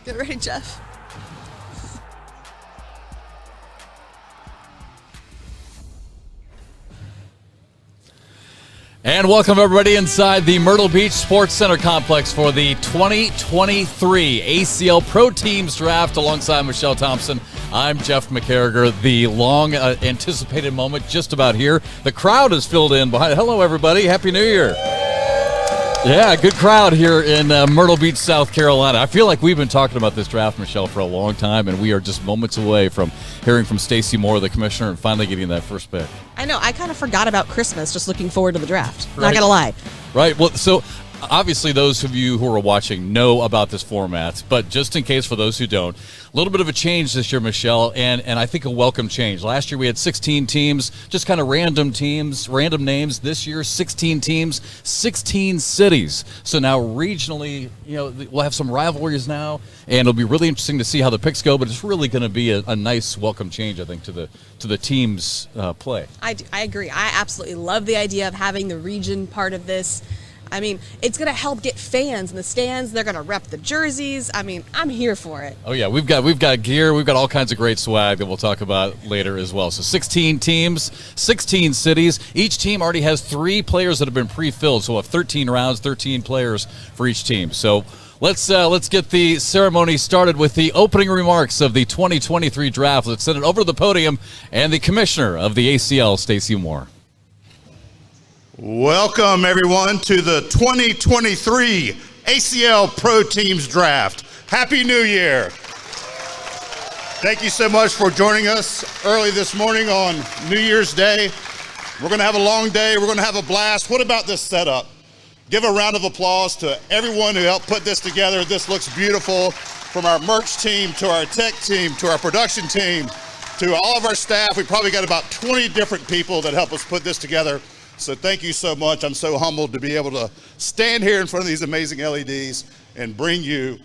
Get ready, Jeff. And welcome everybody inside the Myrtle Beach Sports Center complex for the 2023 ACL Pro Teams Draft alongside Michelle Thompson. I'm Jeff McCarriger. The long anticipated moment just about here. The crowd is filled in behind. Hello everybody. Happy New Year. Yeah, good crowd here in Myrtle Beach, South Carolina. I feel like we've been talking about this draft, Michelle, for a long time, and we are just moments away from hearing from Stacey Moore, the commissioner, and finally getting that first pick. I know. I kind of forgot about Christmas, just looking forward to the draft. Right. Not going to lie. Right. Well, so obviously those of you who are watching know about this format, but just in case for those who don't, a little bit of a change this year, Michelle, and I think a welcome change. Last year we had 16 teams, just kind of random teams, random names. This year, 16 teams, 16 cities. So now regionally, we'll have some rivalries now, and it'll be really interesting to see how the picks go, but it's really going to be a nice welcome change, I think, to the teams' play. I agree. I absolutely love the idea of having the region part of this. I mean, it's going to help get fans in the stands. They're going to rep the jerseys. I mean, I'm here for it. Oh, yeah. We've got gear. We've got all kinds of great swag that we'll talk about later as well. So 16 teams, 16 cities. Each team already has 3 players that have been pre-filled. So we'll have 13 rounds, 13 players for each team. So let's get the ceremony started with the opening remarks of the 2023 draft. Let's send it over to the podium and the commissioner of the ACL, Stacey Moore. Welcome, everyone, to the 2023 ACL Pro Teams Draft. Happy New Year. Thank you so much for joining us early this morning on New Year's Day. We're going to have a long day. We're going to have a blast. What about this setup? Give a round of applause to everyone who helped put this together. This looks beautiful. From our merch team to our tech team to our production team to all of our staff. We probably got about 20 different people that help us put this together. So thank you so much. I'm so humbled to be able to stand here in front of these amazing LEDs and bring you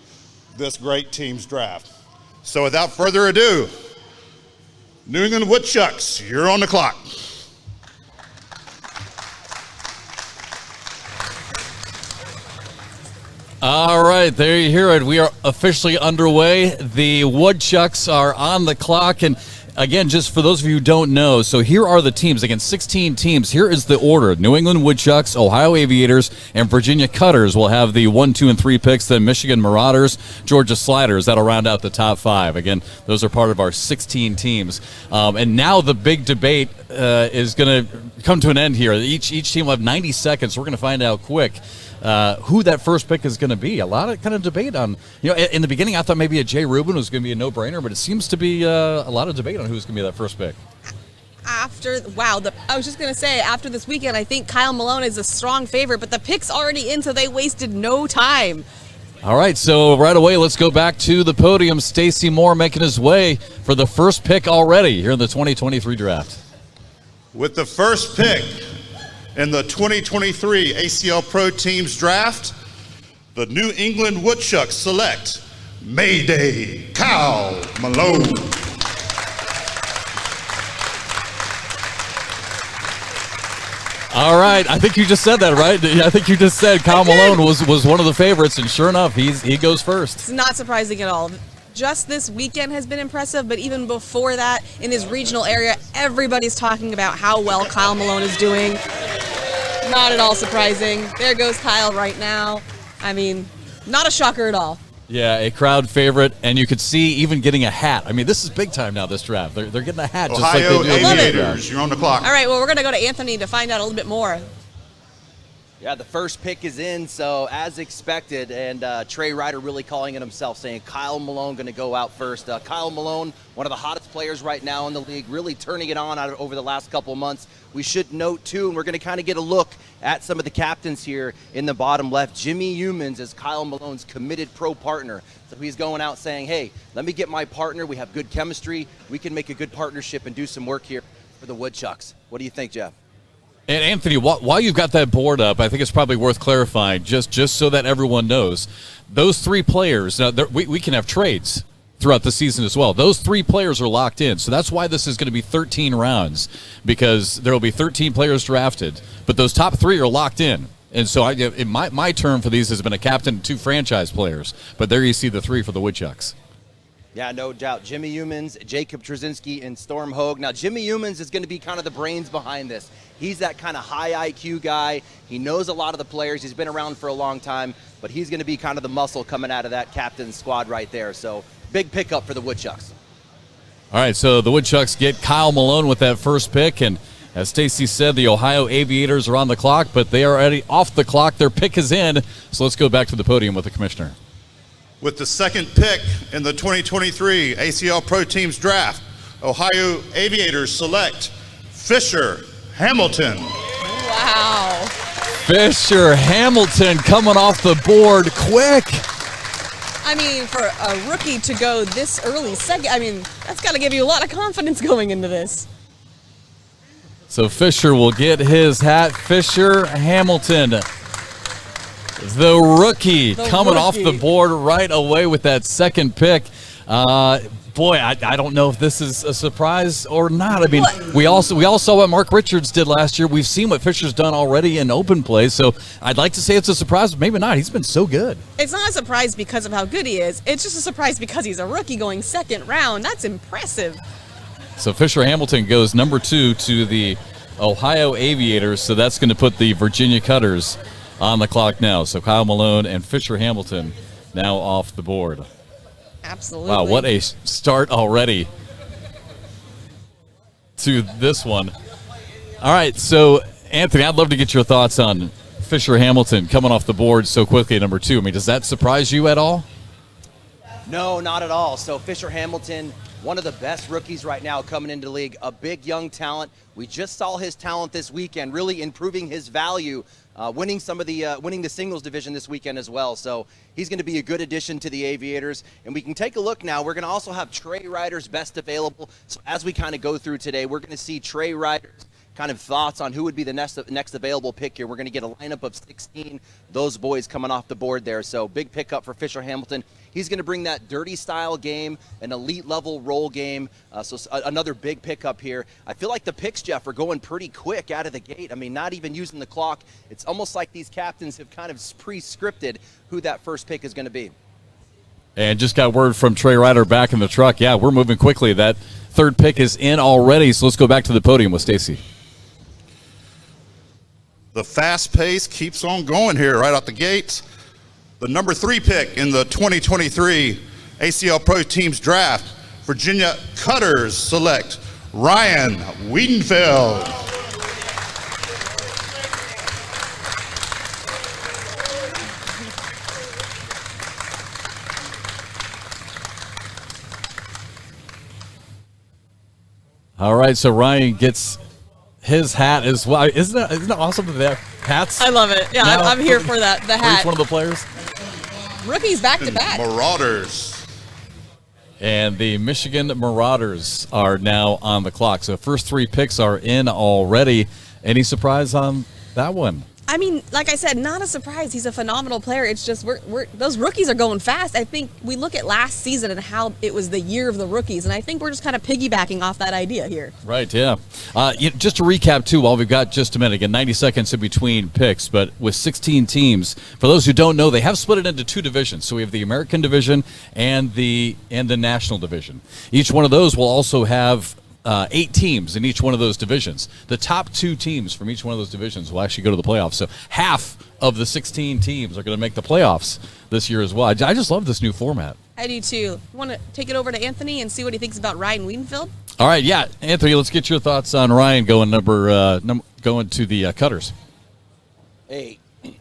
this great teams draft. So without further ado, New England Woodchucks, you're on the clock. All right, there you hear it. We are officially underway. The Woodchucks are on the clock, and again, just for those of you who don't know, so here are the teams. Again, 16 teams. Here is the order. New England Woodchucks, Ohio Aviators, and Virginia Cutters will have the 1, 2, and 3 picks. Then Michigan Marauders, Georgia Sliders. That'll round out the top 5. Again, those are part of our 16 teams. And now the big debate is going to come to an end here. Each team will have 90 seconds. We're going to find out quick who that first pick is going to be. A lot of kind of debate on, in the beginning I thought maybe a Jay Rubin was going to be a no-brainer, but it seems to be a lot of debate on who's going to be that first pick. I was just going to say, after this weekend, I think Kyle Malone is a strong favorite, but the pick's already in, so they wasted no time. All right, so right away, let's go back to the podium. Stacey Moore making his way for the first pick already here in the 2023 draft. With the first pick in the 2023 ACL Pro Teams Draft, the New England Woodchucks select Mayday Kyle Malone. All right, I think you just said that, right? I think you just said Kyle Malone was one of the favorites, and sure enough, he goes first. It's not surprising at all. Just this weekend has been impressive, but even before that, in his regional area, everybody's talking about how well Kyle Malone is doing. Not at all surprising. There goes Kyle right now. I mean, not a shocker at all. Yeah, a crowd favorite, and you could see even getting a hat. I mean, this is big time now, this draft. They're getting a hat just Ohio like they do. Aviators, you're on the clock. All right, well, we're going to go to Anthony to find out a little bit more. Yeah, the first pick is in, so as expected, and Trey Ryder really calling it himself, saying Kyle Malone going to go out first. Kyle Malone, one of the hottest players right now in the league, really turning it on over the last couple of months. We should note, too, and we're going to kind of get a look at some of the captains here in the bottom left. Jimmy Humans is Kyle Malone's committed pro partner. So he's going out saying, hey, let me get my partner. We have good chemistry. We can make a good partnership and do some work here for the Woodchucks. What do you think, Jeff? And Anthony, while you've got that board up, I think it's probably worth clarifying, just so that everyone knows, those 3 players, now we can have trades throughout the season as well. Those 3 players are locked in, so that's why this is going to be 13 rounds, because there will be 13 players drafted, but those top 3 are locked in. And so my term for these has been a captain and 2 franchise players. But there you see the 3 for the Woodchucks. Yeah, no doubt. Jimmy Humans, Jacob Trzynski, and Storm Hogue. Now, Jimmy Humans is going to be kind of the brains behind this. He's that kind of high IQ guy. He knows a lot of the players. He's been around for a long time, but he's going to be kind of the muscle coming out of that captain's squad right there. So, big pickup for the Woodchucks. All right, so the Woodchucks get Kyle Malone with that first pick, and as Stacy said, the Ohio Aviators are on the clock, but they are already off the clock. Their pick is in, so let's go back to the podium with the commissioner. With the second pick in the 2023 ACL Pro Teams Draft, Ohio Aviators select Fisher Hamilton. Wow. Fisher Hamilton coming off the board quick. I mean, for a rookie to go this early second, I mean, that's got to give you a lot of confidence going into this. So Fisher will get his hat. Fisher Hamilton, the rookie, coming off the board right away with that second pick. Boy, I don't know if this is a surprise or not. I mean, we all saw what Mark Richards did last year. We've seen what Fisher's done already in open play, so I'd like to say it's a surprise, but maybe not. He's been so good. It's not a surprise because of how good he is. It's just a surprise because he's a rookie going second round. That's impressive. So Fisher Hamilton goes number 2 to the Ohio Aviators, so that's going to put the Virginia Cutters on the clock now. So Kyle Malone and Fisher Hamilton now off the board. Absolutely. Wow, what a start already to this one. All right, so Anthony, I'd love to get your thoughts on Fisher Hamilton coming off the board so quickly at number 2. I mean, does that surprise you at all? No, not at all. So Fisher Hamilton, one of the best rookies right now coming into the league, a big young talent. We just saw his talent this weekend, really improving his value, winning the singles division this weekend as well. So he's going to be a good addition to the Aviators. And we can take a look now. We're going to also have Trey Ryder's best available. So as we kind of go through today, we're going to see Trey Ryder's kind of thoughts on who would be the next available pick here. We're going to get a lineup of 16, those boys coming off the board there. So big pickup for Fisher Hamilton. He's going to bring that dirty style game, an elite level roll game. So another big pickup here. I feel like the picks, Jeff, are going pretty quick out of the gate. I mean, not even using the clock. It's almost like these captains have kind of pre-scripted who that first pick is going to be. And just got word from Trey Ryder back in the truck. Yeah, we're moving quickly. That third pick is in already. So let's go back to the podium with Stacy. The fast pace keeps on going here right out the gates. The number 3 pick in the 2023 ACL Pro Teams Draft, Virginia Cutters select Ryan Wiedenfeld. All right, so Ryan gets his hat as well. Isn't it awesome that they have hats? I love it. Yeah, now I'm here for that. The for hat. each one of the players. Rookies back to back. Marauders. And the Michigan Marauders are now on the clock. So first 3 picks are in already. Any surprise on that one? I mean, like I said, not a surprise. He's a phenomenal player. It's just those rookies are going fast. I think we look at last season and how it was the year of the rookies, and I think we're just kind of piggybacking off that idea here. Right, yeah. Just to recap, too, while we've got just a minute, again, 90 seconds in between picks, but with 16 teams, for those who don't know, they have split it into 2 divisions. So we have the American division and the National division. Each one of those will also have 8 teams in each one of those divisions. The top 2 teams from each one of those divisions will actually go to the playoffs. So half of the 16 teams are going to make the playoffs this year as well. I just love this new format. I do too. You want to take it over to Anthony and see what he thinks about Ryan Wiedenfeld? All right, yeah. Anthony, let's get your thoughts on Ryan going to the Cutters. Hey,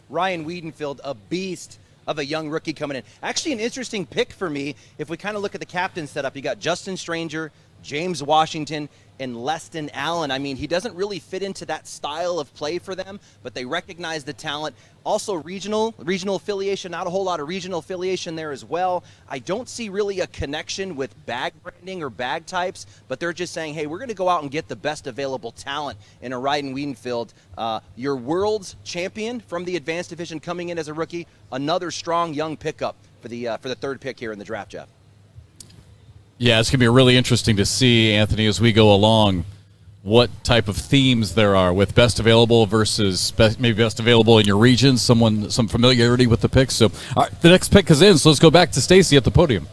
Ryan Wiedenfeld, a beast of a young rookie coming in. Actually, an interesting pick for me. If we kind of look at the captain setup, you got Justin Stranger, James Washington, and Leston Allen. I mean, he doesn't really fit into that style of play for them, but they recognize the talent. Also regional affiliation, not a whole lot of regional affiliation there as well. I don't see really a connection with bag branding or bag types, but they're just saying, hey, we're going to go out and get the best available talent in a Ryan Wiedenfeld. Your world's champion from the advanced division coming in as a rookie. Another strong young pickup for the third pick here in the draft, Jeff. Yeah, it's going to be really interesting to see, Anthony, as we go along what type of themes there are with best available versus maybe best available in your region, some familiarity with the picks. So all right, the next pick is in, so let's go back to Stacy at the podium.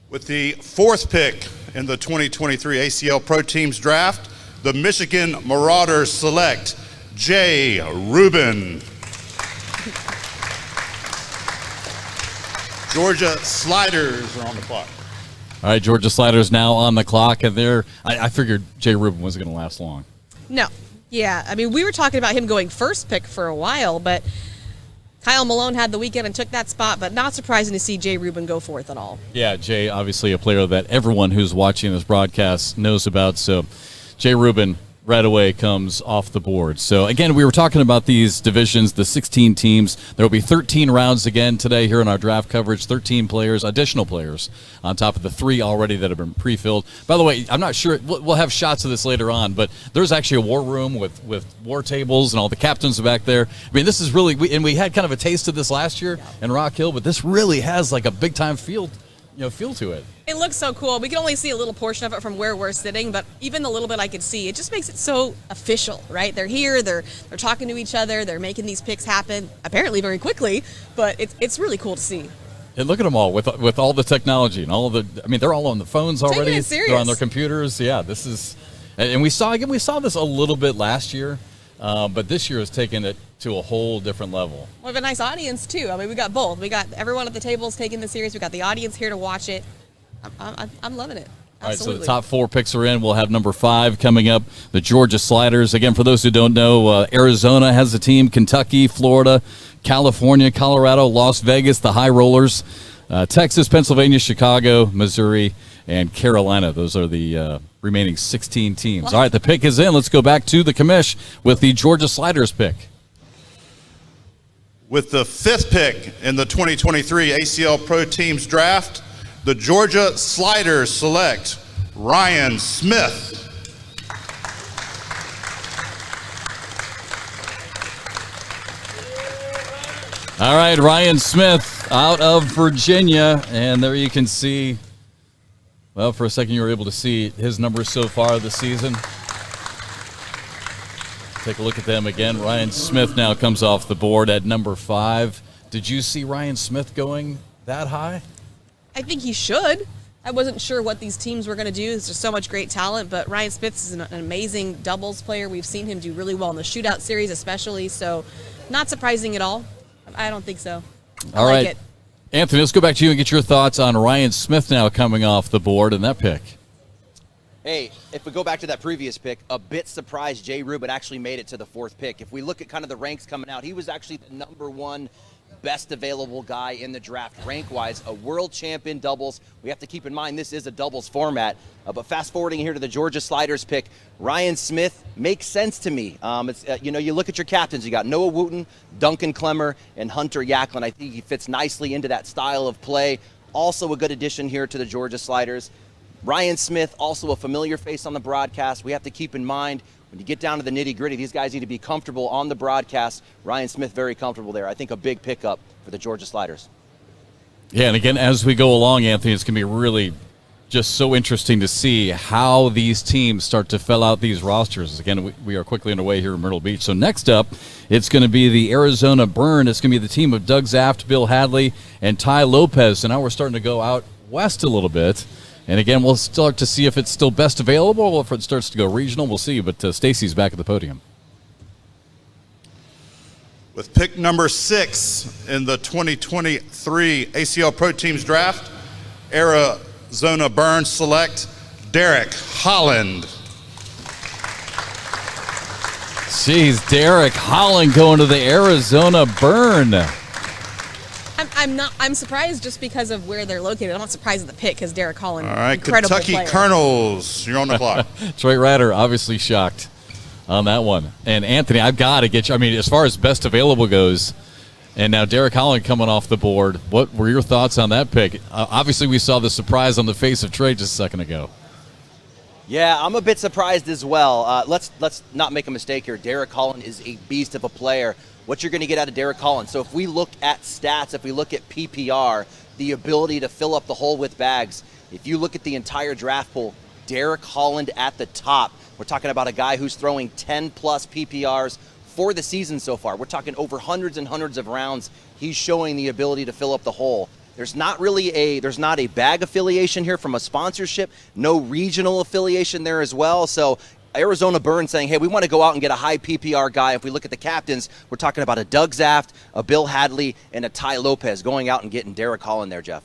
With the fourth pick in the 2023 ACL Pro Teams Draft, the Michigan Marauders select Jay Rubin. Georgia Sliders are on the clock. All right, Georgia Sliders now on the clock, and I figured Jay Rubin wasn't going to last long. No. Yeah, I mean, we were talking about him going first pick for a while, but Kyle Malone had the weekend and took that spot, but not surprising to see Jay Rubin go fourth at all. Yeah, Jay, obviously a player that everyone who's watching this broadcast knows about, so Jay Rubin right away comes off the board. So, again, we were talking about these divisions, the 16 teams. There will be 13 rounds again today here in our draft coverage, 13 players, additional players, on top of the 3 already that have been pre-filled. By the way, I'm not sure, we'll have shots of this later on, but there's actually a war room with war tables and all the captains are back there. I mean, this is really, we had kind of a taste of this last year in Rock Hill, but this really has like a big-time feel to it. It looks so cool. We can only see a little portion of it from where we're sitting, but even the little bit I could see, it just makes it so official, right? They're here, they're talking to each other, they're making these picks happen, apparently very quickly, but it's really cool to see. And look at them all with all the technology and all of they're all on the phones already. Taking it serious. They're on their computers. Yeah, this is, and we saw this a little bit last year, but this year has taken it to a whole different level. We have a nice audience too. I mean, we got both. We got everyone at the tables taking this serious. We got the audience here to watch it. I'm loving it. Absolutely. All right, so the top 4 picks are in. We'll have number 5 coming up, the Georgia Sliders. Again, for those who don't know, Arizona has a team, Kentucky, Florida, California, Colorado, Las Vegas, the High Rollers, Texas, Pennsylvania, Chicago, Missouri, and Carolina. Those are the remaining 16 teams. All right, the pick is in. Let's go back to the commish with the Georgia Sliders pick. With the 5th pick in the 2023 ACL Pro Teams Draft, the Georgia Sliders select Ryan Smith. All right, Ryan Smith out of Virginia, and there you can see, well, for a second you were able to see his numbers so far this season. Take a look at them again. Ryan Smith now comes off the board at number 5. Did you see Ryan Smith going that high? I think he should. I wasn't sure what these teams were going to do. There's just so much great talent, but Ryan Smith is an amazing doubles player. We've seen him do really well in the shootout series especially, so not surprising at all. I don't think so. All like right, it. Anthony, let's go back to you and get your thoughts on Ryan Smith now coming off the board and that pick. Hey, if we go back to that previous pick, a bit surprised Jay Rubin actually made it to the 4th pick. If we look at kind of the ranks coming out, he was actually the number 1 best available guy in the draft rank-wise, a world champion doubles. We have to keep in mind this is a doubles format. But fast-forwarding here to the Georgia Sliders pick, Ryan Smith makes sense to me. You look at your captains. You got Noah Wooten, Duncan Clemmer, and Hunter Yacklin. I think he fits nicely into that style of play. Also a good addition here to the Georgia Sliders. Ryan Smith, also a familiar face on the broadcast. We have to keep in mind, when you get down to the nitty-gritty, these guys need to be comfortable on the broadcast. Ryan Smith, very comfortable there. I think a big pickup for the Georgia Sliders. Yeah, and again, as we go along, Anthony, it's going to be really just so interesting to see how these teams start to fill out these rosters. Again, we are quickly underway here in Myrtle Beach. So next up, it's going to be the Arizona Burn. It's going to be the team of Doug Zaft, Bill Hadley, and Ty Lopez. So now we're starting to go out west a little bit. And again, we'll start to see if it's still best available or if it starts to go regional. We'll see. But Stacy's back at the podium. With pick number 6 in the 2023 ACL Pro Teams Draft, Arizona Burn select Derek Holland. Jeez, Derek Holland going to the Arizona Burn. I'm surprised just because of where they're located. I'm not surprised at the pick because Derek Holland, All right, incredible Kentucky player. Colonels, you're on the clock. Troy Ryder obviously shocked on that one. And Anthony, I've got to get you. I mean, as far as best available goes, and now Derek Holland coming off the board. What were your thoughts on that pick? Obviously, we saw the surprise on the face of Trey just a second ago. Yeah, I'm a bit surprised as well. Let's not make a mistake here. Derek Holland is a beast of a player. What you're going to get out of Derek Holland. So if we look at stats, if we look at PPR, the ability to fill up the hole with bags, if you look at the entire draft pool, Derek Holland at the top. We're talking about a guy who's throwing 10-plus PPRs for the season so far. We're talking over hundreds and hundreds of rounds. He's showing the ability to fill up the hole. There's not a bag affiliation here from a sponsorship, no regional affiliation there as well. So Arizona Burn saying, hey, we want to go out and get a high PPR guy. If we look at the captains, we're talking about a Doug Zaft, a Bill Hadley, and a Ty Lopez going out and getting Derek Holland there, Jeff.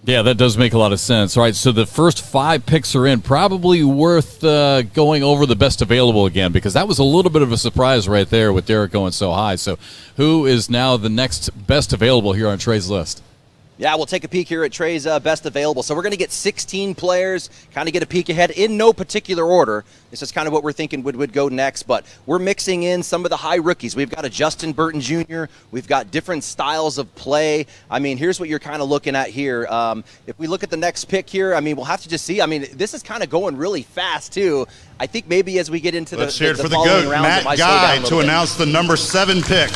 Yeah, that does make a lot of sense. All right, so the first 5 picks are in. Probably worth going over the best available again, because that was a little bit of a surprise right there with Derek going so high. So who is now the next best available here on Trey's list? Yeah, we'll take a peek here at Trey's best available. So we're going to get 16 players, kind of get a peek ahead in no particular order. This is kind of what we're thinking would go next, but we're mixing in some of the high rookies. We've got a Justin Burton Jr. We've got different styles of play. I mean, here's what you're kind of looking at here. If we look at the next pick here, I mean, we'll have to just see. I mean, this is kind of going really fast, too. I think maybe as we get into Let's the hear it for the following GOAT, rounds, it Matt might slow down a Guy, little to bit. announce the number 7 pick.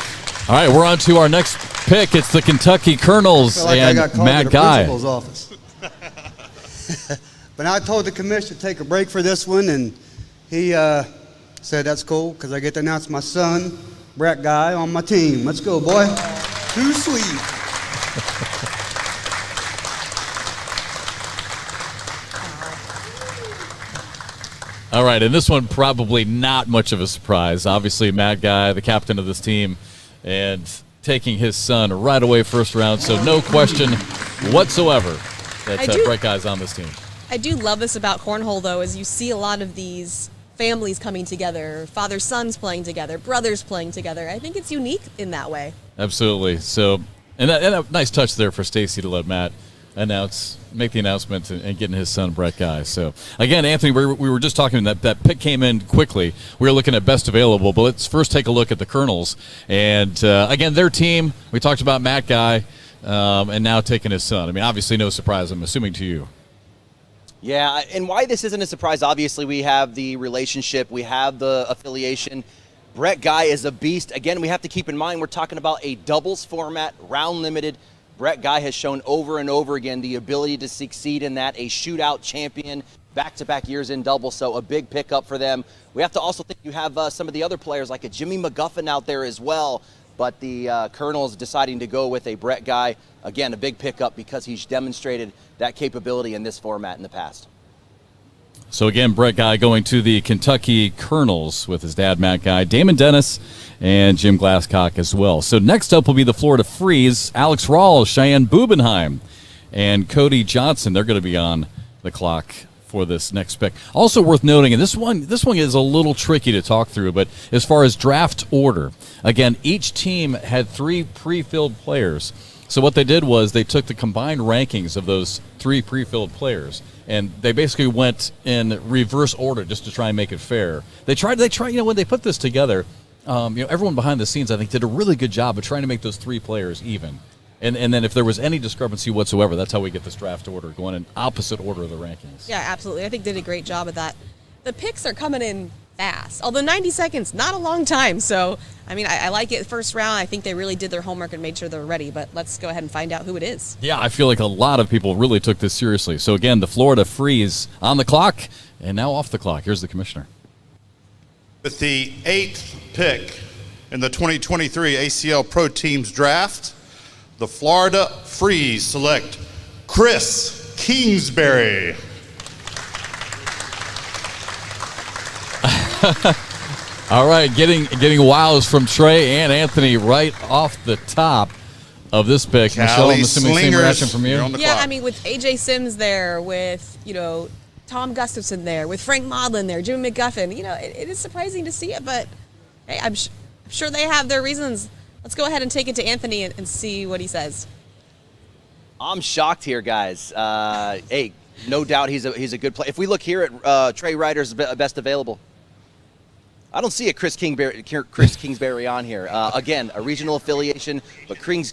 All right, we're on to our next pick. It's the Kentucky Colonels I and got called Matt to the Guy. principal's office. But I told the commissioner to take a break for this one, and he said that's cool because I get to announce my son, Brett Guy, on my team. Let's go, boy. Too sweet. All right, and this one probably not much of a surprise. Obviously, Matt Guy, the captain of this team, and taking his son right away first round, so no question whatsoever that Brett Guy's on this team. I do love this about cornhole, though, is you see a lot of these families coming together, father sons playing together, brothers playing together. I think it's unique in that way. Absolutely. So, and a nice touch there for Stacy to let Matt make the announcement and getting his son Brett Guy. So again, Anthony, we were just talking that pick came in quickly. We were looking at best available, but let's first take a look at the Colonels. And again, their team. We talked about Matt Guy, and now taking his son. I mean, obviously, no surprise. I'm assuming to you. Yeah, and why this isn't a surprise, obviously we have the relationship, we have the affiliation. Brett Guy is a beast. Again, we have to keep in mind we're talking about a doubles format, round limited. Brett Guy has shown over and over again the ability to succeed in that, a shootout champion, back-to-back years in doubles, so a big pickup for them. We have to also think you have some of the other players like a Jimmy McGuffin out there as well, but the Colonels deciding to go with a Brett Guy, again, a big pickup because he's demonstrated that capability in this format in the past. So again, Brett Guy going to the Kentucky Colonels with his dad, Matt Guy, Damon Dennis, and Jim Glasscock as well. So next up will be the Florida Freeze, Alex Rawls, Cheyenne Bubenheim, and Cody Johnson. They're going to be on the clock for this next pick. Also worth noting, and this one is a little tricky to talk through, but as far as draft order, again, each team had 3 pre-filled players. So what they did was they took the combined rankings of those 3 pre-filled players, and they basically went in reverse order just to try and make it fair. They tried, when they put this together, everyone behind the scenes, I think, did a really good job of trying to make those 3 players even. And then if there was any discrepancy whatsoever, that's how we get this draft order, going in opposite order of the rankings. Yeah, absolutely. I think did a great job at that. The picks are coming in fast, although 90 seconds, not a long time. So, I mean, I like it first round. I think they really did their homework and made sure they're ready, but let's go ahead and find out who it is. Yeah, I feel like a lot of people really took this seriously. So again, the Florida Freeze on the clock and now off the clock. Here's the commissioner. With the 8th pick in the 2023 ACL Pro Teams Draft, the Florida Freeze select Chris Kingsbury. All right, getting wows from Trey and Anthony right off the top of this pick. Michelle, I'm assuming same reaction from you. Yeah, I mean, with AJ Sims there, with, Tom Gustafson there, with Frank Modlin there, Jimmy McGuffin, it is surprising to see it, but hey, I'm sure they have their reasons. Let's go ahead and take it to Anthony and see what he says. I'm shocked here, guys. Hey, no doubt he's a good player. If we look here at Trey Ryder's best available, I don't see a Chris Kingsbury on here. Again, a regional affiliation, but Chris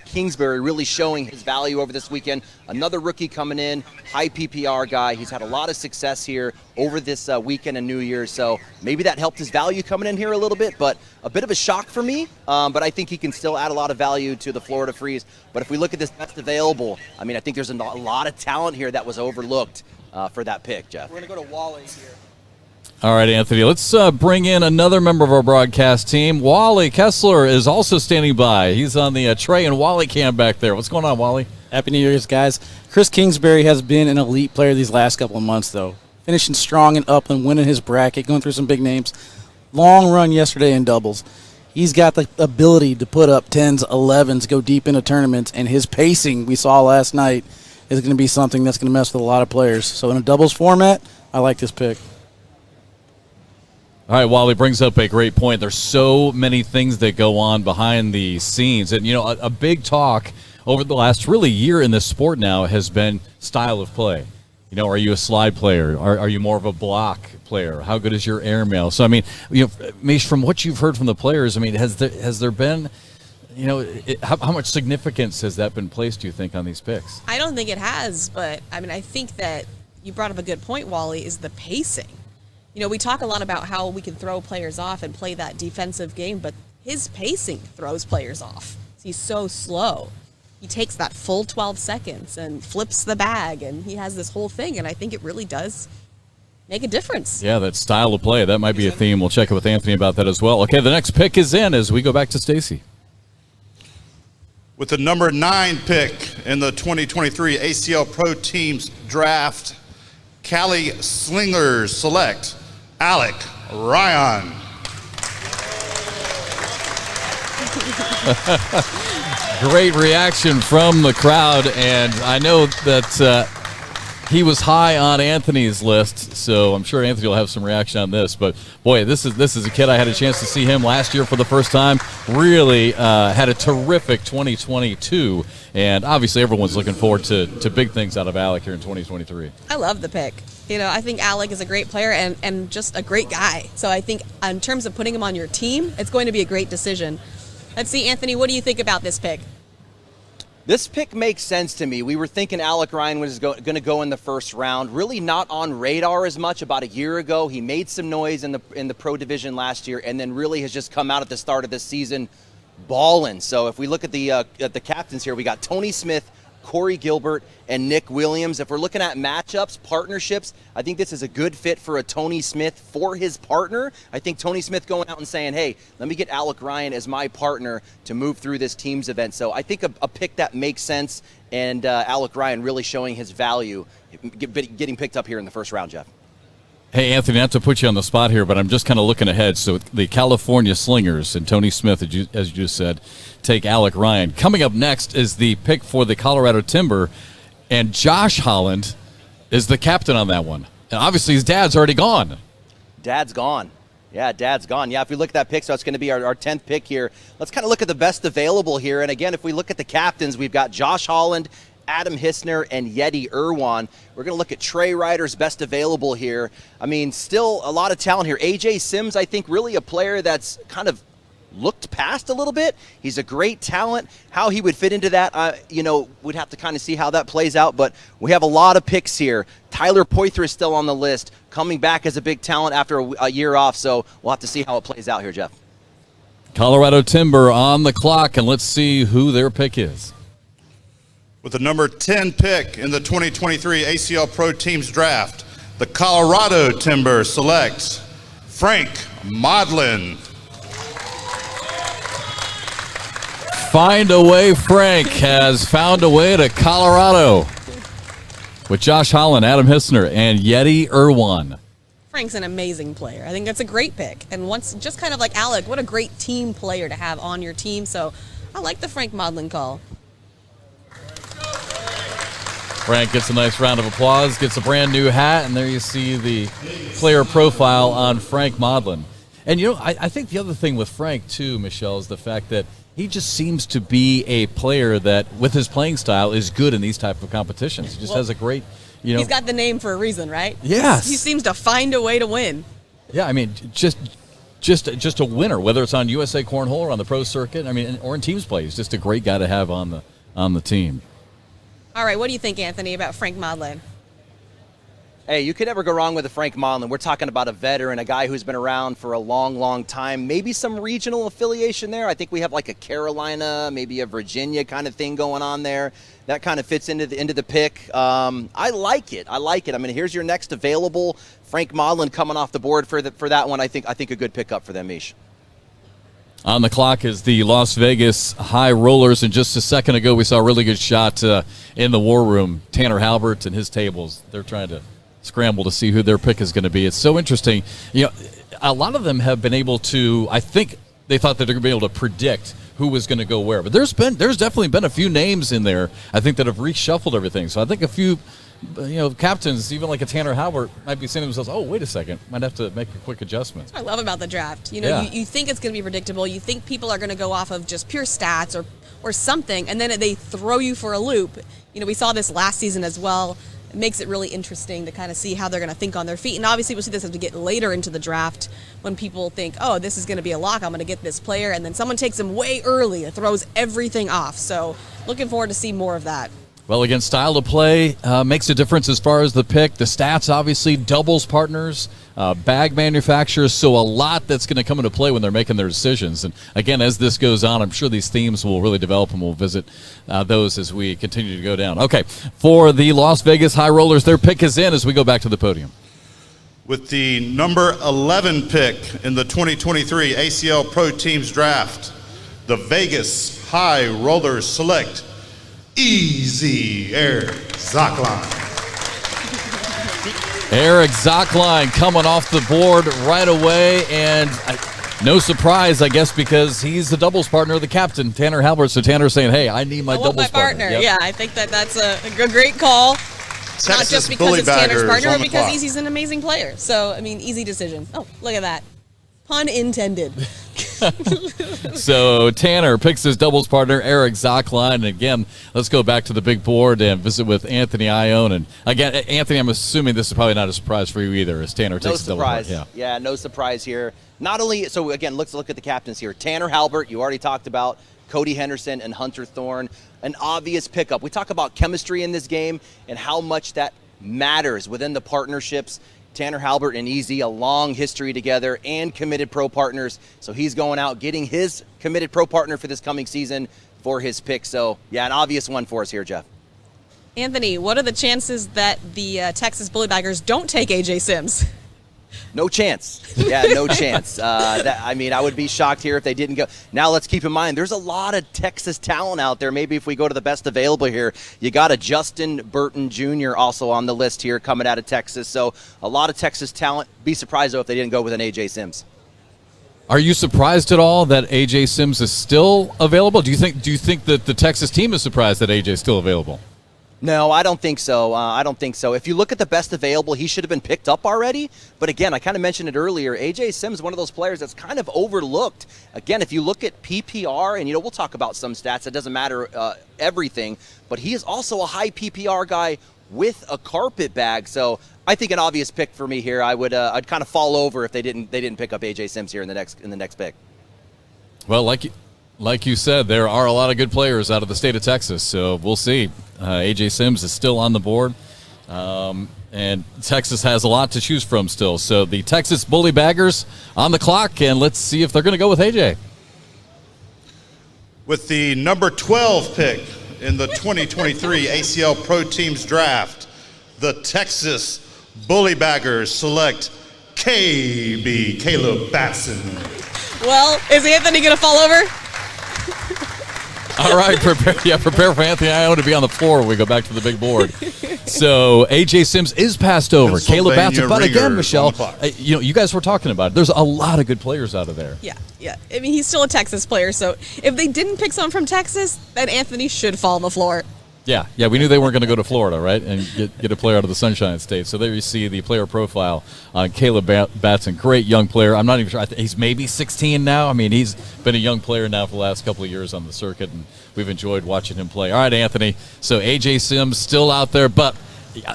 Kingsbury really showing his value over this weekend. Another rookie coming in, high PPR guy. He's had a lot of success here over this weekend and New Year's, so maybe that helped his value coming in here a little bit, but a bit of a shock for me. But I think he can still add a lot of value to the Florida Freeze. But if we look at this best available, I mean, I think there's a lot of talent here that was overlooked. for that pick, Jeff. We're going to go to Wally here. All right, Anthony, let's bring in another member of our broadcast team. Wally Kessler is also standing by. He's on the Trey and Wally cam back there. What's going on, Wally? Happy New Year's, guys. Chris Kingsbury has been an elite player these last couple of months, though. Finishing strong in Upland, winning his bracket, going through some big names. Long run yesterday in doubles. He's got the ability to put up 10s, 11s, go deep into tournaments, and his pacing we saw last night is going to be something that's going to mess with a lot of players. So in a doubles format, I like this pick. All right, Wally brings up a great point. There's so many things that go on behind the scenes. And, a big talk over the last really year in this sport now has been style of play. Are you a slide player? Are you more of a block player? How good is your airmail? So, Mish, from what you've heard from the players, has there been, how much significance has that been placed, do you think, on these picks? I don't think it has, but, I think that you brought up a good point, Wally, is the pacing. We talk a lot about how we can throw players off and play that defensive game, but his pacing throws players off. He's so slow. He takes that full 12 seconds and flips the bag, and he has this whole thing, and I think it really does make a difference. Yeah, that style of play, that might be a theme. We'll check it with Anthony about that as well. Okay, the next pick is in as we go back to Stacy. With the number 9 pick in the 2023 ACL Pro Teams Draft, Cali Slingers select Alec Ryan. Great reaction from the crowd, and I know that he was high on Anthony's list, so I'm sure Anthony will have some reaction on this. But boy, this is a kid. I had a chance to see him last year for the first time. Really had a terrific 2022, and obviously everyone's looking forward to big things out of Alec here in 2023. I love the pick. I think Alec is a great player and just a great guy. So I think in terms of putting him on your team, it's going to be a great decision. Let's see, Anthony, what do you think about this pick? This pick makes sense to me. We were thinking Alec Ryan was going to go in the first round. Really not on radar as much. About a year ago, he made some noise in the pro division last year, and then really has just come out at the start of this season balling. So if we look at the captains here, we got Tony Smith, Corey Gilbert, and Nick Williams. If we're looking at matchups, partnerships, I think this is a good fit for a Tony Smith for his partner. I think Tony Smith going out and saying, hey, let me get Alec Ryan as my partner to move through this team's event. So I think a pick that makes sense, and Alec Ryan really showing his value, getting picked up here in the first round, Jeff. Hey, Anthony, not to put you on the spot here, but I'm just kind of looking ahead. So the California Slingers and Tony Smith, as you just said, take Alec Ryan. Coming up next is the pick for the Colorado Timber, and Josh Holland is the captain on that one. And obviously his dad's already gone. Dad's gone. Yeah, Dad's gone. Yeah, if we look at that pick, so it's going to be our 10th pick here. Let's kind of look at the best available here. And again, if we look at the captains, we've got Josh Holland, Adam Hissner, and Yeti Irwan. We're going to look at Trey Ryder's best available here. Still a lot of talent here. AJ Sims, I think, really a player that's kind of looked past a little bit. He's a great talent. How he would fit into that, we'd have to kind of see how that plays out. But we have a lot of picks here. Tyler Poitras is still on the list, coming back as a big talent after a year off. So we'll have to see how it plays out here, Jeff. Colorado Timber on the clock, and let's see who their pick is. With the number 10 pick in the 2023 ACL Pro Teams Draft, the Colorado Timber selects Frank Modlin. Find a way. Frank has found a way to Colorado with Josh Holland, Adam Hissner, and Yeti Irwan. Frank's an amazing player. I think that's a great pick. And just kind of like Alec, what a great team player to have on your team. So I like the Frank Modlin call. Frank gets a nice round of applause, gets a brand new hat, and there you see the player profile on Frank Modlin. And, I think the other thing with Frank, too, Michelle, is the fact that he just seems to be a player that, with his playing style, is good in these type of competitions. He just has a great, He's got the name for a reason, right? Yes. He seems to find a way to win. Yeah, just a winner, whether it's on USA Cornhole or on the pro circuit, or in teams play. He's just a great guy to have on the team. All right, what do you think, Anthony, about Frank Modlin? Hey, you could never go wrong with a Frank Monlin. We're talking about a veteran, a guy who's been around for a long, long time. Maybe some regional affiliation there. I think we have like a Carolina, maybe a Virginia kind of thing going on there. That kind of fits into the pick. I like it. I mean, here's your next available Frank Monlin coming off the board for that one. I think a good pickup for them, Mish. On the clock is the Las Vegas High Rollers, and just a second ago we saw a really good shot in the war room. Tanner Halbert and his tables. They're trying to scramble to see who their pick is going to be. It's so interesting. You know, a lot of them have been able to, I think they thought that they're going to be able to predict who was going to go where. But there's definitely been a few names in there, I think, that have reshuffled everything. So I think a few, captains, even like a Tanner Halbert, might be saying to themselves, oh, wait a second, might have to make a quick adjustment. That's what I love about the draft. Yeah. You think it's going to be predictable. You think people are going to go off of just pure stats or something, and then they throw you for a loop. We saw this last season as well. It makes it really interesting to kind of see how they're going to think on their feet. And obviously we'll see this as we get later into the draft when people think, oh, this is going to be a lock. I'm going to get this player. And then someone takes him way early. It throws everything off. So looking forward to see more of that. Well, again, style of play makes a difference as far as the pick. The stats, obviously, doubles partners, bag manufacturers, so a lot that's going to come into play when they're making their decisions. And, again, as this goes on, I'm sure these themes will really develop, and we'll visit those as we continue to go down. Okay, for the Las Vegas High Rollers, their pick is in as we go back to the podium. With the number 11 pick in the 2023 ACL Pro Teams Draft, the Vegas High Rollers select Easy Eric Zockline. Eric Zockline coming off the board right away, and no surprise, I guess, because he's the doubles partner of the captain, Tanner Halbert. So Tanner's saying, hey, I need my doubles partner. Yep. Yeah, I think that's a great call. Texas Not just because it's Tanner's partner, but because clock. Easy's an amazing player. So, easy decision. Oh, look at that. Pun intended. So Tanner picks his doubles partner, Eric Zockline. And again, let's go back to the big board and visit with Anthony Ione. And again, Anthony, I'm assuming this is probably not a surprise for you either, as Tanner takes the double partner. Yeah, no surprise here. Not only, so again, let's look at the captains here. Tanner Halbert, you already talked about. Cody Henderson and Hunter Thorne, an obvious pickup. We talk about chemistry in this game and how much that matters within the partnerships. Tanner Halbert and Easy, a long history together and committed pro partners. So he's going out getting his committed pro partner for this coming season for his pick. So, yeah, an obvious one for us here, Jeff. Anthony, what are the chances that the Texas Bullybaggers don't take A.J. Sims? No chance. Yeah, no chance. I would be shocked here if they didn't go. Now, let's keep in mind, there's a lot of Texas talent out there. Maybe if we go to the best available here, you got a Justin Burton Jr. also on the list here coming out of Texas. So a lot of Texas talent. Be surprised, though, if they didn't go with an A.J. Sims. Are you surprised at all that A.J. Sims is still available? Do you think that the Texas team is surprised that A.J. is still available? No, I don't think so. If you look at the best available, he should have been picked up already. But again, I kind of mentioned it earlier. A.J. Sims, one of those players that's kind of overlooked. Again, if you look at PPR, and we'll talk about some stats. It doesn't matter everything, but he is also a high PPR guy with a carpet bag. So I think an obvious pick for me here. I'd kind of fall over if they didn't pick up A.J. Sims here in the next pick. Well, like you said, there are a lot of good players out of the state of Texas, so we'll see. A.J. Sims is still on the board, and Texas has a lot to choose from still. So the Texas Bullybaggers on the clock, and let's see if they're going to go with A.J. With the number 12 pick in the 2023 ACL Pro Teams Draft, the Texas Bullybaggers select Caleb Batson. Well, is Anthony going to fall over? All right, prepare for Anthony Ione to be on the floor when we go back to the big board. So A.J. Sims is passed over. Caleb Batson, but again, Michelle, you guys were talking about it. There's a lot of good players out of there. Yeah. He's still a Texas player, so if they didn't pick someone from Texas, then Anthony should fall on the floor. Yeah, we knew they weren't going to go to Florida, right, and get a player out of the Sunshine State. So there you see the player profile on Caleb Batson. Great young player. I'm not even sure. He's maybe 16 now. He's been a young player now for the last couple of years on the circuit, and we've enjoyed watching him play. All right, Anthony. So A.J. Sims still out there, but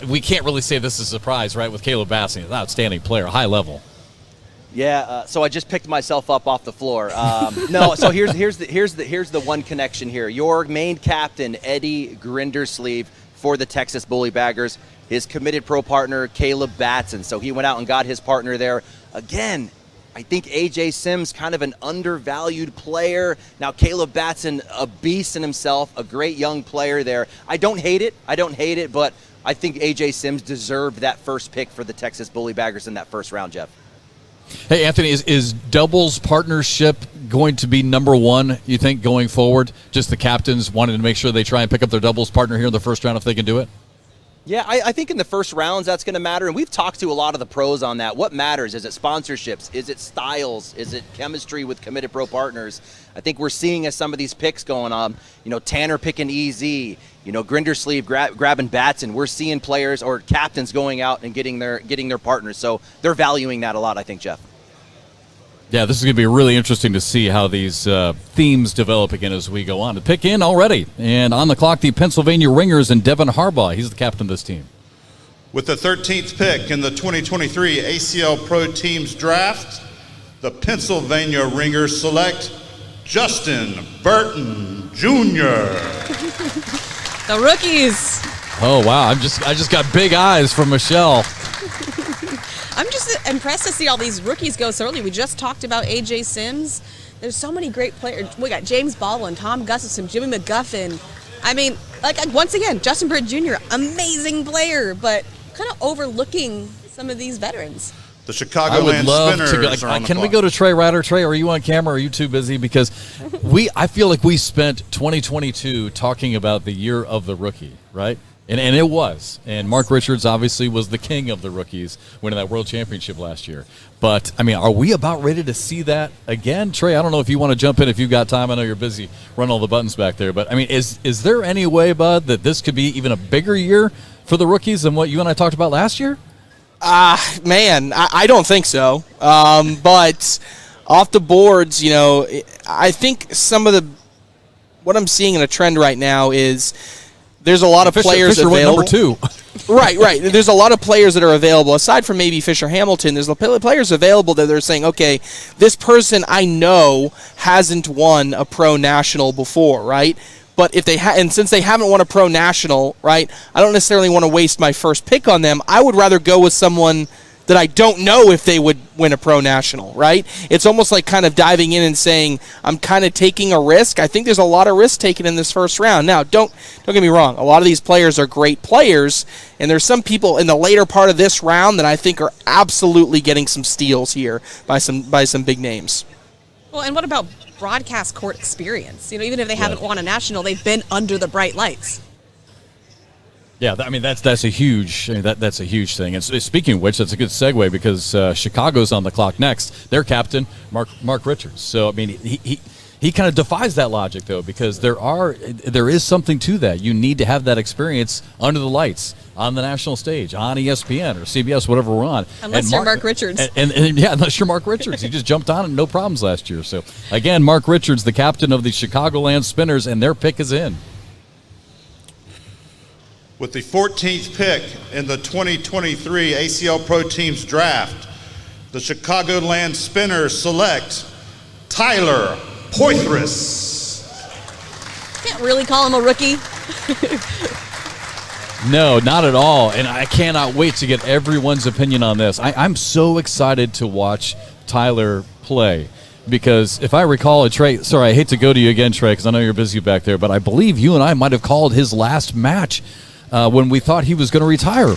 we can't really say this is a surprise, right, with Caleb Batson. He's an outstanding player, high level. Yeah, so I just picked myself up off the floor. No, so here's the one connection here. Your main captain, Eddie Grindersleeve, for the Texas Bullybaggers, his committed pro partner, Caleb Batson. So he went out and got his partner there. Again, I think A.J. Sims, kind of an undervalued player. Now, Caleb Batson, a beast in himself, a great young player there. I don't hate it, but I think A.J. Sims deserved that first pick for the Texas Bully Baggers in that first round, Jeff. Hey, Anthony, is doubles partnership going to be number one, you think, going forward? Just the captains wanting to make sure they try and pick up their doubles partner here in the first round if they can do it? Yeah, I think in the first rounds that's going to matter, and we've talked to a lot of the pros on that. What matters? Is it sponsorships? Is it styles? Is it chemistry with committed pro partners? I think we're seeing as some of these picks going on, Tanner picking EZ, Grindersleeve grabbing Batson. We're seeing players or captains going out and getting their partners. So they're valuing that a lot, I think, Jeff. Yeah, this is going to be really interesting to see how these themes develop again as we go on. The pick in already. And on the clock, the Pennsylvania Ringers and Devin Harbaugh. He's the captain of this team. With the 13th pick in the 2023 ACL Pro Teams Draft, the Pennsylvania Ringers select Justin Burton Jr. The rookies. Oh, wow. I just got big eyes from Michelle. I'm just impressed to see all these rookies go so early. We just talked about A.J. Sims. There's so many great players. We got James Baldwin, Tom Gustafson, Jimmy McGuffin. I mean, once again, Justin Britt Jr., amazing player, but kind of overlooking some of these veterans. The I Chicagoland would love Spinners to are on the can we clock. go to Trey Ryder? Trey, are you on camera? Are you too busy? Because I feel like we spent 2022 talking about the year of the rookie, right? And it was. And Mark Richards obviously was the king of the rookies winning that world championship last year. But, I mean, are we about ready to see that again? Trey, I don't know if you want to jump in if you've got time. I know you're busy running all the buttons back there. But, I mean, is there any way, Bud, that this could be even a bigger year for the rookies than what you and I talked about last year? Man, I don't think so. But off the boards, I think what I'm seeing in a trend right now is there's a lot of players Fisher available. Went number 2. Right. There's a lot of players that are available. Aside from maybe Fisher Hamilton, there's players available that they're saying, okay, this person I know hasn't won a pro national before, right? But if they and since they haven't won a pro national, right, I don't necessarily want to waste my first pick on them. I would rather go with someone that I don't know if they would win a pro national, right? It's almost like kind of diving in and saying, I'm kind of taking a risk. I think there's a lot of risk taken in this first round. Now, don't get me wrong. A lot of these players are great players, and there's some people in the later part of this round that I think are absolutely getting some steals here by some big names. Well, and what about broadcast court experience? Even if they haven't won a national, they've been under the bright lights. Yeah, I mean that's a huge that's a huge thing. And speaking of which, that's a good segue because Chicago's on the clock next. Their captain, Mark Richards. So I mean he kind of defies that logic though because there is something to that. You need to have that experience under the lights on the national stage on ESPN or CBS, whatever we're on. Unless you're Mark Richards. And unless you're Mark Richards, he just jumped on it, no problems last year. So again, Mark Richards, the captain of the Chicagoland Spinners, and their pick is in. With the 14th pick in the 2023 ACL Pro Teams Draft, the Chicagoland Spinners select Tyler Poitras. Can't really call him a rookie. No, not at all. And I cannot wait to get everyone's opinion on this. I'm so excited to watch Tyler play. Because if I recall, Trey, sorry, I hate to go to you again, Trey, because I know you're busy back there, but I believe you and I might have called his last match when we thought he was going to retire.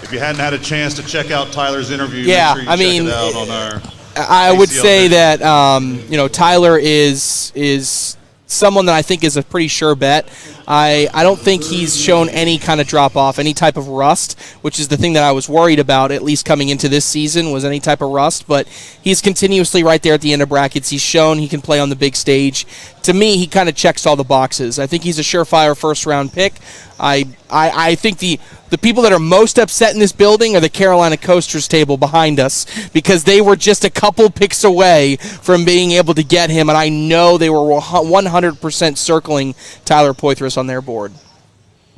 If you hadn't had a chance to check out Tyler's interview, yeah, make sure you check it out on our I would ACL say page. that Tyler is someone that I think is a pretty sure bet. I don't think he's shown any kind of drop-off, any type of rust, which is the thing that I was worried about, at least coming into this season, was any type of rust. But he's continuously right there at the end of brackets. He's shown he can play on the big stage. To me, he kind of checks all the boxes. I think he's a surefire first-round pick. I think the people that are most upset in this building are the Carolina Coasters table behind us because they were just a couple picks away from being able to get him, and I know they were 100% circling Tyler Poitras on their board.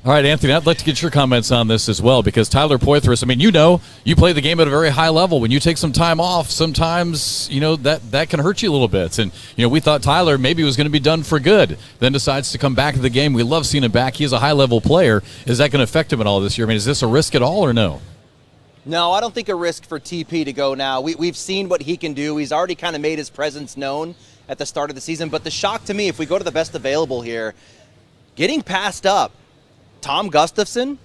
All right, Anthony, I'd like to get your comments on this as well, because Tyler Poitras, I mean, you play the game at a very high level. When you take some time off, sometimes, that can hurt you a little bit. And, we thought Tyler maybe was going to be done for good, then decides to come back to the game. We love seeing him back. He's a high-level player. Is that going to affect him at all this year? I mean, is this a risk at all or no? No, I don't think a risk for TP to go now. We've seen what he can do. He's already kind of made his presence known at the start of the season. But the shock to me, if we go to the best available here, getting passed up, Tom Gustafson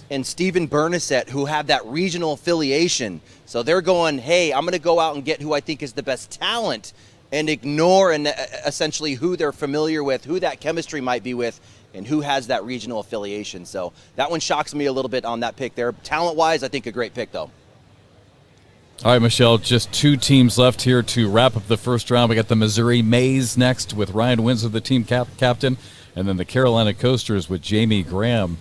and Steven Bernasette, who have that regional affiliation. So they're going, hey, I'm going to go out and get who I think is the best talent and ignore essentially who they're familiar with, who that chemistry might be with, and who has that regional affiliation. So that one shocks me a little bit on that pick there. Talent-wise, I think a great pick, though. All right, Michelle, just 2 teams left here to wrap up the first round. We got the Missouri Mays next with Ryan Windsor, the team captain, and then the Carolina Coasters with Jamie Graham.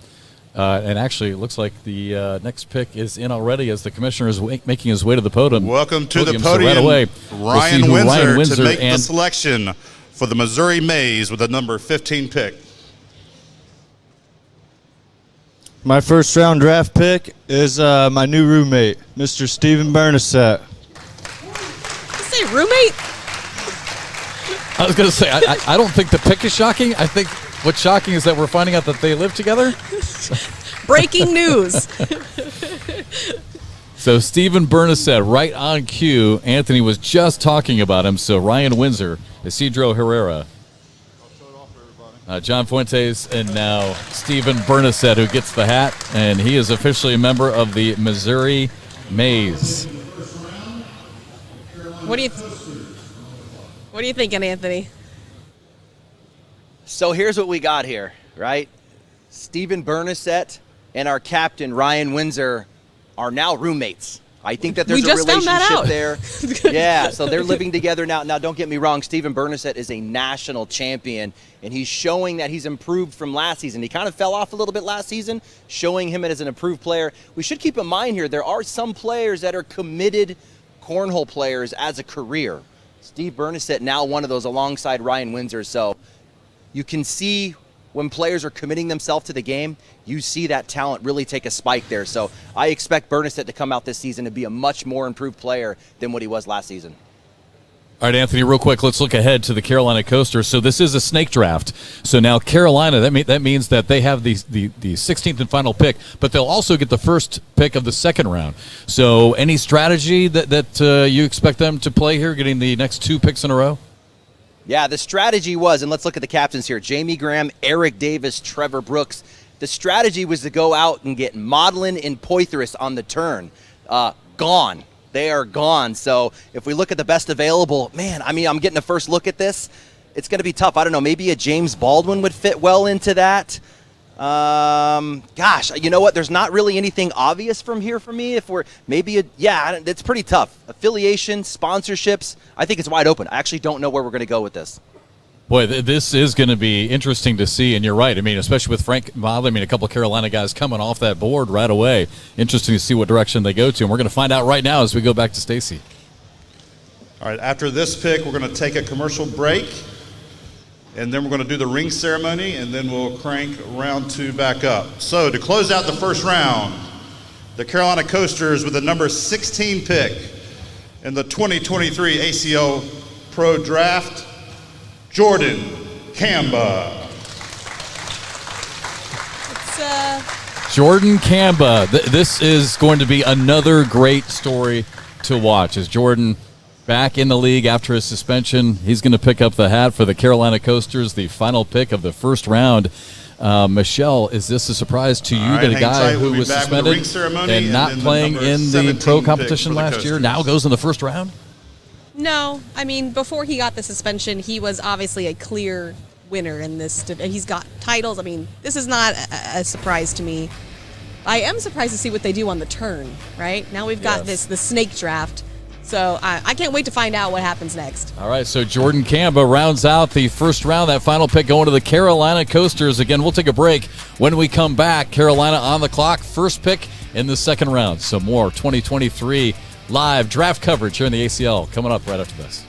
And actually, it looks like the next pick is in already as the commissioner is making his way to the podium. Welcome to the So podium, right away, Ryan Windsor to make the and selection for the Missouri Mays with the number 15 pick. My first round draft pick is my new roommate, Mr. Steven Bernasette. You say roommate? I was going to say, I don't think the pick is shocking. I think what's shocking is that we're finding out that they live together. Breaking news. So Steven Bernasette, right on cue. Anthony was just talking about him. So Ryan Windsor, Isidro Herrera, John Fuentes, and now Steven Bernasette, who gets the hat, and he is officially a member of the Missouri Mays. What are you thinking, Anthony? So here's what we got here, right? Steven Bernasette and our captain, Ryan Windsor, are now roommates. I think that there's a relationship there. Yeah, so they're living together now. Now, don't get me wrong. Steven Bernasette is a national champion, and he's showing that he's improved from last season. He kind of fell off a little bit last season, showing him as an improved player. We should keep in mind here, there are some players that are committed cornhole players as a career. Steve Bernasette now one of those alongside Ryan Windsor. So you can see when players are committing themselves to the game, you see that talent really take a spike there. So I expect Bernasette to come out this season to be a much more improved player than what he was last season. All right, Anthony, real quick, let's look ahead to the Carolina Coasters. So this is a snake draft. So now Carolina, that means that they have the 16th and final pick, but they'll also get the first pick of the second round. So any strategy that you expect them to play here, getting the next 2 picks in a row? Yeah, the strategy was, and let's look at the captains here, Jamie Graham, Eric Davis, Trevor Brooks. The strategy was to go out and get Maudlin and Poitras on the turn. Gone. They are gone. So if we look at the best available, man, I mean, I'm getting a first look at this. It's going to be tough. I don't know. Maybe a James Baldwin would fit well into that. Gosh, you know what? There's not really anything obvious from here for me. If we're it's pretty tough. Affiliation, sponsorships, I think it's wide open. I actually don't know where we're going to go with this. Boy, this is going to be interesting to see, and you're right. I mean, especially with Frank Maudlin, a couple of Carolina guys coming off that board right away. Interesting to see what direction they go to, and we're going to find out right now as we go back to Stacy. All right, after this pick, we're going to take a commercial break, and then we're going to do the ring ceremony, and then we'll crank round 2 back up. So to close out the first round, the Carolina Coasters with the number 16 pick in the 2023 ACL Pro Draft, Jordan Kamba. Jordan Kamba. This is going to be another great story to watch. As Jordan back in the league after his suspension, he's going to pick up the hat for the Carolina Coasters, the final pick of the first round. Michelle, is this a surprise to you that a guy who was suspended and not playing in the pro competition last year now goes in the first round? No, I mean, before he got the suspension, he was obviously a clear winner in this. He's got titles. I mean, this is not a surprise to me. I am surprised to see what they do on the turn, right? Now we've got the snake draft. So I can't wait to find out what happens next. All right, so Jordan Kamba rounds out the first round. That final pick going to the Carolina Coasters. Again, we'll take a break. When we come back, Carolina on the clock. First pick in the second round. So more 2023 live draft coverage here in the ACL coming up right after this.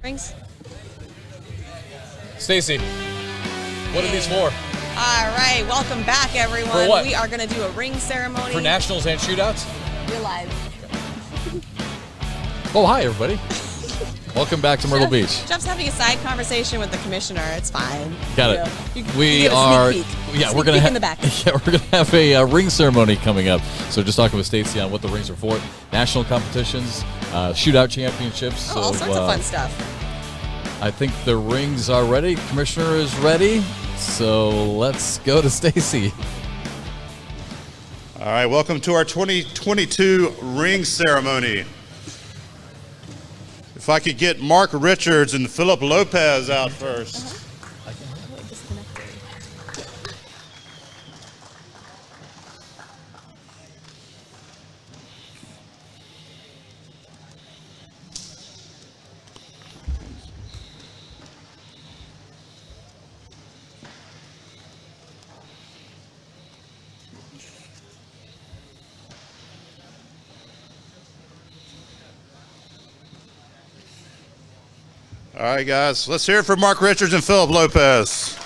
Rings. Stacy, what are these for? All right, welcome back, everyone. For what? We are going to do a ring ceremony. For nationals and shootouts? We're live. Oh, hi, everybody. Welcome back to Myrtle Beach. Jeff's having a side conversation with the commissioner. It's fine. Got it. You get We a sneak are, peek. yeah, Sneak we're gonna peek in the back. Yeah, we're gonna have a ring ceremony coming up. So just talking with Stacy on what the rings are for: national competitions, shootout championships. Oh, all So, sorts of fun stuff. I think the rings are ready. Commissioner is ready. So let's go to Stacy. All right, welcome to our 2022 ring ceremony. If I could get Mark Richards and Philip Lopez out first. All right, guys, let's hear it for Mark Richards and Philip Lopez.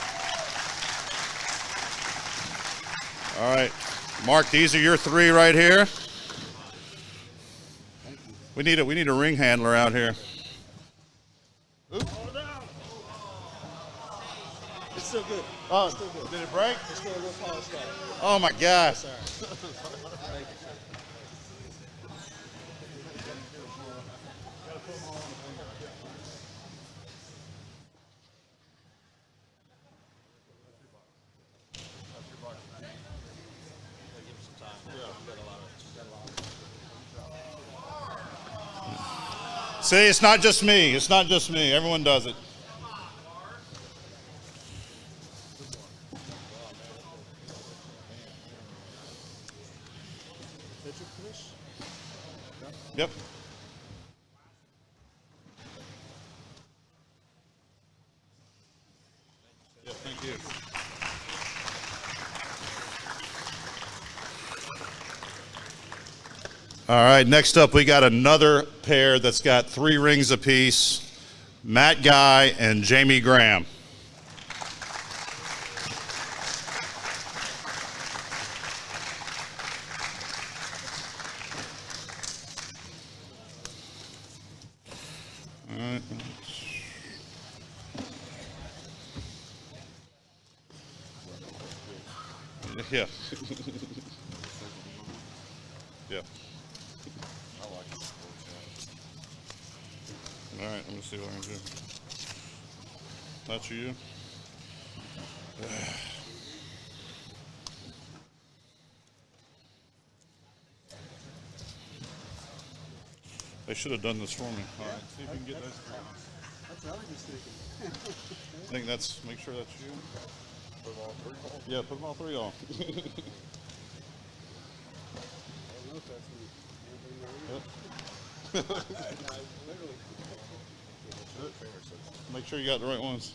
All right, Mark, these are your three right here. We need a ring handler out here. Oops. It's still good. Oh, It's still good. did it break? It's still a little polished out. Oh my God. Sorry. See, it's not just me. It's not just me. Everyone does it. Yep. Yep, thank you. All right, next up we got another pair that's got 3 rings apiece, Matt Guy and Jamie Graham. All right. Yeah. Yeah. All right, let me see what I can do. That's you. They should have done this for me. All right, see if you can get those. That's what I was just thinking. I think that's, make sure that's you. Put them all 3 on? Yeah, put them all 3 on. I don't know if that's me. Make sure you got the right ones.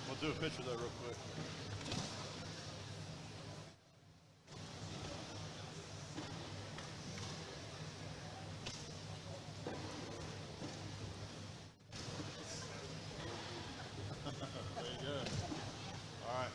We'll do a picture of that real quick. There you go. All right.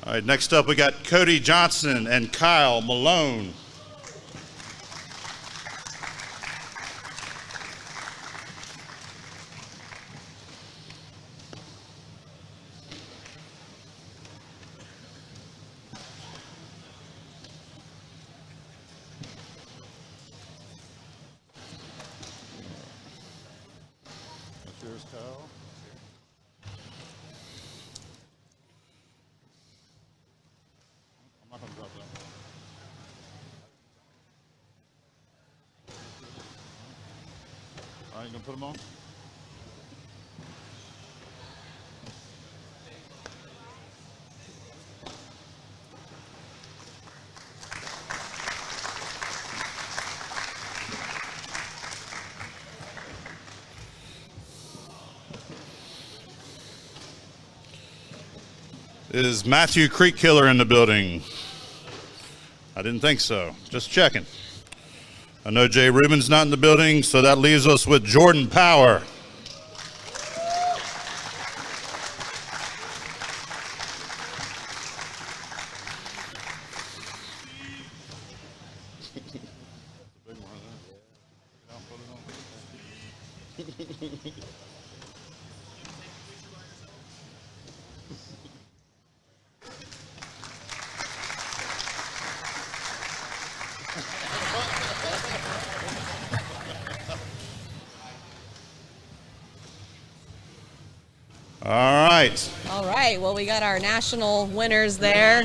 All right, next up we got Cody Johnson and Kyle Malone. That's yours, Kyle. All right, you gonna put them on? Is Matthew Creek Killer in the building? I didn't think so. Just checking. I know Jay Rubin's not in the building, so that leaves us with Jordan Power. All right. All right. Well, we got our national winners there.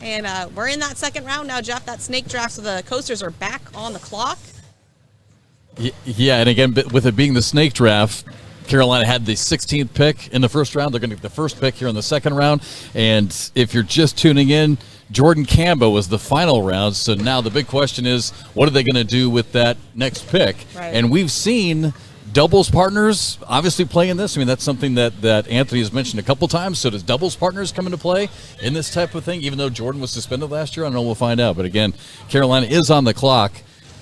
And we're in that second round now, Jeff. That snake draft, so the coasters are back on the clock. Yeah, and again, with it being the snake draft, Carolina had the 16th pick in the first round. They're going to get the first pick here in the second round. And if you're just tuning in, Jordan Cambo was the final round. So now the big question is, what are they going to do with that next pick? Right. And we've seen doubles partners obviously play in this. I mean, that's something that Anthony has mentioned a couple times. So does doubles partners come into play in this type of thing, even though Jordan was suspended last year? I don't know. We'll find out. But again, Carolina is on the clock.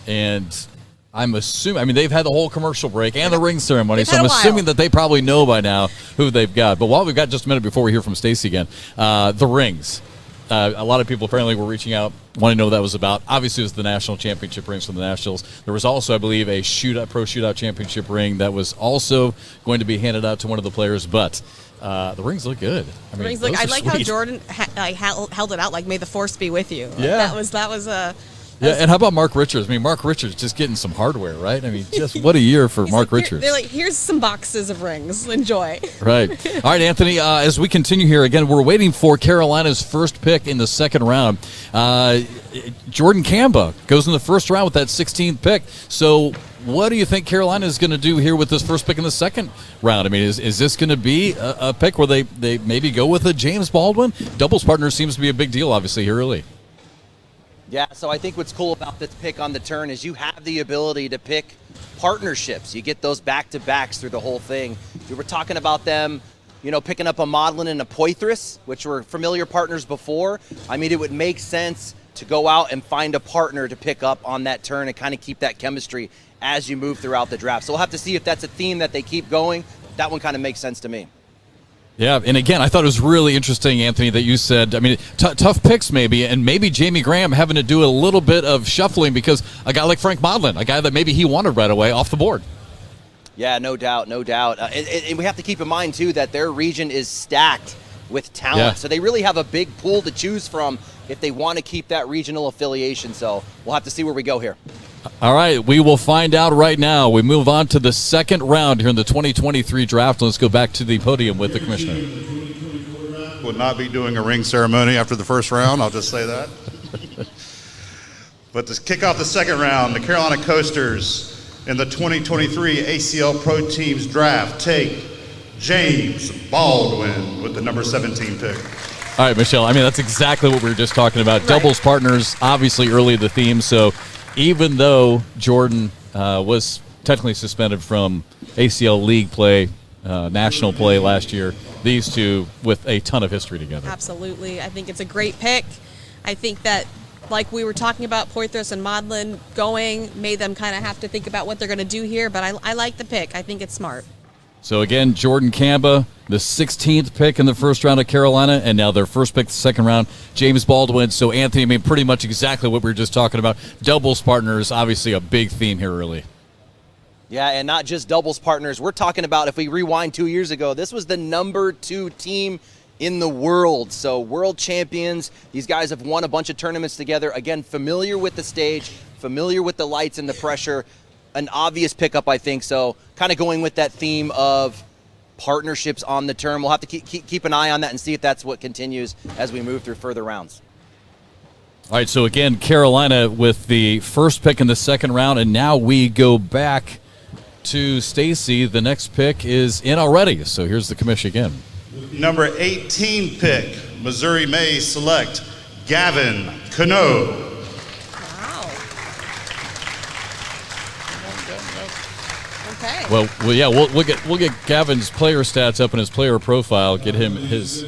And I'm assuming, I mean, they've had the whole commercial break and the ring ceremony, so I'm assuming that they probably know by now who they've got. But while we've got just a minute before we hear from Stacy again, the rings. A lot of people apparently were reaching out, wanting to know what that was about. Obviously, it was the national championship rings from the Nationals. There was also, I believe, a pro shootout championship ring that was also going to be handed out to one of the players. But the rings look good. I mean, I like how Jordan held it out like, "May the force be with you." Yeah, that was a. Yeah, and how about Mark Richards? I mean, Mark Richards just getting some hardware, right? I mean, just what a year for Mark Richards. They're like, here's some boxes of rings. Enjoy. Right. All right, Anthony, as we continue here, again, we're waiting for Carolina's first pick in the second round. Jordan Kamba goes in the first round with that 16th pick. So what do you think Carolina is going to do here with this first pick in the second round? I mean, is this going to be a pick where they maybe go with a James Baldwin? Doubles partner seems to be a big deal, obviously, here early. Yeah, so I think what's cool about this pick on the turn is you have the ability to pick partnerships. You get those back-to-backs through the whole thing. We were talking about them, picking up a Maudlin and a Poitras, which were familiar partners before. I mean, it would make sense to go out and find a partner to pick up on that turn and kind of keep that chemistry as you move throughout the draft. So we'll have to see if that's a theme that they keep going. That one kind of makes sense to me. Yeah, and again, I thought it was really interesting, Anthony, that you said, I mean, tough picks maybe, and maybe Jamie Graham having to do a little bit of shuffling because a guy like Frank Maudlin, a guy that maybe he wanted right away, off the board. Yeah, no doubt. And we have to keep in mind, too, that their region is stacked with talent. Yeah. So they really have a big pool to choose from if they want to keep that regional affiliation. So we'll have to see where we go here. All right, we will find out right now. We move on to the second round here in the 2023 draft. Let's go back to the podium with the commissioner. Will not be doing a ring ceremony after the first round, I'll just say that. But to kick off the second round, the Carolina Coasters in the 2023 ACL Pro Teams Draft take James Baldwin with the number 17 pick. All right, Michelle, I mean, that's exactly what we were just talking about. Right. Doubles partners, obviously early the theme, so even though Jordan was technically suspended from ACL League play, national play last year, these two with a ton of history together. Absolutely. I think it's a great pick. I think that, like we were talking about, Poitras and Maudlin made them kind of have to think about what they're going to do here, but I like the pick. I think it's smart. So again, Jordan Kamba, the 16th pick in the first round of Carolina, and now their first pick the second round, James Baldwin. So Anthony, I mean, pretty much exactly what we were just talking about. Doubles partners, obviously a big theme here early. Yeah, and not just doubles partners. We're talking about, if we rewind 2 years ago, this was the number 2 team in the world. So world champions. These guys have won a bunch of tournaments together. Again, familiar with the stage, familiar with the lights and the pressure. An obvious pickup, I think. So kind of going with that theme of partnerships on the turn. We'll have to keep an eye on that and see if that's what continues as we move through further rounds. All right, so again, Carolina with the first pick in the second round, and now we go back to Stacy. The next pick is in already, so here's the commission again. Number 18 pick, Missouri may select Gavin Cano. Wow. Okay. Well, yeah, we'll get Gavin's player stats up in his player profile, get him his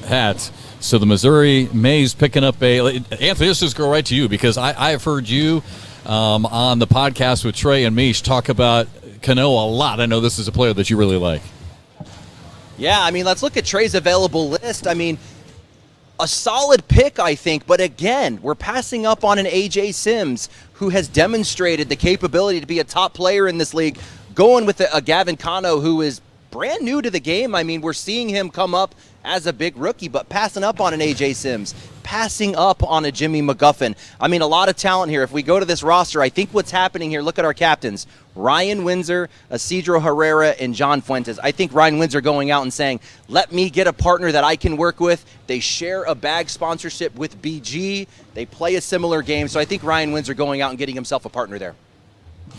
hat. So the Missouri Mays picking up Anthony, this just go right to you because I've heard you on the podcast with Trey and Mish talk about Cano a lot. I know this is a player that you really like. Yeah, I mean, let's look at Trey's available list. I mean, a solid pick, I think, but again, we're passing up on an A.J. Sims who has demonstrated the capability to be a top player in this league, going with a Gavin Cano who is brand new to the game. I mean, we're seeing him come up as a big rookie, but passing up on an A.J. Sims, passing up on a Jimmy McGuffin. I mean, a lot of talent here. If we go to this roster, I think what's happening here, look at our captains, Ryan Windsor, Isidro Herrera, and John Fuentes. I think Ryan Windsor going out and saying, let me get a partner that I can work with. They share a bag sponsorship with BG. They play a similar game. So I think Ryan Windsor going out and getting himself a partner there.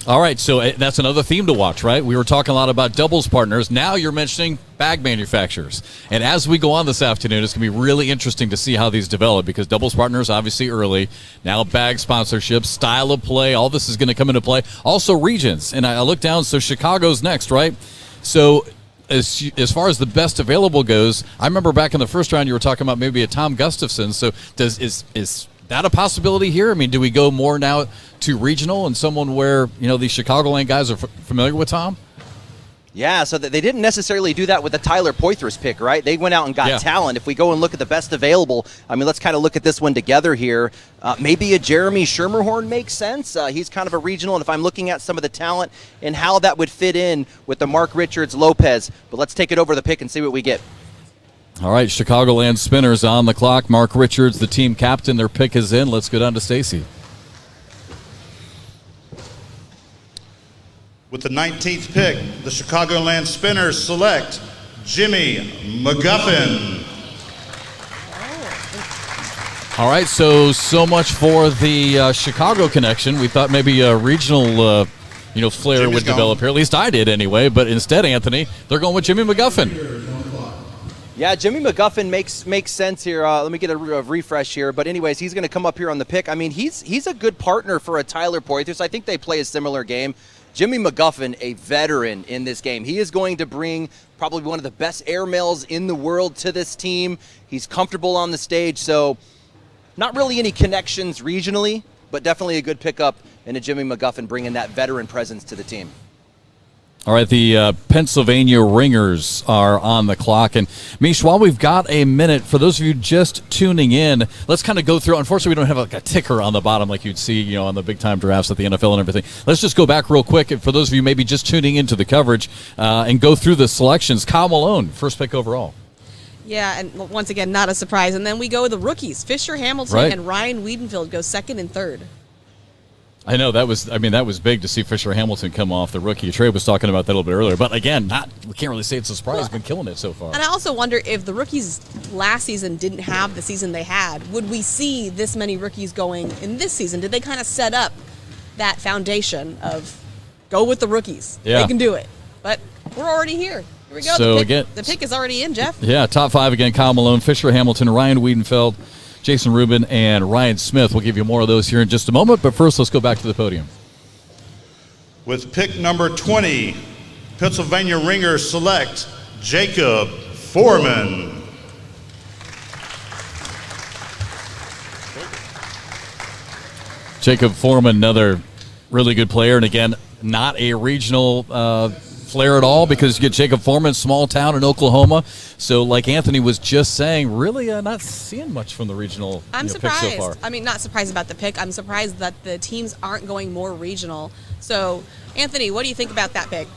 All right, so that's another theme to watch, right? We were talking a lot about doubles partners. Now you're mentioning bag manufacturers. And as we go on this afternoon, it's going to be really interesting to see how these develop because doubles partners, obviously early. Now bag sponsorships, style of play, all this is going to come into play. Also regions. And I look down, so Chicago's next, right? So as far as the best available goes, I remember back in the first round you were talking about maybe a Tom Gustafson. So is that a possibility here? I mean, do we go more now to regional and someone where, these Chicagoland guys are familiar with Tom? Yeah, so they didn't necessarily do that with the Tyler Poitras pick, right? They went out and got talent. If we go and look at the best available, I mean, let's kind of look at this one together here. Maybe a Jeremy Schermerhorn makes sense. He's kind of a regional, and if I'm looking at some of the talent and how that would fit in with the Mark Richards Lopez, but let's take it over the pick and see what we get. All right, Chicagoland Spinners on the clock. Mark Richards, the team captain, their pick is in. Let's go down to Stacy. With the 19th pick, the Chicagoland Spinners select Jimmy McGuffin. All right, so much for the Chicago connection. We thought maybe a regional flair Jimmy's would gone. develop here. At least I did anyway. But instead, Anthony, they're going with Jimmy McGuffin. Yeah, Jimmy McGuffin makes sense here. Let me get a refresh here. But anyways, he's going to come up here on the pick. I mean, he's a good partner for a Tyler Poitras. I think they play a similar game. Jimmy McGuffin, a veteran in this game. He is going to bring probably one of the best airmails in the world to this team. He's comfortable on the stage, so not really any connections regionally, but definitely a good pickup in a Jimmy McGuffin bringing that veteran presence to the team. All right, the Pennsylvania Ringers are on the clock. And, Mish, while we've got a minute, for those of you just tuning in, let's kind of go through. Unfortunately, we don't have a ticker on the bottom like you'd see on the big-time drafts at the NFL and everything. Let's just go back real quick. For those of you maybe just tuning into the coverage and go through the selections. Kyle Malone, first pick overall. Yeah, and once again, not a surprise. And then we go with the rookies. Fisher Hamilton and Ryan Wiedenfeld go second and third. I know that was big to see Fisher Hamilton come off the rookie. Trey was talking about that a little bit earlier, but again, we can't really say it's a surprise. He's been killing it so far. And I also wonder if the rookies last season didn't have the season they had, would we see this many rookies going in this season? Did they kind of set up that foundation of go with the rookies? Yeah. They can do it. But we're already here. Here we go. So the pick is already in, Jeff. Yeah, top five again. Kyle Malone, Fisher Hamilton, Ryan Wiedenfeld, Jason Rubin, and Ryan Smith. We'll give you more of those here in just a moment, but first let's go back to the podium. With pick number 20, Pennsylvania Ringers select Jacob Foreman. Jacob Foreman, another really good player, and again, not a regional flair at all because you get Jacob Foreman, small town in Oklahoma. So like Anthony was just saying, really not seeing much from the regional I'm pick surprised. so far. I mean, not surprised about the pick. I'm surprised that the teams aren't going more regional. So, Anthony, what do you think about that pick?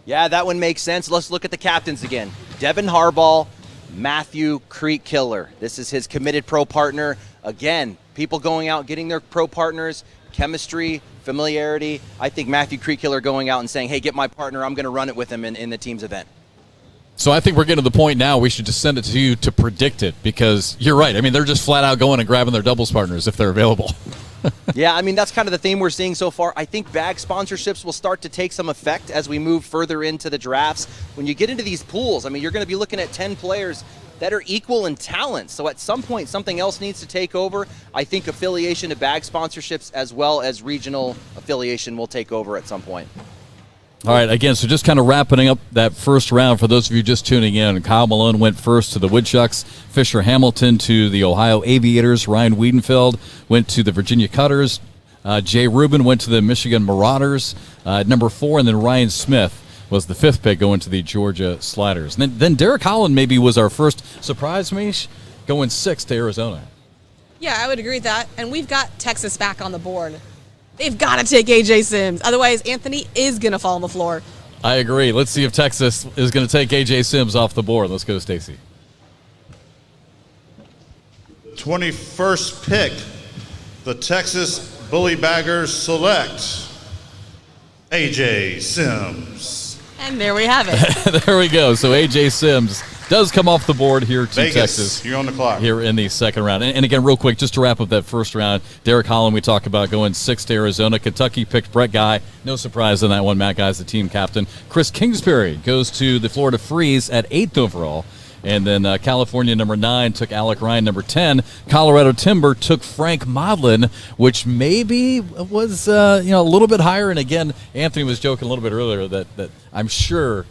Yeah, that one makes sense. Let's look at the captains again. Devin Harbaugh, Matthew Creek Killer. This is his committed pro partner. Again, people going out getting their pro partners, chemistry, familiarity. I think Matthew Creek Killer going out and saying, hey, get my partner, I'm going to run it with him in the team's event. So I think we're getting to the point now we should just send it to you to predict it, because you're right. I mean, they're just flat out going and grabbing their doubles partners if they're available. Yeah, I mean, that's kind of the theme we're seeing so far. I think bag sponsorships will start to take some effect as we move further into the drafts. When you get into these pools, I mean, you're going to be looking at 10 players that are equal in talent. So at some point, something else needs to take over. I think affiliation to bag sponsorships as well as regional affiliation will take over at some point. All right, again, so just kind of wrapping up that first round for those of you just tuning in. Kyle Malone went first to the Woodchucks, Fisher Hamilton to the Ohio Aviators, Ryan Wiedenfeld went to the Virginia Cutters, Jay Rubin went to the Michigan Marauders, number 4, and then Ryan Smith was the 5th pick going to the Georgia Sliders. And then Derek Holland maybe was our first surprise, Mish, going 6th to Arizona. Yeah, I would agree with that. And we've got Texas back on the board. They've got to take A.J. Sims. Otherwise, Anthony is going to fall on the floor. I agree. Let's see if Texas is going to take A.J. Sims off the board. Let's go, Stacy. 21st pick, the Texas Bully Baggers select A.J. Sims. And there we have it. There we go. So A.J. Sims does come off the board here to Vegas, Texas. you're on the clock. Here in the second round. And again, real quick, just to wrap up that first round, Derek Holland, we talked about going 6th to Arizona. Kentucky picked Brett Guy. No surprise in that one. Matt Guy's the team captain. Chris Kingsbury goes to the Florida Freeze at 8th overall. And then California, number 9, took Alec Ryan, number 10. Colorado Timber took Frank Modlin, which maybe was a little bit higher. And again, Anthony was joking a little bit earlier that I'm sure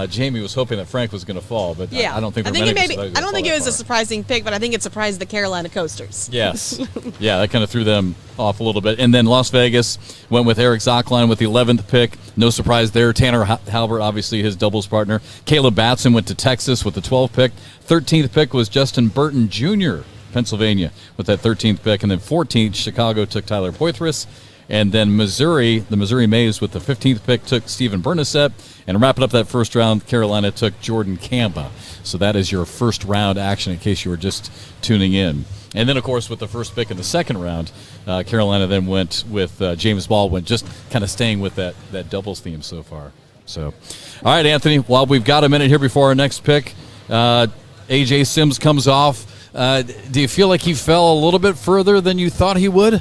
Jamie was hoping that Frank was going to fall, but Yeah, I don't think. I there think were it many maybe. I don't think it was a surprising pick, but I think it surprised the Carolina Coasters. Yes, yeah, that kind of threw them off a little bit. And then Las Vegas went with Eric Zockline with the 11th pick. No surprise there. Tanner Halbert, obviously his doubles partner. Caleb Batson went to Texas with the 12th pick. 13th pick was Justin Burton Jr., Pennsylvania, with that 13th pick. And then 14th, Chicago took Tyler Poitras. And then Missouri, the Missouri Mays with the 15th pick took Stephen Bernasette. And wrapping up that first round, Carolina took Jordan Kamba. So that is your first round action in case you were just tuning in. And then, of course, with the first pick in the second round, Carolina then went with James Baldwin, just kind of staying with that doubles theme so far. So, all right, Anthony, while we've got a minute here before our next pick, A.J. Sims comes off. Do you feel like he fell a little bit further than you thought he would?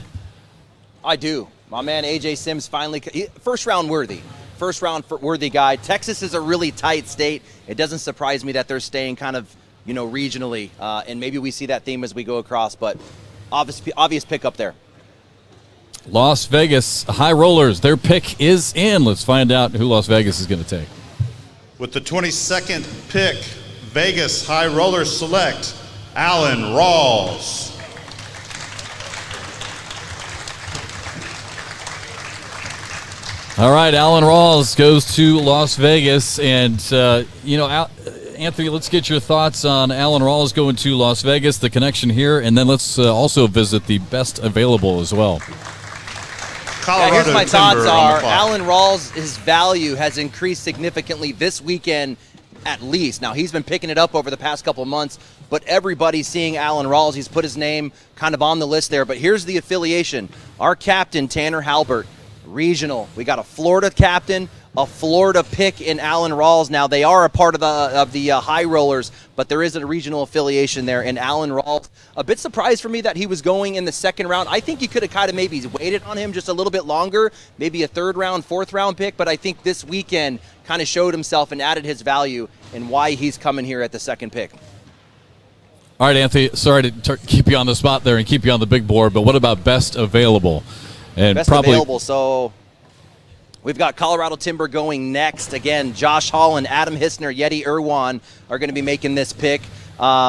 I do. My man A.J. Sims finally, first round worthy. First round worthy guy. Texas is a really tight state. It doesn't surprise me that they're staying kind of, regionally. And maybe we see that theme as we go across, but obvious pick up there. Las Vegas High Rollers, their pick is in. Let's find out who Las Vegas is going to take. With the 22nd pick, Vegas High Rollers select Alan Rawls. All right, Alan Rawls goes to Las Vegas. And, Anthony, let's get your thoughts on Alan Rawls going to Las Vegas, the connection here, and then let's also visit the best available as well. Here's my thoughts are, Alan Rawls, his value has increased significantly this weekend at least. Now, he's been picking it up over the past couple months, but everybody's seeing Alan Rawls. He's put his name kind of on the list there. But here's the affiliation. Our captain, Tanner Halbert, regional. We got a Florida captain, a Florida pick in Alan Rawls. Now, they are a part of the High Rollers, but there is a regional affiliation there. And Alan Rawls, a bit surprised for me that he was going in the second round. I think you could have kind of maybe waited on him just a little bit longer, maybe a third round, fourth round pick. But I think this weekend kind of showed himself and added his value and why he's coming here at the second pick. All right, Anthony, sorry to keep you on the spot there and keep you on the big board, but what about best available? And best available, so we've got Colorado Timber going next. Again, Josh Hall and Adam Hissner, Yeti Irwan are going to be making this pick.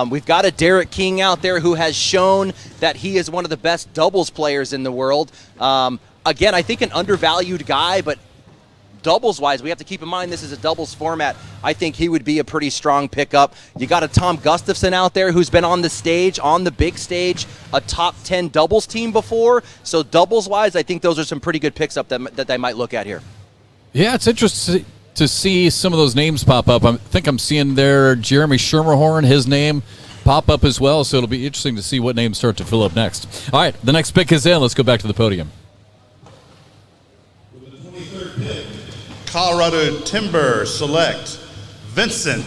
We've got a Derek King out there who has shown that he is one of the best doubles players in the world. Again, I think an undervalued guy, but doubles-wise, we have to keep in mind this is a doubles format. I think he would be a pretty strong pickup. You got a Tom Gustafson out there who's been on the stage, on the big stage, a top 10 doubles team before. So doubles-wise, I think those are some pretty good picks up that they might look at here. Yeah, it's interesting to see some of those names pop up. I think I'm seeing there Jeremy Schermerhorn, his name pop up as well. So it'll be interesting to see what names start to fill up next. All right, the next pick is in. Let's go back to the podium. Colorado Timber select Vincent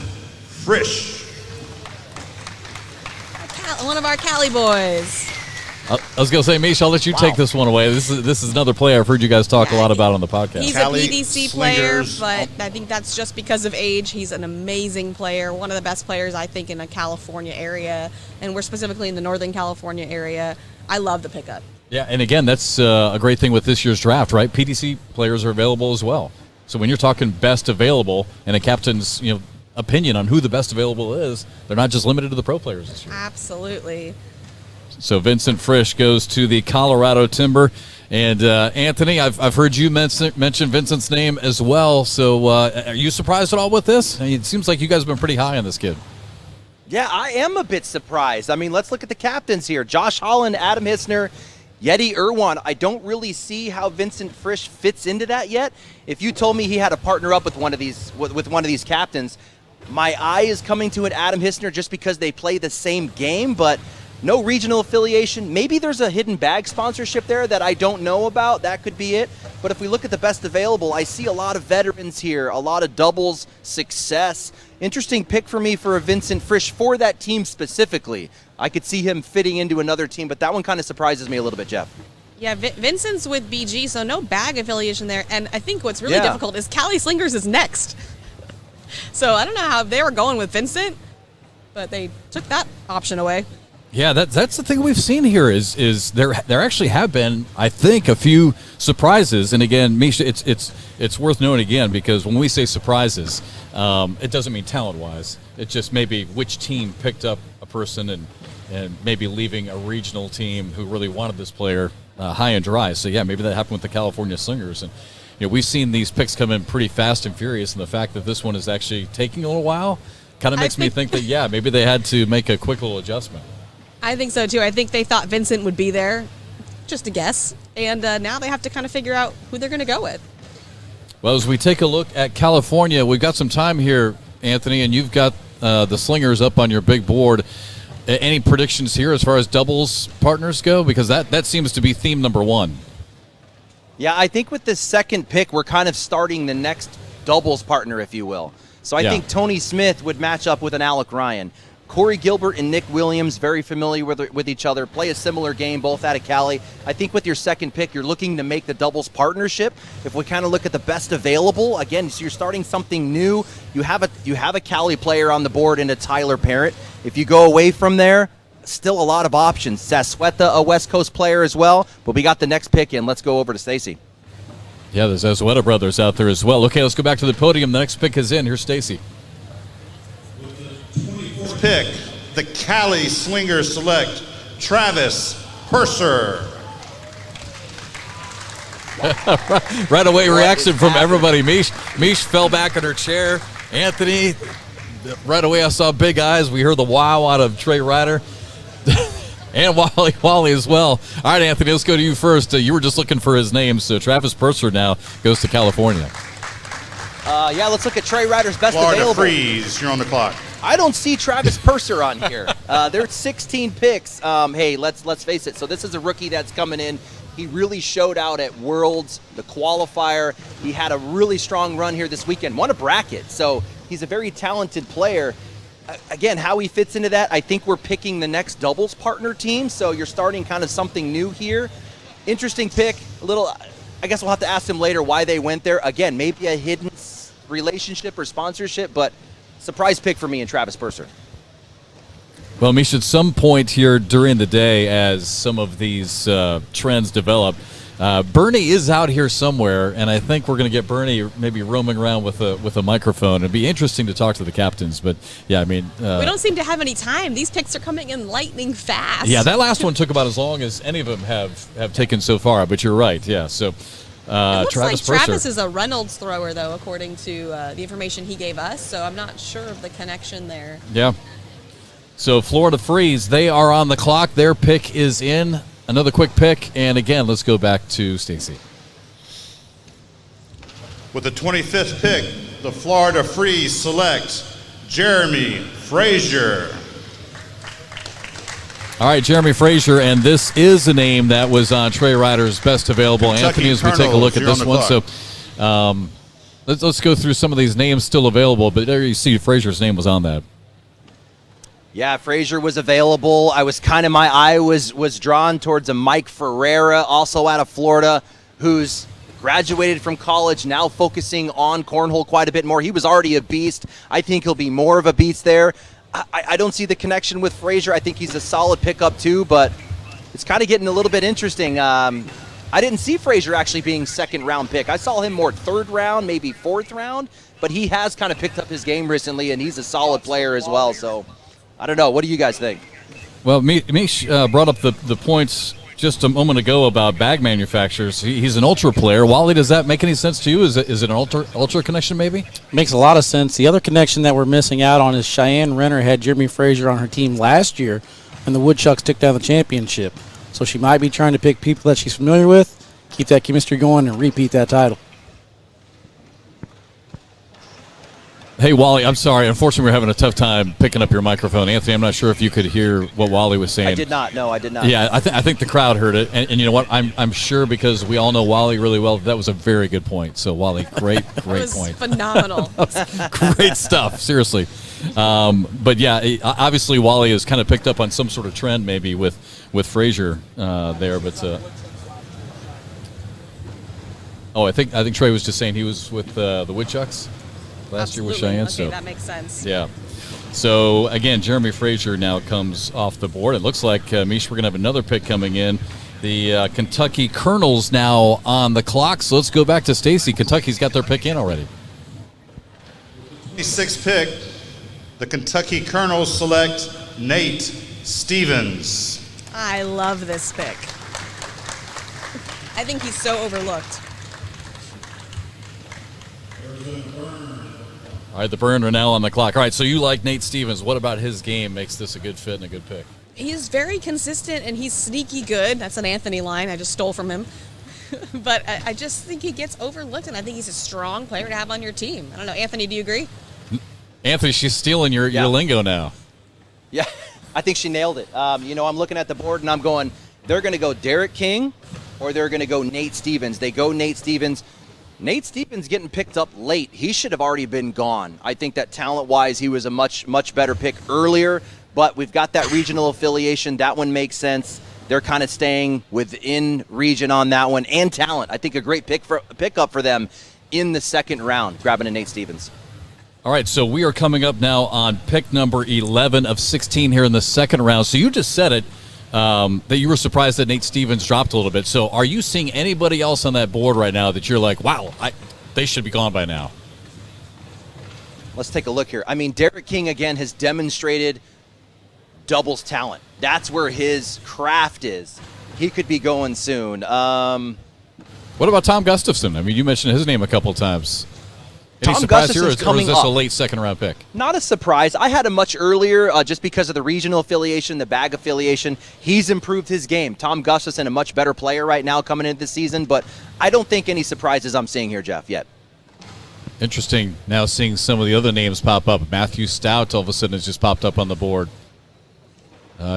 Frisch. One of our Cali boys. I was going to say, Mish, I'll let you take this one away. This is another player I've heard you guys talk a lot about on the podcast. He's Cali a PDC player, Slingers. but I think that's just because of age. He's an amazing player, one of the best players, I think, in the California area, and we're specifically in the Northern California area. I love the pickup. Yeah, and again, that's a great thing with this year's draft, right? PDC players are available as well. So when you're talking best available and a captain's opinion on who the best available is, they're not just limited to the pro players this year. Absolutely. So Vincent Frisch goes to the Colorado Timber. And Anthony, I've heard you mention Vincent's name as well. So are you surprised at all with this? I mean, it seems like you guys have been pretty high on this kid. Yeah, I am a bit surprised. I mean, let's look at the captains here. Josh Holland, Adam Hissner, Yeti Irwan. I don't really see how Vincent Frisch fits into that yet. If you told me he had to partner up with one of these captains, my eye is coming to an Adam Hissner just because they play the same game, but no regional affiliation. Maybe there's a hidden bag sponsorship there that I don't know about. That could be it. But if we look at the best available, I see a lot of veterans here, a lot of doubles success. Interesting pick for me for a Vincent Frisch for that team specifically. I could see him fitting into another team, but that one kind of surprises me a little bit, Jeff. Yeah, Vincent's with BG, so no bag affiliation there. And I think what's really difficult is Cali Slingers is next. So I don't know how they were going with Vincent, but they took that option away. Yeah, that's the thing we've seen here is there actually have been, I think, a few surprises. And again, Misha, it's worth noting again because when we say surprises, it doesn't mean talent-wise. It's just maybe which team picked up a person and maybe leaving a regional team who really wanted this player high and dry. So yeah, maybe that happened with the California Slingers. And we've seen these picks come in pretty fast and furious, and the fact that this one is actually taking a little while kind of makes me think that maybe they had to make a quick little adjustment. I think so, too. I think they thought Vincent would be there, just a guess. And now they have to kind of figure out who they're going to go with. Well, as we take a look at California, we've got some time here, Anthony, and you've got the Slingers up on your big board. Any predictions here as far as doubles partners go? Because that seems to be theme number one. Yeah, I think with this second pick, we're kind of starting the next doubles partner, if you will. So I think Tony Smith would match up with an Alec Ryan. Corey Gilbert and Nick Williams, very familiar with each other, play a similar game, both out of Cali. I think with your second pick, you're looking to make the doubles partnership. If we kind of look at the best available, again, so you're starting something new. You have a Cali player on the board and a Tyler Parent. If you go away from there, still a lot of options. Sasweta, a West Coast player as well, but we got the next pick in. Let's go over to Stacy. Yeah, there's Azweta brothers out there as well. Okay, let's go back to the podium. The next pick is in. Here's Stacy. Pick, the Cali Slingers select Travis Purser. Right away, reaction from everybody. Mish fell back in her chair. Anthony, right away, I saw big eyes. We heard the wow out of Trey Ryder. And Wally as well. All right, Anthony, let's go to you first. You were just looking for his name, so Travis Purser now goes to California. Let's look at Trey Ryder's best Florida available. Freeze, you're on the clock. I don't see Travis Purser on here. There's 16 picks. Hey, let's face it. So this is a rookie that's coming in. He really showed out at Worlds, the qualifier. He had a really strong run here this weekend. Won a bracket, so he's a very talented player. Again, how he fits into that, I think we're picking the next doubles partner team, so you're starting kind of something new here. Interesting pick. I guess we'll have to ask him later why they went there. Again, maybe a hidden relationship or sponsorship, but surprise pick for me and Travis Purser. Well, Mish, at some point here during the day, as some of these trends develop, Bernie is out here somewhere, and I think we're going to get Bernie maybe roaming around with a microphone. It'd be interesting to talk to the captains, but yeah, I mean, we don't seem to have any time. These picks are coming in lightning fast. Yeah, that last one took about as long as any of them have taken so far. But you're right, yeah. So it looks Travis like Purser. Travis is a Reynolds thrower, though, according to the information he gave us. So I'm not sure of the connection there. Yeah. So Florida Freeze, they are on the clock. Their pick is in. Another quick pick, and again, let's go back to Stacy. With the 25th pick, the Florida Freeze select Jeremy Frazier. All right, Jeremy Frazier, and this is a name that was on Trey Ryder's best available. Kentucky Anthony, as we take a look at Colonels, this you're one, on the so let's go through some of these names still available. But there you see Frazier's name was on that. Yeah, Frazier was available. My eye was drawn towards a Mike Ferreira, also out of Florida, who's graduated from college, now focusing on cornhole quite a bit more. He was already a beast. I think he'll be more of a beast there. I don't see the connection with Frazier. I think he's a solid pickup too, but it's kind of getting a little bit interesting. I didn't see Frazier actually being second round pick. I saw him more third round, maybe fourth round, but he has kind of picked up his game recently, and he's a solid player as well. So I don't know. What do you guys think? Well, Mish brought up the points just a moment ago about bag manufacturers. He's an ultra player. Wally, does that make any sense to you? Is it an ultra connection maybe? Makes a lot of sense. The other connection that we're missing out on is Cheyenne Renner had Jeremy Frazier on her team last year when the Woodchucks took down the championship. So she might be trying to pick people that she's familiar with, keep that chemistry going, and repeat that title. Hey, Wally, I'm sorry. Unfortunately, we're having a tough time picking up your microphone. Anthony, I'm not sure if you could hear what Wally was saying. I did not. No, I did not. Yeah, I think the crowd heard it. And you know what? I'm sure because we all know Wally really well, that was a very good point. So, Wally, great It was point. phenomenal. Great stuff, seriously. But yeah, obviously Wally has kind of picked up on some sort of trend maybe with Frazier there. But I think Trey was just saying he was with the Woodchucks last year with Cheyenne. Okay, So that makes sense. yeah. So again, Jeremy Frazier now comes off the board. It looks like Mish, we're gonna have another pick coming in. The Kentucky Colonels now on the clock. So let's go back to Stacy. Kentucky's got their pick in already. 26th pick, the Kentucky Colonels select Nate Stevens. I love this pick. I think he's so overlooked. All right, the Burn are now on the clock. All right, so you like Nate Stevens. What about his game makes this a good fit and a good pick? He's very consistent and he's sneaky good. That's an Anthony line I just stole from him. But I just think he gets overlooked, and I think he's a strong player to have on your team. I don't know. Anthony, do you agree? Anthony, she's stealing your lingo now. Yeah, I think she nailed it. I'm looking at the board and I'm going, they're going to go Derek King or they're going to go Nate Stevens. They go Nate Stevens. Nate Stevens getting picked up late. He should have already been gone. I think that talent-wise, he was a much, much better pick earlier, but we've got that regional affiliation. That one makes sense. They're kind of staying within region on that one, and talent. I think a great pickup for them in the second round, grabbing a Nate Stevens. All right, so we are coming up now on pick number 11 of 16 here in the second round. So you just said it, that you were surprised that Nate Stevens dropped a little bit. So are you seeing anybody else on that board right now that you're like, wow, they should be gone by now? Let's take a look here. I mean, Derek King, again, has demonstrated doubles talent. That's where his craft is. He could be going soon. What about Tom Gustafson? I mean, you mentioned his name a couple times. Any Tom surprise here, Gustafson's or coming is this up. a late second-round pick? Not a surprise. I had him much earlier just because of the regional affiliation, the bag affiliation. He's improved his game. Tom Gustafson, a much better player right now coming into this season, but I don't think any surprises I'm seeing here, Jeff, yet. Interesting now seeing some of the other names pop up. Matthew Stout all of a sudden has just popped up on the board.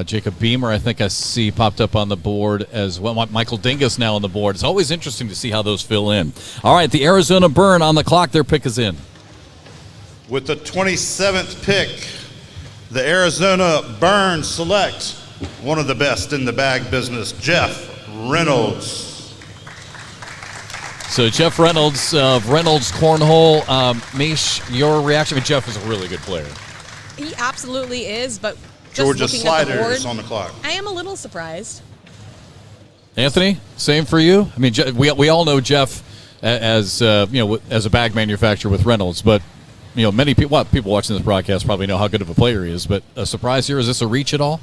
Jacob Beamer, I think I see popped up on the board as well. Michael Dingus now on the board. It's always interesting to see how those fill in. All right, the Arizona Burn on the clock. Their pick is in. With the 27th pick, the Arizona Burn select one of the best in the bag business, Jeff Reynolds. So Jeff Reynolds of Reynolds Cornhole. Mish, your reaction? I mean, Jeff is a really good player. He absolutely is, but just Georgia looking at the Slider board, is on the clock. I am a little surprised. Anthony, same for you. I mean, we all know Jeff as as a bag manufacturer with Reynolds, but many people watching this broadcast probably know how good of a player he is. But a surprise here, is this a reach at all?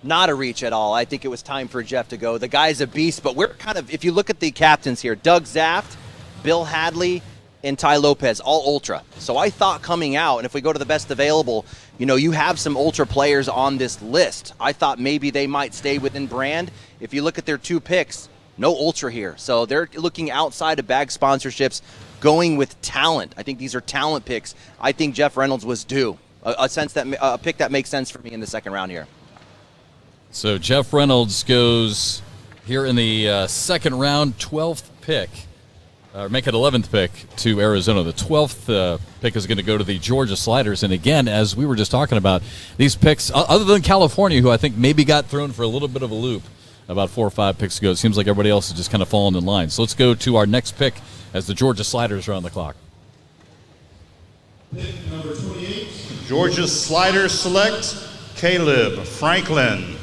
Not a reach at all. I think it was time for Jeff to go. The guy's a beast, but we're kind of, if you look at the captains here, Doug Zaft, Bill Hadley, and Ty Lopez, all ultra. So I thought coming out, and if we go to the best available, you have some ultra players on this list. I thought maybe they might stay within brand. If you look at their two picks, no ultra here. So they're looking outside of bag sponsorships, going with talent. I think these are talent picks. I think Jeff Reynolds was due. A pick that makes sense for me in the second round here. So Jeff Reynolds goes here in the second round, 12th pick. make it 11th pick to Arizona. The 12th pick is going to go to the Georgia Sliders. And again, as we were just talking about, these picks, other than California, who I think maybe got thrown for a little bit of a loop about 4 or 5 picks ago, it seems like everybody else is just kind of falling in line. So let's go to our next pick as the Georgia Sliders are on the clock. Pick number 28. Georgia Sliders select Caleb Franklin.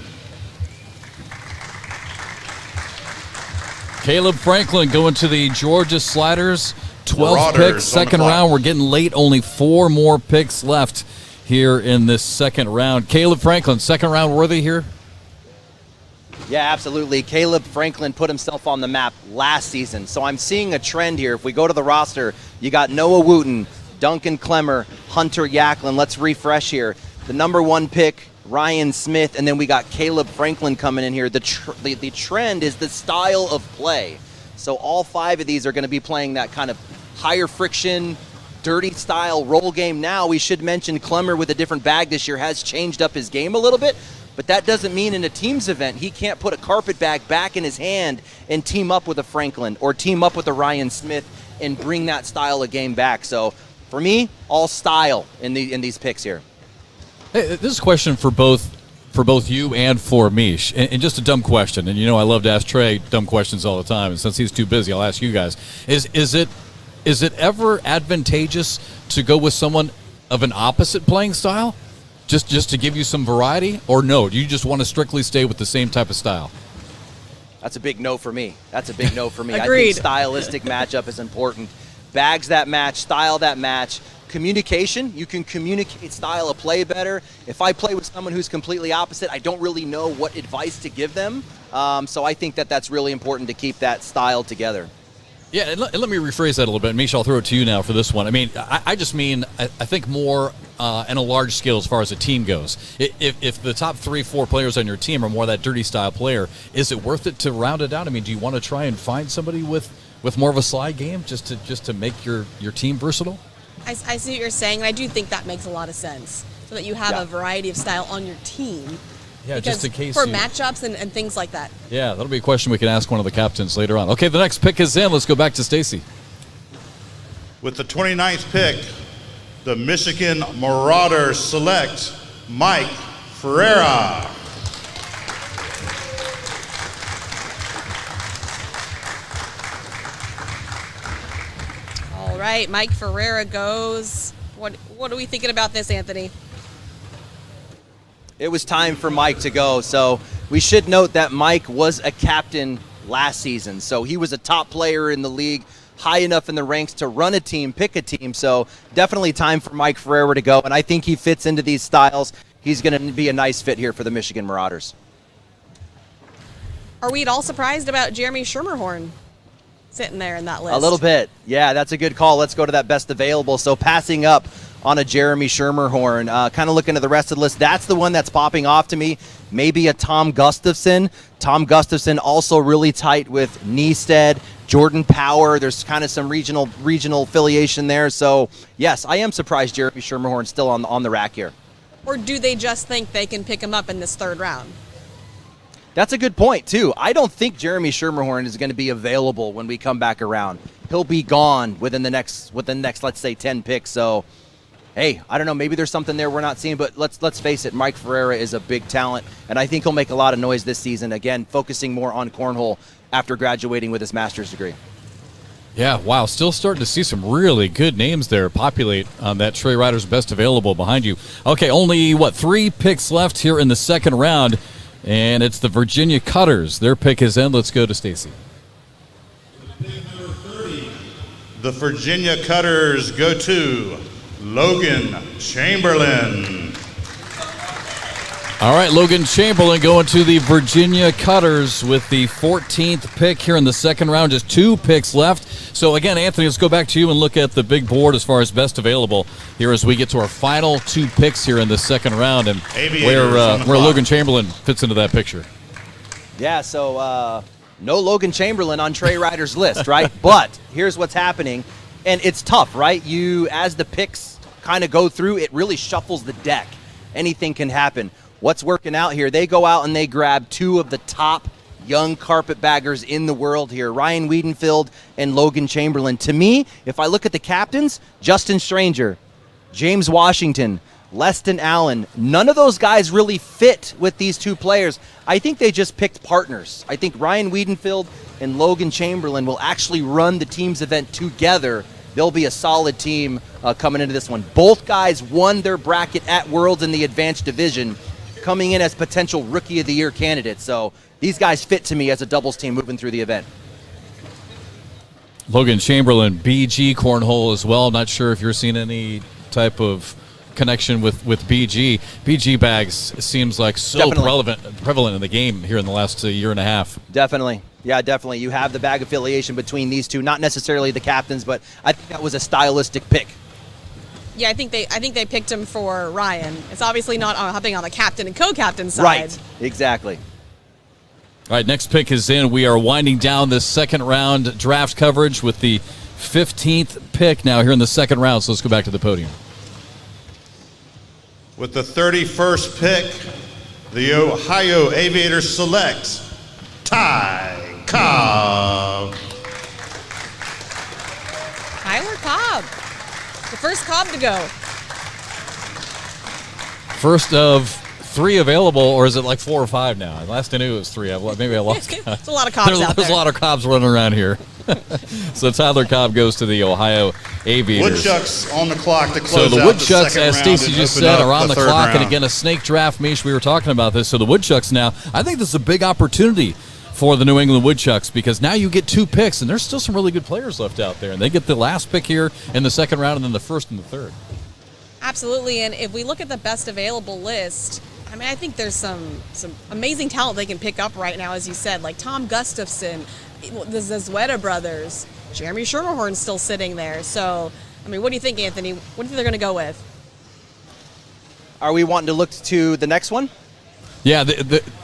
Caleb Franklin going to the Georgia Sliders. 12th Marauders pick, second on the clock. round. We're getting late. Only 4 more picks left here in this second round. Caleb Franklin, second round worthy here? Yeah, absolutely. Caleb Franklin put himself on the map last season. So I'm seeing a trend here. If we go to the roster, you got Noah Wooten, Duncan Clemmer, Hunter Yacklin. Let's refresh here. The number 1 pick, Ryan Smith, and then we got Caleb Franklin coming in here. The trend is the style of play. So all 5 of these are going to be playing that kind of higher friction, dirty style roll game. Now we should mention Clemmer with a different bag this year has changed up his game a little bit, but that doesn't mean in a teams event he can't put a carpet bag back in his hand and team up with a Franklin or team up with a Ryan Smith and bring that style of game back. So for me, all style in these picks here. Hey, this is a question for both you and for Mish, and just a dumb question. And I love to ask Trey dumb questions all the time. And since he's too busy, I'll ask you guys: Is it ever advantageous to go with someone of an opposite playing style, just to give you some variety, or no? Do you just want to strictly stay with the same type of style? That's a big no for me. I Agreed. think stylistic matchup is important. Bags that match, style that match. Communication, you can communicate style of play better. If I play with someone who's completely opposite, I don't really know what advice to give them. So I think that's really important to keep that style together. Yeah, and let me rephrase that a little bit. Misha, I'll throw it to you now for this one. I mean, I just mean, I think more on a large scale as far as a team goes. If the top 3-4 players on your team are more that dirty style player, is it worth it to round it out? I mean, do you want to try and find somebody with more of a slide game just to make your team versatile? I see what you're saying, and I do think that makes a lot of sense, so that you have a variety of style on your team. Yeah, because just in case for matchups and things like that. Yeah, that'll be a question we can ask one of the captains later on. Okay, the next pick is in. Let's go back to Stacy. With the 29th pick, the Michigan Marauders select Mike Ferreira. All right, Mike Ferreira goes. What are we thinking about this, Anthony? It was time for Mike to go. So we should note that Mike was a captain last season. So he was a top player in the league, high enough in the ranks to run a team, pick a team. So definitely time for Mike Ferreira to go. And I think he fits into these styles. He's going to be a nice fit here for the Michigan Marauders. Are we at all surprised about Jeremy Schermerhorn sitting there in that list? A little bit. Yeah, that's a good call. Let's go to that best available. So passing up on a Jeremy Schermerhorn. Kind of looking at the rest of the list. That's the one that's popping off to me. Maybe a Tom Gustafson. Tom Gustafson also really tight with Neested, Jordan Power. There's kind of some regional affiliation there. So, yes, I am surprised Jeremy Schermerhorn's still on the rack here. Or do they just think they can pick him up in this third round? That's a good point, too. I don't think Jeremy Schermerhorn is going to be available when we come back around. He'll be gone within the next, let's say, 10 picks. So, hey, I don't know. Maybe there's something there we're not seeing, but let's face it. Mike Ferreira is a big talent, and I think he'll make a lot of noise this season. Again, focusing more on cornhole after graduating with his master's degree. Yeah, wow. Still starting to see some really good names there populate on that Trey Ryder's best available behind you. Okay, only, 3 picks left here in the second round, and it's the Virginia Cutters. Their pick is in. Let's go to Stacy. The Virginia Cutters go to Logan Chamberlain. All right, Logan Chamberlain going to the Virginia Cutters with the 14th pick here in the second round. Just 2 picks left. So, again, Anthony, let's go back to you and look at the big board as far as best available here as we get to our final 2 picks here in the second round and where Logan Chamberlain fits into that picture. Yeah, so no Logan Chamberlain on Trey Ryder's list, right? But here's what's happening, and it's tough, right? As the picks kind of go through, it really shuffles the deck. Anything can happen. What's working out here? They go out and they grab 2 of the top young carpetbaggers in the world here. Ryan Wiedenfield and Logan Chamberlain. To me, if I look at the captains, Justin Stranger, James Washington, Leston Allen, none of those guys really fit with these two players. I think they just picked partners. I think Ryan Wiedenfield and Logan Chamberlain will actually run the team's event together. They'll be a solid team coming into this one. Both guys won their bracket at Worlds in the Advanced Division, coming in as potential Rookie of the Year candidates. So these guys fit to me as a doubles team moving through the event. Logan Chamberlain, BG cornhole as well. Not sure if you're seeing any type of connection with BG. BG bags seems like so Definitely. prevalent in the game here in the last year and a half. Definitely. Yeah, definitely. You have the bag affiliation between these two, not necessarily the captains, but I think that was a stylistic pick. Yeah, I think they picked him for Ryan. It's obviously not hopping on the captain and co-captain side. Right, exactly. All right, next pick is in. We are winding down this second round draft coverage with the 15th pick now here in the second round. So let's go back to the podium. With the 31st pick, the Ohio Aviators select Ty Cobb. Tyler Cobb, the first Cobb to go. First of 3 available, or is it like 4 or 5 now? Last I knew it was 3. Maybe I lost count. There's a lot of Cobbs out there. There's a lot of Cobbs running around here. So Tyler Cobb goes to the Ohio Aviators. Woodchucks on the clock to So close the out Woodchucks, the as second round Stacey and just open said, up are on the third clock. And round. again, a snake draft, Mish, we were talking about this. So the Woodchucks now, I think this is a big opportunity for the New England Woodchucks because now you get 2 picks, and there's still some really good players left out there. And they get the last pick here in the second round and then the first and the third. Absolutely, and if we look at the best available list, I mean, I think there's some amazing talent they can pick up right now, as you said, like Tom Gustafson, the Zezweta brothers, Jeremy Schermerhorn's still sitting there. So, I mean, what do you think, Anthony? What do you think they're going to go with? Are we wanting to look to the next one? Yeah,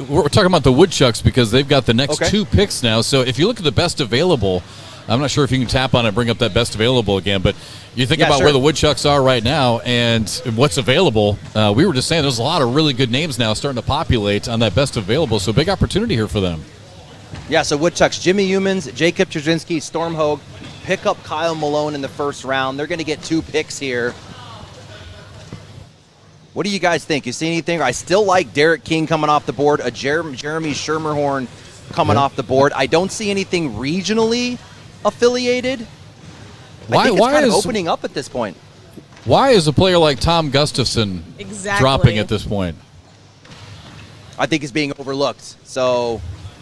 we're talking about the Woodchucks because they've got the next Okay. 2 picks now. So if you look at the best available, I'm not sure if you can tap on it and bring up that best available again, but you think about sure. where the Woodchucks are right now and what's available. We were just saying there's a lot of really good names now starting to populate on that best available, so big opportunity here for them. Yeah, so Woodchucks, Jimmy Humans, Jacob Trzynski, Storm Hogue, pick up Kyle Malone in the first round. They're going to get 2 picks here. What do you guys think? You see anything? I still like Derek King coming off the board, a Jeremy Schermerhorn coming off the board. I don't see anything regionally affiliated. I think it's kind of opening up at this point. Why is a player like Tom Gustafson Exactly. dropping at this point? I think he's being overlooked. So,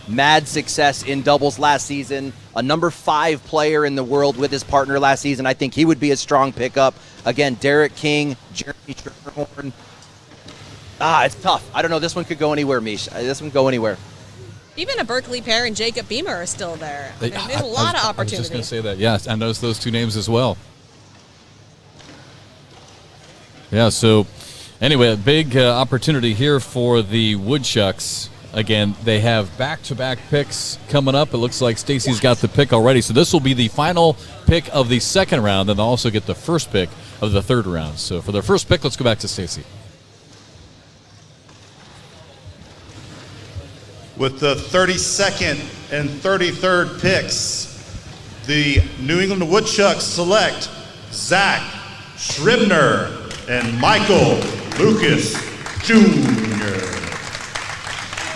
mad success in doubles last season. A number 5 player in the world with his partner last season. I think he would be a strong pickup. Again, Derek King, Jeremy Schermerhorn. It's tough. I don't know. This one could go anywhere, Mish. This one could go anywhere. Even a Berkeley Pear and Jacob Beamer are still there. I mean, there's a lot of I was opportunity. just going to say that. Yes, I noticed those 2 names as well. Yeah, so anyway, a big opportunity here for the Woodchucks. Again, they have back-to-back picks coming up. It looks like Stacey's got the pick already. So this will be the final pick of the second round, and they'll also get the first pick of the third round. So for their first pick, let's go back to Stacey. With the 32nd and 33rd picks, the New England Woodchucks select Zach Scribner and Michael Lucas Jr.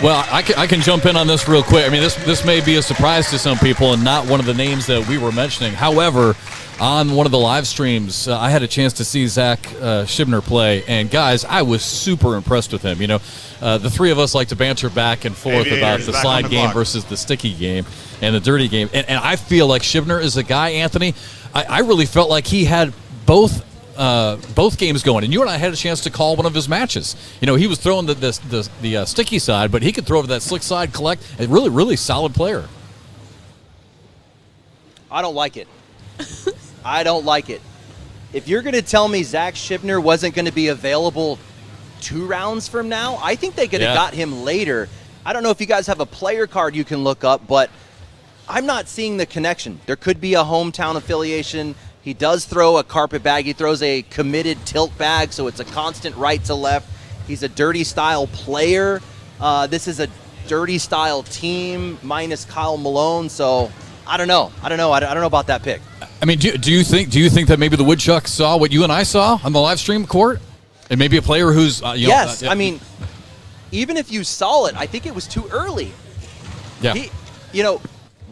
Well, I can jump in on this real quick. I mean, this may be a surprise to some people and not one of the names that we were mentioning. However, on one of the live streams, I had a chance to see Zach Scribner play. And, guys, I was super impressed with him. You know, the 3 of us like to banter back and forth about the slide game versus the sticky game and the dirty game. And I feel like Scribner is a guy, Anthony, I really felt like he had both games going, and you and I had a chance to call one of his matches. You know, he was throwing the sticky side, but he could throw over that slick side, collect. A really, really solid player. I don't like it. I don't like it. If you're going to tell me Zach Scribner wasn't going to be available 2 rounds from now, I think they could have got him later. I don't know if you guys have a player card you can look up, but I'm not seeing the connection. There could be a hometown affiliation. He does throw a carpet bag. He throws a committed tilt bag, so it's a constant right to left. He's a dirty style player. This is a sturdy style team minus Kyle Malone. So I don't know. I don't know about that pick. I mean, do you think that maybe the Woodchucks saw what you and I saw on the live stream court, and maybe a player who's yes. I mean, even if you saw it, I think it was too early. Yeah.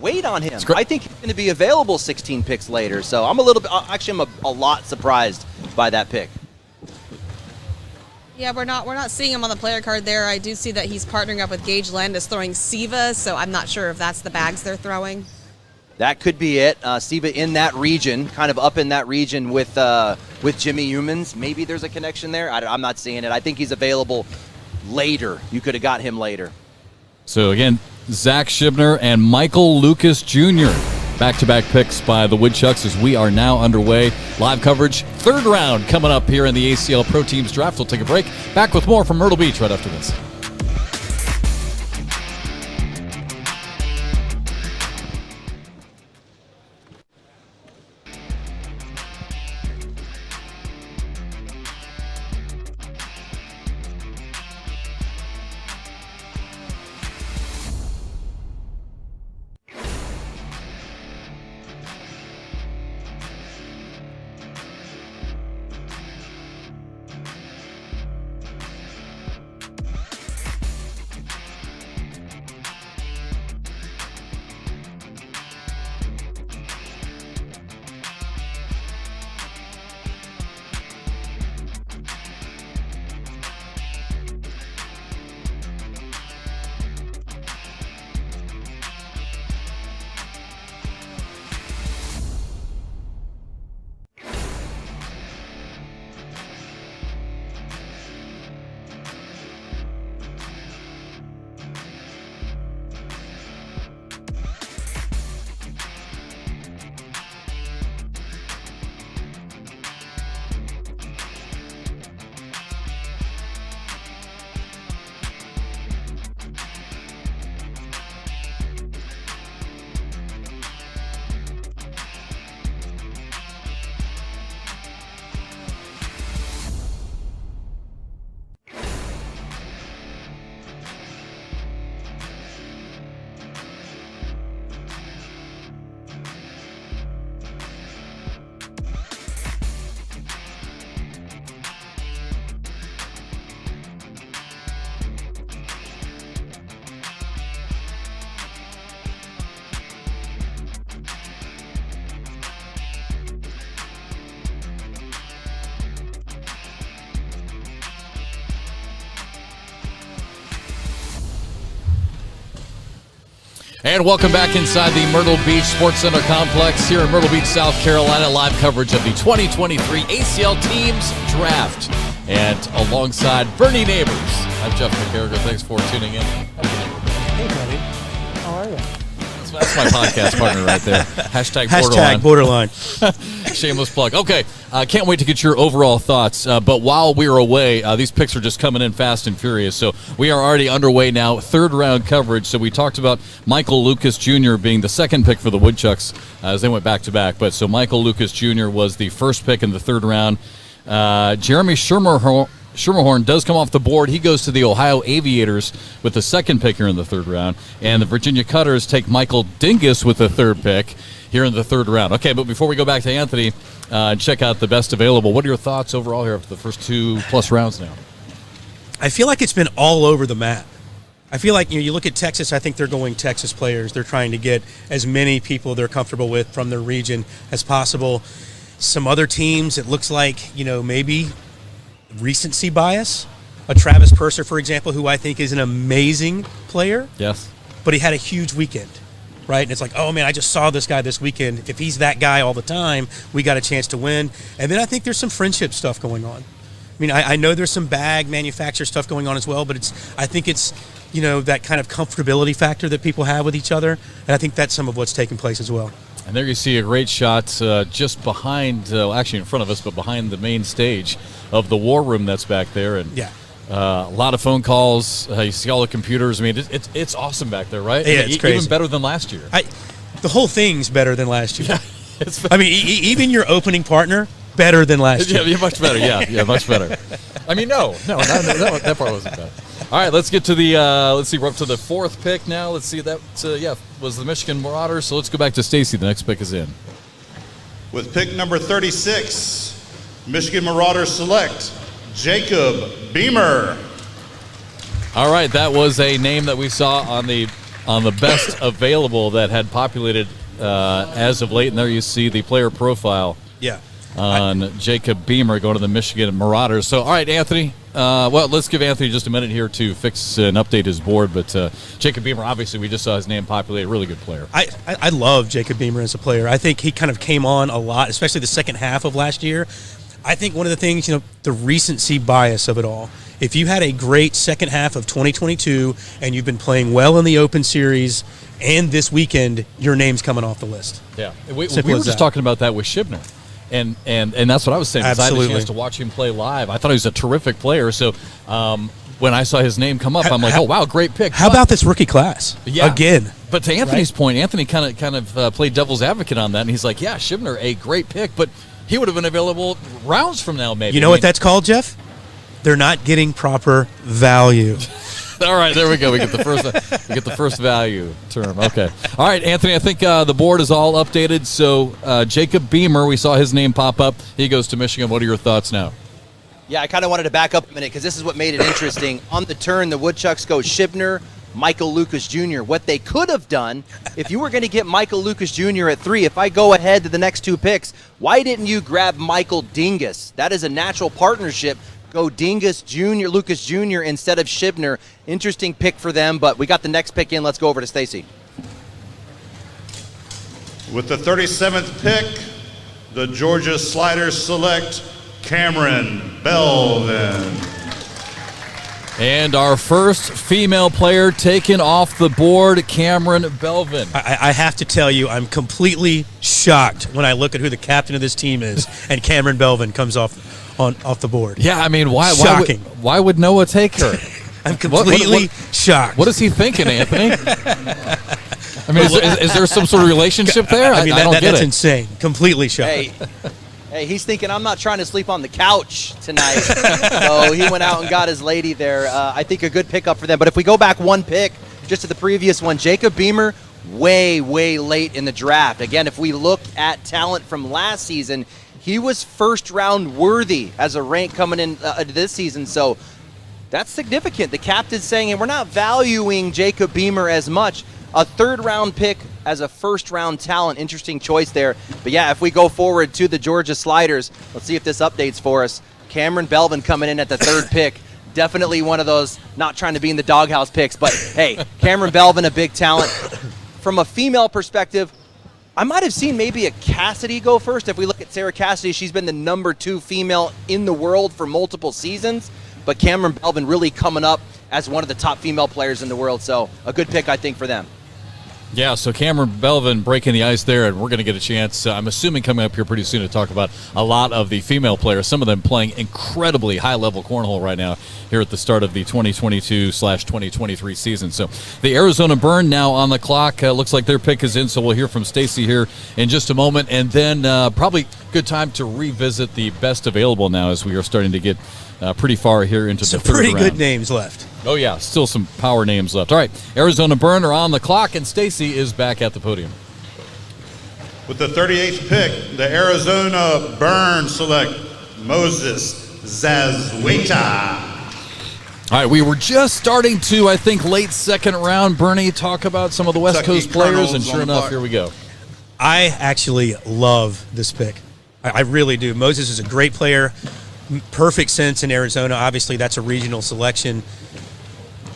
Wait on him. I think he's going to be available 16 picks later. So I'm a lot surprised by that pick. Yeah, we're not seeing him on the player card there. I do see that he's partnering up with Gage Landis throwing Siva, so I'm not sure if that's the bags they're throwing. That could be it. Siva in that region, kind of up in that region with Jimmy Humans. Maybe there's a connection there. I'm not seeing it. I think he's available later. You could have got him later. So again, Zach Shibner and Michael Lucas Jr. Back-to-back picks by the Woodchucks as we are now underway. Live coverage, third round coming up here in the ACL Pro Teams Draft. We'll take a break. Back with more from Myrtle Beach right after this. And welcome back inside the Myrtle Beach Sports Center complex here in Myrtle Beach, South Carolina. Live coverage of the 2023 ACL Teams Draft. And alongside Bernie Neighbors, I'm Jeff McCarriger. Thanks for tuning in. Hey, buddy. How are you? That's my podcast partner right there. Hashtag borderline. Hashtag borderline. Shameless plug. Okay, can't wait to get your overall thoughts. But while we were away, these picks are just coming in fast and furious. So we are already underway now, third round coverage. So we talked about Michael Lucas Jr. being the second pick for the Woodchucks as they went back to back. But so Michael Lucas Jr. was the first pick in the third round. Jeremy Schermerhorn does come off the board. He goes to the Ohio Aviators with the second pick here in the third round. And the Virginia Cutters take Michael Dingus with the third pick here in the third round. Okay, but before we go back to Anthony and check out the best available, what are your thoughts overall here after the first 2+ rounds now? I feel like it's been all over the map. I feel like you look at Texas, I think they're going Texas players. They're trying to get as many people they're comfortable with from their region as possible. Some other teams, it looks like, maybe recency bias. A Travis Purser, for example, who I think is an amazing player. Yes. But he had a huge weekend, right? And it's like, oh, man, I just saw this guy this weekend. If he's that guy all the time, we got a chance to win. And then I think there's some friendship stuff going on. I mean, I know there's some bag manufacturer stuff going on as well, but I think it's that kind of comfortability factor that people have with each other. And I think that's some of what's taking place as well. And there you see a great shot just behind, actually in front of us, but behind the main stage of the war room that's back there. And yeah. A lot of phone calls. You see all the computers. I mean, it's awesome back there, right? Yeah, it's crazy. Even better than last year. The whole thing's better than last year. Yeah, I mean, even your opening partner, better than last year. Yeah, much better. Yeah, much better. I mean, no, that part wasn't bad. All right, let's get to the, let's see, we're up to the 4th pick now. Let's see, that was the Michigan Marauders. So let's go back to Stacy. The next pick is in. With pick number 36, Michigan Marauders select Jacob Beamer. All right, that was a name that we saw on the best available that had populated as of late. And there you see the player profile. Yeah. On Jacob Beamer going to the Michigan Marauders. So, all right, Anthony. Well, let's give Anthony just a minute here to fix and update his board. But Jacob Beamer, obviously, we just saw his name populated. Really good player. I love Jacob Beamer as a player. I think he kind of came on a lot, especially the second half of last year. I think one of the things, the recency bias of it all. If you had a great second half of 2022 and you've been playing well in the Open Series and this weekend, your name's coming off the list. Yeah. We were just talking about that with Shibner. And that's what I was saying. Because I had a chance to watch him play live. I thought he was a terrific player. So when I saw his name come up, I'm like, oh wow, great pick. How about this rookie class? Yeah. Again. But to Anthony's point, Anthony kind of played devil's advocate on that, and he's like, yeah, Shibner, a great pick, but he would have been available rounds from now, maybe. You know what that's called, Jeff? They're not getting proper value. All right, there we go. We get the first value term. Okay. All right, Anthony. I think the board is all updated. So Jacob Beamer, we saw his name pop up. He goes to Michigan. What are your thoughts now? Yeah, I kind of wanted to back up a minute because this is what made it interesting. On the turn, the Woodchucks go Shibner, Michael Lucas Jr. What they could have done, if you were going to get Michael Lucas Jr. at 3, if I go ahead to the next 2 picks, why didn't you grab Michael Dingus? That is a natural partnership. Go Dingus Jr., Lucas Jr. instead of Shibner. Interesting pick for them, but we got the next pick in. Let's go over to Stacy. With the 37th pick, the Georgia Sliders select Cameron Belvin. And our first female player taken off the board, Cameron Belvin. I have to tell you, I'm completely shocked when I look at who the captain of this team is, and Cameron Belvin comes off the board. Yeah, I mean, why would Noah take her? I'm completely shocked. What is he thinking, Anthony? I mean, is there some sort of relationship there? I mean, I don't get that's it. insane. Completely shocked. Hey, he's thinking, I'm not trying to sleep on the couch tonight. So he went out and got his lady there. I think a good pickup for them. But if we go back 1 pick, just to the previous one, Jacob Beamer, way, way late in the draft. Again, if we look at talent from last season, he was first-round worthy as a rank coming in this season. So that's significant. The captain's saying, and we're not valuing Jacob Beamer as much. A 3rd-round pick as a first-round talent. Interesting choice there. But, yeah, if we go forward to the Georgia Sliders, let's see if this updates for us. Cameron Belvin coming in at the 3rd pick. Definitely one of those not trying to be in the doghouse picks. But, hey, Cameron Belvin, a big talent. From a female perspective, I might have seen maybe a Cassidy go first. If we look at Sarah Cassidy, she's been the number 2 female in the world for multiple seasons. But Cameron Belvin really coming up as one of the top female players in the world. So a good pick, I think, for them. Yeah, so Cameron Belvin breaking the ice there, and we're going to get a chance, I'm assuming, coming up here pretty soon to talk about a lot of the female players, some of them playing incredibly high-level cornhole right now here at the start of the 2022/2023 season. So the Arizona Burn now on the clock. Looks like their pick is in, so we'll hear from Stacy here in just a moment. And then probably good time to revisit the best available now as we are starting to get pretty far here into the 3rd round. Pretty good names left. Oh, yeah, still some power names left. All right, Arizona Burn are on the clock, and Stacy is back at the podium. With the 38th pick, the Arizona Burn select Moses Zazweta. All right, we were just starting to, I think, late 2nd round, Bernie, talk about some of the West Coast players, and sure enough, here we go. I actually love this pick. I really do. Moses is a great player. Perfect sense in Arizona. Obviously, that's a regional selection.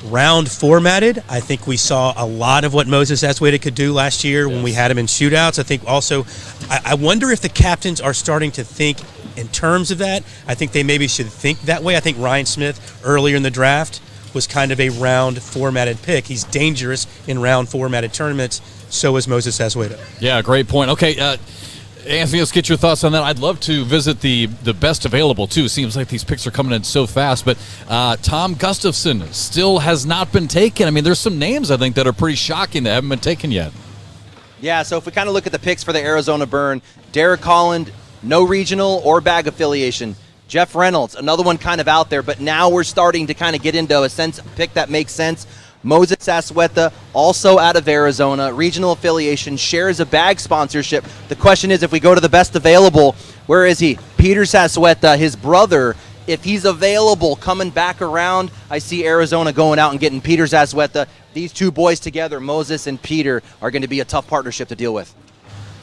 Round formatted, I think we saw a lot of what Moses Zazweta could do last year when we had him in shootouts. I think also, I wonder if the captains are starting to think in terms of that. I think they maybe should think that way. I think Ryan Smith earlier in the draft was kind of a round formatted pick. He's dangerous in round formatted tournaments. So is Moses Zazweta. Yeah, great point. Okay, Anthony, let's get your thoughts on that. I'd love to visit the best available, too. Seems like these picks are coming in so fast. But Tom Gustafson still has not been taken. I mean, there's some names, I think, that are pretty shocking that haven't been taken yet. Yeah, so if we kind of look at the picks for the Arizona Burn, Derek Holland, no regional or bag affiliation. Jeff Reynolds, another one kind of out there, but now we're starting to kind of get into a pick that makes sense. Moses Asueta, also out of Arizona, regional affiliation, shares a bag sponsorship. The question is, if we go to the best available, where is he? Peter Asueta, his brother, if he's available, coming back around, I see Arizona going out and getting Peter Asueta. These two boys together, Moses and Peter, are going to be a tough partnership to deal with.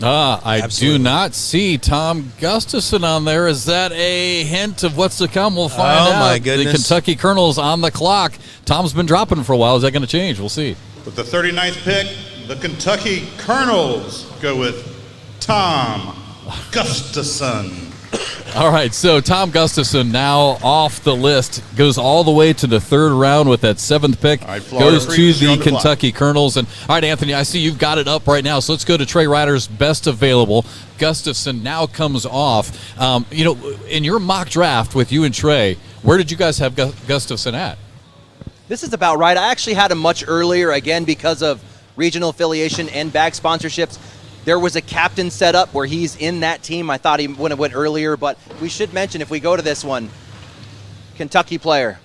I Absolutely. do not see Tom Gustafson on there. Is that a hint of what's to come? We'll find out. Oh, my goodness. The Kentucky Colonels on the clock. Tom's been dropping for a while. Is that going to change? We'll see. With the 39th pick, the Kentucky Colonels go with Tom Gustafson. All right, so Tom Gustafson now off the list, goes all the way to the third round with that 7th pick, All right, Florida goes to Freaks, you're the on the clock. Kentucky Colonels. And all right, Anthony, I see you've got it up right now, so let's go to Trey Ryder's best available. Gustafson now comes off. In your mock draft with you and Trey, where did you guys have Gustafson at? This is about right. I actually had him much earlier, again, because of regional affiliation and bag sponsorships. There was a captain set up where he's in that team. I thought he would have went earlier, but we should mention, if we go to this one, Kentucky player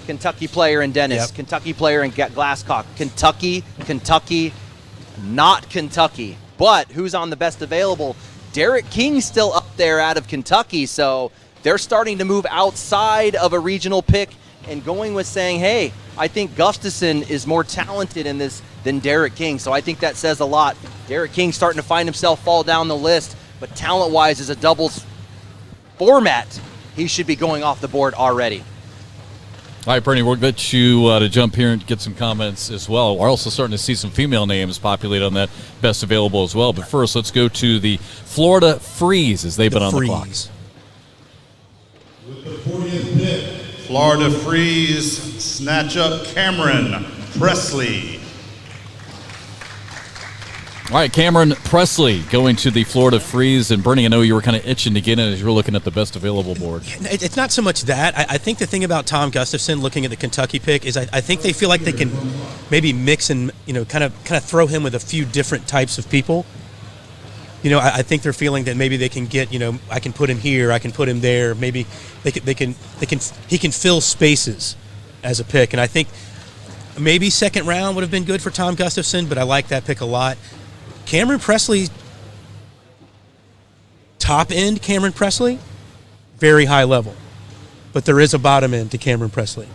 in Dennis, Yep. Kentucky player in Glasscock, Kentucky, not Kentucky. But who's on the best available? Derek King's still up there out of Kentucky, so they're starting to move outside of a regional pick and going with saying, hey, I think Gustafson is more talented in this than Derek King. So I think that says a lot. Derek King starting to find himself fall down the list, but talent-wise, as a doubles format, he should be going off the board already. All right, Bernie, we'll get you to jump here and get some comments as well. We're also starting to see some female names populate on that best available as well. But first, let's go to the Florida Freeze, as they've been on the clock. With the 40th pick, Florida Freeze snatch up Cameron Presley. All right, Cameron Presley going to the Florida Freeze. And Bernie, I know you were kind of itching to get in as you were looking at the best available board. It's not so much that. I think the thing about Tom Gustafson looking at the Kentucky pick is I think they feel like they can maybe mix and kind of throw him with a few different types of people. I think they're feeling that maybe they can get, I can put him here, I can put him there. Maybe he can fill spaces as a pick. And I think maybe second round would have been good for Tom Gustafson, but I like that pick a lot. Cameron Presley, top end Cameron Presley, very high level. But there is a bottom end to Cameron Presley.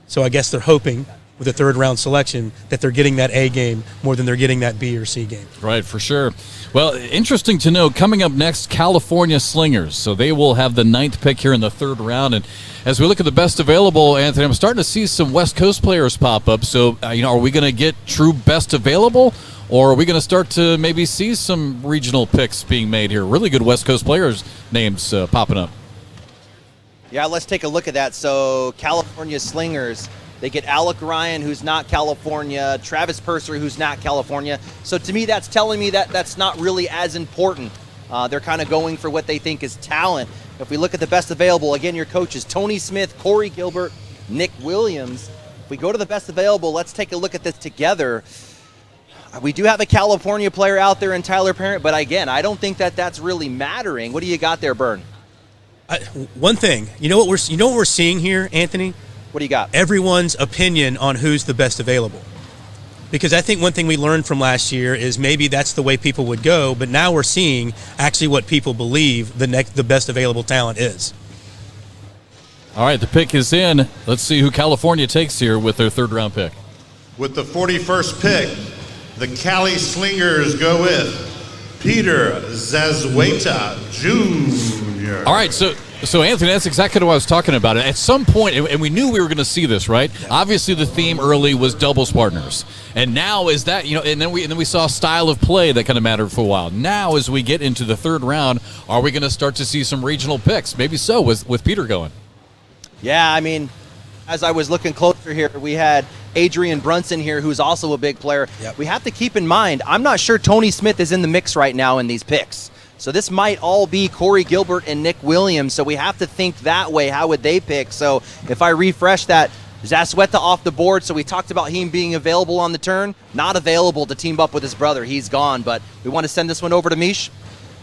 So I guess they're hoping with a third round selection that they're getting that A game more than they're getting that B or C game. Right, for sure. Well, interesting to know, coming up next, California Slingers. So they will have the 9th pick here in the third round. And as we look at the best available, Anthony, I'm starting to see some West Coast players pop up. So, are we going to get true best available? Or are we going to start to maybe see some regional picks being made here? Really good West Coast players' names popping up. Yeah, let's take a look at that. So California Slingers, they get Alec Ryan, who's not California, Travis Purser, who's not California. So to me, that's telling me that that's not really as important. They're kind of going for what they think is talent. If we look at the best available, again, your coaches, Tony Smith, Corey Gilbert, Nick Williams. If we go to the best available, let's take a look at this together. We do have a California player out there in Tyler Parent, but again, I don't think that that's really mattering. What do you got there, Bern? One thing, you know what we're seeing here, Anthony? What do you got? Everyone's opinion on who's the best available. Because I think one thing we learned from last year is maybe that's the way people would go, but now we're seeing actually what people believe the best available talent is. All right, the pick is in. Let's see who California takes here with their third round pick. With the 41st pick, the Cali Slingers go with Peter Asueta Jr. All right, so Anthony, that's exactly what I was talking about. At some point, and we knew we were going to see this, right? Yeah. Obviously, the theme early was doubles partners, and now is that and then we saw style of play that kind of mattered for a while. Now, as we get into the third round, are we going to start to see some regional picks? Maybe so with Peter going. Yeah, I mean, as I was looking closer here, we had Adrian Brunson here, who's also a big player. Yep. We have to keep in mind, I'm not sure Tony Smith is in the mix right now in these picks. So this might all be Corey Gilbert and Nick Williams. So we have to think that way. How would they pick? So if I refresh that, Asueta off the board. So we talked about him being available on the turn. Not available to team up with his brother. He's gone. But we want to send this one over to Mish.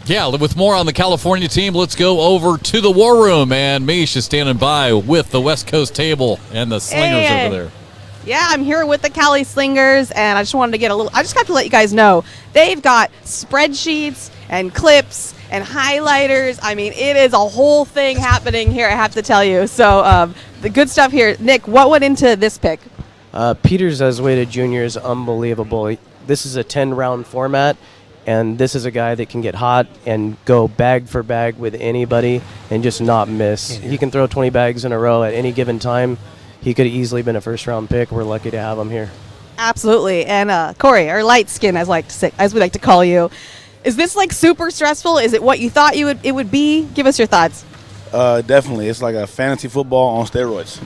Yeah, with more on the California team, let's go over to the War Room. And Mish is standing by with the West Coast table and the Slingers over there. Yeah, I'm here with the Cali Slingers, and I just wanted to get I just got to let you guys know, they've got spreadsheets and clips and highlighters. I mean, it is a whole thing happening here, I have to tell you. So the good stuff here. Nick, what went into this pick? Peters Azueta Jr. is unbelievable. This is a 10-round format, and this is a guy that can get hot and go bag for bag with anybody and just not miss. He can throw 20 bags in a row at any given time. He could have easily been a first-round pick. We're lucky to have him here. Absolutely. And Corey, or light skin, as we like to call you, is this like super stressful? Is it what you thought it would be? Give us your thoughts. Definitely. It's like a fantasy football on steroids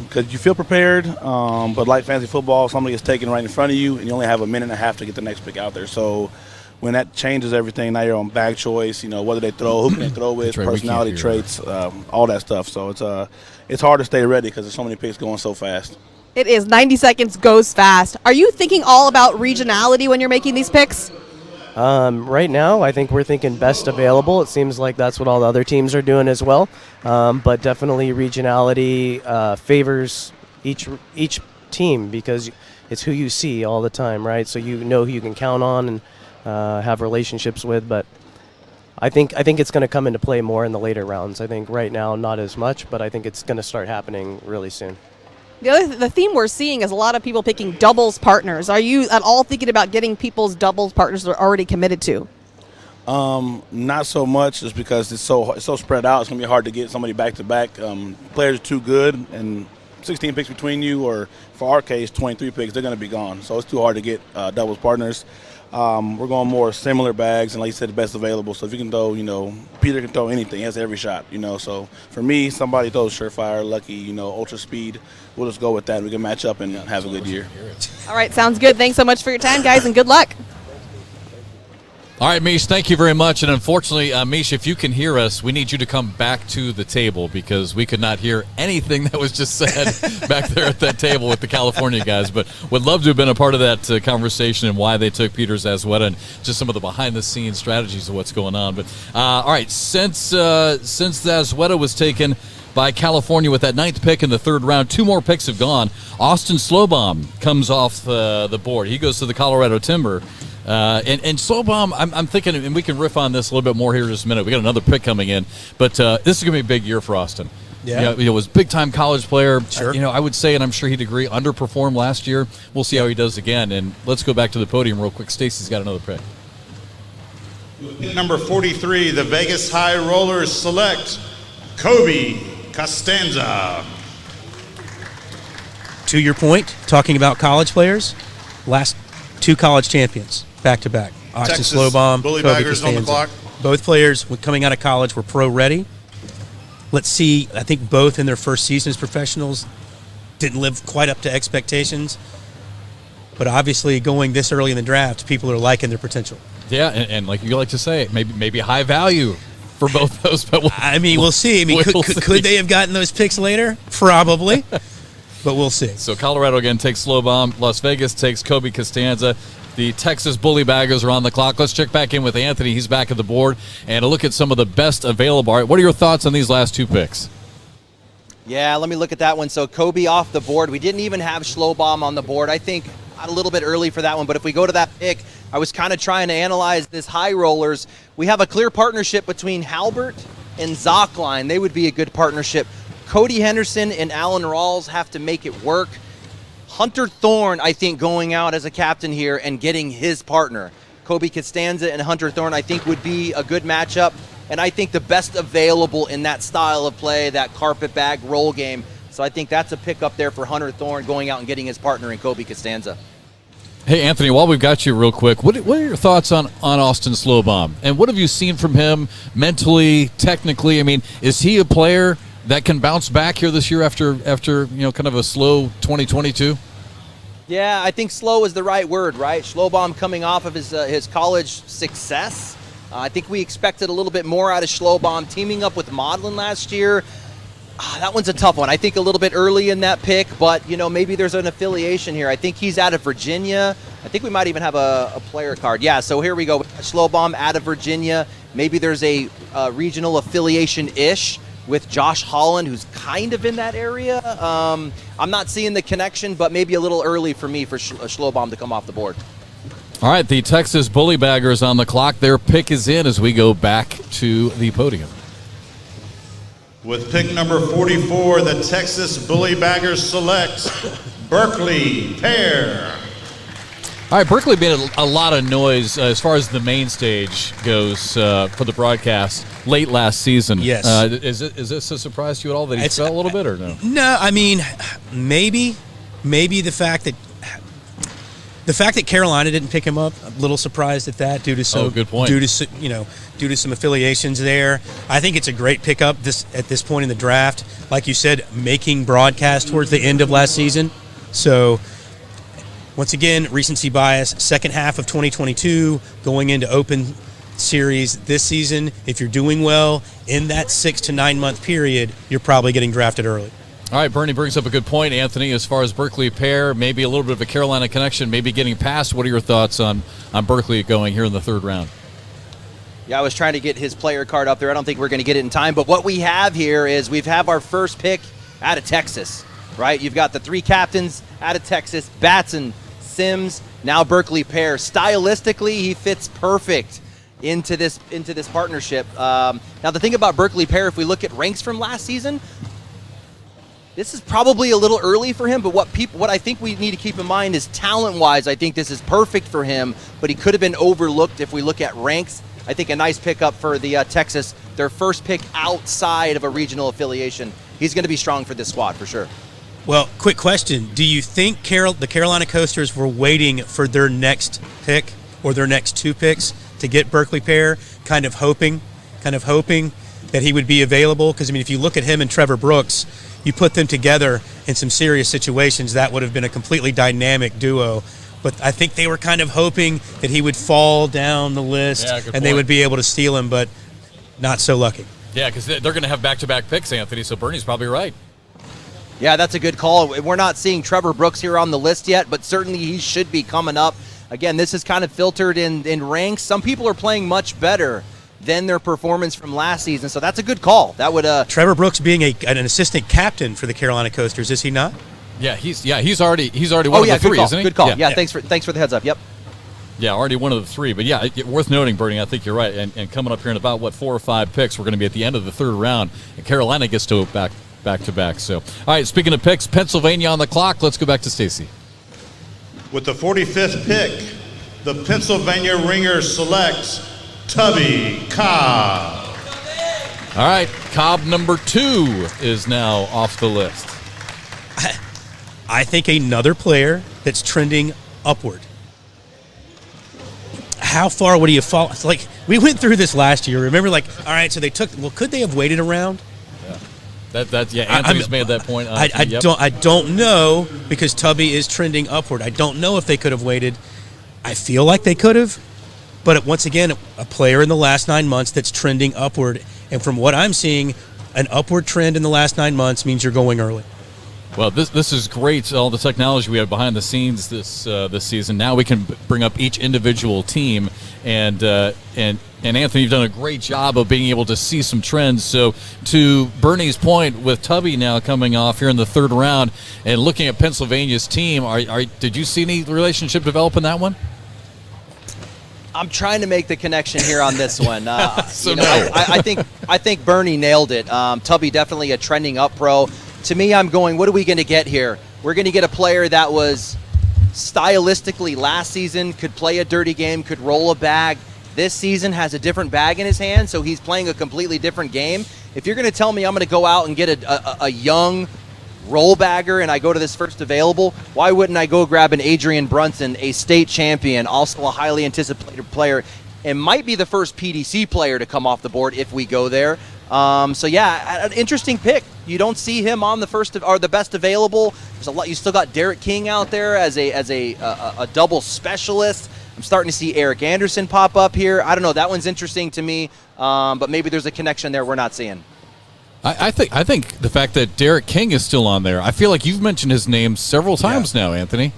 because you feel prepared, but like fantasy football, somebody gets taken right in front of you, and you only have a minute and a half to get the next pick out there. So when that changes everything, now you're on bag choice, whether they throw, who can they throw with, right, personality traits, all that stuff. So it's hard to stay ready because there's so many picks going so fast. It is. 90 seconds goes fast. Are you thinking all about regionality when you're making these picks? Right now, I think we're thinking best available. It seems like that's what all the other teams are doing as well. But definitely regionality favors each team because it's who you see all the time, right? So you know who you can count on and have relationships with. But I think it's going to come into play more in the later rounds. I think right now not as much, but I think it's going to start happening really soon. The theme we're seeing is a lot of people picking doubles partners. Are you at all thinking about getting people's doubles partners they're already committed to? Not so much, just because it's so spread out. It's gonna be hard to get somebody back to back. Players are too good, and 16 picks between you, or for our case, 23 picks, they're gonna be gone. So it's too hard to get doubles partners. We're going more similar bags, and like you said, the best available. So if you can throw, Peter can throw anything. He has every shot, So for me, somebody throws surefire, lucky, ultra speed. We'll just go with that. We can match up and have a good year. All right, sounds good. Thanks so much for your time, guys, and good luck. All right, Mish, thank you very much. And unfortunately, Mish, if you can hear us, we need you to come back to the table because we could not hear anything that was just said back there at that table with the California guys. But would love to have been a part of that conversation and why they took Peters Azueta and just some of the behind-the-scenes strategies of what's going on. But all right, since Azueta was taken by California with that 9th pick in the 3rd round, 2 more picks have gone. Austin Slowbaum comes off the board. He goes to the Colorado Timber. And Slowbaum, I'm thinking, and we can riff on this a little bit more here in just a minute. We got another pick coming in, but this is going to be a big year for Austin. Yeah, he was a big-time college player. Sure. I would say, and I'm sure he'd agree, underperformed last year. We'll see how he does again. And let's go back to the podium real quick. Stacy's got another pick. Number 43, the Vegas High Rollers select Kobe Costanza. To your point, talking about college players, last 2 college champions back-to-back. Austin Texas Slowbaum, Bully Kobe Baggers on the Costanza. clock. Both players coming out of college were pro-ready. Let's see, I think both in their first season as professionals didn't live quite up to expectations. But obviously going this early in the draft, people are liking their potential. Yeah, and like you like to say, maybe high value for both those. But we'll see. Could they have gotten those picks later? Probably. But we'll see. So Colorado again takes Slowbaum. Las Vegas takes Kobe Costanza. The Texas Bully Baggers are on the clock. Let's check back in with Anthony. He's back at the board. And a look at some of the best available. All right, what are your thoughts on these last 2 picks? Yeah, let me look at that one. So Kobe off the board. We didn't even have Slowbaum on the board. I think a little bit early for that one. But if we go to that pick, I was kind of trying to analyze this high rollers. We have a clear partnership between Halbert and Zockline. They would be a good partnership. Cody Henderson and Alan Rawls have to make it work. Hunter Thorne, I think, going out as a captain here and getting his partner. Kobe Costanza and Hunter Thorne, I think, would be a good matchup. And I think the best available in that style of play, that carpet bag roll game. So I think that's a pick up there for Hunter Thorne going out and getting his partner in Kobe Costanza. Hey, Anthony, while we've got you real quick, what are your thoughts on Austin Slowbaum? And what have you seen from him mentally, technically? I mean, is he a player that can bounce back here this year after kind of a slow 2022? Yeah, I think slow is the right word, right? Slowbaum coming off of his college success. I think we expected a little bit more out of Slowbaum teaming up with Modlin last year. That one's a tough one. I think a little bit early in that pick, but maybe there's an affiliation here. I think he's out of Virginia. I think we might even have a player card. Yeah, so here we go. Slowbaum out of Virginia. Maybe there's a regional affiliation-ish with Josh Holland, who's kind of in that area. I'm not seeing the connection, but maybe a little early for me for Schlobaum to come off the board. All right, the Texas Bully Baggers on the clock. Their pick is in as we go back to the podium. With pick number 44, the Texas Bully Baggers selects Berkeley Pear. All right, Berkeley made a lot of noise as far as the main stage goes for the broadcast late last season. Yes. Is this a surprise to you at all that he fell a little bit or no? No, I mean, maybe the fact that Carolina didn't pick him up, I'm a little surprised at that due to some good point. due to some affiliations there. I think it's a great pickup at this point in the draft. Like you said, making broadcast towards the end of last season. So once again, recency bias, second half of 2022, going into open series this season. If you're doing well in that 6 to 9 month period, you're probably getting drafted early. All right, Bernie brings up a good point, Anthony, as far as Berkeley Pear, maybe a little bit of a Carolina connection, maybe getting past. What are your thoughts on Berkeley going here in the third round? Yeah, I was trying to get his player card up there. I don't think we're going to get it in time. But what we have here is we've have our first pick out of Texas, right? You've got the 3 captains out of Texas, Batson, Sims, now Berkeley Pear. Stylistically, he fits perfect into this partnership. Now, the thing about Berkeley Pear, if we look at ranks from last season, this is probably a little early for him, but what I think we need to keep in mind is talent-wise, I think this is perfect for him, but he could have been overlooked if we look at ranks. I think a nice pickup for the Texas, their first pick outside of a regional affiliation. He's going to be strong for this squad for sure. Well, quick question. Do you think the Carolina Coasters were waiting for their next pick or their next 2 picks to get Berkeley Pear, kind of hoping that he would be available? Because, I mean, if you look at him and Trevor Brooks, you put them together in some serious situations, that would have been a completely dynamic duo. But I think they were kind of hoping that he would fall down the list and they would be able to steal him, but not so lucky. Yeah, because they're going to have back-to-back picks, Anthony, so Bernie's probably right. Yeah, that's a good call. We're not seeing Trevor Brooks here on the list yet, but certainly he should be coming up. Again, this is kind of filtered in ranks. Some people are playing much better than their performance from last season, so that's a good call. That would Trevor Brooks being an assistant captain for the Carolina Coasters, is he not? Yeah, he's already one of the 3, isn't he? Good call. Yeah, thanks for the heads up. Yep. Yeah, already one of the 3. But yeah, worth noting, Bernie, I think you're right. And coming up here in about 4 or 5 picks, we're going to be at the end of the third round, and Carolina gets to back to back. So, all right, speaking of picks, Pennsylvania on the clock. Let's go back to Stacy. With the 45th pick, the Pennsylvania Ringers selects Tubby Cobb. All right, Cobb number 2 is now off the list. I think another player that's trending upward. How far would he have fallen? Like, we went through this last year. Remember, like, all right, so could they have waited around? Yeah. Anthony's made that point. I don't know, because Tubby is trending upward. I don't know if they could have waited. I feel like they could have, but once again, a player in the last 9 months that's trending upward, and from what I'm seeing, an upward trend in the last 9 months means you're going early. Well, this is great. All the technology we have behind the scenes this season. Now we can bring up each individual team, and Anthony, you've done a great job of being able to see some trends. So, to Bernie's point, with Tubby now coming off here in the third round, and looking at Pennsylvania's team, did you see any relationship develop in that one? I'm trying to make the connection here on this one. So I think Bernie nailed it. Tubby definitely a trending up pro. To me, I'm going, what are we going to get here? We're going to get a player that was stylistically last season, could play a dirty game, could roll a bag. This season has a different bag in his hand, so he's playing a completely different game. If you're going to tell me I'm going to go out and get a young roll bagger and I go to this first available, why wouldn't I go grab an Adrian Brunson, a state champion, also a highly anticipated player, and might be the first PDC player to come off the board if we go there. So yeah, an interesting pick. You don't see him on the first or the best available. There's a lot. You still got Derek King out there as a double specialist. I'm starting to see Eric Anderson pop up here. I don't know. That one's interesting to me, but maybe there's a connection there we're not seeing. I think the fact that Derek King is still on there. I feel like you've mentioned his name several times now, Anthony.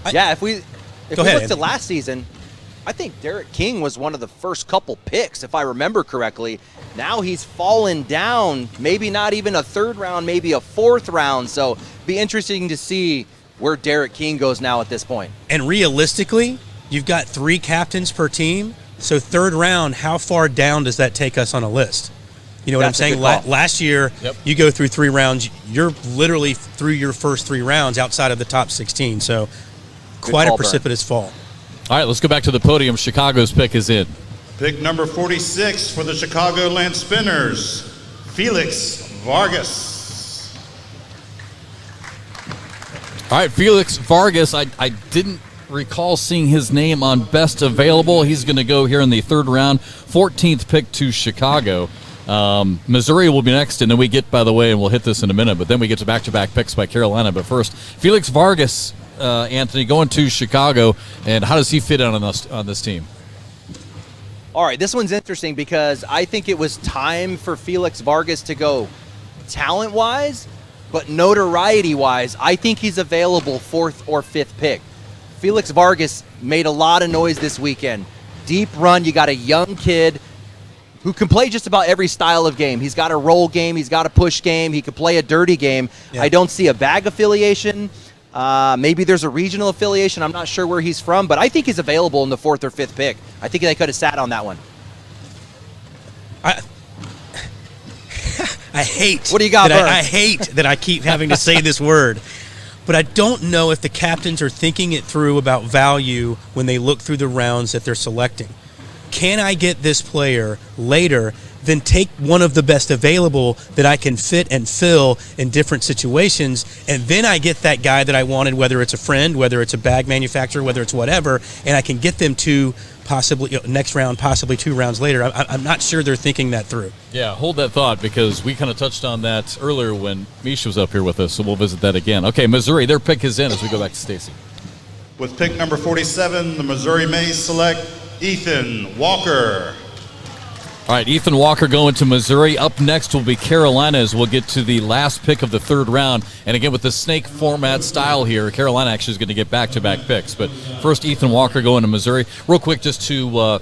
If we look to last season, I think Derek King was one of the first couple picks, if I remember correctly. Now he's fallen down, maybe not even a third round, maybe a fourth round. So be interesting to see where Derek King goes now at this point. And realistically, you've got 3 captains per team. So third round, how far down does that take us on a list? You know what That's a I'm saying? good call. Last year, you go through 3 rounds. You're literally through your first 3 rounds outside of the top 16. So quite a call, precipitous fall. All right, let's go back to the podium. Chicago's pick is in. Pick number 46 for the Chicagoland Spinners, Felix Vargas. All right, Felix Vargas, I didn't recall seeing his name on best available. He's going to go here in the third round, 14th pick to Chicago. Missouri will be next, and then we get, by the way, and we'll hit this in a minute, but then we get to back-to-back picks by Carolina. But first, Felix Vargas, Anthony, going to Chicago, and how does he fit in on this team? All right, this one's interesting because I think it was time for Felix Vargas to go talent-wise, but notoriety-wise, I think he's available 4th or 5th pick. Felix Vargas made a lot of noise this weekend. Deep run, you got a young kid who can play just about every style of game. He's got a roll game, he's got a push game, he could play a dirty game. Yeah. I don't see a bag affiliation. Maybe there's a regional affiliation. I'm not sure where he's from, but I think he's available in the 4th or 5th pick. I think they could have sat on that one. I hate. What do you got, that Vern? I hate that I keep having to say this word, but I don't know if the captains are thinking it through about value when they look through the rounds that they're selecting. Can I get this player later, then take one of the best available that I can fit and fill in different situations, and then I get that guy that I wanted, whether it's a friend, whether it's a bag manufacturer, whether it's whatever, and I can get them to possibly next round, possibly 2 rounds later. I'm not sure they're thinking that through. Yeah, hold that thought because we kind of touched on that earlier when Mish was up here with us, so we'll visit that again. Okay, Missouri, their pick is in as we go back to Stacy. With pick number 47, the Missouri Mays select Ethan Walker. All right, Ethan Walker going to Missouri. Up next will be Carolina as we'll get to the last pick of the third round. And again, with the snake format style here, Carolina actually is going to get back-to-back picks. But first, Ethan Walker going to Missouri. Real quick, just to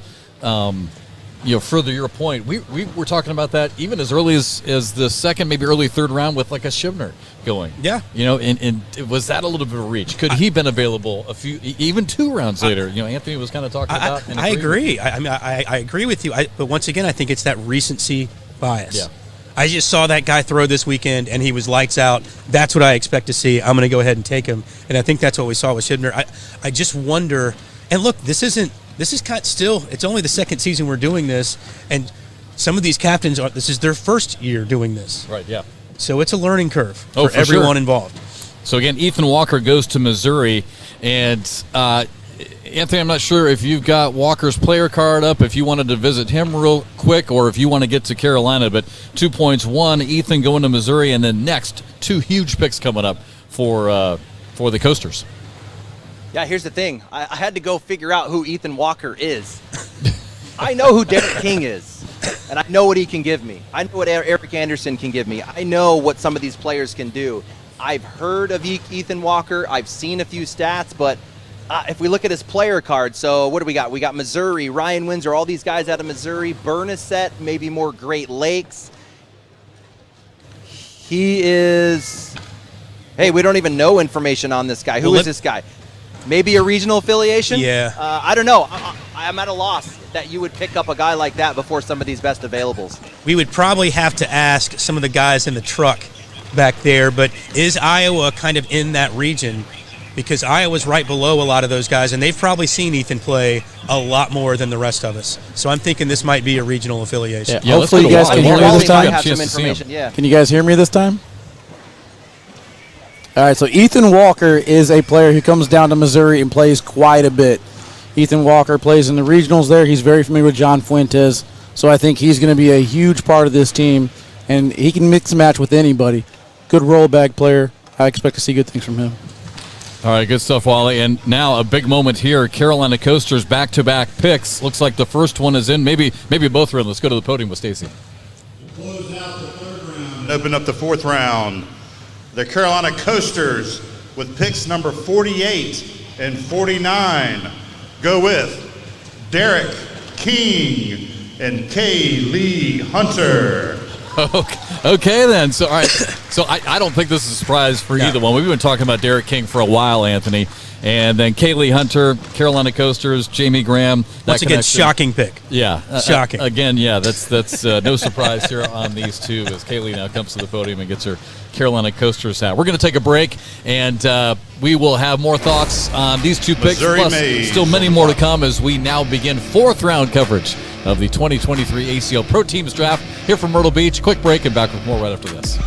further your point, we were talking about that even as early as the second, maybe early third round with like a Shivner going. Yeah. And was that a little bit of a reach? Could he been available even 2 rounds later? Anthony was kind of talking about. I agree. I agree with you. But once again, I think it's that recency bias. Yeah. I just saw that guy throw this weekend, and he was lights out. That's what I expect to see. I'm going to go ahead and take him. And I think that's what we saw with Shivner. I just wonder. And look, this is kind of still. It's only the second season we're doing this, and some of these captains this is their first year doing this. Right. Yeah. So it's a learning curve for everyone sure. involved. So again, Ethan Walker goes to Missouri, and Anthony, I'm not sure if you've got Walker's player card up, if you wanted to visit him real quick, or if you want to get to Carolina. But 2 points, 1, Ethan going to Missouri, and then next 2 huge picks coming up for the Coasters. Yeah, here's the thing. I had to go figure out who Ethan Walker is. I know who Derek King is, and I know what he can give me. I know what Eric Anderson can give me. I know what some of these players can do. I've heard of Ethan Walker. I've seen a few stats, but if we look at his player card, so what do we got? We got Missouri, Ryan Windsor, all these guys out of Missouri, Bernasset, maybe more Great Lakes. He is... Hey, we don't even know information on this guy. Who is this guy? Maybe a regional affiliation? Yeah. I don't know. I'm at a loss that you would pick up a guy like that before some of these best availables. We would probably have to ask some of the guys in the truck back there, but is Iowa kind of in that region? Because Iowa's right below a lot of those guys, and they've probably seen Ethan play a lot more than the rest of us. So I'm thinking this might be a regional affiliation. Yeah, hopefully you guys can hear me this time. Yeah. Can you guys hear me this time? All right, so Ethan Walker is a player who comes down to Missouri and plays quite a bit. Ethan Walker plays in the regionals there. He's very familiar with John Fuentes, so I think he's going to be a huge part of this team, and he can mix and match with anybody. Good roll bag player. I expect to see good things from him. All right, good stuff, Wally. And now a big moment here. Carolina Coasters back-to-back picks. Looks like the first one is in. Maybe both are in. Let's go to the podium with Stacy. Close out the third round. Open up the fourth round. The Carolina Coasters with picks number 48 and 49 go with Derek King and Kay Lee Hunter. Okay, then. So, all right. So, I don't think this is a surprise for either one. We've been talking about Derek King for a while, Anthony. And then Kaylee Hunter, Carolina Coasters, Jamie Graham. Once again, shocking pick. Yeah. Shocking. Again, yeah, that's no surprise here on these two as Kaylee now comes to the podium and gets her Carolina Coasters hat. We're going to take a break, and we will have more thoughts on these two picks. Missouri Plus, Mays. still many more to come as we now begin fourth-round coverage of the 2023 ACL Pro Teams Draft here from Myrtle Beach. Quick break and back with more right after this.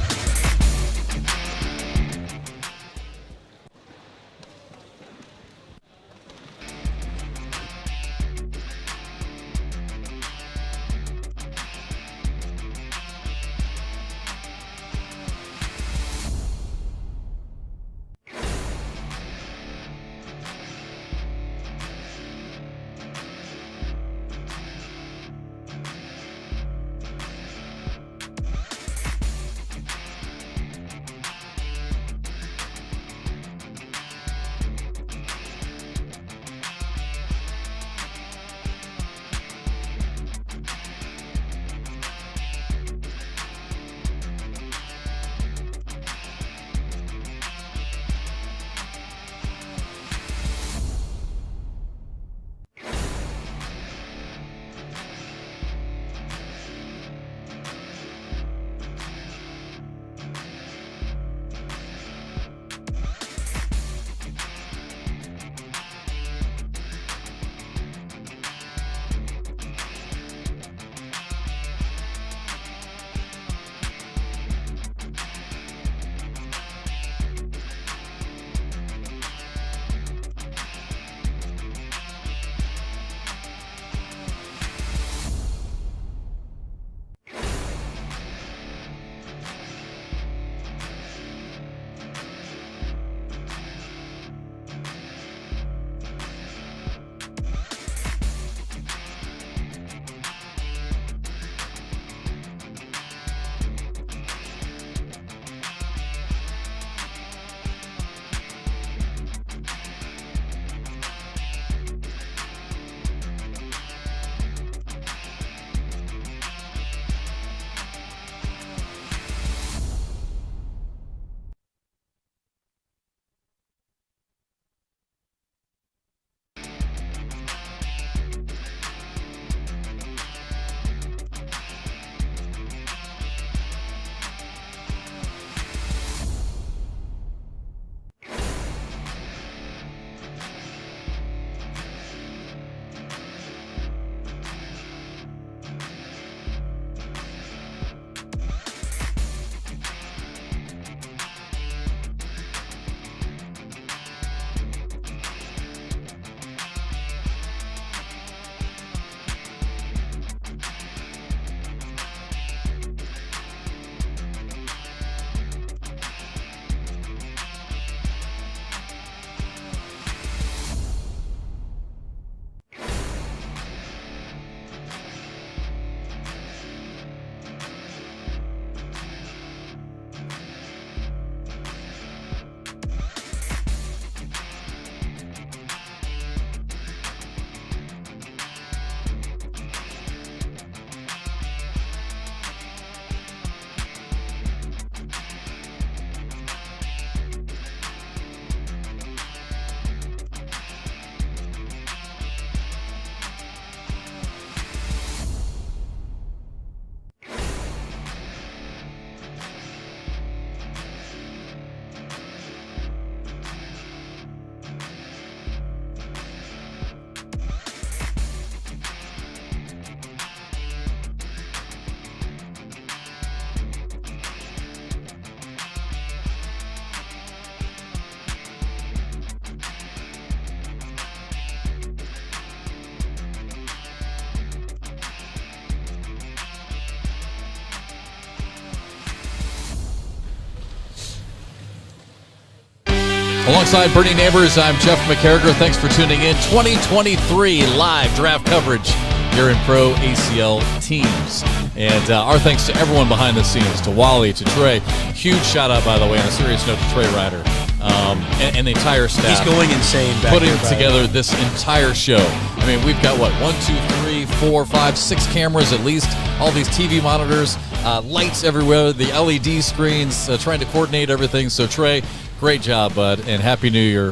Alongside Bernie Neighbors, I'm Jeff McCarriger. Thanks for tuning in. 2023 live draft coverage here in Pro ACL Teams. And our thanks to everyone behind the scenes, to Wally, to Trey. Huge shout out, by the way, on a serious note, to Trey Ryder. and the entire staff. He's going insane back putting there, by the together way. this entire show. I mean, we've got, 1, 2, 3, 4, 5, 6 cameras at least, all these TV monitors, lights everywhere, the LED screens, trying to coordinate everything. So, Trey, great job, bud, and Happy New Year.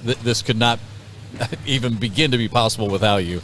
This could not even begin to be possible without you.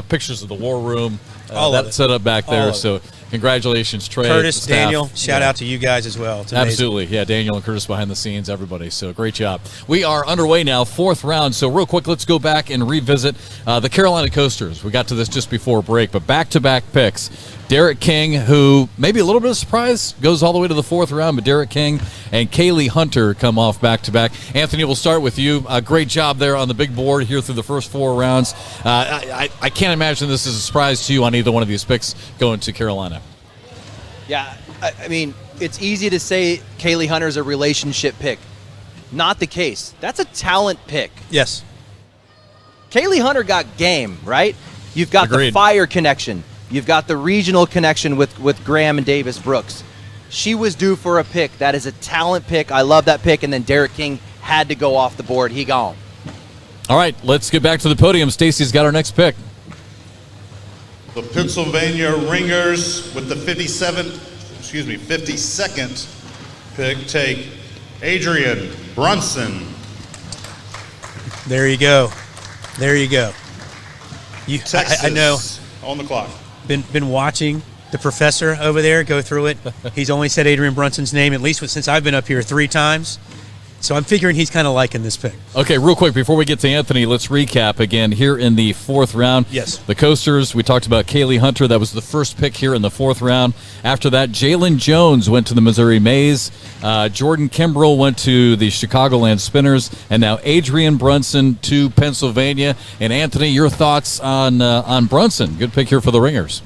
Pictures of the war room, All of that it. set up back All there. of it. So congratulations, Trey. Curtis, staff. Daniel, shout Yeah. out to you guys as well. It's amazing. Absolutely. Yeah, Daniel and Curtis behind the scenes, everybody. So great job. We are underway now, 4th round. So real quick, let's go back and revisit the Carolina Coasters. We got to this just before break, but back-to-back picks. Derek King, who maybe a little bit of surprise, goes all the way to the 4th round, but Derek King and Kaylee Hunter come off back-to-back. Anthony, we'll start with you. Great job there on the big board here through the first 4 rounds. I can't imagine this is a surprise to you on either one of these picks going to Carolina. Yeah, I mean, it's easy to say Kaylee Hunter's a relationship pick. Not the case. That's a talent pick. Yes. Kaylee Hunter got game, right? You've got the Agreed. fire connection. You've got the regional connection with Graham and Davis Brooks. She was due for a pick. That is a talent pick. I love that pick. And then Derek King had to go off the board. He gone. All right, let's get back to the podium. Stacy's got our next pick. The Pennsylvania Ringers with the 52nd pick take Adrian Brunson. There you go. There you go. Texas I know. On the clock. Been watching the professor over there go through it. He's only said Adrian Brunson's name, at least since I've been up here 3 times. So I'm figuring he's kind of liking this pick. Okay, real quick, before we get to Anthony, let's recap again here in the 4th round. Yes. The Coasters, we talked about Kaylee Hunter. That was the first pick here in the 4th round. After that, Jalen Jones went to the Missouri Mays. Jordan Kimbrell went to the Chicagoland Spinners. And now Adrian Brunson to Pennsylvania. And Anthony, your thoughts on Brunson? Good pick here for the Ringers.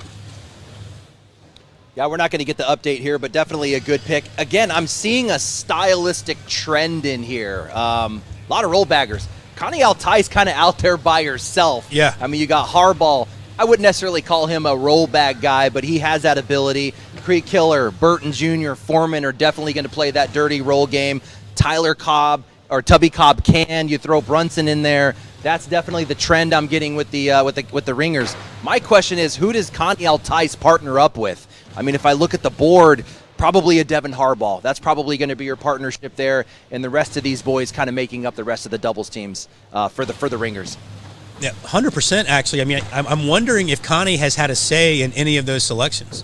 Yeah, we're not going to get the update here, but definitely a good pick. Again, I'm seeing a stylistic trend in here. A lot of roll baggers. Connie Altai's kind of out there by herself. Yeah. I mean, you got Harbaugh. I wouldn't necessarily call him a roll bag guy, but he has that ability. Creek Killer, Burton Jr., Foreman are definitely going to play that dirty roll game. Tyler Cobb or Tubby Cobb can. You throw Brunson in there. That's definitely the trend I'm getting with the Ringers. My question is, who does Connie Altai's partner up with? I mean, if I look at the board, probably a Devin Harbaugh. That's probably going to be your partnership there, and the rest of these boys kind of making up the rest of the doubles teams for the Ringers. Yeah, 100% actually. I mean, I'm wondering if Connie has had a say in any of those selections.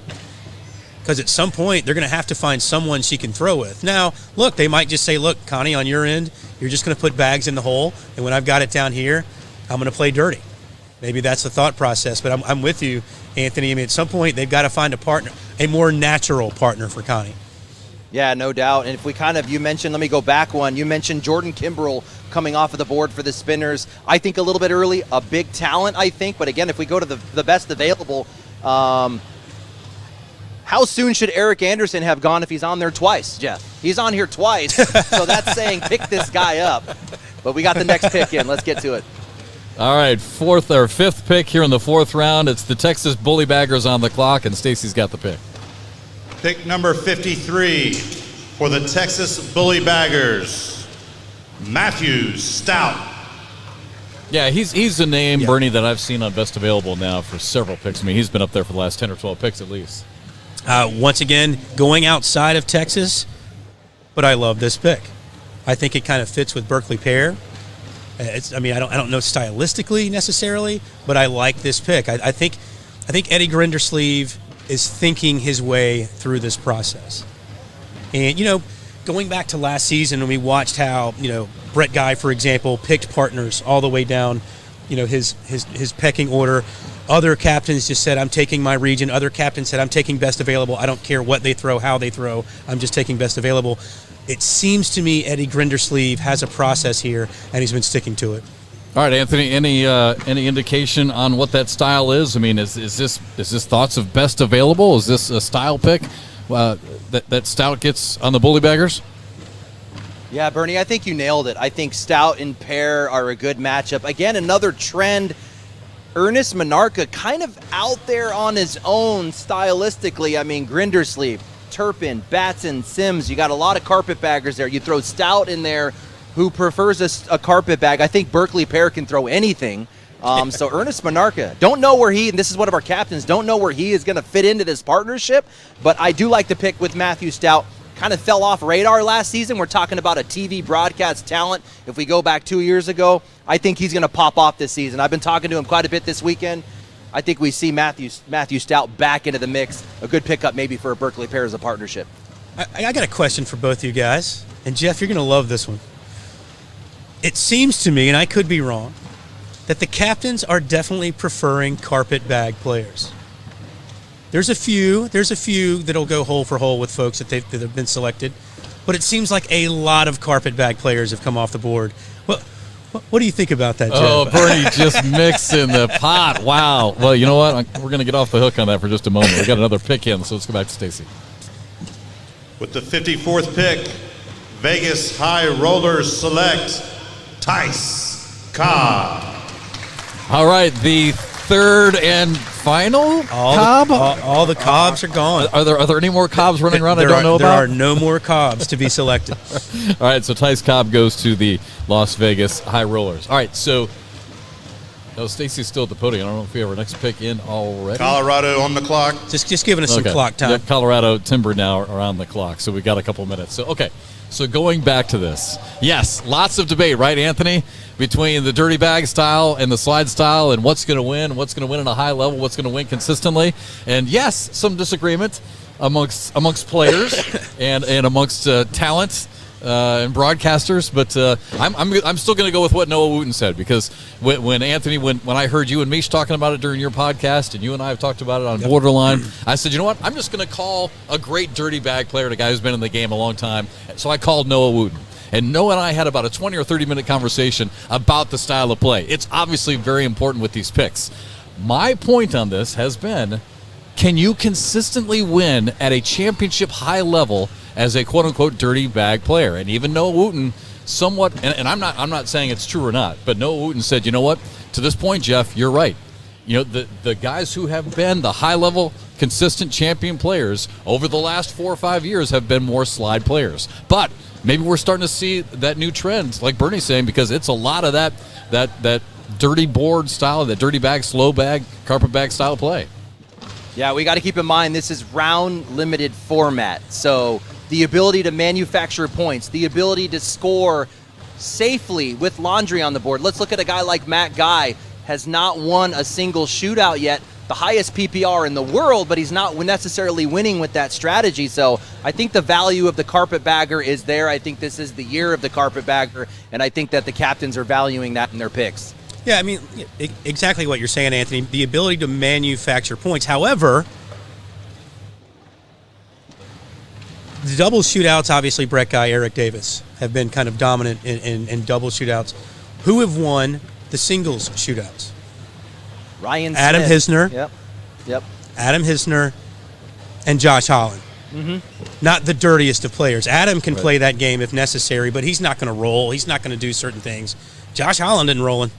Because at some point, they're going to have to find someone she can throw with. Now, look, they might just say, look, Connie, on your end, you're just going to put bags in the hole, and when I've got it down here, I'm going to play dirty. Maybe that's the thought process, but I'm with you, Anthony. I mean, at some point, they've got to find a partner, a more natural partner for Connie. Yeah, no doubt. And if we you mentioned, let me go back one. You mentioned Jordan Kimbrell coming off of the board for the Spinners. I think a little bit early, a big talent, I think. But again, if we go to the best available, how soon should Eric Anderson have gone if he's on there twice, Jeff? He's on here twice, so that's saying pick this guy up. But we got the next pick in. Let's get to it. All right, 5th pick here in the 4th round. It's the Texas Bully Baggers on the clock, and Stacy's got the pick. Pick number 53 for the Texas Bully Baggers, Matthew Stout. Yeah, he's a name, Bernie, that I've seen on Best Available now for several picks. I mean, he's been up there for the last 10 or 12 picks at least. Once again, going outside of Texas, but I love this pick. I think it kind of fits with Berkeley Pear. I don't know stylistically necessarily, but I like this pick. I think Eddie Grindersleeve is thinking his way through this process. And, going back to last season when we watched how, Brett Guy, for example, picked partners all the way down, his pecking order. Other captains just said, I'm taking my region. Other captains said, I'm taking best available. I don't care what they throw, how they throw. I'm just taking best available. It seems to me Eddie Grindersleeve has a process here, and he's been sticking to it. All right, Anthony, any indication on what that style is? I mean, is this thoughts of best available? Is this a style pick that Stout gets on the Bully Baggers? Yeah, Bernie, I think you nailed it. I think Stout and Pear are a good matchup. Again, another trend. Ernest Monarca kind of out there on his own stylistically. I mean, Grindersleeve, Turpin, Batson, Sims. You got a lot of carpetbaggers there. You throw Stout in there who prefers a carpet bag. I think Berkeley Pear can throw anything. So Ernest Monarca, don't know where and this is one of our captains, don't know where he is going to fit into this partnership, but I do like the pick with Matthew Stout. Kind of fell off radar last season. We're talking about a TV broadcast talent. If we go back 2 years ago, I think he's going to pop off this season. I've been talking to him quite a bit this weekend. I think we see Matthew Stout back into the mix. A good pickup maybe for a Berkeley Pear as a partnership. I got a question for both you guys. And Jeff, you're going to love this one. It seems to me, and I could be wrong, that the captains are definitely preferring carpet bag players. There's a few that'll go hole for hole with folks that have been selected, but it seems like a lot of carpet bag players have come off the board. What do you think about that, Jeff? Oh, Bernie just mixing the pot. Wow. Well, you know what? We're going to get off the hook on that for just a moment. We got another pick in, so let's go back to Stacy. With the 54th pick, Vegas High Rollers select Tice Cobb. All right, the third and final Cobb? All the Cobbs are gone. Are there any more Cobbs running around I don't know about? There are no more Cobbs to be selected. All right, so Tice Cobb goes to the Las Vegas High Rollers. All right, so Stacy's still at the podium. I don't know if we have our next pick in already. Colorado on the clock. Just giving us some clock time. Yeah, Colorado Timber now are on the clock, so we've got a couple minutes. So, okay, so going back to this. Yes, lots of debate, right, Anthony, between the dirty bag style and the slide style and what's going to win at a high level, what's going to win consistently. And, yes, some disagreement amongst players and amongst talent. And broadcasters, but I'm still going to go with what Noah Wooten said, because when Anthony, when I heard you and Mish talking about it during your podcast, and you and I have talked about it on Borderline, I said, you know what, I'm just going to call a great dirty bag player, a guy who's been in the game a long time. So I called Noah Wooten, and Noah and I had about a 20 or 30 minute conversation about the style of play. It's obviously very important with these picks. My point on this has been, can you consistently win at a championship high level as a quote-unquote dirty bag player? And even Noah Wooten somewhat, and I'm not saying it's true or not, but Noah Wooten said, you know what, to this point, Jeff, you're right. You know, the guys who have been the high-level, consistent champion players over the last 4 or 5 years have been more slide players. But maybe we're starting to see that new trend, like Bernie's saying, because it's a lot of that dirty board style, that dirty bag, slow bag, carpet bag style play. Yeah, we got to keep in mind this is round-limited format, so the ability to manufacture points, the ability to score safely with laundry on the board. Let's look at a guy like Matt Guy, has not won a single shootout yet, the highest PPR in the world, but he's not necessarily winning with that strategy. So I think the value of the carpetbagger is there. I think this is the year of the carpetbagger, and I think that the captains are valuing that in their picks. Yeah, I mean, exactly what you're saying, Anthony, the ability to manufacture points. However, the double shootouts, obviously Brett Guy, Eric Davis, have been kind of dominant in double shootouts. Who have won the singles shootouts? Ryan Smith. Adam Hisner. Yep. Adam Hisner and Josh Holland. Mm-hmm. Not the dirtiest of players. Adam can play that game if necessary, but he's not going to roll. He's not going to do certain things. Josh Holland isn't rolling.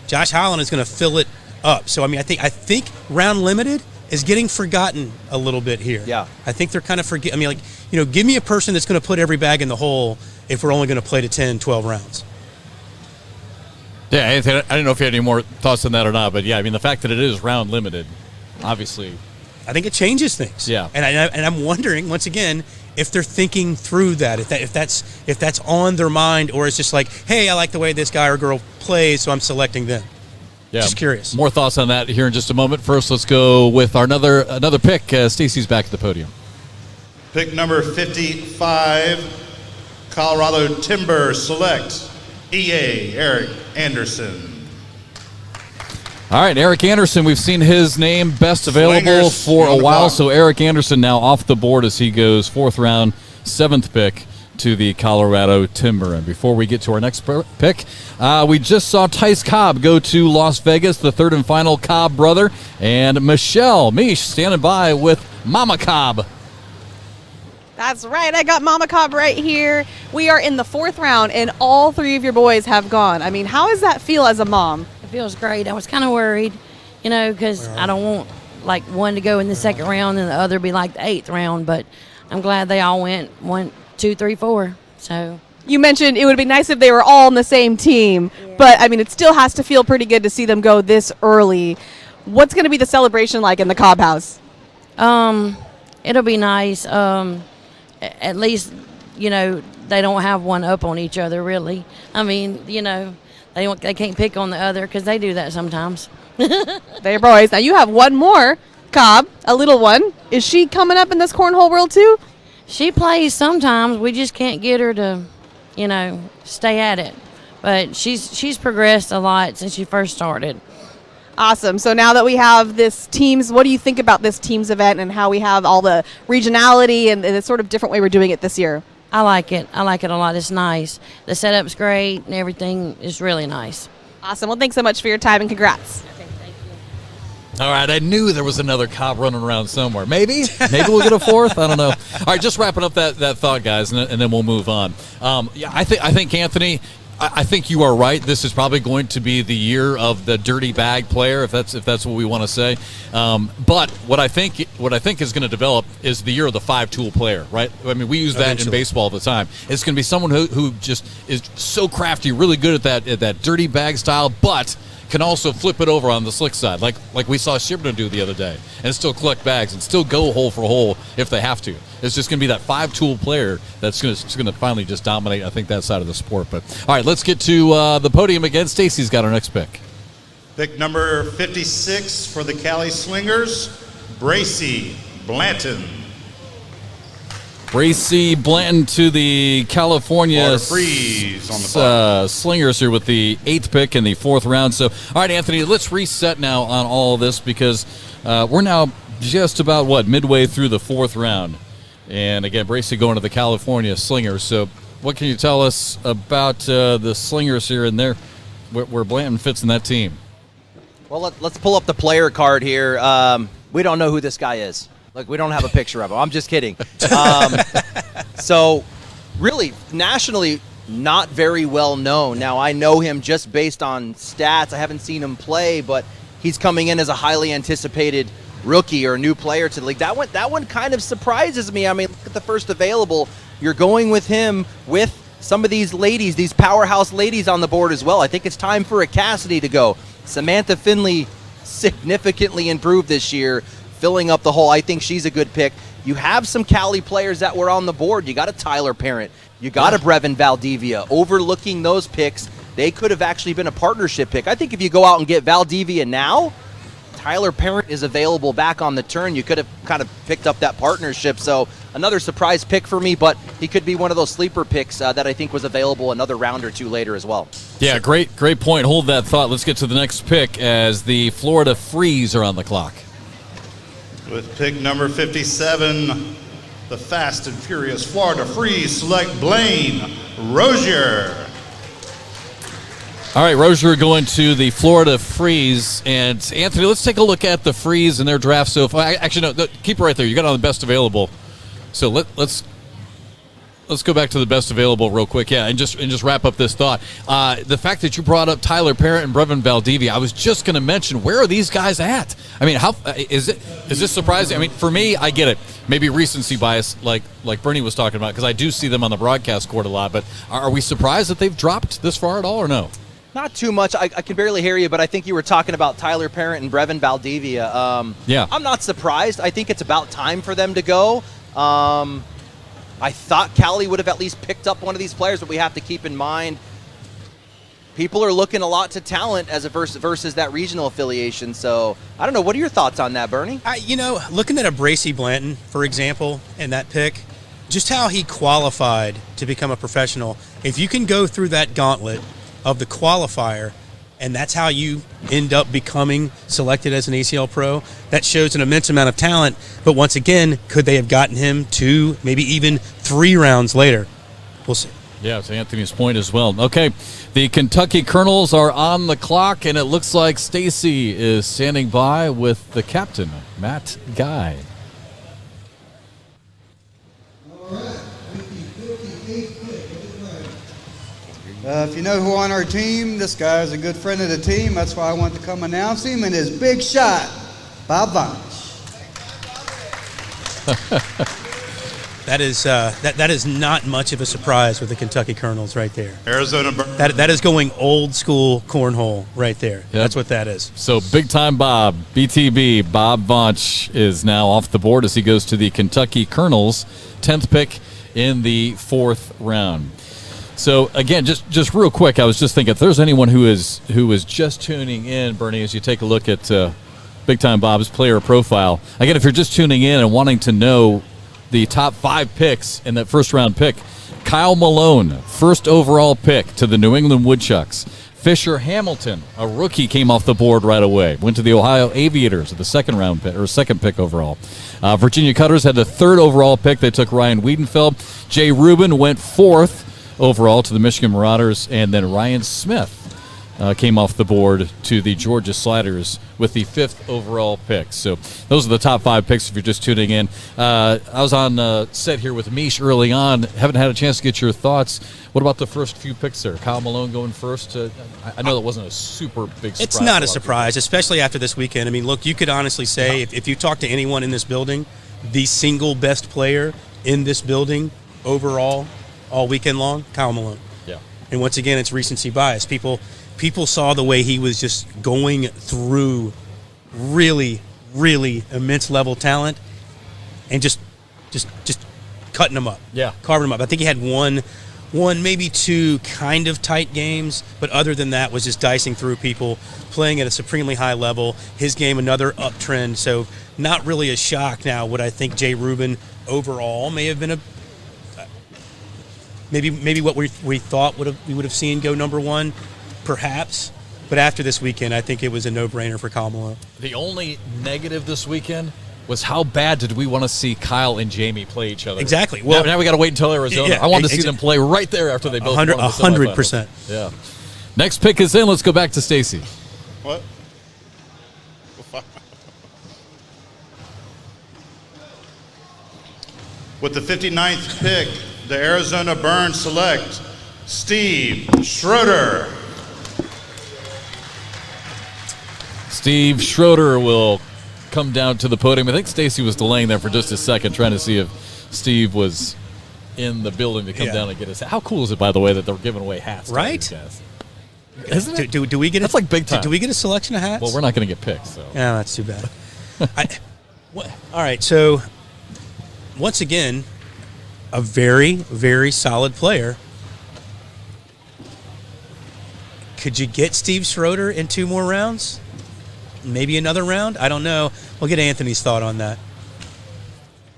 Josh Holland is going to fill it up. So, I mean, I think round limited is getting forgotten a little bit here. Yeah. I think they're kind of I mean, like, you know, give me a person that's going to put every bag in the hole if we're only going to play to 10, 12 rounds. Yeah, Anthony, I don't know if you had any more thoughts on that or not, but yeah, I mean, the fact that it is round limited, obviously. I think it changes things. Yeah. And I'm wondering, once again, if they're thinking through that, if that's on their mind, or it's just like, hey, I like the way this guy or girl plays, so I'm selecting them. Yeah. Just curious. More thoughts on that here in just a moment. First, let's go with our another pick. Stacy's back at the podium. Pick number 55, Colorado Timber select EA Eric Anderson. All right, Eric Anderson, we've seen his name best available Swingers for a on the while, clock. so Eric Anderson now off the board as he goes 4th round, 7th pick to the Colorado Timber. And before we get to our next pick, we just saw Tice Cobb go to Las Vegas, the 3rd and final Cobb brother, and Michelle Mish standing by with Mama Cobb. That's right. I got Mama Cobb right here. We are in the 4th round, and all 3 of your boys have gone. I mean, how does that feel as a mom? It feels great. I was kind of worried, you know, because I don't want, like, one to go in the 2nd round and the other be like the 8th round, but I'm glad they all went 1, 2, 3, 4. So You mentioned it would be nice if they were all on the same team, but I mean, it still has to feel pretty good to see them go this early. What's going to be the celebration like in the Cobb House? It'll be nice. At least, they don't have one up on each other, really. I mean, they can't pick on the other because they do that sometimes. They're boys. Now you have one more, Cobb, a little one. Is she coming up in this cornhole world too? She plays sometimes. We just can't get her to, stay at it. But she's progressed a lot since she first started. Awesome. So now that we have this teams, what do you think about this teams event and how we have all the regionality and the sort of different way we're doing it this year? I like it. I like it a lot. It's nice. The setup's great and everything is really nice. Awesome. Well, thanks so much for your time and congrats. All right, I knew there was another Cobb running around somewhere. Maybe we'll get a fourth. I don't know. All right, just wrapping up that thought, guys, and then we'll move on. I think Anthony, I think you are right. This is probably going to be the year of the dirty bag player, if that's what we want to say. But what I think is going to develop is the year of the 5-tool player, right? I mean, we use that in baseball all the time. It's going to be someone who just is so crafty, really good at that dirty bag style, but can also flip it over on the slick side, like we saw Shibna do the other day, and still collect bags and still go hole for hole if they have to. It's just going to be that 5-tool player that's going to finally just dominate, I think, that side of the sport. But all right, let's get to the podium again. Stacy's got our next pick. Pick number 56 for the Cali Slingers, Bracy Blanton. Bracy Blanton to the California Freeze on the Slingers here with the 8th pick in the 4th round. So, all right, Anthony, let's reset now on all of this because we're now just about, midway through the 4th round. And, again, Bracy going to the California Slingers. So what can you tell us about the Slingers here and there, where Blanton fits in that team? Well, let's pull up the player card here. We don't know who this guy is. Look, we don't have a picture of him. I'm just kidding. So, really, nationally, not very well known. Now, I know him just based on stats. I haven't seen him play, but he's coming in as a highly anticipated rookie or new player to the league. That one kind of surprises me. I mean, look at the first available. You're going with him with some of these ladies, these powerhouse ladies on the board as well. I think it's time for a Cassidy to go. Samantha Finley significantly improved this year, filling up the hole. I think she's a good pick. You have some Cali players that were on the board. You got a Tyler Parent. You got a Brevin Valdivia. Overlooking those picks, they could have actually been a partnership pick. I think if you go out and get Valdivia now, Tyler Parent is available back on the turn. You could have kind of picked up that partnership. So another surprise pick for me, but he could be one of those sleeper picks that I think was available another round or two later as well. Yeah, great point. Hold that thought. Let's get to the next pick as the Florida Freeze are on the clock. With pick number 57, the Fast and Furious Florida Freeze select Blaine Rozier. All right, Rozier going to the Florida Freeze. And Anthony, let's take a look at the Freeze and their draft so far. Actually, no, keep it right there. You got on the best available. So let's go back to the best available real quick. Yeah, and just wrap up this thought. The fact that you brought up Tyler Parent and Brevin Valdivia, I was just going to mention, where are these guys at? I mean, how is this surprising? I mean, for me, I get it. Maybe recency bias, like Bernie was talking about, because I do see them on the broadcast court a lot. But are we surprised that they've dropped this far at all, or no? Not too much. I can barely hear you, but I think you were talking about Tyler Parent and Brevin Valdivia. Yeah. I'm not surprised. I think it's about time for them to go. I thought Cali would have at least picked up one of these players, but we have to keep in mind people are looking a lot to talent as a versus that regional affiliation. So I don't know. What are your thoughts on that, Bernie? Looking at a Bracy Blanton, for example, in that pick, just how he qualified to become a professional. If you can go through that gauntlet of the qualifier, and that's how you end up becoming selected as an ACL Pro, that shows an immense amount of talent. But once again, could they have gotten him 2, maybe even 3 rounds later? We'll see. Yeah, to Anthony's point as well. Okay, the Kentucky Colonels are on the clock, and it looks like Stacy is standing by with the captain, Matt Guy. If you know who on our team, this guy is a good friend of the team. That's why I wanted to come announce him. And his big shot, Bob Vance. That is not much of a surprise with the Kentucky Colonels right there. Arizona. That is going old school cornhole right there. Yep. That's what that is. So Big Time Bob, BTB, Bob Vonch is now off the board as he goes to the Kentucky Colonels, 10th pick in the 4th round. So again, just real quick, I was just thinking if there's anyone who is just tuning in, Bernie, as you take a look at Big Time Bob's player profile. Again, if you're just tuning in and wanting to know the top 5 picks in that first round pick, Kyle Malone, first overall pick to the New England Woodchucks. Fisher Hamilton, a rookie, came off the board right away. Went to the Ohio Aviators at the second pick overall. Virginia Cutters had the 3rd overall pick. They took Ryan Wiedenfeld. Jay Rubin went 4th overall to the Michigan Marauders, and then Ryan Smith came off the board to the Georgia Sliders with the 5th overall pick. So those are the top 5 picks if you're just tuning in. I was on set here with Mish early on. Haven't had a chance to get your thoughts. What about the first few picks there? Kyle Malone going first. I know that wasn't a super big surprise. It's not a surprise, especially after this weekend. I mean, look, you could honestly say if you talk to anyone in this building, the single best player in this building overall all weekend long, Kyle Malone. Yeah. And once again, it's recency bias. People saw the way he was just going through really, really immense level talent and just cutting them up. Yeah. Carving them up. I think he had one, maybe 2 kind of tight games, but other than that was just dicing through people, playing at a supremely high level. His game, another uptrend. So not really a shock now. What I think Jay Rubin overall may have been maybe what we thought we would have seen go number 1. Perhaps, but after this weekend, I think it was a no-brainer for Kyle Malone. The only negative this weekend was how bad did we want to see Kyle and Jamie play each other? Exactly. Well, now we got to wait until Arizona. Yeah, I wanted to see them play right there after they both won the 100%. Yeah. Next pick is in. Let's go back to Stacy. What? With the 59th pick, the Arizona Burns select Steve Schroeder. Steve Schroeder will come down to the podium. I think Stacy was delaying there for just a second, trying to see if Steve was in the building to come down and get his hat. How cool is it, by the way, that they're giving away hats? Right? To these guys? Isn't it? Do we get That's like big time. Do we get a selection of hats? Well, we're not going to get picked. So. Yeah, that's too bad. All right, so once again, a very, very solid player. Could you get Steve Schroeder in 2 more rounds? Maybe another round? I don't know. We'll get Anthony's thought on that.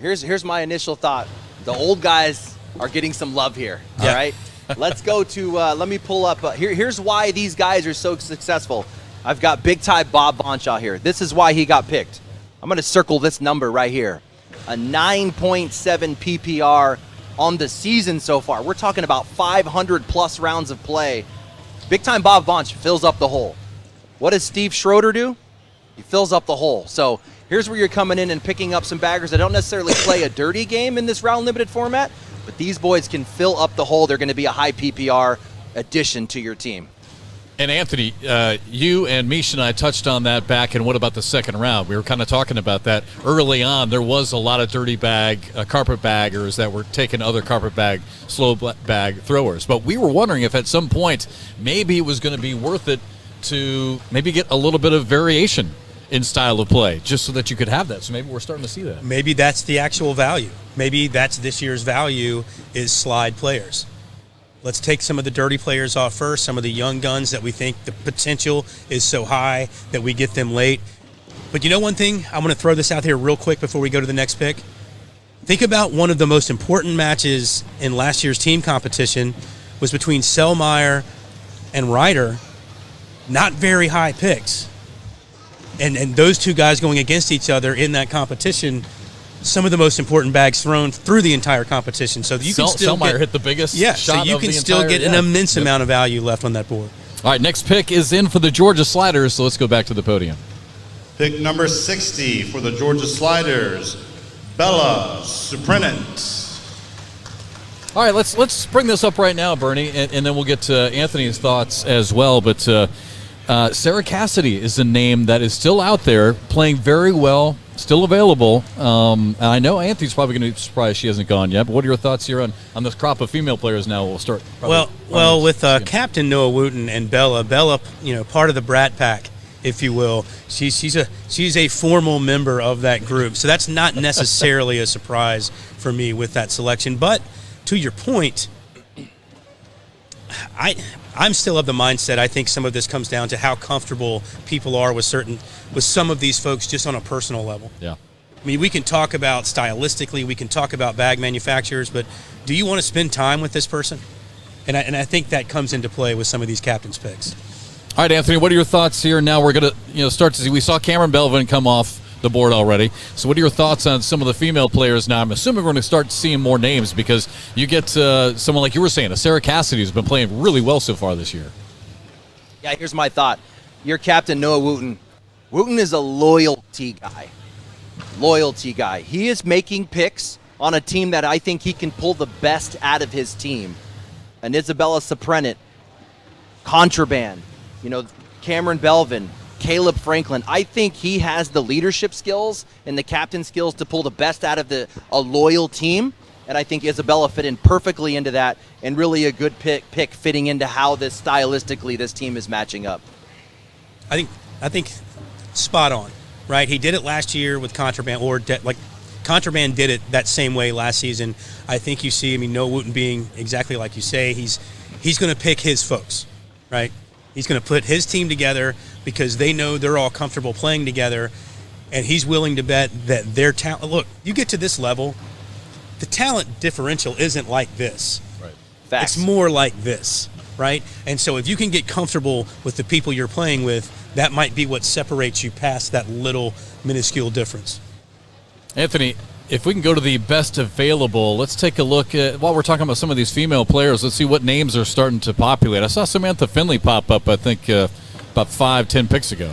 Here's my initial thought. The old guys are getting some love here. All right. Let's go to. Let me pull up. Here's why these guys are so successful. I've got Big Time Bob Vonch out here. This is why he got picked. I'm going to circle this number right here. A 9.7 PPR on the season so far. We're talking about 500 plus rounds of play. Big Time Bob Vonch fills up the hole. What does Steve Schroeder do? He fills up the hole. So here's where you're coming in and picking up some baggers that don't necessarily play a dirty game in this round limited format, but these boys can fill up the hole. They're going to be a high PPR addition to your team. And Anthony, you and Mish and I touched on that back, and what about the second round? We were kind of talking about that early on. There was a lot of dirty bag, carpet baggers that were taking other carpet bag, slow bag throwers. But we were wondering if at some point maybe it was going to be worth it to maybe get a little bit of variation in style of play, just so that you could have that. So maybe we're starting to see that. Maybe that's the actual value. Maybe that's this year's value is slide players. Let's take some of the dirty players off first, some of the young guns that we think the potential is so high that we get them late. But you know one thing? I'm going to throw this out here real quick before we go to the next pick. Think about one of the most important matches in last year's team competition was between Selmeyer and Ryder. Not very high picks. And those two guys going against each other in that competition, some of the most important bags thrown through the entire competition. So you can still Selmeyer hit the biggest shot shot you of can the still entire, get an immense amount of value left on that board. All right, next pick is in for the Georgia Sliders, so let's go back to the podium. Pick number 60 for the Georgia Sliders, Bella Suprinant. All right, let's bring this up right now, Bernie, and then we'll get to Anthony's thoughts as well. But Sarah Cassidy is a name that is still out there, playing very well still available. And I know Anthony's probably going to be surprised she hasn't gone yet. But what are your thoughts here on this crop of female players now? We'll start. Well, with Captain Noah Wooten and Bella, part of the Brat Pack, if you will. She's a formal member of that group, so that's not necessarily a surprise for me with that selection. But to your point, I'm still of the mindset. I think some of this comes down to how comfortable people are with some of these folks just on a personal level. Yeah. I mean, we can talk about stylistically, we can talk about bag manufacturers, but do you want to spend time with this person? And I think that comes into play with some of these captain's picks. All right, Anthony, what are your thoughts here? Now we're going to start to see. We saw Cameron Belvin come off the board already. So what are your thoughts on some of the female players now? I'm assuming we're going to start seeing more names because you get someone like you were saying, a Sarah Cassidy who's been playing really well so far this year. Yeah, here's my thought. Your captain, Noah Wooten. Wooten is a loyalty guy. He is making picks on a team that I think he can pull the best out of his team. And Isabella Soprenit, Contraband, Cameron Belvin, Caleb Franklin. I think he has the leadership skills and the captain skills to pull the best out of a loyal team. And I think Isabella fit in perfectly into that, and really a good pick fitting into how stylistically this team is matching up. I think spot on, right? He did it last year with Contraband, Contraband did it that same way last season. I think you see, Noah Wooten being exactly like you say. He's going to pick his folks, right? He's going to put his team together because they know they're all comfortable playing together, and he's willing to bet that their talent. Look, you get to this level, the talent differential isn't like this. Right. Facts. It's more like this, right? And so if you can get comfortable with the people you're playing with, that might be what separates you past that little minuscule difference. Anthony, if we can go to the best available, let's take a look at, while we're talking about some of these female players, let's see what names are starting to populate. I saw Samantha Finley pop up, I think, about 5-10 picks ago.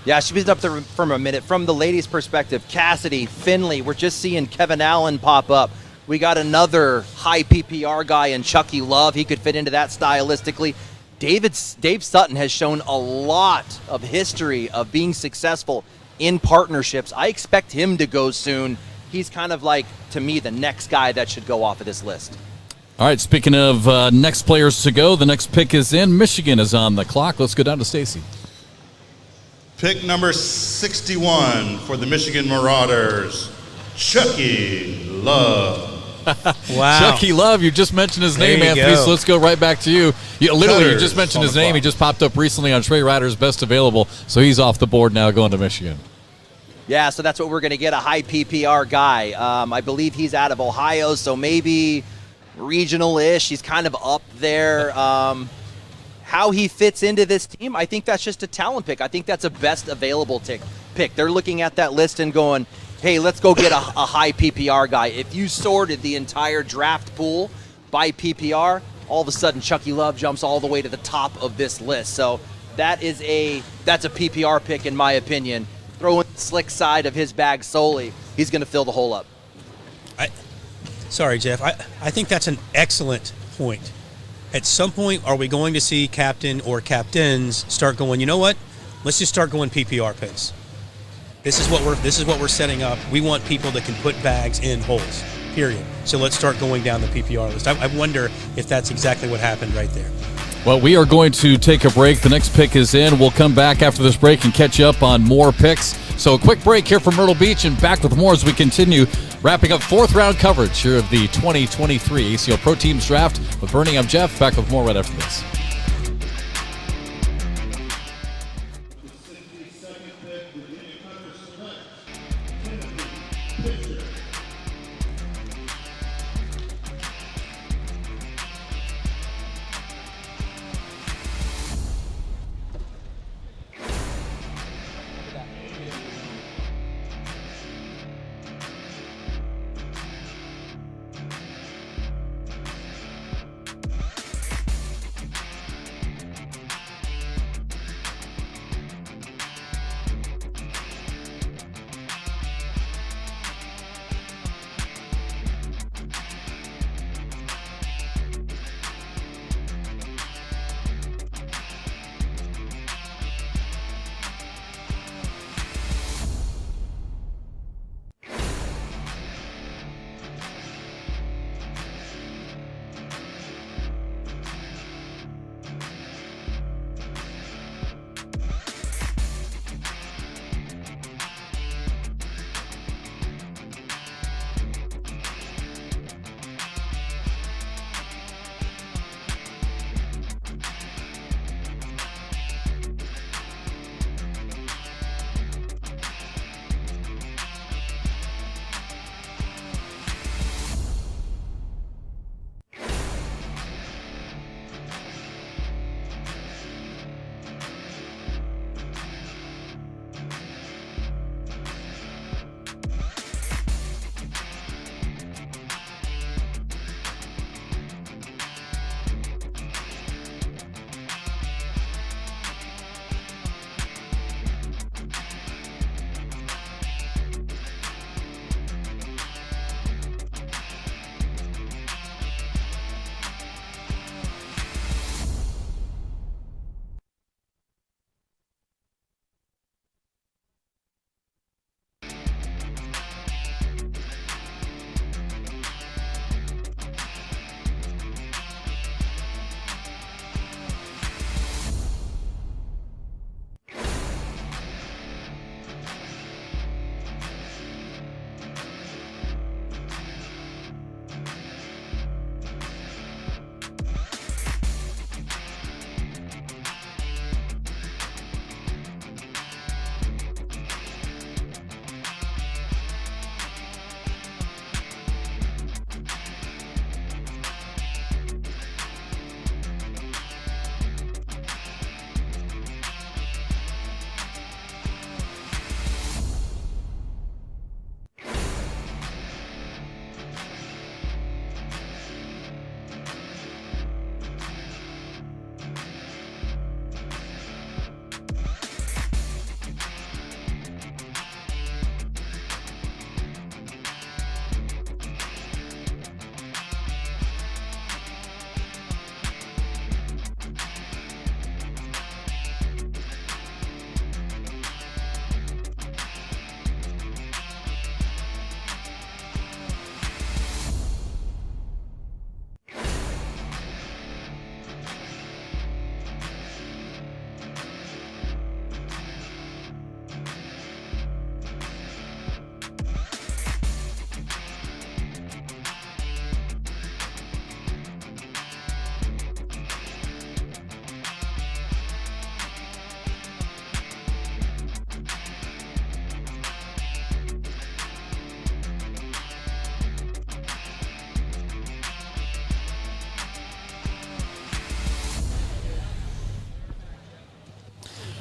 Yeah, she's been up there from a minute. From the ladies' perspective, Cassidy, Finley, we're just seeing Kevin Allen pop up. We got another high PPR guy in Chucky Love. He could fit into that stylistically. Dave Sutton has shown a lot of history of being successful in partnerships. I expect him to go soon. He's kind of like, to me, the next guy that should go off of this list. All right, speaking of next players to go, the next pick is in. Michigan is on the clock. Let's go down to Stacy. Pick number 61 for the Michigan Marauders, Chucky Love. Wow. Chucky Love, you just mentioned his name, There you Anthony, go. so let's go right back to you. Literally, you just Cutters mentioned on his the name. clock. He just popped up recently on Trey Ryder's Best Available, so he's off the board now going to Michigan. Yeah, so that's what we're going to get, a high PPR guy. I believe he's out of Ohio, so maybe regional-ish. He's kind of up there. How he fits into this team, I think that's just a talent pick. I think that's a best available pick. They're looking at that list and going, hey, let's go get a high PPR guy. If you sorted the entire draft pool by PPR, all of a sudden Chucky Love jumps all the way to the top of this list. So that's a PPR pick in my opinion. Throw in the slick side of his bag solely, he's going to fill the hole up. Sorry, Jeff. I think that's an excellent point. At some point, are we going to see captain or captains start going, you know what? Let's just start going PPR picks. This is what we're setting up. We want people that can put bags in holes, period. So let's start going down the PPR list. I wonder if that's exactly what happened right there. Well, we are going to take a break. The next pick is in. We'll come back after this break and catch up on more picks. So a quick break here from Myrtle Beach and back with more as we continue wrapping up fourth round coverage here of the 2023 ACL Pro Teams Draft with Bernie. I'm Jeff. Back with more right after this.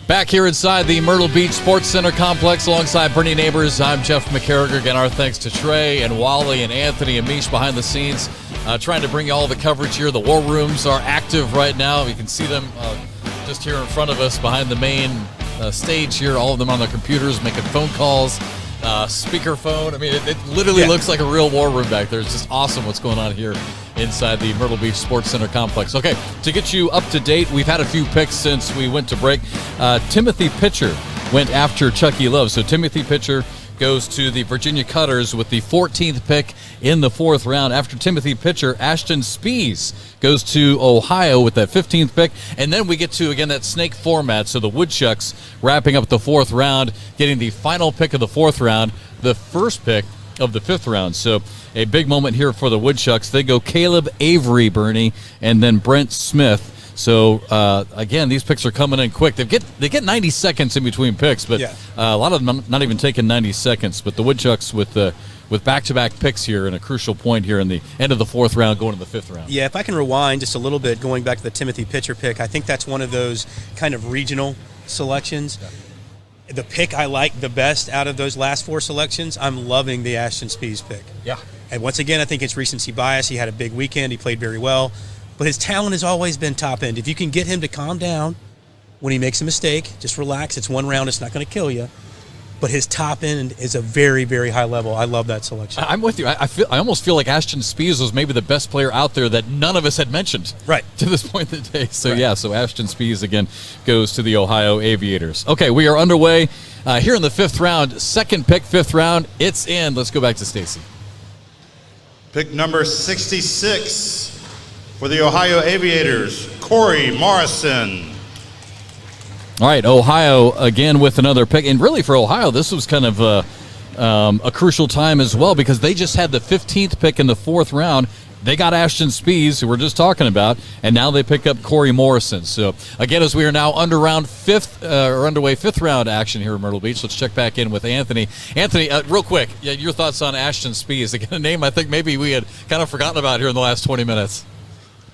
Back here inside the Myrtle Beach Sports Center complex alongside Bernie Neighbors, I'm Jeff McCarriger. Again, our thanks to Trey and Wally and Anthony and Mish behind the scenes, trying to bring you all the coverage here. The war rooms are active right now. You can see them just here in front of us behind the main stage here, all of them on their computers, making phone calls, speakerphone. I mean, it literally looks like a real war room back there. It's just awesome what's going on here inside the Myrtle Beach Sports Center complex. Okay, to get you up to date, we've had a few picks since we went to break. Timothy Pitcher went after Chucky Love. So Timothy Pitcher goes to the Virginia Cutters with the 14th pick in the 4th round. After Timothy Pitcher, Ashton Spees goes to Ohio with that 15th pick. And then we get to, again, that snake format. So the Woodchucks wrapping up the 4th round, getting the final pick of the 4th round, the first pick of the 5th round. So a big moment here for the Woodchucks. They go Caleb Avery, Bernie, and then Brent Smith. So, again, these picks are coming in quick. They get 90 seconds in between picks, but a lot of them not even taking 90 seconds. But the Woodchucks with back-to-back picks here and a crucial point here in the end of the 4th round going to the 5th round. Yeah, if I can rewind just a little bit, going back to the Timothy Pitcher pick, I think that's one of those kind of regional selections. Yeah. The pick I like the best out of those last 4 selections, I'm loving the Ashton Spees pick. Yeah. And once again, I think it's recency bias. He had a big weekend. He played very well. But his talent has always been top end. If you can get him to calm down when he makes a mistake, just relax. It's one round. It's not going to kill you. But his top end is a very, very high level. I love that selection. I'm with you. I almost feel like Ashton Spees was maybe the best player out there that none of us had mentioned to this point in the day. So, so Ashton Spees, again, goes to the Ohio Aviators. Okay, we are underway here in the 5th round. Second pick, 5th round. It's in. Let's go back to Stacy. Pick number 66. For the Ohio Aviators, Corey Morrison. All right, Ohio again with another pick. And really for Ohio, this was kind of a crucial time as well because they just had the 15th pick in the 4th round. They got Ashton Spees, who we're just talking about, and now they pick up Corey Morrison. So, again, as we are now underway 5th round action here in Myrtle Beach, let's check back in with Anthony. Anthony, real quick, your thoughts on Ashton Spees. Again, a name I think maybe we had kind of forgotten about here in the last 20 minutes.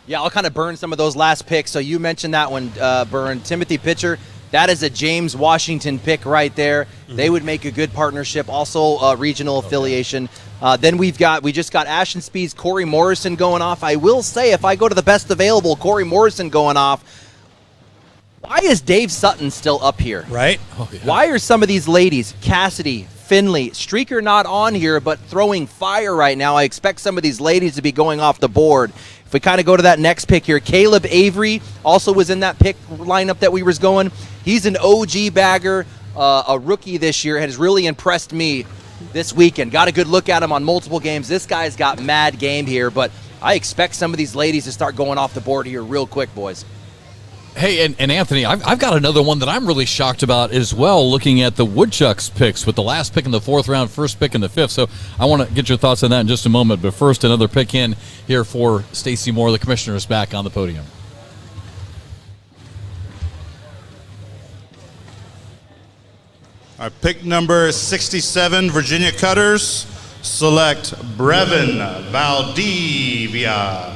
Yeah, I'll kind of burn some of those last picks. So you mentioned that one, Burn. Timothy Pitcher, that is a James Washington pick right there. Mm-hmm. They would make a good partnership. Also, regional affiliation. Then we just got Ashton Spees, Corey Morrison going off. I will say, if I go to the best available, Corey Morrison going off. Why is Dave Sutton still up here? Right? Oh, yeah. Why are some of these ladies, Cassidy, Finley, Streaker not on here, but throwing fire right now? I expect some of these ladies to be going off the board. If we kind of go to that next pick here, Caleb Avery also was in that pick lineup that we was going. He's an OG bagger, a rookie this year, and has really impressed me this weekend. Got a good look at him on multiple games. This guy's got mad game here, but I expect some of these ladies to start going off the board here real quick, boys. Hey, and Anthony, I've got another one that I'm really shocked about as well, looking at the Woodchucks picks with the last pick in the 4th round, first pick in the 5th. So I want to get your thoughts on that in just a moment. But first, another pick in here for Stacey Moore. The commissioner is back on the podium. Our pick number 67, Virginia Cutters, select Brevin Valdivia.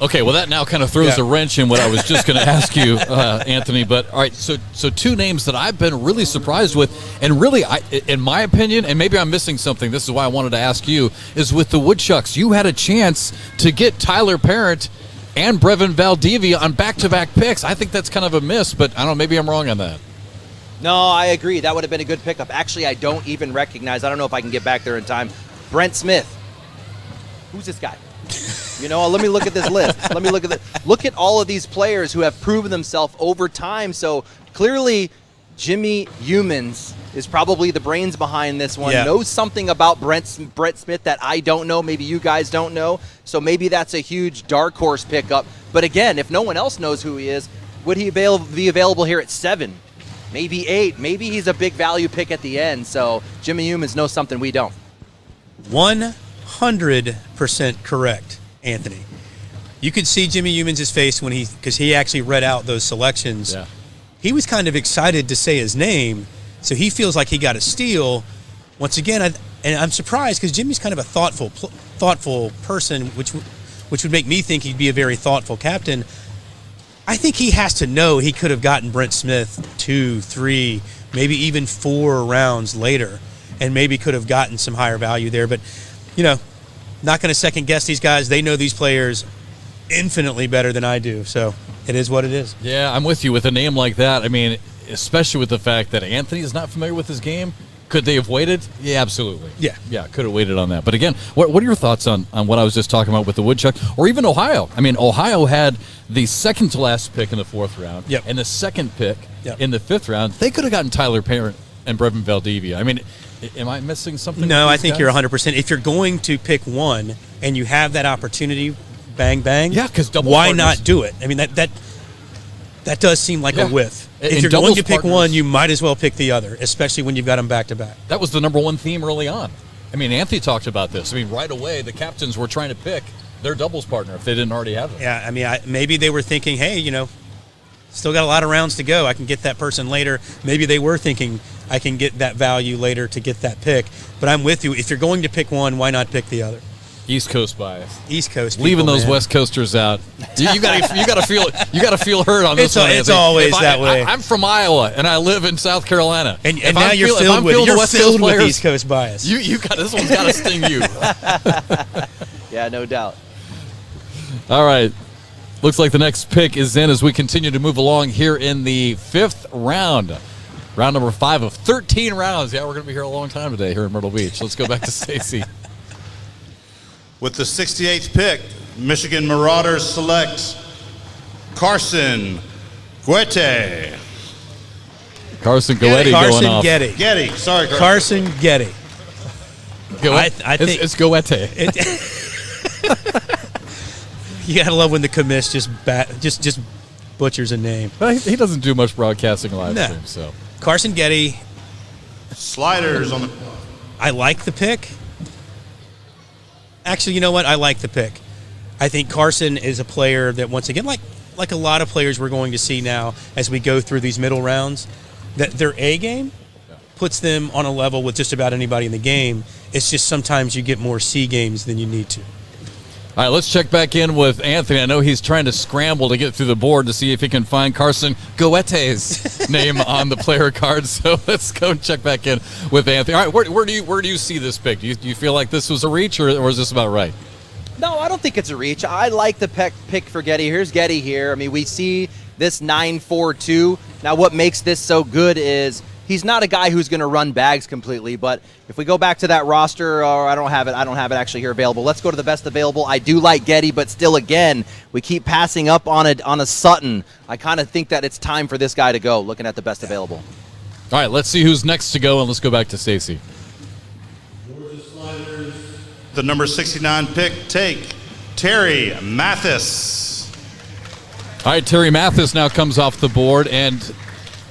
Okay, well, that now kind of throws a wrench in what I was just going to ask you, Anthony. But, all right, so 2 names that I've been really surprised with, and really, in my opinion, and maybe I'm missing something, this is why I wanted to ask you, is with the Woodchucks. You had a chance to get Tyler Parent and Brevin Valdivia on back-to-back picks. I think that's kind of a miss, but I don't know, maybe I'm wrong on that. No, I agree. That would have been a good pickup. Actually, I don't even recognize, I don't know if I can get back there in time, Brent Smith. Who's this guy? Let me look at this list. Look at all of these players who have proven themselves over time. So clearly, Jimmy Humans is probably the brains behind this one. Yeah. Knows something about Brent Smith that I don't know. Maybe you guys don't know. So maybe that's a huge dark horse pickup. But again, if no one else knows who he is, would he be available here at 7? Maybe 8. Maybe he's a big value pick at the end. So Jimmy Humans knows something we don't. 100% correct, Anthony. You could see Jimmy Humans' face because he actually read out those selections. Yeah. He was kind of excited to say his name, so he feels like he got a steal. Once again, I'm surprised because Jimmy's kind of a thoughtful person, which would make me think he'd be a very thoughtful captain. I think he has to know he could have gotten Brent Smith 2, 3, maybe even 4 rounds later, and maybe could have gotten some higher value there. But, not going to second guess these guys. They know these players infinitely better than I do. So it is what it is. Yeah, I'm with you with a name like that. I mean, especially with the fact that Anthony is not familiar with his game. Could they have waited? Yeah, absolutely. Yeah, could have waited on that. But again, what are your thoughts on what I was just talking about with the Woodchuck or even Ohio? I mean, Ohio had the second to last pick in the 4th round and the second pick in the 5th round. They could have gotten Tyler Parent and Brevin Valdivia. I mean, am I missing something? No, I think you're 100%. If you're going to pick one and you have that opportunity, bang, bang. Yeah, because why not do it? I mean, that does seem like a whiff. If you're going to pick one, you might as well pick the other, especially when you've got them back to back. That was the number one theme early on. I mean, Anthony talked about this. I mean, right away, the captains were trying to pick their doubles partner if they didn't already have it. Yeah, I mean, maybe they were thinking, hey, still got a lot of rounds to go. I can get that person later. Maybe they were thinking I can get that value later to get that pick. But I'm with you. If you're going to pick one, why not pick the other? East Coast bias. East Coast. Leaving those West Coasters out. You gotta feel hurt on this one. It's always that way. I'm from Iowa and I live in South Carolina. And now you're filled with East Coast bias. This one's got to sting you. Yeah, no doubt. All right. Looks like the next pick is in as we continue to move along here in the 5th round. Round number 5 of 13 rounds. Yeah, we're going to be here a long time today here in Myrtle Beach. Let's go back to Stacy. With the 68th pick, Michigan Marauders select Carson Guete. Carson Guete going off. Getty. Sorry, Carson Getty. I think it's Guete. You gotta love when the commiss just butchers a name. Well, he doesn't do much broadcasting live stream, so. Carson Getty. Sliders on the. I like the pick. Actually, you know what? I like the pick. I think Carson is a player that, once again, like a lot of players we're going to see now as we go through these middle rounds, that their A game puts them on a level with just about anybody in the game. It's just sometimes you get more C games than you need to. All right, let's check back in with Anthony. I know he's trying to scramble to get through the board to see if he can find Carson Guete's name on the player card. So let's go and check back in with Anthony. All right, where do you see this pick? Do you feel like this was a reach, or is this about right? No, I don't think it's a reach. I like the pick for Getty. Here's Getty here. I mean, we see this 9.42. Now, what makes this so good is he's not a guy who's going to run bags completely, but if we go back to that roster, or I don't have it actually here available. Let's go to the best available. I do like Getty, but still, again, we keep passing up on a Sutton. I kind of think that it's time for this guy to go, looking at the best available. All right, let's see who's next to go, and let's go back to Stacy. The number 69 pick, take Terry Mathis. All right, Terry Mathis now comes off the board, and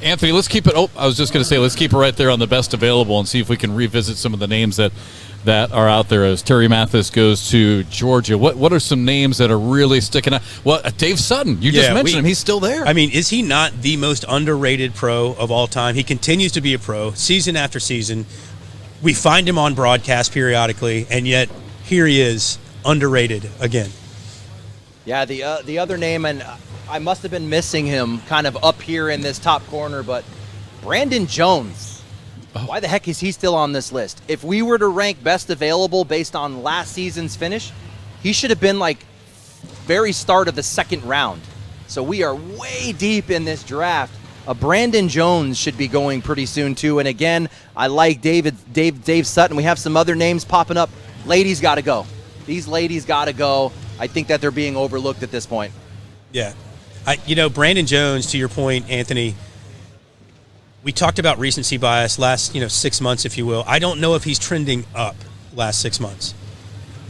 Anthony, let's keep it. I was just going to say, let's keep it right there on the best available and see if we can revisit some of the names that are out there as Terry Mathis goes to Georgia. What are some names that are really sticking out? Well, Dave Sutton, you just mentioned him. He's still there. I mean, is he not the most underrated pro of all time? He continues to be a pro season after season. We find him on broadcast periodically, and yet here he is, underrated again. Yeah, the other name, and I must have been missing him kind of up here in this top corner, but Brandon Jones. Why the heck is he still on this list? If we were to rank best available based on last season's finish, he should have been like very start of the 2nd round. So we are way deep in this draft. Brandon Jones should be going pretty soon too. And again, I like Dave Sutton. We have some other names popping up. Ladies got to go. These ladies got to go. I think that they're being overlooked at this point. Yeah. Brandon Jones, to your point, Anthony, we talked about recency bias last, 6 months, if you will. I don't know if he's trending up last 6 months.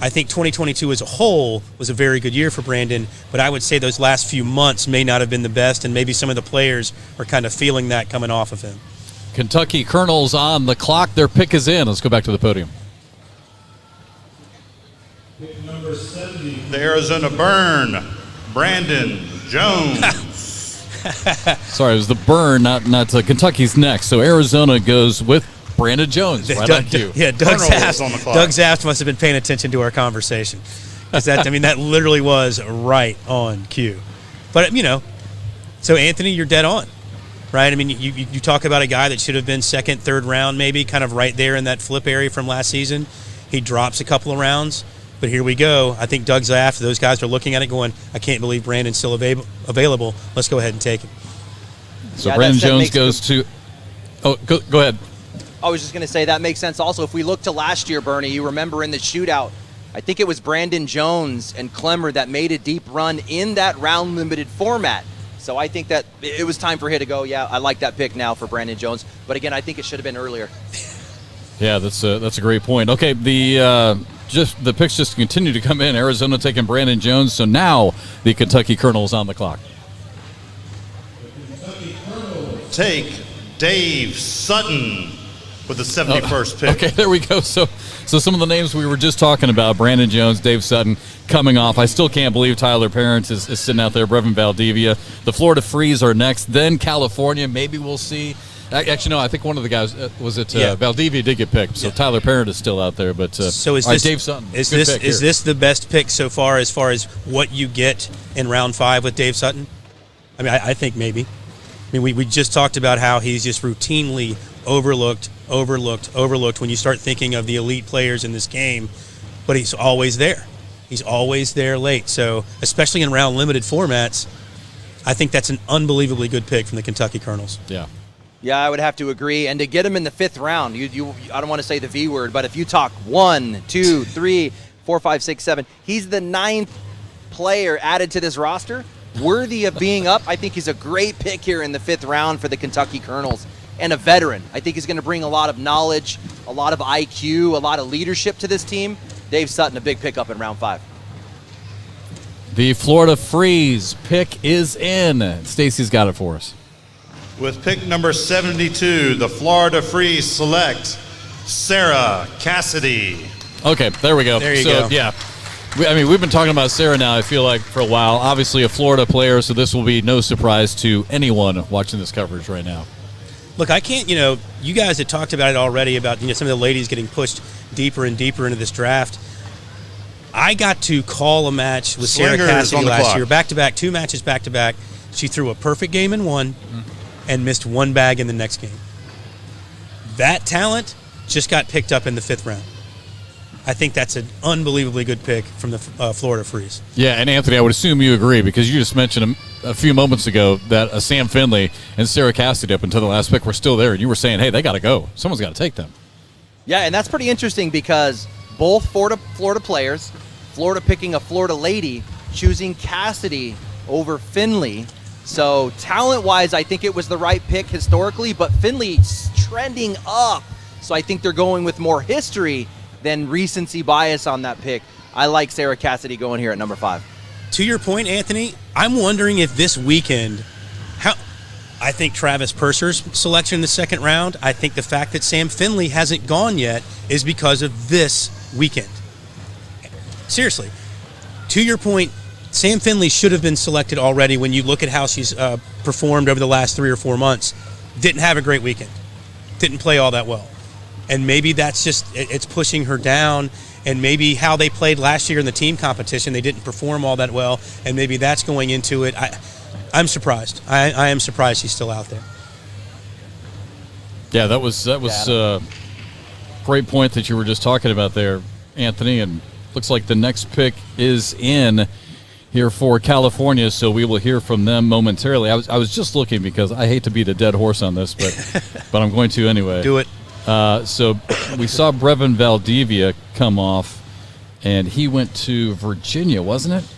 I think 2022 as a whole was a very good year for Brandon, but I would say those last few months may not have been the best, and maybe some of the players are kind of feeling that coming off of him. Kentucky Colonels on the clock. Their pick is in. Let's go back to the podium. Pick number 70. The Arizona Burn, Brandon Jones. Sorry, it was the Burn, not Kentucky's next. So Arizona goes with Brandon Jones. Right on cue. Yeah, Doug Zaft must have been paying attention to our conversation. Because that literally was right on cue. But, So, Anthony, you're dead on, right? I mean, you talk about a guy that should have been second, third round maybe, kind of right there in that flip area from last season. He drops a couple of rounds, but here we go. I think Doug Zaft, those guys are looking at it going, I can't believe Brandon's still available. Let's go ahead and take him. So yeah, Brandon Jones goes to – oh, go ahead. I was just going to say that makes sense also. If we look to last year, Bernie, you remember in the shootout, I think it was Brandon Jones and Clemmer that made a deep run in that round-limited format. So I think that it was time for him to go, yeah, I like that pick now for Brandon Jones. But again, I think it should have been earlier. Yeah, that's a great point. Okay, the picks just continue to come in. Arizona taking Brandon Jones, so now the Kentucky Colonels on the clock. Take Dave Sutton with the 71st pick. Okay, there we go. So some of the names we were just talking about, Brandon Jones, Dave Sutton, coming off. I still can't believe Tyler Parent is sitting out there, Brevin Valdivia. The Florida Freeze are next, then California. Maybe we'll see. Actually, no, I think one of the guys, Valdivia did get picked, so Tyler Parent is still out there. But so is this, Dave Sutton. Is this the best pick so far as what you get in round 5 with Dave Sutton? I mean, I think maybe. I mean, we just talked about how he's just routinely overlooked when you start thinking of the elite players in this game, but he's always there. He's always there late. So, especially in round limited formats, I think that's an unbelievably good pick from the Kentucky Colonels. Yeah. Yeah, I would have to agree. And to get him in the 5th round, I don't want to say the V word, but if you talk 1, 2, 3, 4, 5, 6, 7, he's the 9th player added to this roster, worthy of being up. I think he's a great pick here in the 5th round for the Kentucky Colonels. And a veteran. I think he's going to bring a lot of knowledge, a lot of IQ, a lot of leadership to this team. Dave Sutton, a big pickup in round 5. The Florida Freeze pick is in. Stacy's got it for us. With pick number 72, the Florida Freeze select Sarah Cassidy. Okay, there we go. There you go. Yeah. We've been talking about Sarah now, I feel like, for a while. Obviously a Florida player, so this will be no surprise to anyone watching this coverage right now. Look, I can't, you guys had talked about it already about, some of the ladies getting pushed deeper and deeper into this draft. I got to call a match with Sarah Cassidy last year, back-to-back, 2 matches back-to-back. She threw a perfect game in one and missed 1 bag in the next game. That talent just got picked up in the 5th round. I think that's an unbelievably good pick from the Florida Freeze. Yeah, and Anthony, I would assume you agree because you just mentioned a few moments ago that Sam Finley and Sarah Cassidy up until the last pick were still there, and you were saying, hey, they got to go. Someone's got to take them. Yeah, and that's pretty interesting because both Florida players, Florida picking a Florida lady, choosing Cassidy over Finley. So talent-wise, I think it was the right pick historically, but Finley's trending up. So I think they're going with more history than recency bias on that pick. I like Sarah Cassidy going here at number 5. To your point, Anthony, I'm wondering if this weekend, I think Travis Purser's selection in the 2nd round, I think the fact that Sam Finley hasn't gone yet is because of this weekend. Seriously, to your point, Sam Finley should have been selected already when you look at how she's performed over the last 3 or 4 months. Didn't have a great weekend. Didn't play all that well. And maybe that's just, it's pushing her down, and maybe how they played last year in the team competition, they didn't perform all that well, and maybe that's going into it. I'm surprised. I am surprised she's still out there. Yeah, that was a great point that you were just talking about there, Anthony, and looks like the next pick is in here for California, so we will hear from them momentarily. I was just looking because I hate to beat a dead horse on this, but I'm going to anyway. Do it. So we saw Brevin Valdivia come off, and he went to Virginia, wasn't it?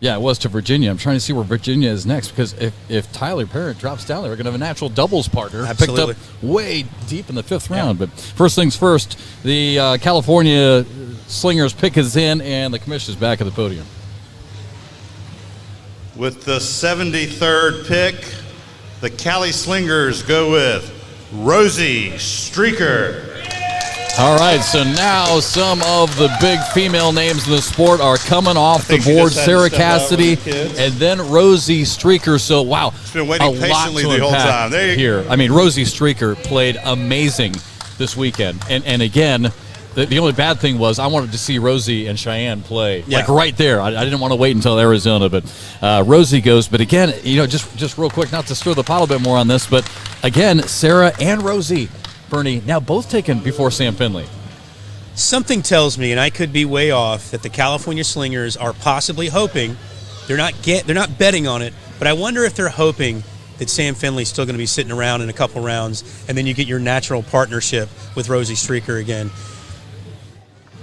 Yeah, it was to Virginia. I'm trying to see where Virginia is next because if Tyler Parent drops down there, we're going to have a natural doubles partner. Absolutely. Picked up way deep in the 5th round. But first things first, the California Slingers pick is in, and the commission is back at the podium. With the 73rd pick, the Cali Slingers go with Rosie Streaker. All right, so now some of the big female names in the sport are coming off the board. Sarah Cassidy and then Rosie Streaker. So, wow, she's been waiting patiently the whole time. Here. I mean, Rosie Streaker played amazing this weekend. And again, The only bad thing was I wanted to see Rosie and Cheyenne play Yeah. like right there. I didn't want to wait until Arizona, but Rosie goes. But again, just real quick, not to stir the pot a bit more on this, but again, Sarah and Rosie, Bernie, now both taken before Sam Finley. Something tells me, and I could be way off, that the California Slingers are possibly hoping. They're not betting on it, but I wonder if they're hoping that Sam Finley's still going to be sitting around in a couple rounds, and then you get your natural partnership with Rosie Streaker again.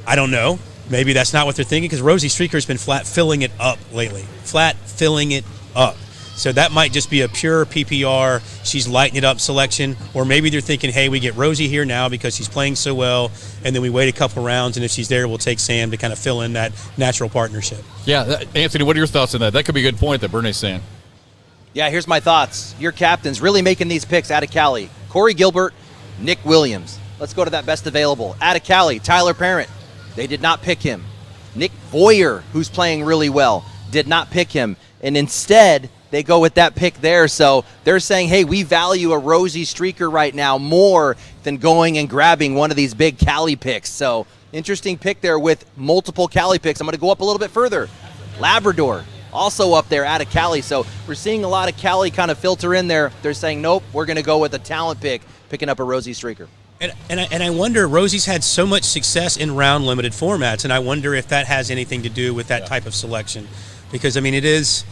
I don't know. Maybe that's not what they're thinking, because Rosie Streaker's been flat filling it up lately. Flat filling it up. So that might just be a pure PPR, she's lighting it up selection, or maybe they're thinking, hey, we get Rosie here now because she's playing so well, and then we wait a couple rounds, and if she's there, we'll take Sam to kind of fill in that natural partnership. Yeah, Anthony, what are your thoughts on that? That could be a good point that Bernie's saying. Yeah, here's my thoughts. Your captain's really making these picks out of Cali. Corey Gilbert, Nick Williams. Let's go to that best available. Out of Cali, Tyler Parent. They did not pick him. Nick Boyer, who's playing really well, did not pick him. And instead, they go with that pick there. So they're saying, hey, we value a Rosie Streaker right now more than going and grabbing one of these big Cali picks. So interesting pick there with multiple Cali picks. I'm going to go up a little bit further. Labrador, also up there out of Cali. So we're seeing a lot of Cali kind of filter in there. They're saying, nope, we're going to go with a talent pick, picking up a Rosie Streaker. And I wonder, Rosie's had so much success in round limited formats, and I wonder if that has anything to do with that type of selection. Because, I mean, it is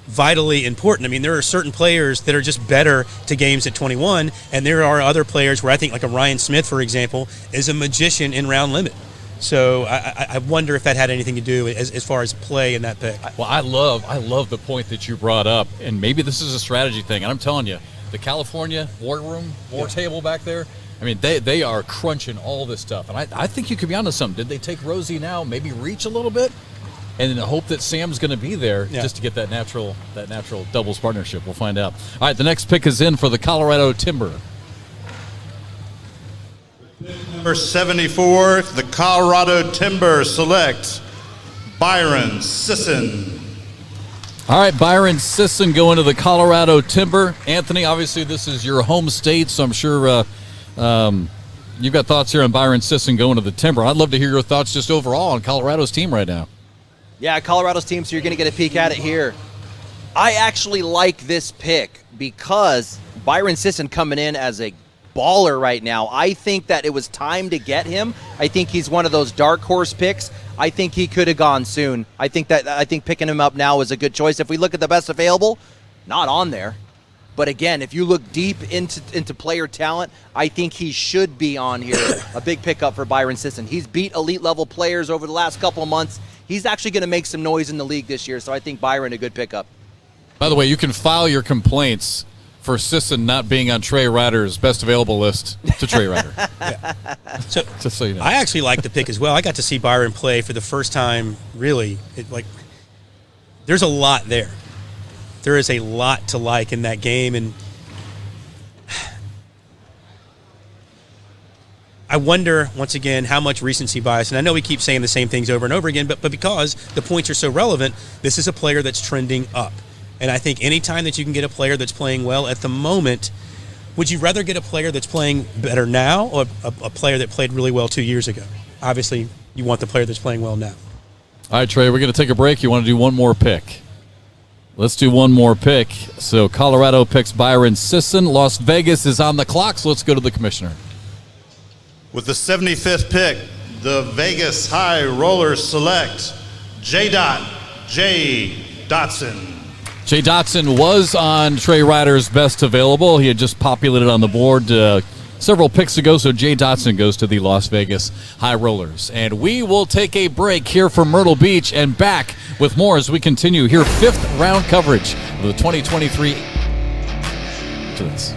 vitally important. I mean, there are certain players that are just better to games at 21, and there are other players where I think, like a Ryan Smith, for example, is a magician in round limit. So I wonder if that had anything to do as far as play in that pick. Well, I love the point that you brought up, and maybe this is a strategy thing. And I'm telling you, the California war table back there, I mean, they are crunching all this stuff. And I think you could be onto something. Did they take Rosie now, maybe reach a little bit, and then hope that Sam's going to be there just to get that natural doubles partnership? We'll find out. All right, the next pick is in for the Colorado Timber. Number 74, the Colorado Timber selects Byron Sisson. All right, Byron Sisson going to the Colorado Timber. Anthony, obviously this is your home state, so I'm sure you've got thoughts here on Byron Sisson going to the Timber. I'd love to hear your thoughts just overall on Colorado's team right now. Yeah, Colorado's team, so you're going to get a peek at it here. I actually like this pick because Byron Sisson coming in as a baller right now. I think that it was time to get him. I think he's one of those dark horse picks. I think he could have gone soon. I think picking him up now is a good choice. If we look at the best available, not on there. But again, if you look deep into player talent, I think he should be on here. A big pickup for Byron Sisson. He's beat elite level players over the last couple of months. He's actually going to make some noise in the league this year, so I think Byron a good pickup. By the way, you can file your complaints for Sisson not being on Trey Ryder's best available list to Trey Ryder. So, just so you know. I actually like the pick as well. I got to see Byron play for the first time, really. There's a lot there. There is a lot to like in that game, and I wonder, once again, how much recency bias, and I know we keep saying the same things over and over again, but because the points are so relevant, this is a player that's trending up. And I think any time that you can get a player that's playing well at the moment, would you rather get a player that's playing better now or a player that played really well 2 years ago? Obviously, you want the player that's playing well now. All right, Trey, we're going to take a break. You want to do one more pick? Let's do one more pick. So Colorado picks Byron Sisson. Las Vegas is on the clock, so let's go to the commissioner. With the 75th pick, the Vegas High Rollers select J. Dotson. Jay Dotson was on Trey Ryder's best available. He had just populated on the board several picks ago, so Jay Dotson goes to the Las Vegas High Rollers. And we will take a break here from Myrtle Beach and back with more as we continue here, fifth round coverage of the 2023 to this.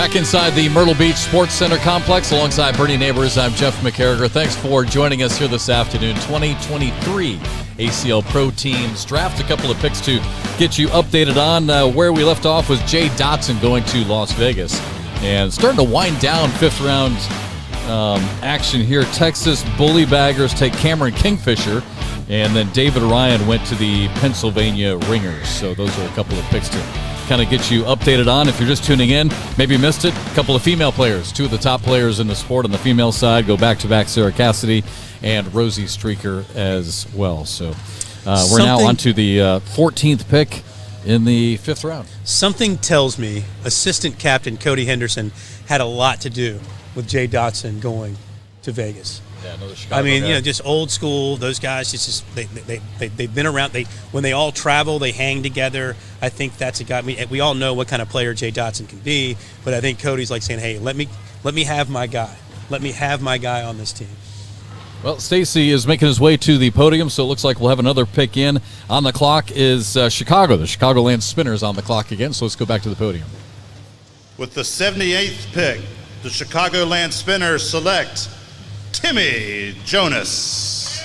Back inside the Myrtle Beach Sports Center complex alongside Bernie Neighbors, I'm Jeff McCarriger. Thanks for joining us here this afternoon. 2023 ACL Pro Teams Draft. A couple of picks to get you updated on. Where we left off was Jay Dotson going to Las Vegas. And starting to wind down fifth round action here. Texas Bullybaggers take Cameron Kingfisher. And then David Ryan went to the Pennsylvania Ringers. So those are a couple of picks to kind of get you updated on. If you're just tuning in, maybe you missed it. A couple of female players, two of the top players in the sport on the female side go back-to-back, Sarah Cassidy and Rosie Streaker as well. So we're now on to the 14th pick in the fifth round. Something tells me assistant captain Cody Henderson had a lot to do with Jay Dotson going to Vegas. Yeah, another Chicago I mean, guy. just old school. Those guys, it's just they've been around. When they all travel, they hang together. I think that's a guy. We all know what kind of player Jay Dotson can be, but I think Cody's like saying, "Hey, let me have my guy. Let me have my guy on this team." Well, Stacy is making his way to the podium, so it looks like we'll have another pick in. On the clock is Chicago. The Chicagoland Spinners on the clock again, so let's go back to the podium. With the 78th pick, the Chicagoland Spinners select Timmy Jonas.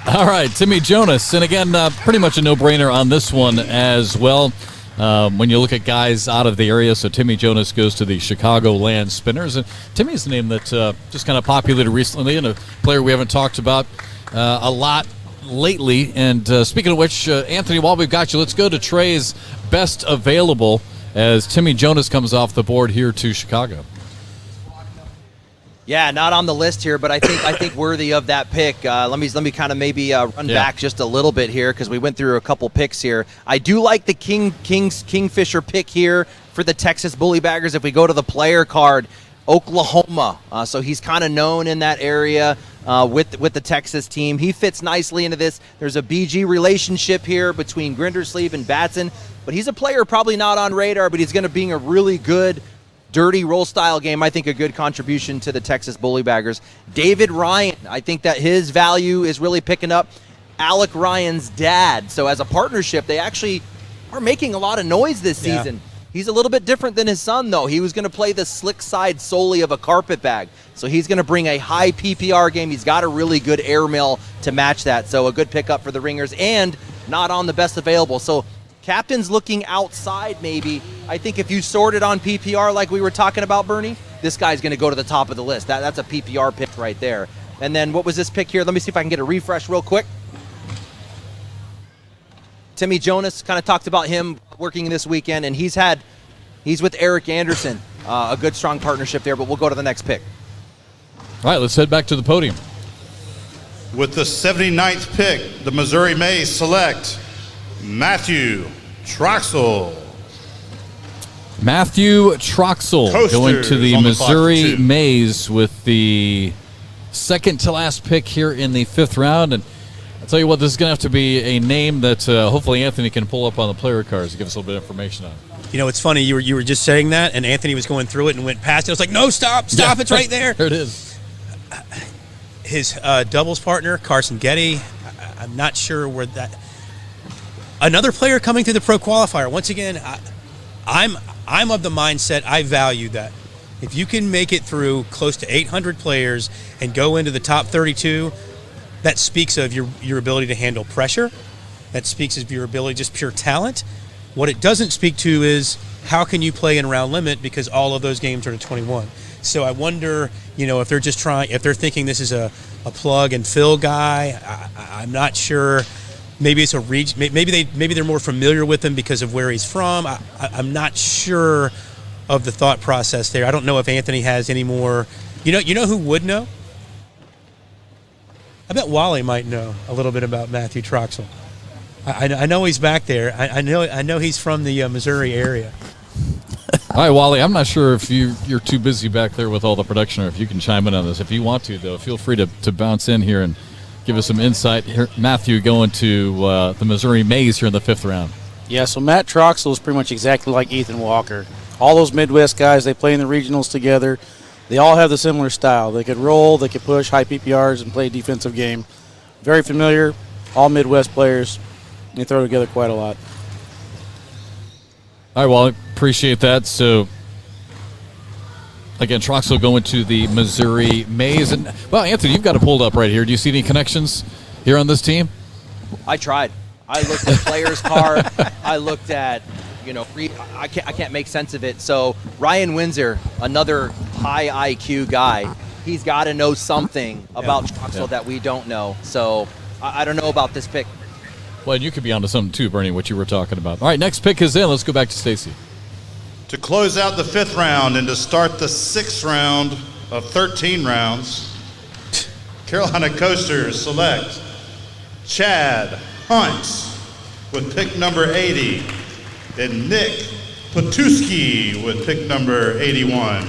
All right, Timmy Jonas. And again, pretty much a no-brainer on this one as well. When you look at guys out of the area, so Timmy Jonas goes to the Chicagoland Spinners. And Timmy's the name that just kind of populated recently and a player we haven't talked about a lot lately. And speaking of which, Anthony, while we've got you, let's go to Trey's best available as Timmy Jonas comes off the board here to Chicago. Yeah, not on the list here, but I think worthy of that pick. Let me kind of maybe run back just a little bit here because we went through a couple picks here. I do like the Kingfisher pick here for the Texas Bullybaggers. If we go to the player card, Oklahoma, so he's kind of known in that area with the Texas team. He fits nicely into this. There's a BG relationship here between Grindersleeve and Batson, but he's a player probably not on radar, but he's going to be a really good dirty roll style game. I think a good contribution to the Texas Bullybaggers. David Ryan, I think that his value is really picking up. Alec Ryan's dad. So as a partnership, they actually are making a lot of noise this season. He's a little bit different than his son, though. He was going to play the slick side solely of a carpetbag. So he's going to bring a high PPR game. He's got a really good air mill to match that. So a good pickup for the Ringers and not on the best available. So captain's looking outside maybe. I think if you sort it on PPR like we were talking about, Bernie, this guy's going to go to the top of the list. That's a PPR pick right there. And then what was this pick here? Let me see if I can get a refresh real quick. Timmy Jonas, kind of talked about him working this weekend, and he's with Eric Anderson. A good, strong partnership there, but we'll go to the next pick. All right, let's head back to the podium. With the 79th pick, the Missouri Mays select Matthew Troxel. Matthew Troxel going to the Missouri Mays with the second to last pick here in the fifth round. And I'll tell you what, this is going to have to be a name that hopefully Anthony can pull up on the player cards to give us a little bit of information on. You know, it's funny. You were just saying that, and Anthony was going through it and went past it. I was like, no, stop, Yeah. it's right there. There it is. His doubles partner, Carson Getty, I'm not sure where that. Another player coming through the pro qualifier. Once again, I'm of the mindset I value that. If you can make it through close to 800 players and go into the top 32, that speaks of your ability to handle pressure. That speaks of your ability, just pure talent. What it doesn't speak to is how can you play in round limit because all of those games are to 21. So I wonder, if they're just if they're thinking this is a plug and fill guy. I'm not sure. Maybe it's a region. Maybe they're more familiar with him because of where he's from. I'm not sure of the thought process there. I don't know if Anthony has any more. You know who would know? I bet Wally might know a little bit about Matthew Troxel. I know he's back there. I know he's from the Missouri area. All right, Wally, I'm not sure if you're too busy back there with all the production or if you can chime in on this. If you want to, though, feel free to bounce in here and give us some insight. Here, Matthew going to the Missouri Mays here in the fifth round. Yeah, so Matt Troxel is pretty much exactly like Ethan Walker. All those Midwest guys, they play in the regionals together. They all have the similar style. They could roll, they could push high PPRs and play a defensive game. Very familiar, all Midwest players. They throw together quite a lot. All right, Wally, appreciate that. So Again, Troxel going to the Missouri Mays. And, well, Anthony, you've got it pulled up right here. Do you see any connections here on this team? I tried. I looked at players' card. I looked at, I can't make sense of it. So Ryan Windsor, another high IQ guy, he's got to know something about Troxel that we don't know. So I don't know about this pick. Well, you could be onto something too, Bernie, what you were talking about. All right, next pick is in. Let's go back to Stacy. To close out the 5th round and to start the 6th round of 13 rounds, Carolina Coasters select Chad Hunt with pick number 80 and Nick Patuski with pick number 81.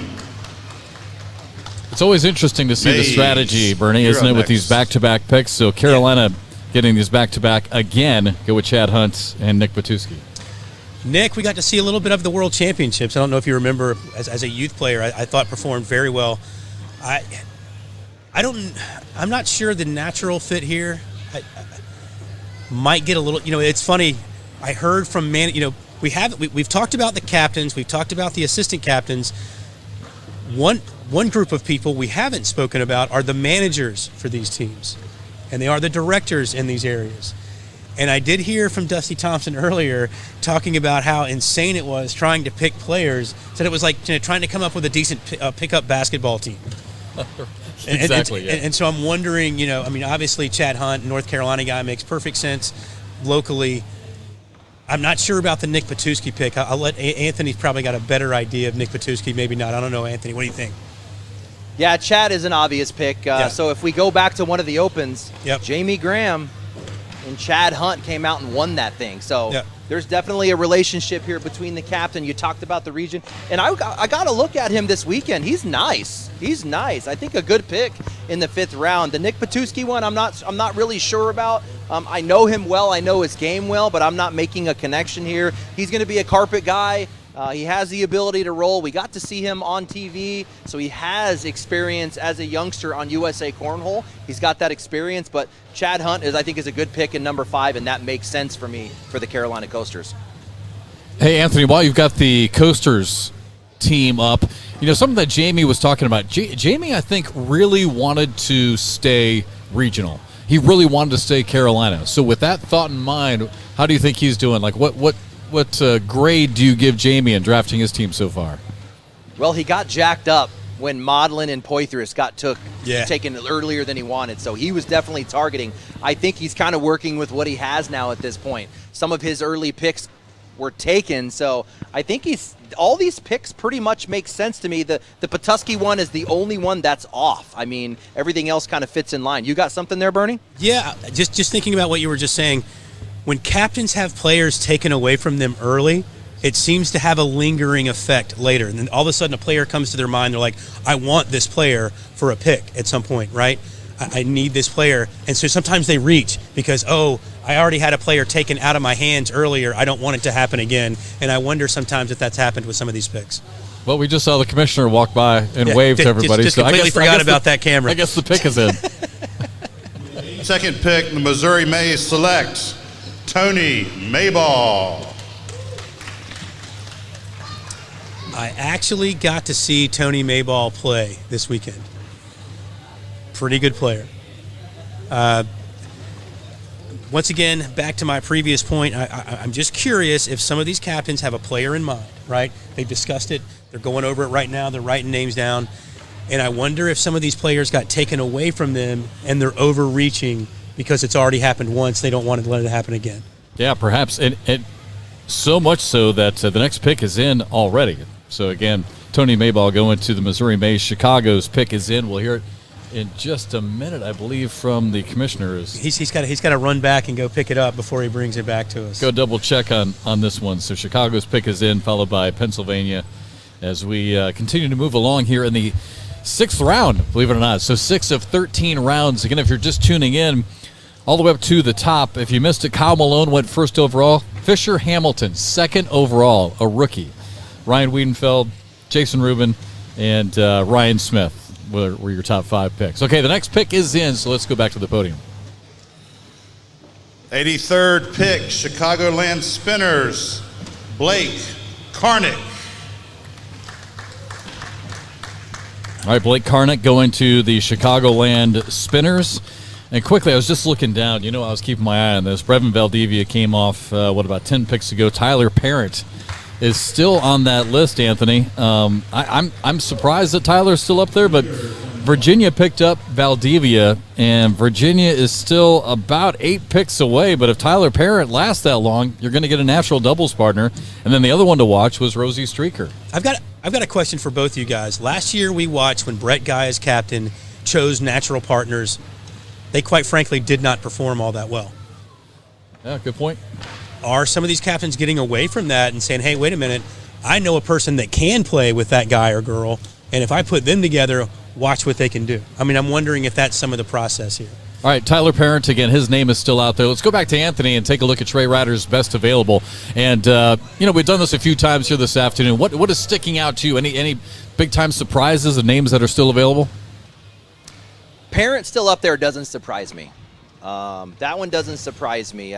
It's always interesting to see the strategy, Bernie, isn't it, with these back-to-back picks? So Carolina getting these back-to-back again, go with Chad Hunt and Nick Patuski. Nick, we got to see a little bit of the World Championships. I don't know if you remember, as a youth player, I thought performed very well. I'm not sure the natural fit here. I might get a little. It's funny. I heard from we've talked about the captains. We've talked about the assistant captains. One group of people we haven't spoken about are the managers for these teams, and they are the directors in these areas. And I did hear from Dusty Thompson earlier talking about how insane it was trying to pick players. Said it was like trying to come up with a decent pickup basketball team. Exactly. And so I'm wondering, obviously Chad Hunt, North Carolina guy, makes perfect sense locally. I'm not sure about the Nick Patuski pick. I'll let Anthony's probably got a better idea of Nick Patuski, maybe not. I don't know, Anthony. What do you think? Yeah, Chad is an obvious pick. So if we go back to one of the opens, Jamie Graham and Chad Hunt came out and won that thing. So there's definitely a relationship here between the captain. You talked about the region. And I got to look at him this weekend. He's nice. I think a good pick in the 5th round. The Nick Patuski one, I'm not really sure about. I know him well. I know his game well, but I'm not making a connection here. He's going to be a carpet guy. He has the ability to roll. We got to see him on TV, so he has experience as a youngster on USA Cornhole. He's got that experience, but Chad Hunt I think is a good pick in number 5, and that makes sense for me for the Carolina Coasters. Hey, Anthony, while you've got the Coasters team up, something that Jamie was talking about. Jamie, I think, really wanted to stay regional. He really wanted to stay Carolina. So with that thought in mind, how do you think he's doing? Like, what grade do you give Jamie in drafting his team so far? Well, he got jacked up when Maudlin and Poitras got taken earlier than he wanted. So he was definitely targeting. I think he's kind of working with what he has now at this point. Some of his early picks were taken, so I think all these picks pretty much make sense to me. The Patuski one is the only one that's off. I mean, everything else kind of fits in line. You got something there, Bernie? Yeah, just thinking about what you were just saying. When captains have players taken away from them early, it seems to have a lingering effect later. And then all of a sudden a player comes to their mind, they're like, I want this player for a pick at some point, right? I need this player. And so sometimes they reach because, I already had a player taken out of my hands earlier. I don't want it to happen again. And I wonder sometimes if that's happened with some of these picks. Well, we just saw the commissioner walk by and wave to everybody. Just completely forgot about that camera. I guess the pick is in. Second pick, the Missouri Mays select Tony Mayball. I actually got to see Tony Mayball play this weekend. Pretty good player. Once again, back to my previous point, I'm just curious if some of these captains have a player in mind, right? They've discussed it. They're going over it right now. They're writing names down. And I wonder if some of these players got taken away from them and they're overreaching because it's already happened once. They don't want to let it happen again. Yeah, perhaps. And so much so that the next pick is in already. So, again, Tony Mayball going to the Missouri Mays. Chicago's pick is in. We'll hear it in just a minute, I believe, from the commissioners. He's got to run back and go pick it up before he brings it back to us. Go double check on this one. So Chicago's pick is in, followed by Pennsylvania as we continue to move along here in the 6th round, believe it or not. So 6 of 13 rounds. Again, if you're just tuning in, all the way up to the top. If you missed it, Kyle Malone went 1st overall. Fisher Hamilton, 2nd overall, a rookie. Ryan Wiedenfeld, Jason Rubin, and Ryan Smith were your top 5 picks. Okay, the next pick is in, so let's go back to the podium. 83rd pick, Chicagoland Spinners, Blake Karnick. All right, Blake Carnick going to the Chicagoland Spinners. And quickly, I was just looking down. I was keeping my eye on this. Brevin Valdivia came off, about 10 picks ago. Tyler Parent is still on that list, Anthony. I'm surprised that Tyler's still up there, but Virginia picked up Valdivia, and Virginia is still about 8 picks away. But if Tyler Parent lasts that long, you're going to get a natural doubles partner. And then the other one to watch was Rosie Streaker. I've got a question for both of you guys. Last year we watched when Brett Guy as captain chose natural partners. They quite frankly did not perform all that well. Yeah, good point. Are some of these captains getting away from that and saying, hey, wait a minute, I know a person that can play with that guy or girl, and if I put them together, watch what they can do. I mean, I'm wondering if that's some of the process here. All right, Tyler Parent, again, his name is still out there. Let's go back to Anthony and take a look at Trey Ryder's best available. And, we've done this a few times here this afternoon. What is sticking out to you? Any big-time surprises of names that are still available? Parent still up there doesn't surprise me. That one doesn't surprise me.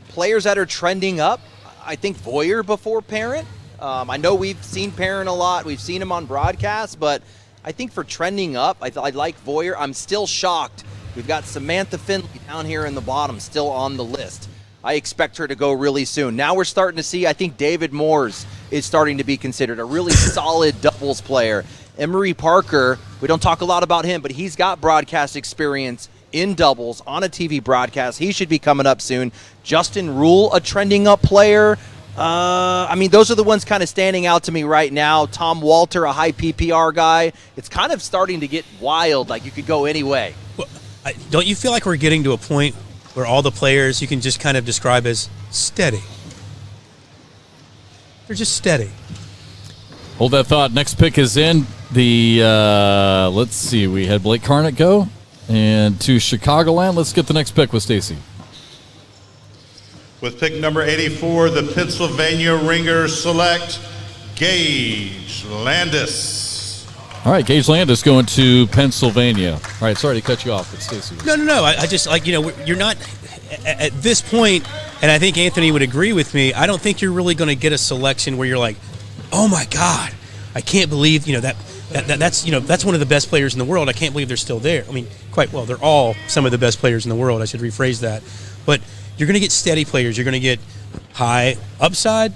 Players that are trending up, I think Voyer before Parent. I know we've seen Parent a lot. We've seen him on broadcast, but I think for trending up, I like Voyer. I'm still shocked. We've got Samantha Finley down here in the bottom, still on the list. I expect her to go really soon. Now we're starting to see, I think David Moores is starting to be considered a really solid doubles player. Emery Parker, we don't talk a lot about him, but he's got broadcast experience in doubles on a TV broadcast. He should be coming up soon. Justin Rule, a trending up player. Those are the ones kind of standing out to me right now. Tom Walter, a high PPR guy. It's kind of starting to get wild, like you could go any way. Well, don't you feel like we're getting to a point where all the players you can just kind of describe as steady? They're just steady. Hold that thought. Next pick is in. Let's see, we had Blake Carnick go. And to Chicagoland, let's get the next pick with Stacy. With pick number 84, the Pennsylvania Ringers select Gage Landis. All right, Gage Landis going to Pennsylvania. All right, sorry to cut you off, but Stacy. No. I just, you're not, at this point, and I think Anthony would agree with me, I don't think you're really going to get a selection where you're like, oh my God, I can't believe, that's one of the best players in the world. I can't believe they're still there. I mean, they're all some of the best players in the world. I should rephrase that. But you're going to get steady players. You're going to get high upside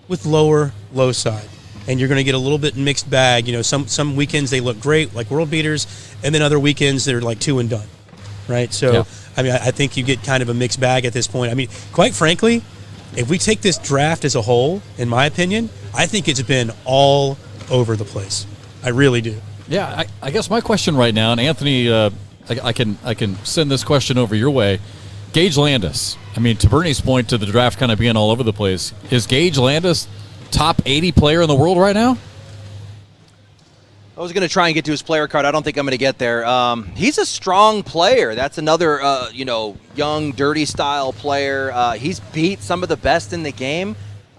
with lower low side. And you're going to get a little bit mixed bag. Some weekends they look great, like world beaters, and then other weekends they're like 2 and done, right? So, yeah. I think you get kind of a mixed bag at this point. Quite frankly, if we take this draft as a whole, in my opinion, I think it's been all over the place. I really do. Yeah, I guess my question right now, and Anthony, I can send this question over your way. Gage Landis. To Bernie's point to the draft kind of being all over the place, is Gage Landis top 80 player in the world right now? I was going to try and get to his player card. I don't think I'm going to get there. He's a strong player. That's another, young, dirty style player. He's beat some of the best in the game.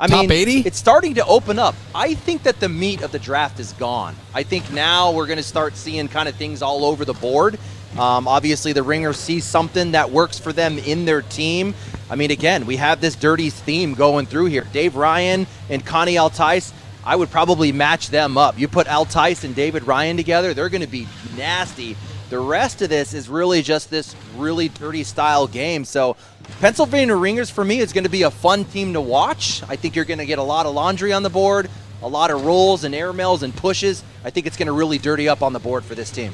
Top 80? It's starting to open up. I think that the meat of the draft is gone. I think now we're going to start seeing kind of things all over the board. Obviously, the Ringers see something that works for them in their team. Again, we have this dirty theme going through here. Dave Ryan and Connie Altice, I would probably match them up. You put Altice and David Ryan together, they're going to be nasty. The rest of this is really just this really dirty style game. So Pennsylvania Ringers, for me, is going to be a fun team to watch. I think you're going to get a lot of laundry on the board, a lot of rolls and airmails and pushes. I think it's going to really dirty up on the board for this team.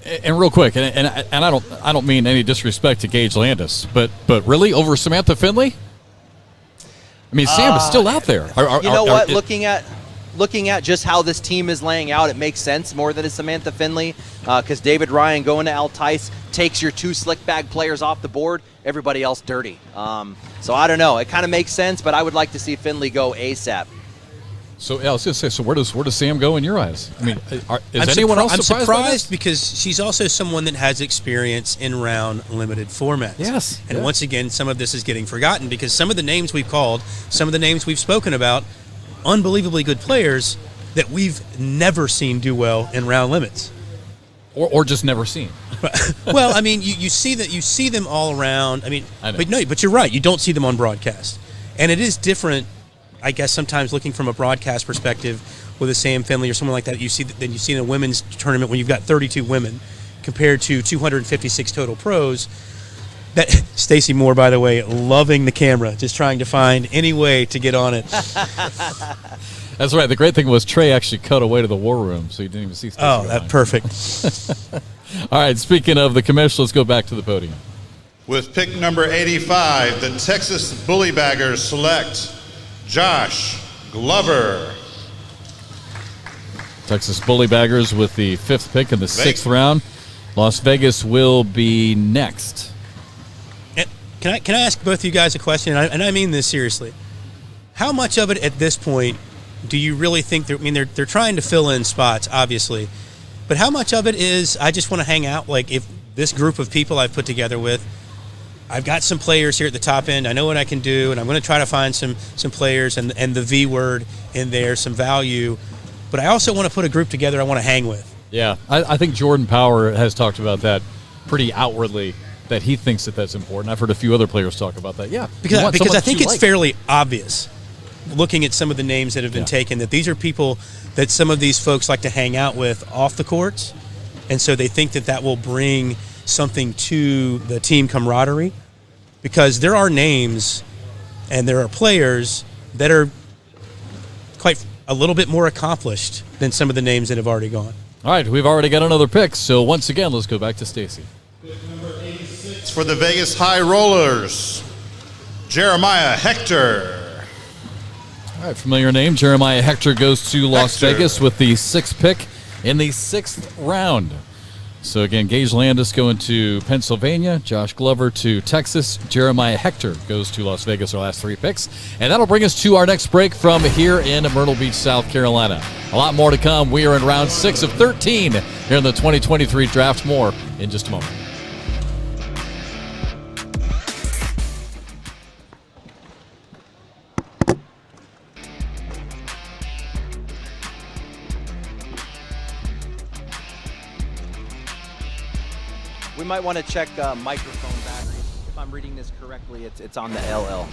And real quick, and I don't mean any disrespect to Gage Landis, but really over Samantha Finley? Sam is still out there. Looking at just how this team is laying out, it makes sense more than a Samantha Finley, because David Ryan going to Altice takes your 2 slick bag players off the board, everybody else dirty. So I don't know. It kind of makes sense, but I would like to see Finley go ASAP. So I was going to say, so where does Sam go in your eyes? Is anyone else surprised? I'm surprised because she's also someone that has experience in round limited formats. Yes. And once again, some of this is getting forgotten because some of the names we've called, some of the names we've spoken about, unbelievably good players that we've never seen do well in round limits. Or just never seen. Well, you see them all around. I know. But you're right. You don't see them on broadcast. And it is different, I guess, sometimes looking from a broadcast perspective with a Sam Finley or someone like that, you see in a women's tournament when you've got 32 women compared to 256 total pros. That Stacy Moore, by the way, loving the camera, just trying to find any way to get on it. That's right. The great thing was Trey actually cut away to the war room, so you didn't even see Stacy. Oh, that's perfect. All right, speaking of the commission, let's go back to the podium. With pick number 85, the Texas Bullybaggers select Josh Glover. Texas Bullybaggers with the 5th pick in the 6th round. Las Vegas will be next. Can I ask both of you guys a question? And I mean this seriously. How much of it at this point do you really think they're trying to fill in spots, obviously, but how much of it is I just want to hang out? Like, if this group of people I've put together with, I've got some players here at the top end, I know what I can do, and I'm going to try to find some players and the V word in there, some value, but I also want to put a group together I want to hang with. Yeah, I think Jordan Power has talked about that pretty outwardly, that he thinks that's important. I've heard a few other players talk about that. Yeah, because I think it's fairly obvious, looking at some of the names that have been taken, that these are people that some of these folks like to hang out with off the courts, and so they think that will bring something to the team camaraderie, because there are names and there are players that are quite a little bit more accomplished than some of the names that have already gone. All right, we've already got another pick, so once again, let's go back to Stacy. For the Vegas High Rollers, Jeremiah Hector. All right, familiar name. Jeremiah Hector goes to Las Vegas with the 6th pick in the 6th round. So again, Gage Landis going to Pennsylvania, Josh Glover to Texas, Jeremiah Hector goes to Las Vegas, our last 3 picks. And that'll bring us to our next break from here in Myrtle Beach, South Carolina. A lot more to come. We are in round 6 of 13 here in the 2023 draft. More in just a moment. We might want to check microphone batteries. If I'm reading this correctly, it's on the LL.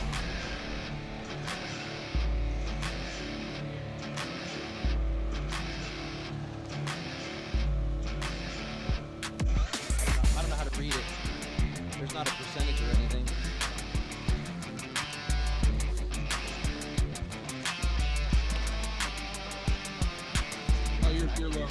I don't know how to read it. There's not a percentage or anything. Oh, you're low.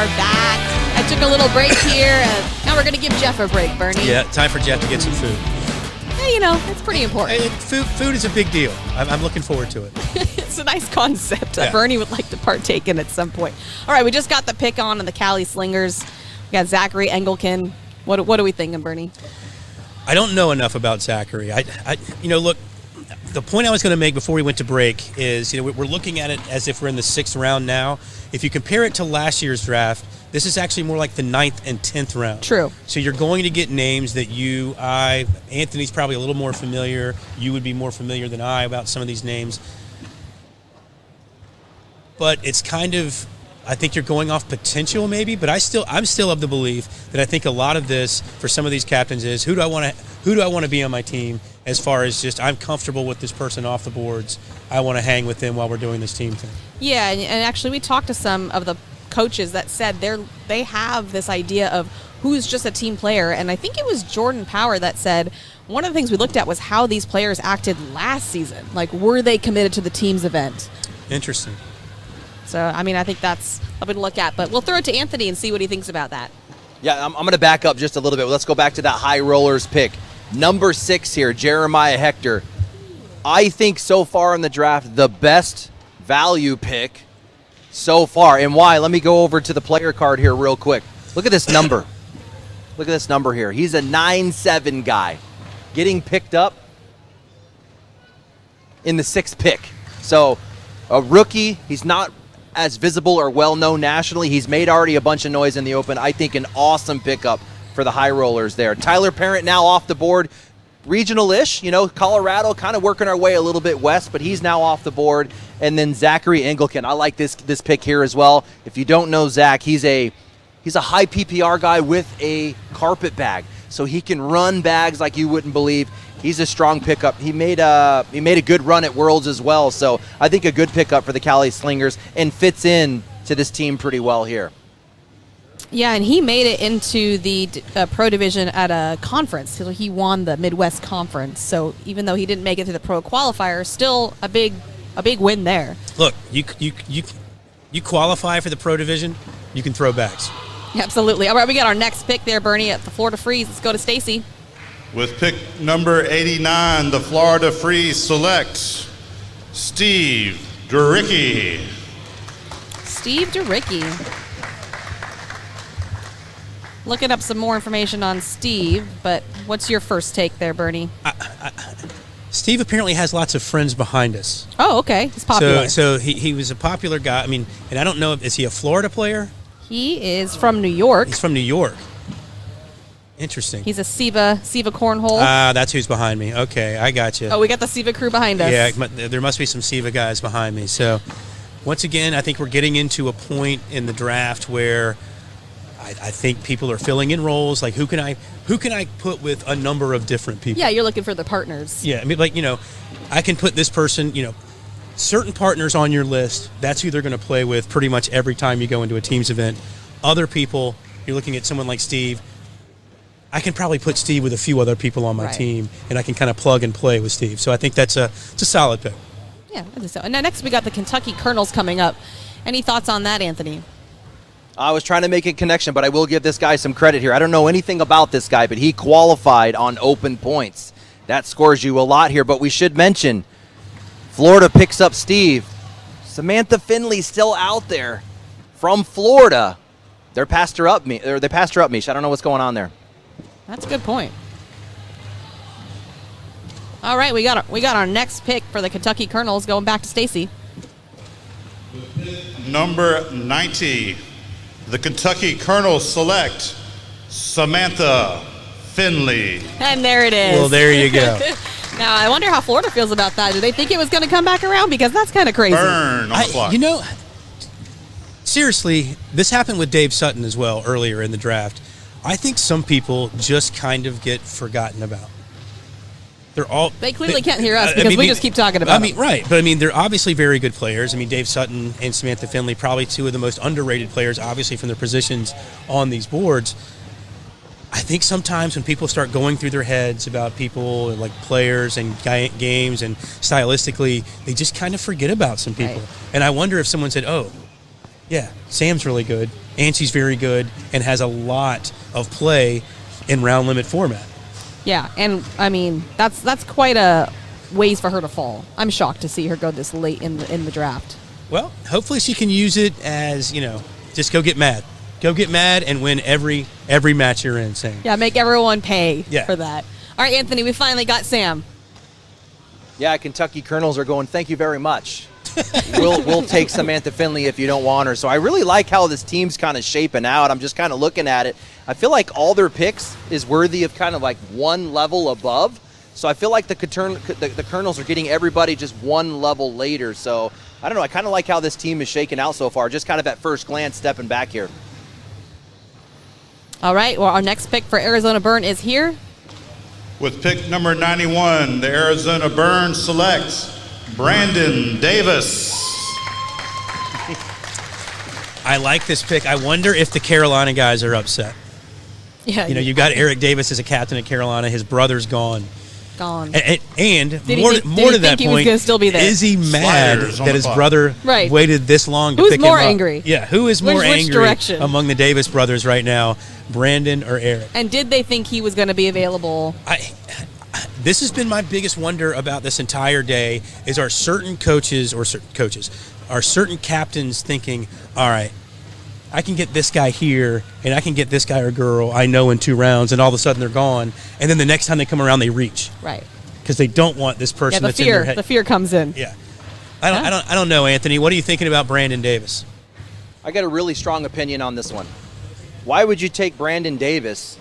are back. I took a little break here, and now we're going to give Jeff a break, Bernie. Yeah, time for Jeff to get some food. Yeah, it's pretty important. Food is a big deal. I'm looking forward to it. It's a nice concept that Yeah. Bernie would like to partake in at some point. All right, we just got the pick on the Cali Slingers. We got Zachary Engelken. What are we thinking, Bernie? I don't know enough about Zachary. Look, the point I was going to make before we went to break is, we're looking at it as if we're in the 6th round now. If you compare it to last year's draft, this is actually more like the 9th and 10th round. True. So you're going to get names that Anthony's probably a little more familiar. You would be more familiar than I about some of these names. But it's kind of, I think you're going off potential maybe, but I'm still of the belief that I think a lot of this for some of these captains is who do I want to be on my team, as far as just I'm comfortable with this person off the boards. I want to hang with them while we're doing this team thing. Yeah, and actually we talked to some of the coaches that said they have this idea of who's just a team player, and I think it was Jordan Power that said one of the things we looked at was how these players acted last season. Like, were they committed to the team's event? Interesting. So, I think that's something to look at, but we'll throw it to Anthony and see what he thinks about that. Yeah, I'm going to back up just a little bit. Let's go back to that high rollers pick. Number 6 here, Jeremiah Hector. I think so far in the draft, the best value pick so far. And why? Let me go over to the player card here real quick. Look at this number. Look at this number here. He's a 9'7" guy getting picked up in the 6th pick. So a rookie, he's not as visible or well-known nationally. He's made already a bunch of noise in the open. I think an awesome pickup for the high rollers there. Tyler Parent now off the board. Regional-ish, Colorado, kind of working our way a little bit west, but he's now off the board. And then Zachary Engelken. I like this pick here as well. If you don't know Zach, he's a high PPR guy with a carpet bag, so he can run bags like you wouldn't believe. He's a strong pickup. He made a good run at Worlds as well, so I think a good pickup for the Cali Slingers and fits in to this team pretty well here. Yeah, and he made it into the pro division at a conference. So he won the Midwest Conference. So even though he didn't make it to the pro qualifier, still a big win there. Look, you qualify for the pro division, you can throw bags. Absolutely. All right, we got our next pick there, Bernie, at the Florida Freeze. Let's go to Stacy. With pick number 89, the Florida Freeze select Steve Duricki. Steve Duricki. Looking up some more information on Steve, but what's your first take there, Bernie? Steve apparently has lots of friends behind us. Oh, okay. He's popular. So he was a popular guy. And I don't know, is he a Florida player? He is from New York. He's from New York. Interesting. He's a SIVA cornhole. That's who's behind me. Okay, I got you. Oh, we got the SIVA crew behind us. Yeah, there must be some SIVA guys behind me. So, once again, I think we're getting into a point in the draft where I think people are filling in roles. Like, who can I put with a number of different people? Yeah, you're looking for the partners. Yeah, I can put this person, certain partners on your list. That's who they're going to play with pretty much every time you go into a team's event. Other people, you're looking at someone like Steve. I can probably put Steve with a few other people on my team, and I can kind of plug and play with Steve. So I think it's a solid pick. Yeah, I think so. And now next we got the Kentucky Colonels coming up. Any thoughts on that, Anthony? I was trying to make a connection, but I will give this guy some credit here. I don't know anything about this guy, but he qualified on open points. That scores you a lot here, but we should mention Florida picks up Steve. Samantha Finley still out there from Florida. They passed her up, Mish. I don't know what's going on there. That's a good point. All right, we got our next pick for the Kentucky Colonels, going back to Stacy. Number 90, the Kentucky Colonels select Samantha Finley. And there it is. Well, there you go. Now, I wonder how Florida feels about that. Do they think it was going to come back around? Because that's kind of crazy. Burn on the clock. Seriously, this happened with Dave Sutton as well earlier in the draft. I think some people just kind of get forgotten about. They clearly can't hear us because we just keep talking about them. Right. But, they're obviously very good players. Dave Sutton and Samantha Finley, probably two of the most underrated players, obviously, from their positions on these boards. I think sometimes when people start going through their heads about people like players and games and stylistically, they just kind of forget about some people. Right. And I wonder if someone said, oh, yeah, Sam's really good. and she's very good and has a lot of play in round limit format. Yeah, and I mean that's quite a ways for her to fall. I'm shocked to see her go this late in the draft. Well, hopefully she can use it as, just go get mad. Go get mad and win every match you're in, Sam. Yeah, make everyone pay Yeah. for that. All right, Anthony, we finally got Sam. Yeah, Kentucky Colonels are going, thank you very much. We'll take Samantha Finley if you don't want her. So I really like how this team's kind of shaping out. I'm just kind of looking at it. I feel like all their picks is worthy of kind of like one level above. So I feel like the Colonels are getting everybody just one level later. So I don't know. I kind of like how this team is shaking out so far, just kind of at first glance stepping back here. All right, well, our next pick for Arizona Burn is here. With pick number 91, the Arizona Burn selects Brandon Davis. I like this pick. I wonder if the Carolina guys are upset. Yeah, You've got Eric Davis as a captain at Carolina. His brother's gone. Gone. And Did more he to that think he was point, gonna still be there? is he mad Sliders on that the his clock. brother Right. waited this long to Who's pick more him up? angry? Yeah, who is more Which angry direction? among the Davis brothers right now, Brandon or Eric? And did they think he was going to be available? This has been my biggest wonder about this entire day is are certain captains thinking, all right, I can get this guy here and I can get this guy or girl I know in 2 rounds, and all of a sudden they're gone, and then the next time they come around they reach Right. because they don't want this person Yeah, that's in their head. the fear comes in. Yeah. I don't know, Anthony. What are you thinking about Brandon Davis? I got a really strong opinion on this one. Why would you take Brandon Davis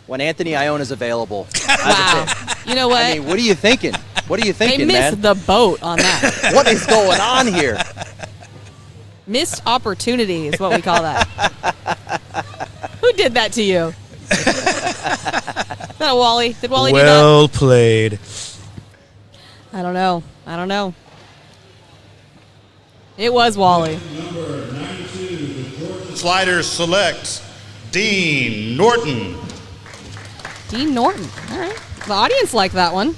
when Anthony Iona's available? Wow. You know what? I mean, what are you thinking? What are you They thinking, missed man? the boat on that. What is going on here? Missed opportunity is what we call that. Who did that to you? Is that a Wally? Did Wally do that? Well played. I don't know. It was Wally. Sliders selects Dean Norton. Dean Norton. All right. The audience liked that one.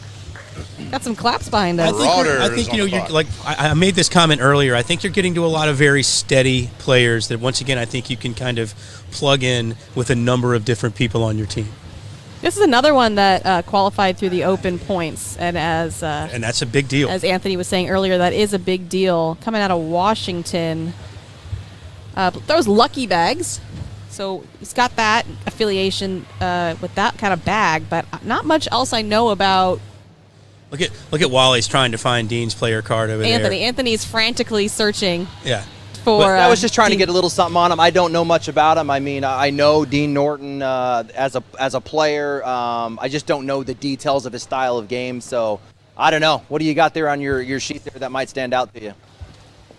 Got some claps behind us. I think you're like I made this comment earlier. I think you're getting to a lot of very steady players that once again I think you can kind of plug in with a number of different people on your team. This is another one that qualified through the open points, and And that's a big deal. as Anthony was saying earlier, that is a big deal. Coming out of Washington, throws lucky bags, so he's got that affiliation with that kind of bag, but not much else I know about Look at Wally's trying to find Dean's player card over Anthony. there. Anthony's frantically searching. Yeah. For I was just trying to Dean. get a little something on him. I don't know much about him. I mean, I know Dean Norton as a player. I just don't know the details of his style of game. So I don't know. What do you got there on your sheet there that might stand out to you?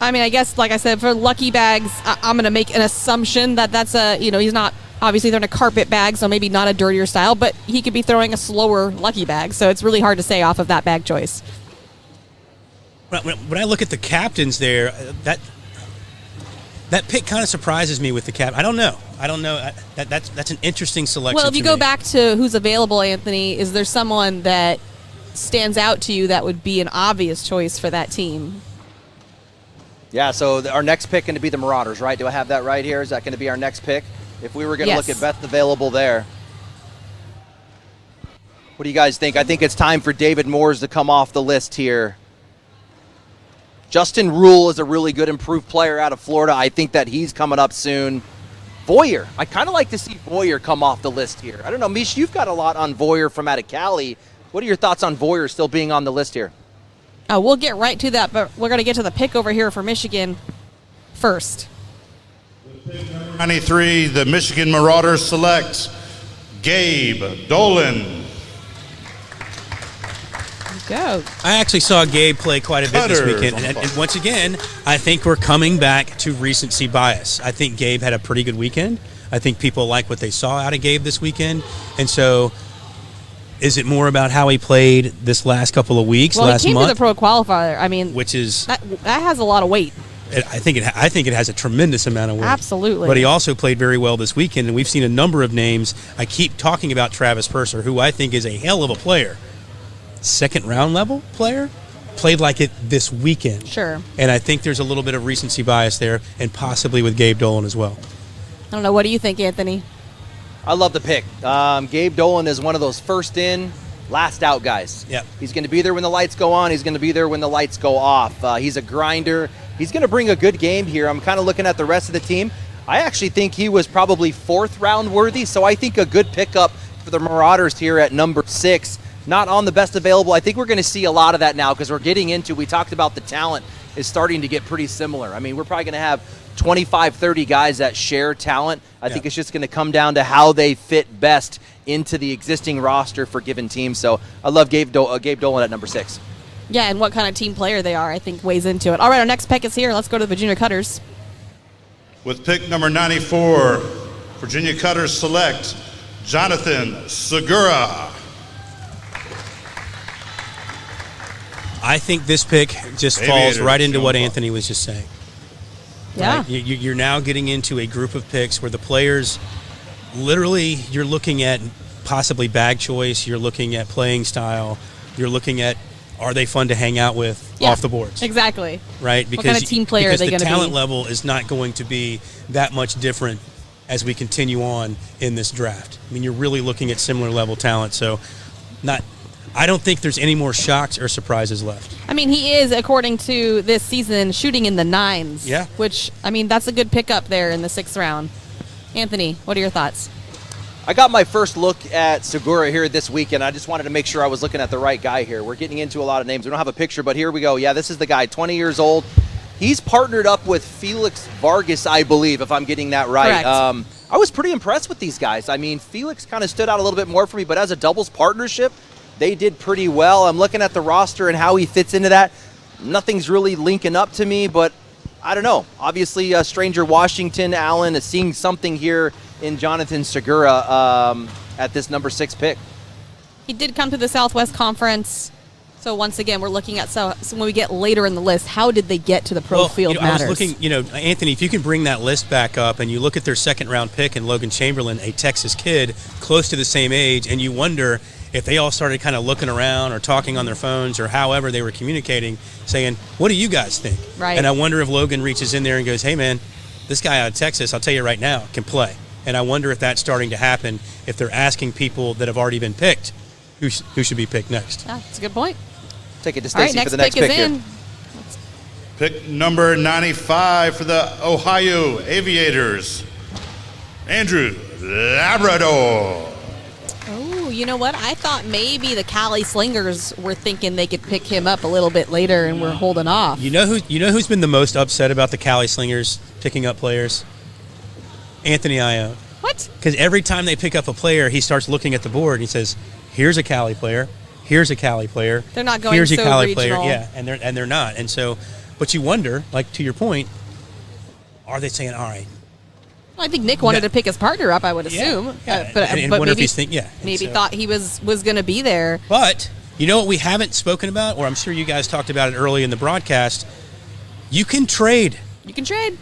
I mean, I guess, like I said, for lucky bags, I'm going to make an assumption that that's he's not, obviously they're in a carpet bag, so maybe not a dirtier style, but he could be throwing a slower lucky bag, so it's really hard to say off of that bag choice. When I look at the captains there, that pick kind of surprises me with the cap. I don't know. That's an interesting selection. Well, if you to go me. back to who's available, Anthony, is there someone that stands out to you that would be an obvious choice for that team? Yeah, so our next pick going to be the Marauders, right? Do I have that right here? Is that going to be our next pick? If we were going to Yes. look at best available there. What do you guys think? I think it's time for David Moores to come off the list here. Justin Rule is a really good improved player out of Florida. I think that he's coming up soon. Voyer. I kind of like to see Voyer come off the list here. I don't know, Mish, you've got a lot on Voyer from out of Cali. What are your thoughts on Voyer still being on the list here? We'll get right to that, but we're going to get to the pick over here for Michigan first. 93, the Michigan Marauders select Gabe Dolan. Go. I actually saw Gabe play quite a bit this Cutters weekend, on the and clock. once again, I think we're coming back to recency bias. I think Gabe had a pretty good weekend. I think people like what they saw out of Gabe this weekend, and so is it more about how he played this last couple of weeks, Well, last he came month, to the pro qualifier. I mean, which is that has a lot of weight. I think it has a tremendous amount of weight. Absolutely. But he also played very well this weekend, and we've seen a number of names. I keep talking about Travis Purser, who I think is a hell of a player. Second round level player. played like it this weekend. Sure. And I think there's a little bit of recency bias there, and possibly with Gabe Dolan as well. I don't know. What do you think, Anthony? I love the pick. Gabe Dolan is one of those first in, last out guys. Yep. He's going to be there when the lights go on. He's going to be there when the lights go off. He's a grinder. He's going to bring a good game here. I'm kind of looking at the rest of the team. I actually think he was probably 4th round worthy, so I think a good pickup for the Marauders here at number 6. Not on the best available. I think we're going to see a lot of that now because we're getting into, we talked about the talent is starting to get pretty similar. I mean, we're probably going to have 25, 30 guys that share talent. I think it's just going to come down to how they fit best into the existing roster for given teams. So I love Gabe Dolan at number 6. Yeah, and what kind of team player they are, I think, weighs into it. All right, our next pick is here. Let's go to the Virginia Cutters. With pick number 94, Virginia Cutters select Jonathan Segura. I think this pick just falls Aviators, right into what Joe Anthony was just saying. Yeah. Right? You're now getting into a group of picks where the players, literally, you're looking at possibly bag choice, you're looking at playing style, you're looking at are they fun to hang out with off the boards. Exactly. Right? What kind of team player are they going to be? Because the talent level is not going to be that much different as we continue on in this draft. I mean, you're really looking at similar level talent, so I don't think there's any more shocks or surprises left. I mean, he is, according to this season, shooting in the 9s. Yeah. Which, I mean, that's a good pickup there in the 6th round. Anthony, what are your thoughts? I got my first look at Segura here this weekend. I just wanted to make sure I was looking at the right guy here. We're getting into a lot of names. We don't have a picture, but here we go. Yeah, this is the guy, 20 years old. He's partnered up with Felix Vargas, I believe, if I'm getting that right. Correct. I was pretty impressed with these guys. I mean, Felix kind of stood out a little bit more for me, but as a doubles partnership, they did pretty well. I'm looking at the roster and how he fits into that. Nothing's really linking up to me, but I don't know. Obviously, stranger Washington Allen is seeing something here in Jonathan Segura at this number 6 pick. He did come to the Southwest Conference. So once again, we're looking at so when we get later in the list, how did they get to the pro field matters? I was looking, Anthony, if you can bring that list back up and you look at their 2nd round pick in Logan Chamberlain, a Texas kid close to the same age, and you wonder if they all started kind of looking around or talking on their phones or however they were communicating, saying, what do you guys think? Right. And I wonder if Logan reaches in there and goes, hey, man, this guy out of Texas, I'll tell you right now, can play. And I wonder if that's starting to happen, if they're asking people that have already been picked who should be picked next. Yeah, that's a good point. Take it to All right, Stacy for the next pick here. in. Pick number 95 for the Ohio Aviators, Andrew Labrador. Oh, you know what? I thought maybe the Cali Slingers were thinking they could pick him up a little bit later, and we're holding off. You know who's been the most upset about the Cali Slingers picking up players? Anthony Ione. What? Because every time they pick up a player, he starts looking at the board and he says, here's a Cali player. Here's a Cali player. They're not going Here's a so Cali player. regional. Yeah, and they're not. And so, but you wonder, like to your point, are they saying, all right? Well, I think Nick wanted to pick his partner up, I would assume. Yeah. But and but wonder if maybe, he's thinking, maybe thought he was going to be there. But you know what we haven't spoken about, or I'm sure you guys talked about it early in the broadcast. You can trade. You can trade.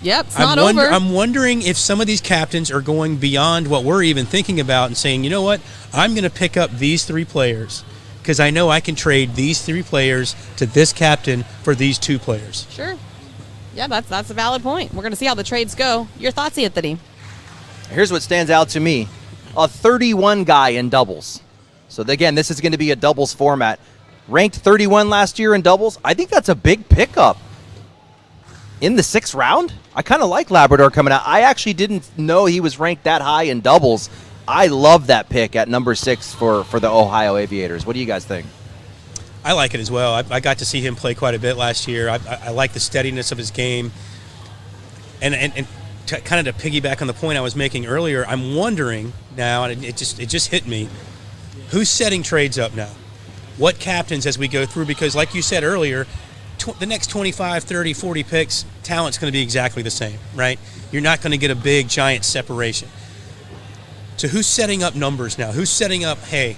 Yep, it's not over. I'm wondering if some of these captains are going beyond what we're even thinking about and saying, you know what, I'm going to pick up these 3 players because I know I can trade these 3 players to this captain for these 2 players. Sure. Yeah, that's a valid point. We're going to see how the trades go. Your thoughts, Anthony? Here's what stands out to me. A 31 guy in doubles. So again, this is going to be a doubles format. Ranked 31 last year in doubles. I think that's a big pickup. In the 6th round, I kind of like Labrador coming out. I actually didn't know he was ranked that high in doubles. I love that pick at number 6 for the Ohio Aviators. What do you guys think? I like it as well. I got to see him play quite a bit last year. I like the steadiness of his game. And kind of to piggyback on the point I was making earlier, I'm wondering now, and it just hit me, who's setting trades up now? What captains as we go through? Because like you said earlier, the next 25, 30, 40 picks, talent's going to be exactly the same, right? You're not going to get a big, giant separation. So who's setting up numbers now? Who's setting up, hey,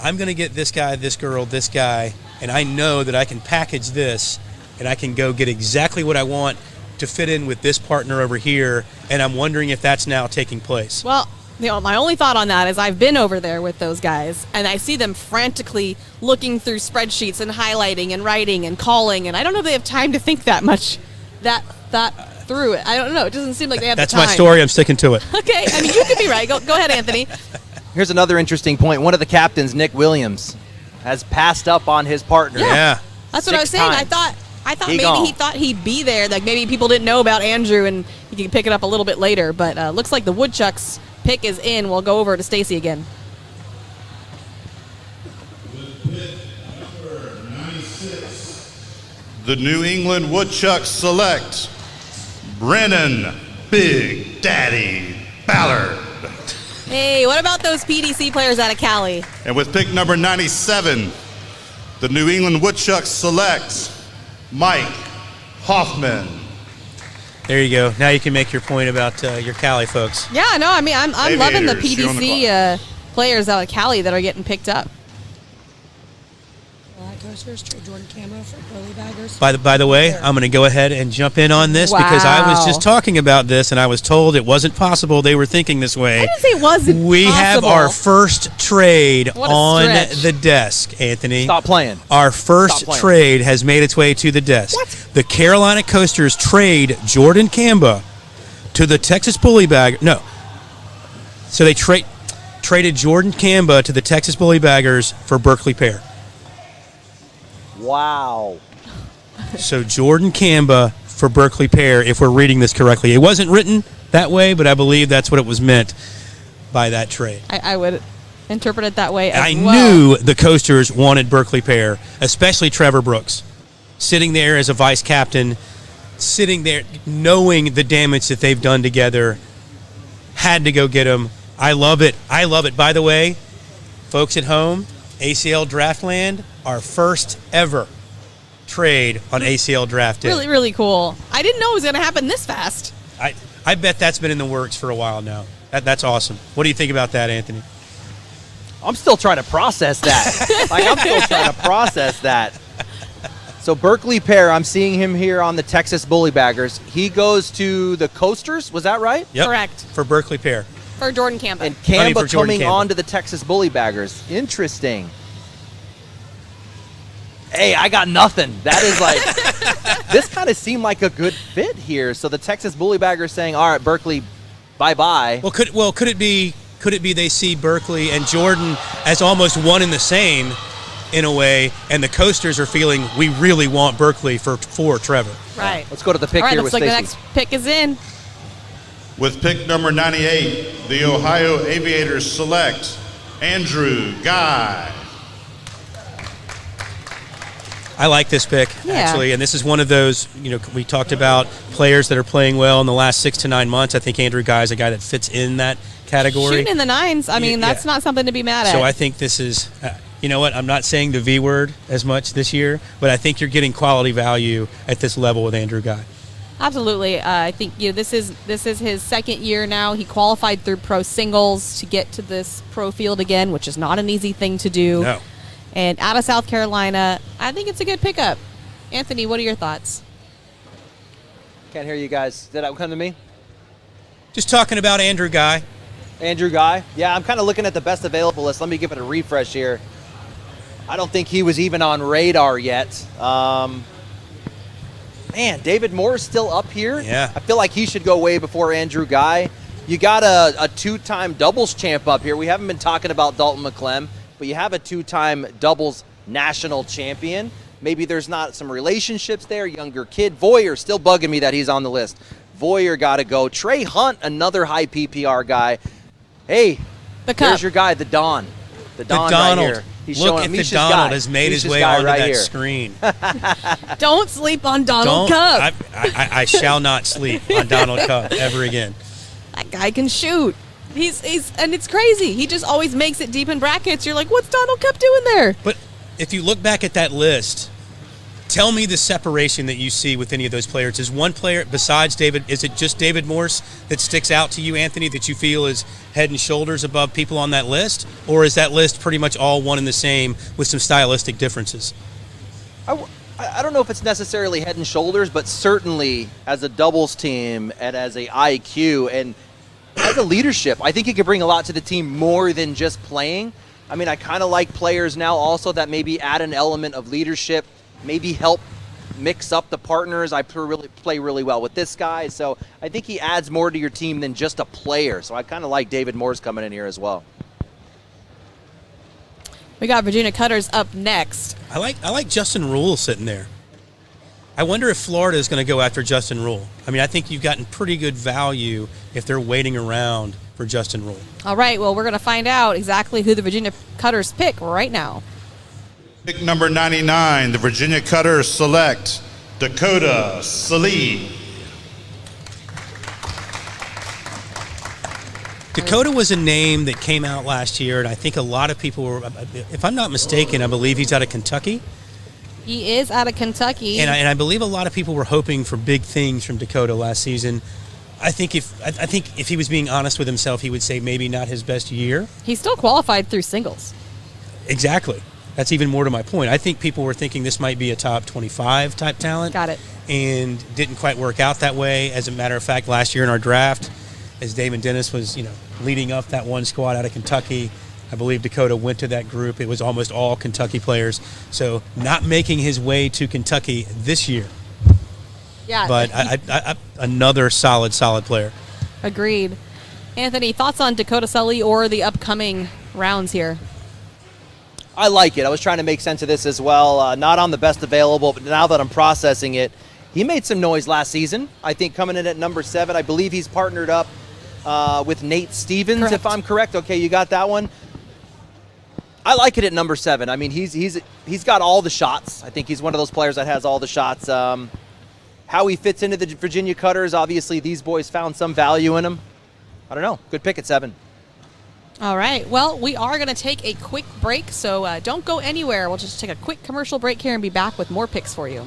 I'm going to get this guy, this girl, this guy, and I know that I can package this, and I can go get exactly what I want to fit in with this partner over here, and I'm wondering if that's now taking place. Well, My only thought on that is I've been over there with those guys, and I see them frantically looking through spreadsheets and highlighting and writing and calling, and I don't know if they have time to think that much that through it. I don't know. It doesn't seem like they have That's the time. my story. I'm sticking to it. Okay, I mean, you could be right. Go ahead, Anthony. Here's another interesting point. One of the captains, Nick Williams, has passed up on his partner. Yeah. That's what I was saying. I thought maybe he thought he'd be there. Like maybe people didn't know about Andrew and he could pick it up a little bit later. But looks like the Woodchucks pick is in. We'll go over to Stacy again. The New England Woodchucks select Brennan Big Daddy Ballard. Hey, what about those PDC players out of Cali? And with pick number 97, the New England Woodchucks select Mike Hoffman. There you go. Now you can make your point about your Cali folks. Yeah, no, I mean, I'm loving the Aviators, you're on the PDC players out of Cali that are getting picked up. Coasters, trade Jordan Camo for Burley Baggers. By the way, I'm going to go ahead and jump in on this because I was just talking about this and I was told it wasn't possible they were thinking this way. I didn't say it wasn't We possible. have our first trade What a on stretch. the desk, Anthony. Stop playing. Our first trade has made its way to the desk. The Carolina Coasters trade Jordan Camba to the Texas Bully Baggers. No. So they traded Jordan Camba to the Texas Bully Baggers for Berkeley Pear. Wow. So Jordan Camba for Berkeley Pear, if we're reading this correctly. It wasn't written that way, but I believe that's what it was meant by that trade. I would interpret it that way as I well. knew the Coasters wanted Berkeley Pear, especially Trevor Brooks, sitting there as a vice captain, sitting there knowing the damage that they've done together. Had to go get him. I love it. I love it. By the way, folks at home, ACL Draft Land, our first ever trade on ACL Draft Day. Really, really cool. I didn't know it was going to happen this fast. I bet that's been in the works for a while now. That's awesome. What do you think about that, Anthony? I'm still trying to process that. I'm still trying to process that. So Berkeley Pear, I'm seeing him here on the Texas Bully Baggers. He goes to the Coasters, was that right? Yep. Correct. For Berkeley Pear. For Jordan Camba. And Camba for Jordan coming Camba. on to the Texas Bully Baggers. Interesting. Hey, I got nothing. That is like, this kind of seemed like a good fit here. So the Texas Bully Baggers saying, all right, Berkeley, bye-bye. Well, could it be they see Berkeley and Jordan as almost one and the same in a way, and the Coasters are feeling we really want Berkeley for Trevor. Right. Let's go to the pick All right, here looks with like the Stacey. next pick is in. With pick number 98, the Ohio Aviators select Andrew Guy. I like this pick, Yeah. actually, and this is one of those, we talked about players that are playing well in the last 6 to 9 months. I think Andrew Guy is a guy that fits in that category. Shooting in the nines, I mean, that's not something to be mad at. So I think this is, you know what, I'm not saying the V word as much this year, but I think you're getting quality value at this level with Andrew Guy. Absolutely. I think this is his second year now. He qualified through pro singles to get to this pro field again, which is not an easy thing to do. No. And out of South Carolina, I think it's a good pickup. Anthony, what are your thoughts? Can't hear you guys. Did that come to me? Just talking about Andrew Guy. Andrew Guy? Yeah, I'm kind of looking at the best available list. Let me give it a refresh here. I don't think he was even on radar yet. Man, David Moore's still up here. Yeah. I feel like he should go way before Andrew Guy. You got a two-time doubles champ up here. We haven't been talking about Dalton McClem, but you have a two-time doubles national champion. Maybe there's not some relationships there. Younger kid. Voyer, still bugging me that he's on the list. Voyer got to go. Trey Hunt, another high PPR guy. Hey, there's your guy, the Don. The Don right Donald. here. He's Look showing at the Misha's Donald guy. has made his Misha's way guy onto right that here. screen. Don't sleep on Donald Cup. I shall not sleep on Donald Cup ever again. That guy can shoot. He's and it's crazy. He just always makes it deep in brackets. You're like, what's Donald Cup doing there? But if you look back at that list, tell me the separation that you see with any of those players. Is one player besides David, is it just David Morse that sticks out to you, Anthony, that you feel is head and shoulders above people on that list? Or is that list pretty much all one and the same with some stylistic differences? I don't know if it's necessarily head and shoulders, but certainly as a doubles team and as a IQ, and as a leadership, I think he could bring a lot to the team more than just playing. I mean, I kind of like players now also that maybe add an element of leadership, maybe help mix up the partners. I play really well with this guy, so I think he adds more to your team than just a player. So I kind of like David Morse coming in here as well. We got Virginia Cutters up next. I like Justin Rule sitting there. I wonder if Florida is going to go after Justin Rule. I mean, I think you've gotten pretty good value if they're waiting around for Justin Rule. All right, well, we're going to find out exactly who the Virginia Cutters pick right now. Pick number 99, the Virginia Cutters select Dakota Salee. Dakota was a name that came out last year, and I think a lot of people were, if I'm not mistaken, I believe he's out of Kentucky. He is out of Kentucky. And I believe a lot of people were hoping for big things from Dakota last season. I think if he was being honest with himself, he would say maybe not his best year. He still qualified through singles. Exactly. That's even more to my point. I think people were thinking this might be a top 25 type talent. Got it. And didn't quite work out that way. As a matter of fact, last year in our draft, as Damon Dennis was, leading up that one squad out of Kentucky, I believe Dakota went to that group. It was almost all Kentucky players. So not making his way to Kentucky this year. Yeah. But I another solid player. Agreed. Anthony, thoughts on Dakota Sully or the upcoming rounds here? I like it. I was trying to make sense of this as well. Not on the best available, but now that I'm processing it, he made some noise last season. I think coming in at number 7, I believe he's partnered up with Nate Stevens, Correct. if I'm correct. Okay, you got that one. I like it at number 7. I mean, he's got all the shots. I think he's one of those players that has all the shots. How he fits into the Virginia Cutters, obviously these boys found some value in him. I don't know. Good pick at 7. All right. Well, we are going to take a quick break, so don't go anywhere. We'll just take a quick commercial break here and be back with more picks for you.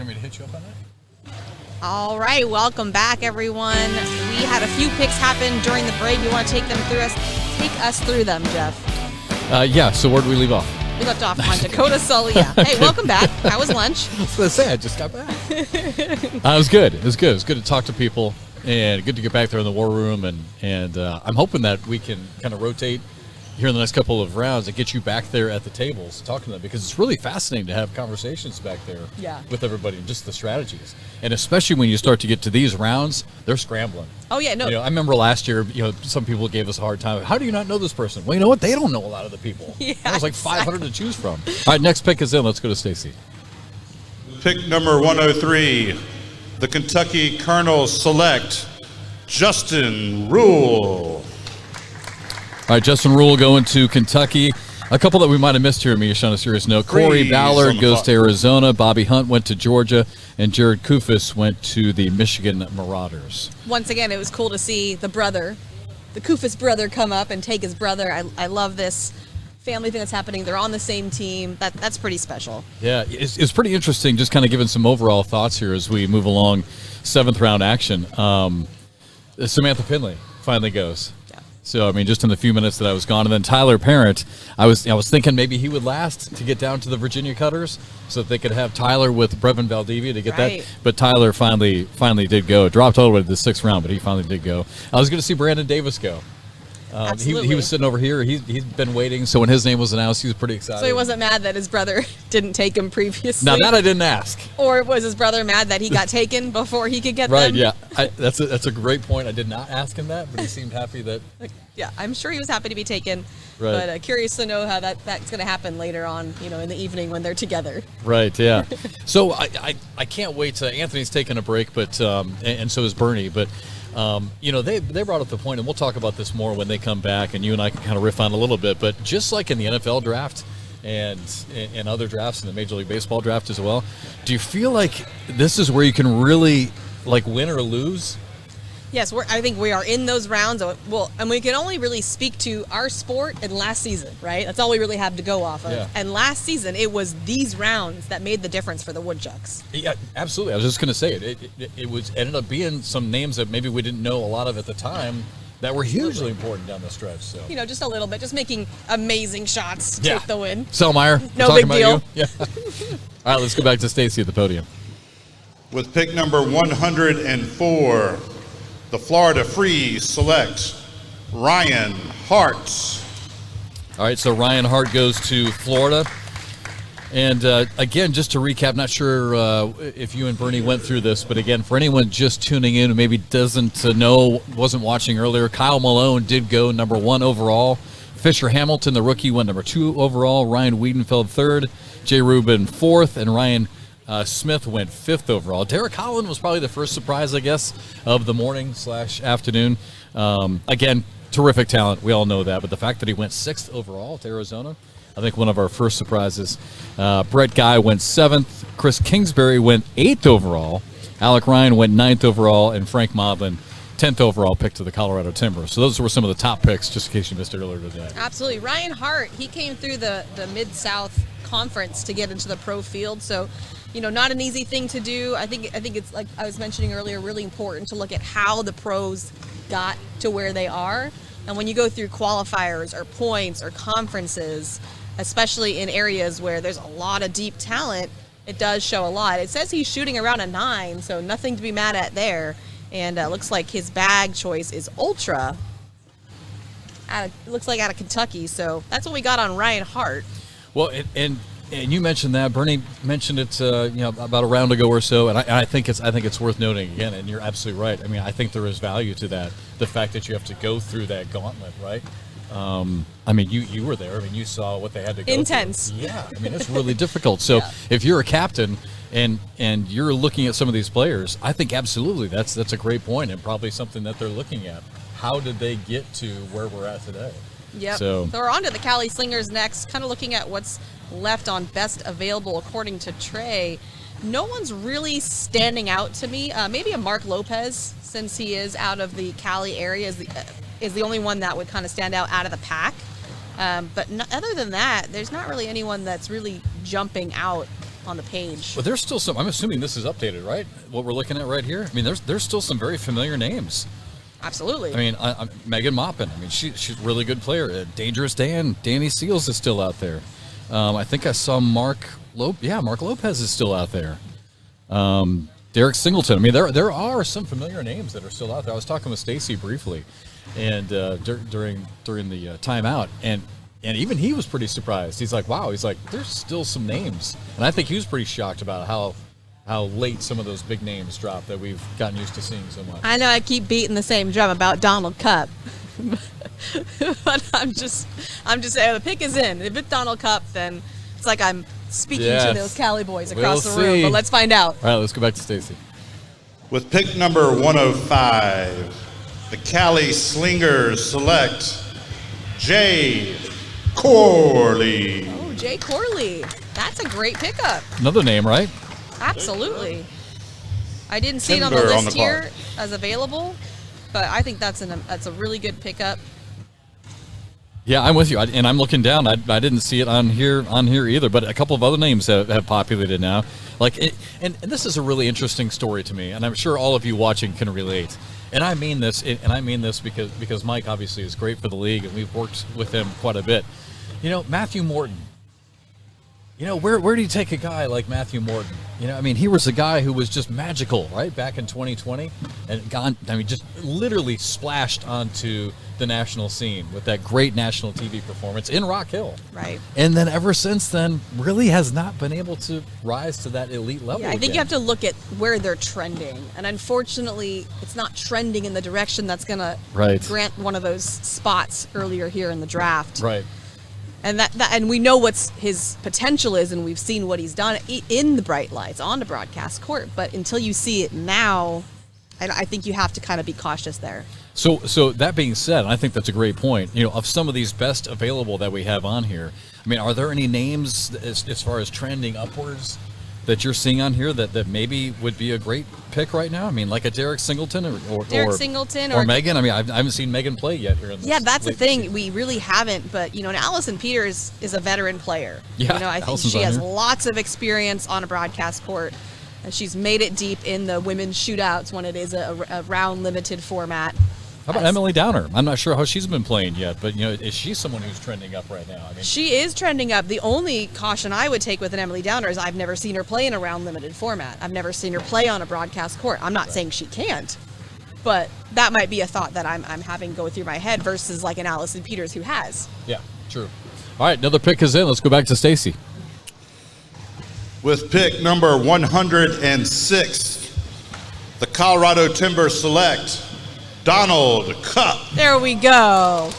want me to hit you up on that? All right, welcome back, everyone. We had a few picks happen during the break. You want to take us through them, Jeff? Yeah, so where did we leave off? We left off on Dakota Sully. Yeah. Hey, welcome back. How was lunch? I was going to say, I just got back. It was good. It was good. It was good to talk to people and good to get back there in the war room. And I'm hoping that we can kind of rotate here in the next couple of rounds and get you back there at the tables talking to them, because it's really fascinating to have conversations back there with everybody and just the strategies. And especially when you start to get to these rounds, they're scrambling. Oh, yeah, no. I remember last year, some people gave us a hard time. How do you not know this person? Well, you know what? They don't know a lot of the people. Yeah, There's like 500 to choose from. All right, next pick is in. Let's go to Stacy. Pick number 103, the Kentucky Colonels select Justin Rule. All right, Justin Rule going to Kentucky. A couple that we might have missed here, Mish, on a serious note. Corey Ballard goes to Arizona. Bobby Hunt went to Georgia. And Jared Kufis went to the Michigan Marauders. Once again, it was cool to see the Kufis brother, come up and take his brother. I love this family thing that's happening. They're on the same team. That's pretty special. Yeah, it's pretty interesting, just kind of giving some overall thoughts here as we move along 7th round action. Samantha Finley finally goes. So, I mean, just in the few minutes that I was gone. And then Tyler Parent, I was thinking maybe he would last to get down to the Virginia Cutters so that they could have Tyler with Brevin Valdivia to get that. But Tyler finally did go. Dropped all the way to the 6th round, but he finally did go. I was going to see Brandon Davis go. He was sitting over here. He's been waiting. So when his name was announced, he was pretty excited. So he wasn't mad that his brother didn't take him previously? Now, that I didn't ask. Or was his brother mad that he got taken before he could get them? Right, yeah. That's a great point. I did not ask him that, but he seemed happy that... Yeah, I'm sure he was happy to be taken. Right. But curious to know how that's going to happen later on, in the evening when they're together. Right, yeah. So I can't wait to... Anthony's taking a break, but and so is Bernie, but... they brought up the point, and we'll talk about this more when they come back, and you and I can kind of riff on a little bit, but just like in the NFL draft and in other drafts, in the Major League Baseball draft as well, do you feel like this is where you can really win or lose? Yes, I think we are in those rounds. And we can only really speak to our sport and last season, right? That's all we really have to go off of. Yeah. And last season, it was these rounds that made the difference for the Woodchucks. Yeah, absolutely. I was just going to say it ended up being some names that maybe we didn't know a lot of at the time that were hugely important down the stretch. So just a little bit, just making amazing shots to take the win. Selmeyer, no big deal. You? Yeah. All right, let's go back to Stacy at the podium. With pick number 104, the Florida Freeze selects Ryan Hart. All right, so Ryan Hart goes to Florida. And again, just to recap, not sure if you and Bernie went through this, but again, for anyone just tuning in who maybe doesn't know, wasn't watching earlier, Kyle Malone did go number 1 overall. Fisher Hamilton, the rookie, went number 2 overall. Ryan Wiedenfeld 3rd. Jay Rubin 4th. And Ryan Smith went 5th overall. Derek Holland was probably the first surprise, I guess, of the morning/afternoon. Again, terrific talent. We all know that. But the fact that he went 6th overall to Arizona, I think one of our first surprises. Brett Guy went 7th. Chris Kingsbury went 8th overall. Alec Ryan went 9th overall. And Frank Modlin, 10th overall pick to the Colorado Timbers. So those were some of the top picks, just in case you missed it earlier today. Absolutely. Ryan Hart, he came through the Mid-South Conference to get into the pro field. So, not an easy thing to do. I think it's, like I was mentioning earlier, really important to look at how the pros got to where they are. And when you go through qualifiers or points or conferences, especially in areas where there's a lot of deep talent, it does show a lot. It says he's shooting around a 9, so nothing to be mad at there. And it looks like his bag choice is Ultra. Looks like out of Kentucky, so that's what we got on Ryan Hart. Well, and you mentioned that. Bernie mentioned it, about a round ago or so, and I think it's worth noting again. And you're absolutely right. I mean, I think there is value to that. The fact that you have to go through that gauntlet, right? I mean, you were there. I mean, you saw what they had to go Intense. through. Yeah, I mean, it's really difficult. So if you're a captain and you're looking at some of these players, I think absolutely that's a great point and probably something that they're looking at. How did they get to where we're at today? Yep. So we're on to the Cali Slingers next, kind of looking at what's left on best available according to Trey. No one's really standing out to me. Maybe a Mark Lopez, since he is out of the Cali area, is the only one that would kind of stand out of the pack. But other than that, there's not really anyone that's really jumping out on the page. But there's still some. I'm assuming this is updated, right? What we're looking at right here. I mean, there's still some very familiar names. Absolutely. I mean, Megan Maupin. I mean, she's a really good player. Dangerous Dan, Danny Seals is still out there. I think I saw Mark Lopez is still out there. Derek Singleton. I mean, there are some familiar names that are still out there. I was talking with Stacy briefly, and during the timeout, and even he was pretty surprised. He's like, wow. He's like, there's still some names, and I think he was pretty shocked about how late some of those big names drop that we've gotten used to seeing so much. I know I keep beating the same drum about Donald Cupp, but I'm just saying the pick is in. If it's Donald Cupp, then it's like I'm speaking to those Cali boys across the room. But let's find out. All right, let's go back to Stacy. With pick number 105, the Cali Slingers select Jay Corley. Oh, Jay Corley. That's a great pickup. Another name, right? Absolutely. I didn't see it on the Timber on list the here as available, but I think that's a really good pickup. Yeah, I'm with you, and I'm looking down. I didn't see it on here either, but a couple of other names have populated now. And this is a really interesting story to me, and I'm sure all of you watching can relate. And I mean this, because Mike obviously is great for the league, and we've worked with him quite a bit. You know, Matthew Morton. You know, where do you take a guy like Matthew Morton? You know, I mean, he was a guy who was just magical, right, back in 2020, and just literally splashed onto the national scene with that great national TV performance in Rock Hill. Right. And then ever since then, really has not been able to rise to that elite level. Yeah, I think you have to look at where they're trending, and unfortunately, it's not trending in the direction that's going to grant one of those spots earlier here in the draft. Right. And and we know what his potential is, and we've seen what he's done in the bright lights on the broadcast court. But until you see it now, I think you have to kind of be cautious there. So that being said, I think that's a great point. You know, of some of these best available that we have on here, I mean, are there any names as far as trending upwards that you're seeing on here that maybe would be a great pick right now? I mean, like a Derek Singleton or Megan. I mean, I haven't seen Megan play yet here. In this that's the thing. We really haven't. But, you know, and Allison Peters is a veteran player. Yeah, you know, I think she has lots of experience on a broadcast court. And she's made it deep in the women's shootouts when it is a round limited format. How about Emily Downer? I'm not sure how she's been playing yet, but, you know, is she someone who's trending up right now? I mean, she is trending up. The only caution I would take with an Emily Downer is I've never seen her play in a round limited format. I've never seen her play on a broadcast court. I'm not saying she can't, but that might be a thought that I'm having go through my head versus like an Allison Peters who has. Yeah, true. All right, another pick is in. Let's go back to Stacy. With pick number 106, the Colorado Timbers select Donald Cupp. There we go.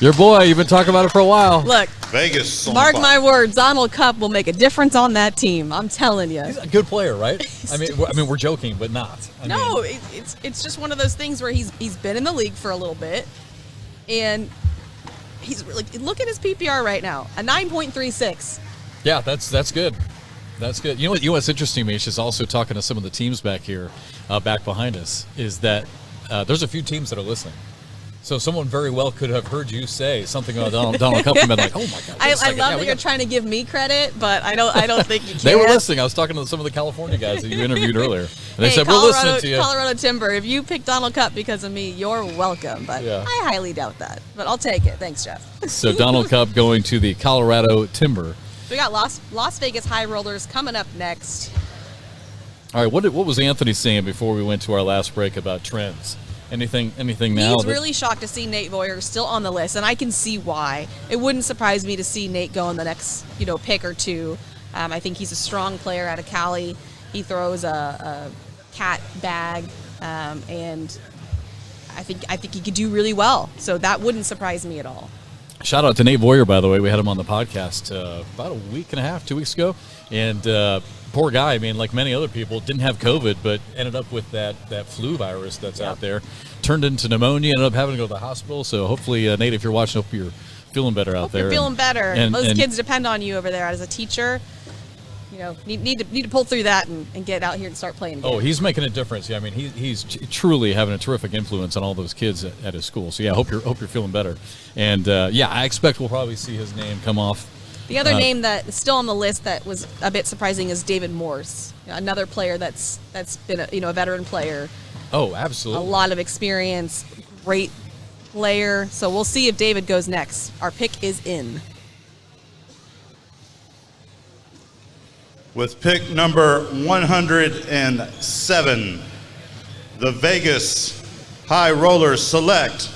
Your boy, you've been talking about it for a while. Look, Vegas. Mark my words, Donald Cupp will make a difference on that team. I'm telling you. He's a good player, right? I mean, we're joking, but not. It's just one of those things where he's been in the league for a little bit, and he's really look at his PPR right now, a 9.36. Yeah, that's good. That's good. You know what's interesting to me is just also talking to some of the teams back here, back behind us, is that there's a few teams that are listening. So someone very well could have heard you say something about Donald Cupp and been like, "Oh my God!" I love that you're trying to give me credit, but I don't think you can. They were listening. I was talking to some of the California guys that you interviewed earlier, and they said, Colorado, "We're listening to you." Colorado Timber, if you picked Donald Cupp because of me, you're welcome. But I highly doubt that. But I'll take it. Thanks, Jeff. So Donald Cupp going to the Colorado Timber. We got Las Vegas High Rollers coming up next. All right, what was Anthony saying before we went to our last break about trends? Anything now? He's really shocked to see Nate Boyer still on the list, and I can see why. It wouldn't surprise me to see Nate go in the next, pick or two. I think he's a strong player out of Cali. He throws a cat bag, and I think he could do really well. So that wouldn't surprise me at all. Shout out to Nate Boyer, by the way. We had him on the podcast about a week and a half, 2 weeks ago. And poor guy, I mean, like many other people, didn't have COVID, but ended up with that flu virus that's out there. Turned into pneumonia, ended up having to go to the hospital. So hopefully, Nate, if you're watching, hope you're feeling better out there. You're feeling better. Those kids depend on you over there as a teacher. Need to pull through that and get out here and start playing again. Oh, he's making a difference. Yeah, I mean, he's truly having a terrific influence on all those kids at his school. So yeah, hope you're feeling better. And I expect we'll probably see his name come off The other name that is still on the list that was a bit surprising is David Morse, another player that's been a veteran player. Oh, absolutely. A lot of experience, great player. So we'll see if David goes next. Our pick is in. With pick number 107, the Vegas High Rollers select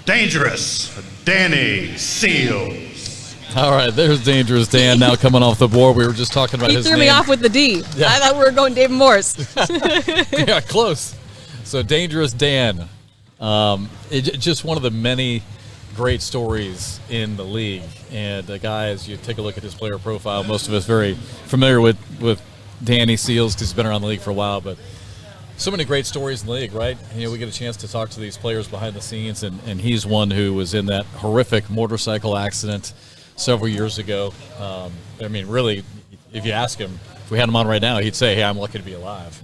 Dangerous Danny Seals. All right, there's Dangerous Dan now coming off the board. We were just talking about his name. He threw me off with the D. Yeah. I thought we were going David Morse. Yeah, close. So Dangerous Dan. Just one of the many great stories in the league. And the guy, as you take a look at his player profile, most of us very familiar with Danny Seals because he's been around the league for a while. But so many great stories in the league, right? And, we get a chance to talk to these players behind the scenes, and he's one who was in that horrific motorcycle accident several years ago. Really, if you ask him, if we had him on right now, he'd say, hey, I'm lucky to be alive.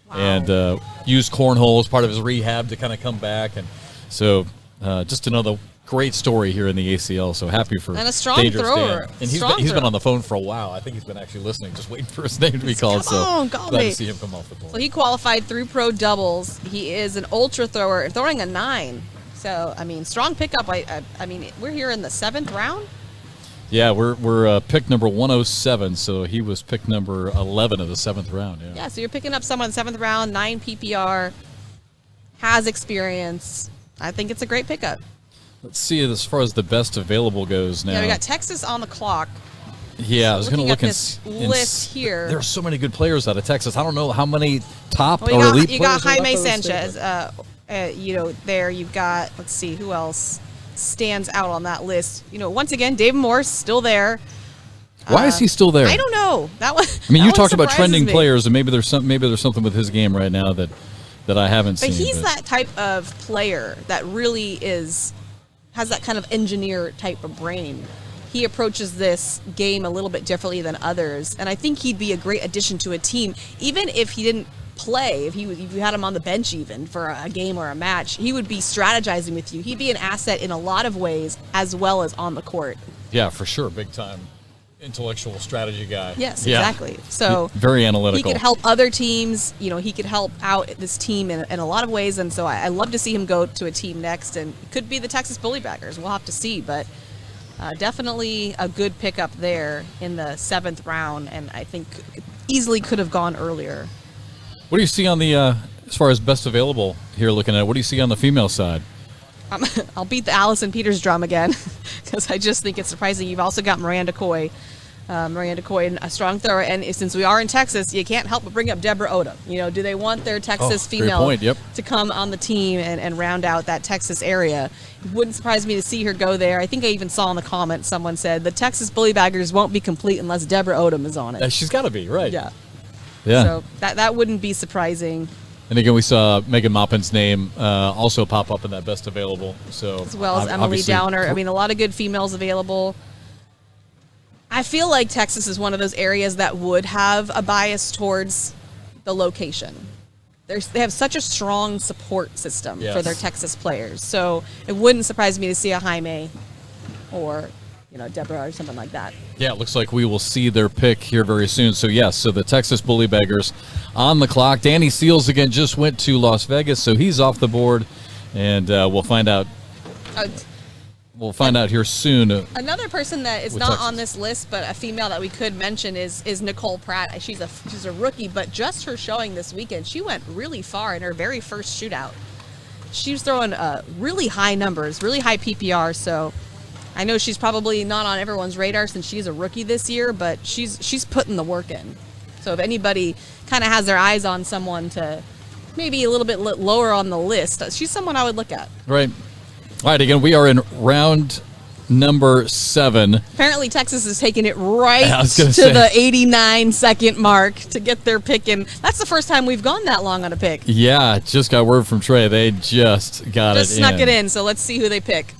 Wow. And used cornhole as part of his rehab to kind of come back. And so just another great story here in the ACL. So happy for and a strong Dangerous thrower. Dan. And he's been on the phone for a while. I think he's been actually listening, just waiting for his name to be called. Glad to see him come off the board. So he qualified through pro doubles. He is an ultra thrower, throwing a 9. So strong pickup. We're here in the 7th round. Yeah, we're pick number 107. So he was pick number 11 of the 7th round. Yeah. So you're picking up someone 7th round, 9 PPR, has experience. I think it's a great pickup. Let's see as far as the best available goes now. Yeah, we got Texas on the clock. Yeah, I was going to look at this list here. There are so many good players out of Texas. I don't know how many top or elite players. You got Jaime Sanchez. There you've got. Let's see who else stands out on that list. Once again, David Morse still there. Why is he still there? I don't know. That was. You talked about trending players, and maybe there's something with his game right now that I haven't seen. But he's that type of player that really has that kind of engineer type of brain. He approaches this game a little bit differently than others, and I think he'd be a great addition to a team. Even if he didn't play, if you had him on the bench even for a game or a match, he would be strategizing with you. He'd be an asset in a lot of ways as well as on the court. Yeah, for sure. Big time intellectual strategy guy. Yes, exactly. So very analytical. He could help other teams. He could help out this team in a lot of ways. And so I love to see him go to a team next. And it could be the Texas Bully Baggers. We'll have to see. But definitely a good pickup there in the 7th round. And I think easily could have gone earlier. What do you see on the as far as best available here? Looking at it, what do you see on the female side? I'll beat the Allison Peters drum again because I just think it's surprising. You've also got Miranda Coy. A strong thrower, and since we are in Texas, you can't help but bring up Deborah Odom. Do they want their Texas female to come on the team and round out that Texas area? It wouldn't surprise me to see her go there. I think I even saw in the comments someone said the Texas Bully Baggers won't be complete unless Deborah Odom is on it. She's got to be, right? Yeah. So that wouldn't be surprising. And again, we saw Megan Maupin's name also pop up in that best available. So as well as Emily Downer. A lot of good females available. I feel like Texas is one of those areas that would have a bias towards the location. They have such a strong support system for their Texas players. So it wouldn't surprise me to see a Jaime or Deborah or something like that. Yeah, it looks like we will see their pick here very soon. So so the Texas Bully Baggers on the clock. Danny Seals again just went to Las Vegas, so he's off the board, and we'll find out. We'll find out here soon. Another person that is not on this list, but a female that we could mention is Nicole Pratt. She's a rookie, but just her showing this weekend, she went really far in her very first shootout. She was throwing really high numbers, really high PPR. So I know she's probably not on everyone's radar since she's a rookie this year, but she's putting the work in. So if anybody kind of has their eyes on someone to maybe a little bit lower on the list, she's someone I would look at. Right. All right, again, we are in round number 7. Apparently, Texas is taking it right to the 89-second mark to get their pick in. That's the first time we've gone that long on a pick. Yeah, just got word from Trey. They just got it in. Just snuck it in, so let's see who they pick.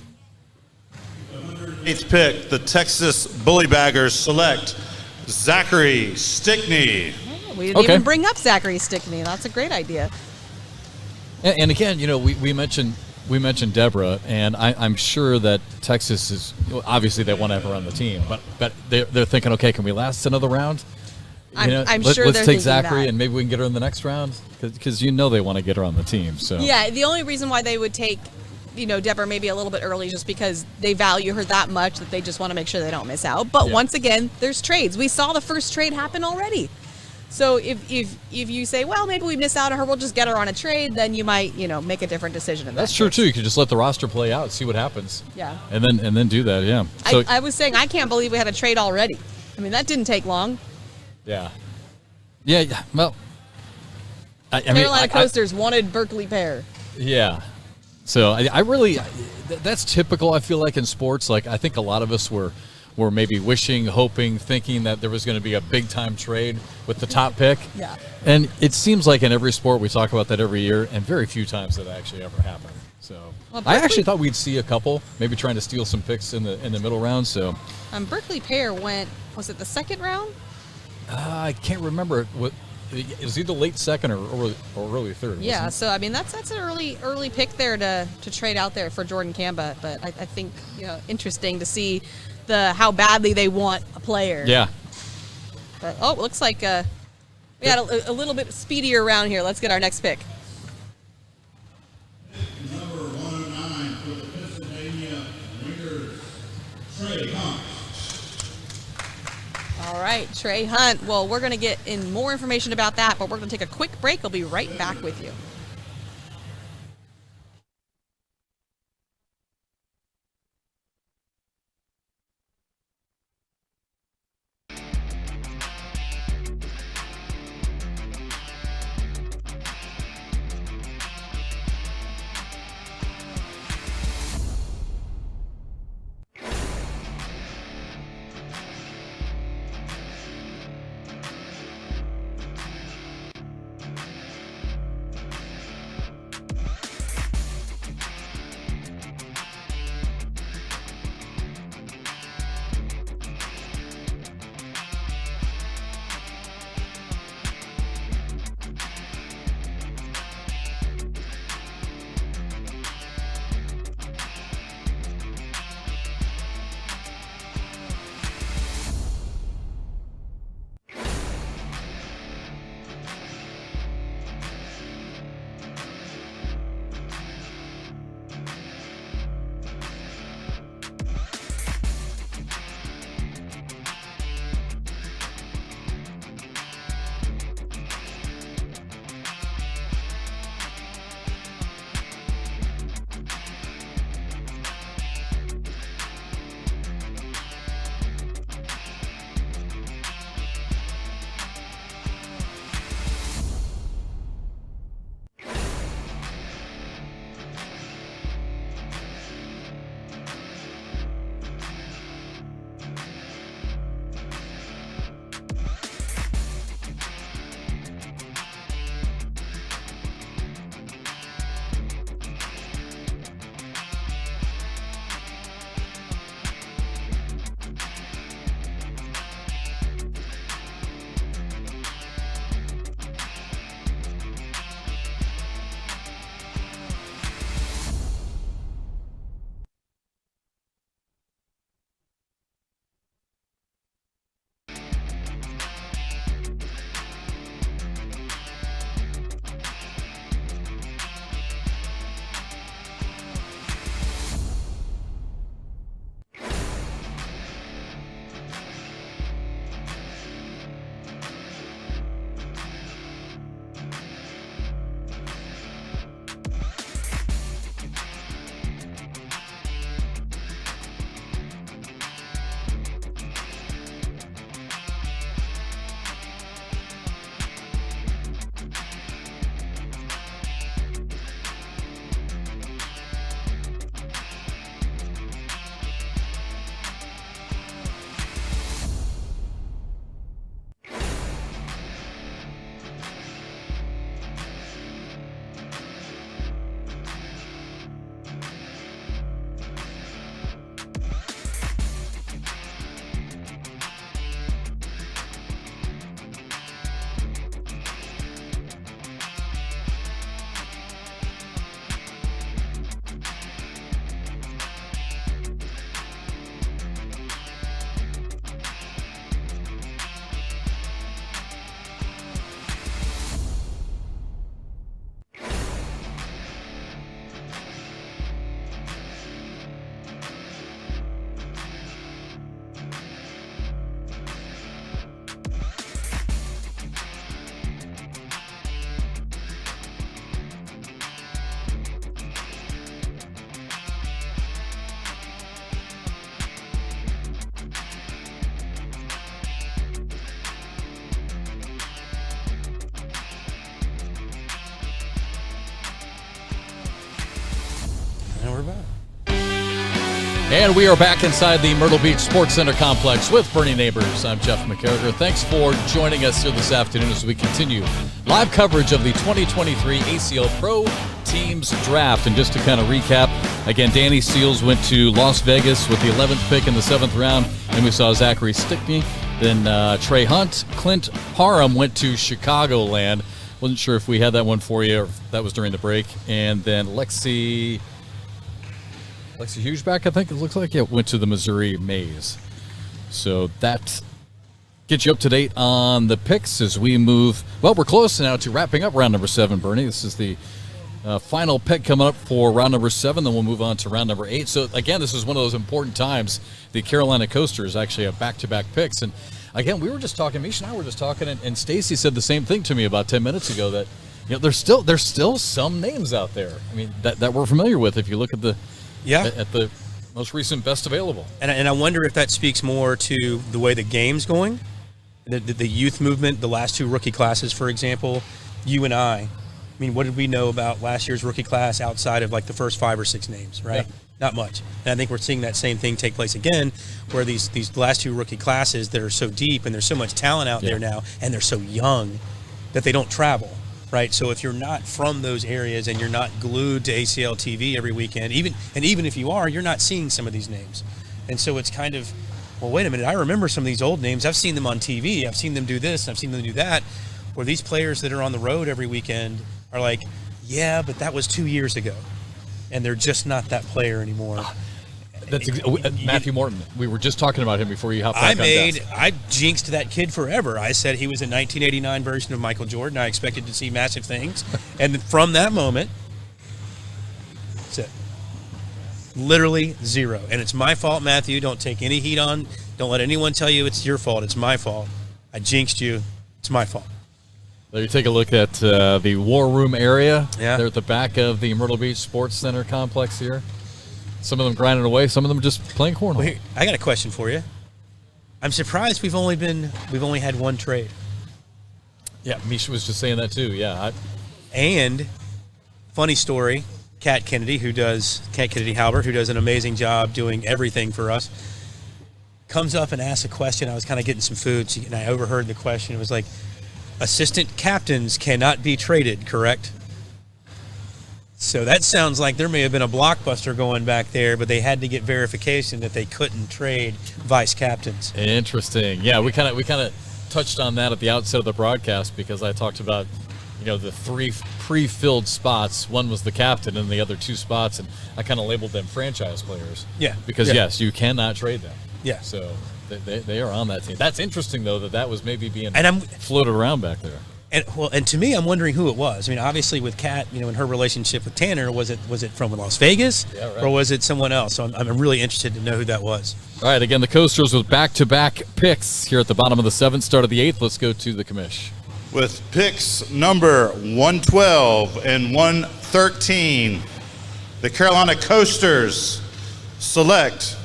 8th pick, the Texas Bully Baggers select Zachary Stickney. Oh, we didn't even bring up Zachary Stickney. That's a great idea. And again, we mentioned we mentioned Deborah, and I'm sure that Texas is obviously they want to have her on the team, but they're thinking, okay, can we last another round? I'm sure let's they're take thinking Zachary that. and maybe we can get her in the next round because they want to get her on the team. So Yeah, the only reason why they would take, Deborah maybe a little bit early is just because they value her that much that they just want to make sure they don't miss out. But once again, there's trades. We saw the first trade happen already. So if you say, well, maybe we miss out on her, we'll just get her on a trade, then you might, make a different decision. In that's that true case. too. You could just let the roster play out, see what happens. Yeah. And then do that. Yeah. So I was saying I can't believe we had a trade already. I mean, that didn't take long. yeah. Well, Carolina Coasters wanted Berkeley Pear. Yeah. So I really, that's typical. I feel like in sports, like I think a lot of us were maybe wishing, hoping, thinking that there was going to be a big time trade with the top pick. Yeah. And it seems like in every sport we talk about that every year, and very few times that actually ever happened. So I actually thought we'd see a couple, maybe trying to steal some picks in the middle round. So Berkeley Pear was it the second round? I can't remember what. It was either late second or early third. Yeah, wasn't it? so I mean that's an early pick there to trade out there for Jordan Kamba, but I think interesting to see how badly they want a player. Yeah. But it looks like we had a little bit speedier around here. Let's get our next pick. Number 109 for the Pennsylvania Wingers, Trey Hunt. All right, Trey Hunt. Well, we're going to get in more information about that, but we're going to take a quick break. I'll be right back with you. we're back. And we are back inside the Myrtle Beach Sports Center complex with Bernie Neighbors. I'm Jeff McCarriger. Thanks for joining us here this afternoon as we continue live coverage of the 2023 ACL Pro Teams Draft. And just to kind of recap, again, Danny Seals went to Las Vegas with the 11th pick in the 7th round. And we saw Zachary Stickney. Then Trey Hunt. Clint Parham went to Chicagoland. Wasn't sure if we had that one for you or if that was during the break. And then Lexi Hughesback, I think it looks like, went to the Missouri Maze. So that gets you up to date on the picks as we move. Well, we're close now to wrapping up round number 7, Bernie. This is the final pick coming up for round number 7. Then we'll move on to round number 8. So, again, this is one of those important times. The Carolina Coasters actually have back-to-back picks. And, again, we were just talking, Misha and I were just talking, and Stacy said the same thing to me about 10 minutes ago that, there's still some names out there. I mean, that we're familiar with if you look at the most recent best available. And I wonder if that speaks more to the way the game's going, the youth movement, the last 2 rookie classes, for example. You and I mean, what did we know about last year's rookie class outside of like the first 5 or 6 names, right? Yeah. Not much. And I think we're seeing that same thing take place again, where these last 2 rookie classes that are so deep and there's so much talent out there now, and they're so young that they don't travel. Right, so if you're not from those areas and you're not glued to ACL TV every weekend, even if you are, you're not seeing some of these names, and so it's kind of, well, wait a minute, I remember some of these old names. I've seen them on TV. I've seen them do this. I've seen them do that. Where these players that are on the road every weekend are like, yeah, but that was 2 years ago, and they're just not that player anymore. That's Matthew Morton. We were just talking about him before you hopped back on desk. I jinxed that kid forever. I said he was a 1989 version of Michael Jordan. I expected to see massive things. And from that moment, that's it. Literally 0. And it's my fault, Matthew. Don't take any heat on. Don't let anyone tell you it's your fault. It's my fault. I jinxed you. It's my fault. There you take a look at the War Room area. Yeah. There at the back of the Myrtle Beach Sports Center complex here. Some of them grinding away. Some of them just playing cornhole. Well, I got a question for you. I'm surprised we've only had 1 trade. Yeah, Misha was just saying that too. Yeah. And funny story, Kat Kennedy Halbert, who does an amazing job doing everything for us, comes up and asks a question. I was kind of getting some food, and I overheard the question. It was like, assistant captains cannot be traded, correct? So that sounds like there may have been a blockbuster going back there, but they had to get verification that they couldn't trade vice captains. Interesting. Yeah, we kind of touched on that at the outset of the broadcast because I talked about, the 3 pre-filled spots. One was the captain and the other 2 spots, and I kind of labeled them franchise players. Yeah. Because, yes, you cannot trade them. Yeah. So they are on that team. That's interesting, though, that was maybe being floated around back there. And to me, I'm wondering who it was. I mean, obviously with Kat, in her relationship with Tanner, was it from Las Vegas, or was it someone else? So I'm really interested to know who that was. All right, again, the Coasters with back-to-back picks here at the bottom of the 7th, start of the 8th. Let's go to the commish. With picks number 112 and 113, the Carolina Coasters select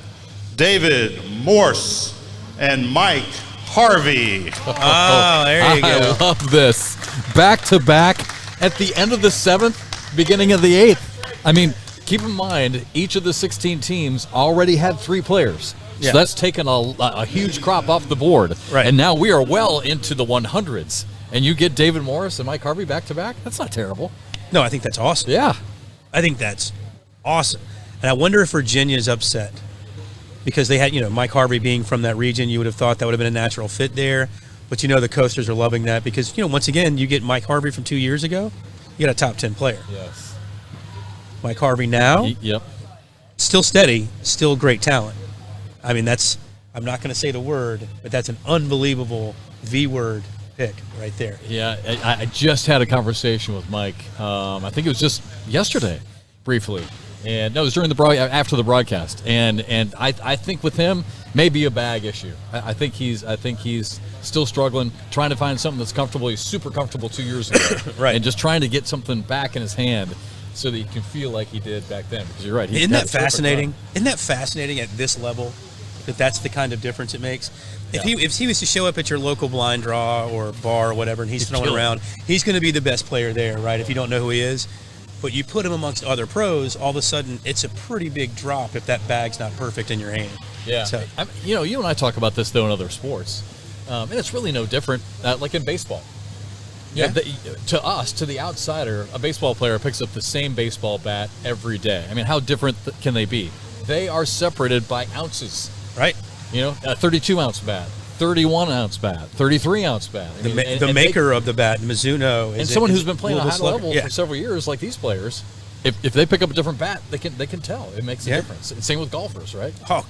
David Morse and Mike Harvey. Oh, there you go. I love this. Back-to-back at the end of the 7th, beginning of the 8th. I mean, keep in mind, each of the 16 teams already had 3 players. So that's taken a huge crop off the board. Right. And now we are well into the 100s. And you get David Morris and Mike Harvey back-to-back? That's not terrible. No, I think that's awesome. Yeah. I think that's awesome. And I wonder if Virginia's upset. Because they had, Mike Harvey being from that region, you would have thought that would have been a natural fit there. But, the Coasters are loving that because, once again, you get Mike Harvey from 2 years ago, you got a top 10 player. Yes. Mike Harvey now, yep, still steady, still great talent. I mean, I'm not going to say the word, but that's an unbelievable V-word pick right there. Yeah, I just had a conversation with Mike. I think it was just yesterday, briefly. And no, it was during after the broadcast, and I think with him maybe a bag issue. I think he's still struggling, trying to find something that's comfortable. He's super comfortable 2 years ago, right? And just trying to get something back in his hand so that he can feel like he did back then. Because you're right, isn't that fascinating? Isn't that fascinating at this level? That's the kind of difference it makes. If he was to show up at your local blind draw or bar or whatever, and he's throwing around, he's going to be the best player there, right? If you don't know who he is. But you put him amongst other pros, all of a sudden it's a pretty big drop if that bag's not perfect in your hand. Yeah. So, you and I talk about this, though, in other sports. And it's really no different, like in baseball. Yeah. To us, to the outsider, a baseball player picks up the same baseball bat every day. I mean, how different can they be? They are separated by ounces. Right. A 32-ounce bat, 31-ounce bat, 33-ounce bat. The maker of the bat, Mizuno, and someone who's been playing a high level for several years, like these players, if they pick up a different bat, they can tell. It makes a difference. Same with golfers, right? Oh,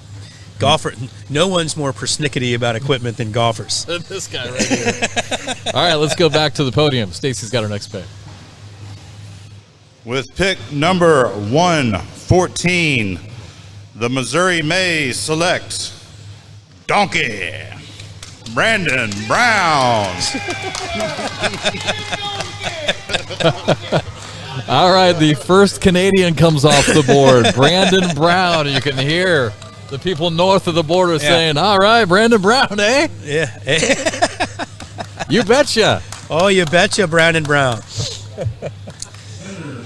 golfer. No one's more persnickety about equipment than golfers. This guy right here. All right, let's go back to the podium. Stacy's got our next pick. With pick number 114, the Missouri Mays selects Donkey Brandon Brown. All right, the first Canadian comes off the board, Brandon Brown. You can hear the people north of the border saying, all right, Brandon Brown, eh? Yeah. You betcha. Oh, you betcha, Brandon Brown.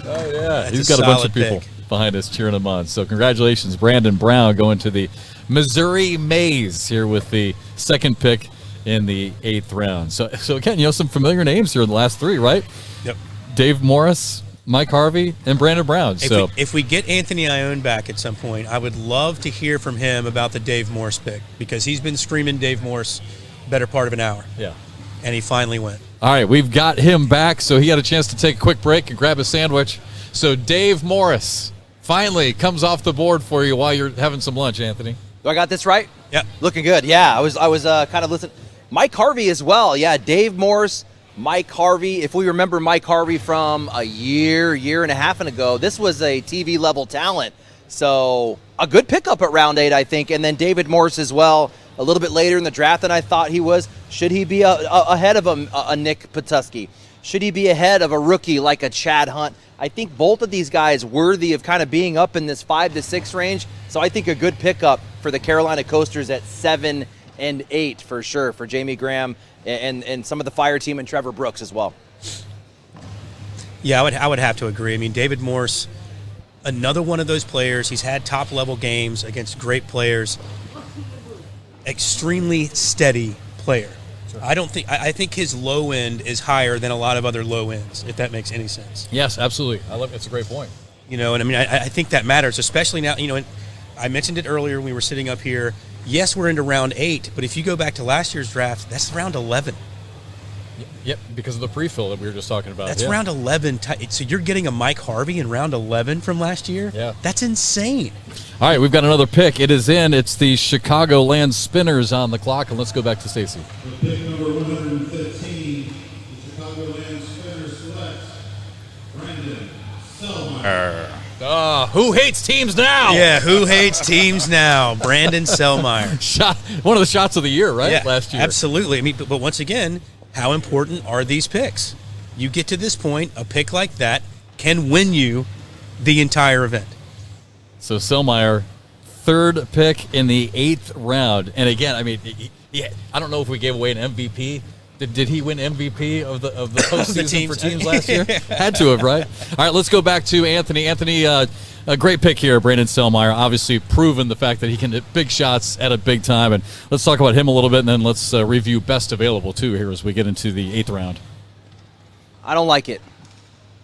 Oh, yeah. That's He's got a bunch of people behind us cheering him on. So congratulations, Brandon Brown, going to the Missouri Mays here with the second pick in the 8th round. So again, some familiar names here in the last three, right? Yep. Dave Morris, Mike Harvey, and Brandon Brown. If we get Anthony Ione back at some point, I would love to hear from him about the Dave Morris pick, because he's been screaming Dave Morris better part of an hour. Yeah. And he finally went. All right, we've got him back, so he had a chance to take a quick break and grab a sandwich. So Dave Morris finally comes off the board for you while you're having some lunch, Anthony. Do I got this right? Yeah. Looking good. Yeah, I was kind of listening. Mike Harvey as well. Yeah, Dave Morris, Mike Harvey. If we remember Mike Harvey from a year and a half ago, this was a TV level talent. So a good pickup at round 8, I think. And then David Morris as well, a little bit later in the draft than I thought he was. Should he be ahead of a Nick Patuski? Should he be ahead of a rookie like a Chad Hunt? I think both of these guys worthy of kind of being up in this 5 to 6 range. So I think a good pickup for the Carolina Coasters at 7 and 8 for sure, for Jamie Graham and some of the fire team and Trevor Brooks as well. Yeah, I would have to agree. I mean, David Morse, another one of those players. He's had top level games against great players. Extremely steady player. Sure. I think his low end is higher than a lot of other low ends, if that makes any sense. Yes, absolutely. That's a great point. And I mean, I think that matters, especially now. And I mentioned it earlier when we were sitting up here. Yes, we're into round 8, but if you go back to last year's draft, that's round 11. Yep, because of the pre-fill that we were just talking about. That's round 11. So you're getting a Mike Harvey in round 11 from last year? Yeah. That's insane. All right, we've got another pick. It is in. It's the Chicagoland Spinners on the clock, and let's go back to Stacy. Pick number 115, the Chicagoland Spinners selects Brandon Selmeyer. Who hates teams now? Yeah, who hates teams now? Brandon Selmeyer. One of the shots of the year, right? Yeah, last year. Absolutely. I mean, but once again, how important are these picks? You get to this point, a pick like that can win you the entire event. So Selmeyer, third pick in the 8th round. And again, I mean, I don't know if we gave away an MVP. Did he win MVP of the postseason for teams last year? Had to have, right? All right, let's go back to Anthony. Anthony, a great pick here, Brandon Selmeyer. Obviously proven the fact that he can hit big shots at a big time. And let's talk about him a little bit, and then let's review best available, too, here as we get into the 8th round. I don't like it.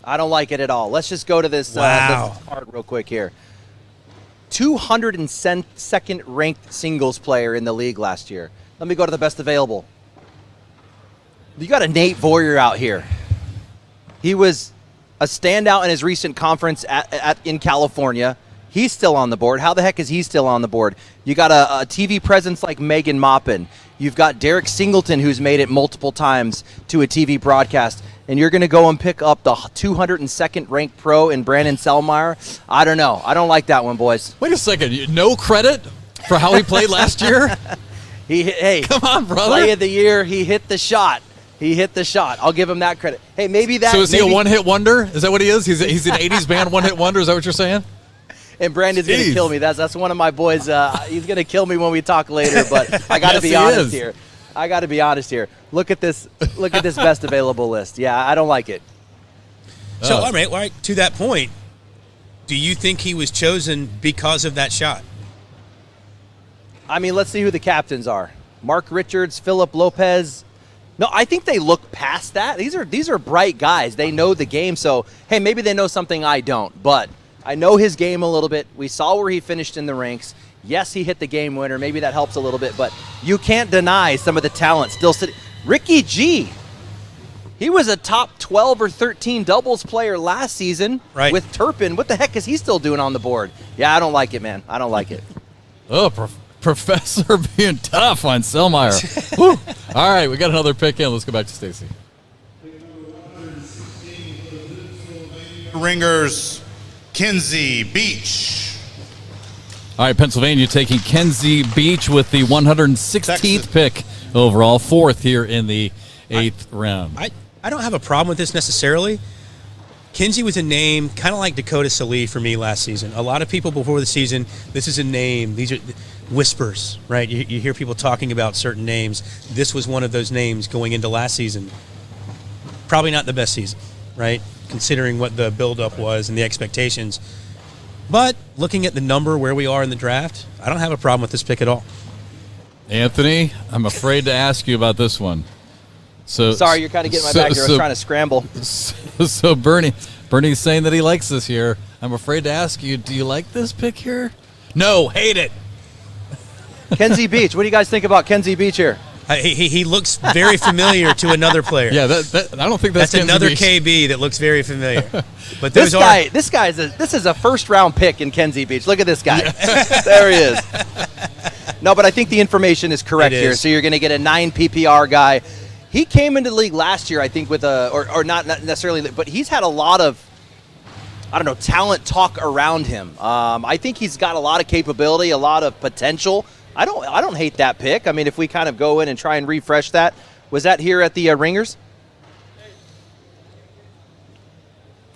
I don't like it at all. Let's just go to this, this card real quick here. 202nd ranked singles player in the league last year. Let me go to the best available. You got a Nate Voyer out here. He was a standout in his recent conference in California. He's still on the board. How the heck is he still on the board? You got a TV presence like Megan Maupin. You've got Derek Singleton, who's made it multiple times to a TV broadcast. And you're going to go and pick up the 202nd ranked pro in Brandon Selmeyer? I don't know. I don't like that one, boys. Wait a second. No credit for how he played last year? Hey, come on, brother. Play of the year, he hit the shot. He hit the shot. I'll give him that credit. Hey, maybe that. So is he a one-hit wonder? Is that what he is? He's an 80s band one-hit wonder? Is that what you're saying? And Brandon's going to kill me. That's one of my boys. He's going to kill me when we talk later, but I got to be honest here. I got to be honest here. Look at this best available list. Yeah, I don't like it. So, all right, to that point, do you think he was chosen because of that shot? I mean, let's see who the captains are. Mark Richards, Philip Lopez. No, I think they look past that. These are bright guys. They know the game. So, hey, maybe they know something I don't. But I know his game a little bit. We saw where he finished in the ranks. Yes, he hit the game winner. Maybe that helps a little bit. But you can't deny some of the talent still sitting. Ricky G. He was a top 12 or 13 doubles player last season with Turpin. What the heck is he still doing on the board? Yeah, I don't like it, man. I don't like it. Oh, Professor being tough on Selmeyer. Whew. All right, we got another pick in. Let's go back to Stacy. Ringers, Kenzie Beach. All right, Pennsylvania taking Kenzie Beach with the 116th pick overall, fourth here in the 8th round. I don't have a problem with this necessarily. Kinsey was a name kind of like Dakota Salee for me last season. A lot of people before the season, this is a name. These are whispers, right? You hear people talking about certain names. This was one of those names going into last season. Probably not the best season, right? Considering what the buildup was and the expectations. But looking at the number where we are in the draft, I don't have a problem with this pick at all. Anthony, I'm afraid to ask you about this one. Sorry, you're kind of getting my back here. I was trying to scramble. So Bernie's saying that he likes this here. I'm afraid to ask you, do you like this pick here? No, hate it. Kenzie Beach. What do you guys think about Kenzie Beach here? He looks very familiar to another player. Yeah, I don't think that's another Beach. KB that looks very familiar. But this is a first round pick in Kenzie Beach. Look at this guy. Yeah. There he is. No, but I think the information is correct here. So you're going to get a 9 PPR guy. He came into the league last year, I think, with or not necessarily, but he's had a lot of, talent talk around him. I think he's got a lot of capability, a lot of potential. I don't hate that pick. I mean, if we kind of go in and try and refresh that, was that here at the Ringers?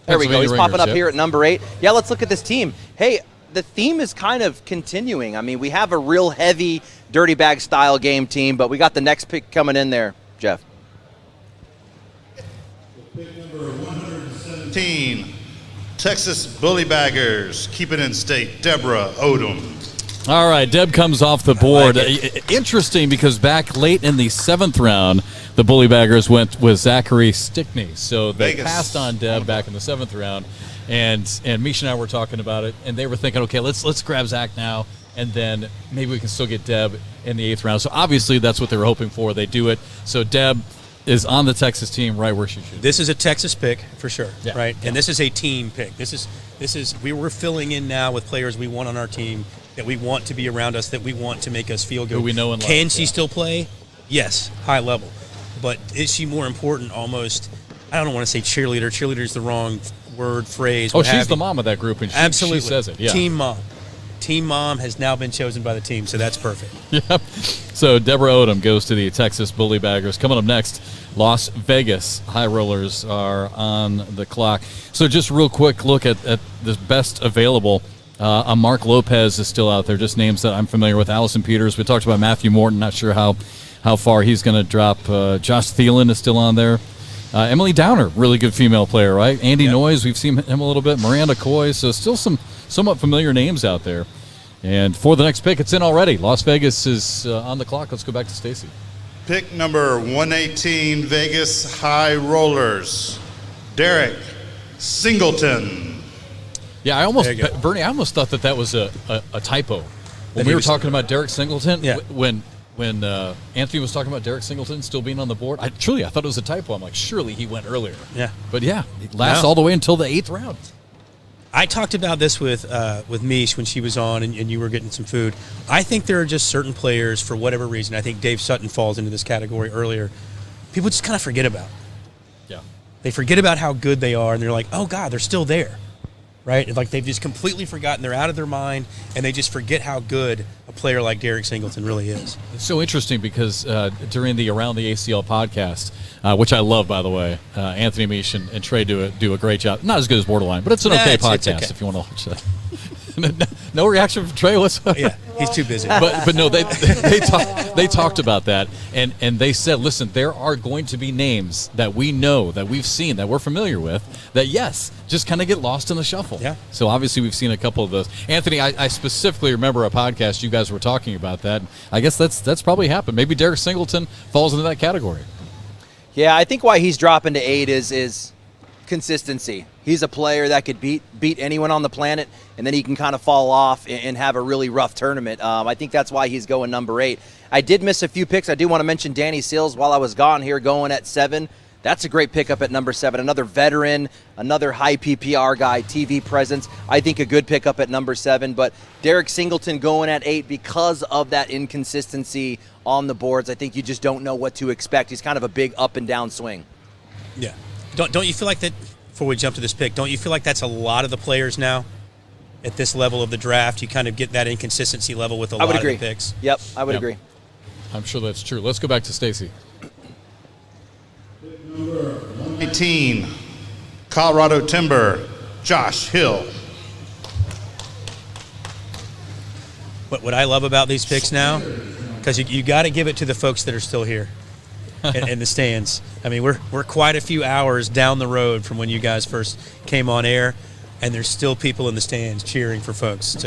There we go. He's popping up here at number 8. Yeah, let's look at this team. Hey, the theme is kind of continuing. I mean, we have a real heavy dirty bag style game team, but we got the next pick coming in there, Jeff. Pick number 117, Texas Bullybaggers, keep it in state, Deborah Odom. All right, Deb comes off the board. Like Interesting because back late in the 7th round, the Bullybaggers went with Zachary Stickney. So they passed on Deb back in the 7th round. And Misha and I were talking about it, and they were thinking, okay, let's grab Zach now, and then maybe we can still get Deb in the 8th round. So obviously that's what they were hoping for. They do it. So Deb is on the Texas team right where she should be. This is a Texas pick for sure, right? Yeah. And this is a team pick. This is we're filling in now with players we want on our team, that we want to be around us, that we want to make us feel good. Who we know and love. Can she still play? Yes, high level. But is she more important almost? I don't want to say cheerleader. Cheerleader is the wrong word, phrase. Oh, she's the mom of that group, and absolutely she says it. Yeah. Team mom. Team mom has now been chosen by the team, so that's perfect. Yep. So Deborah Odom goes to the Texas Bullybaggers. Coming up next, Las Vegas High Rollers are on the clock. So just real quick look at the best available. Mark Lopez is still out there, just names that I'm familiar with. Allison Peters. We talked about Matthew Morton. Not sure how far he's going to drop. Josh Thielen is still on there. Emily Downer, really good female player, right? Andy Noyes, we've seen him a little bit. Miranda Coy, so still some somewhat familiar names out there. And for the next pick, it's in already. Las Vegas is on the clock. Let's go back to Stacy. Pick number 118, Vegas High Rollers, Derek Singleton. Yeah, Bernie, I almost thought that was a typo. When we were talking about Derek Singleton, when Anthony was talking about Derek Singleton still being on the board, I thought it was a typo. I'm like, surely he went earlier. Yeah. But yeah, it lasts all the way until the 8th round. I talked about this with Mish when she was on and you were getting some food. I think there are just certain players, for whatever reason, I think Dave Sutton falls into this category earlier, people just kind of forget about. Yeah. They forget about how good they are, and they're like, oh, God, they're still there. Right? It's like they've just completely forgotten. They're out of their mind, and they just forget how good a player like Derek Singleton really is. It's so interesting because during the Around the ACL podcast, which I love, by the way, Anthony Mish and Trey do a great job. Not as good as Borderline, but it's an okay podcast if you want to watch that. No reaction from Trey whatsoever. Yeah. He's too busy. But no, they talked about that, and they said, listen, there are going to be names that we know, that we've seen, that we're familiar with, that yes, just kind of get lost in the shuffle. Yeah. So obviously we've seen a couple of those. Anthony, I specifically remember a podcast you guys were talking about that. I guess that's probably happened. Maybe Derek Singleton falls into that category. Yeah, I think why he's dropping to 8 is consistency. He's a player that could beat anyone on the planet, and then he can kind of fall off and have a really rough tournament. I think that's why he's going number 8. I did miss a few picks. I do want to mention Danny Sills while I was gone here, going at 7. That's a great pickup at number 7. Another veteran, another high PPR guy, TV presence. I think a good pickup at number 7. But Derek Singleton going at 8 because of that inconsistency on the boards. I think you just don't know what to expect. He's kind of a big up and down swing. Yeah. Don't you feel like that, before we jump to this pick, don't you feel like that's a lot of the players now at this level of the draft? You kind of get that inconsistency level with a lot of the picks. Yep, I would agree. I'm sure that's true. Let's go back to Stacy. Number 19, Colorado Timber, Josh Hill. What I love about these picks now, because you got to give it to the folks that are still here in the stands. I mean, we're quite a few hours down the road from when you guys first came on air, and there's still people in the stands cheering for folks.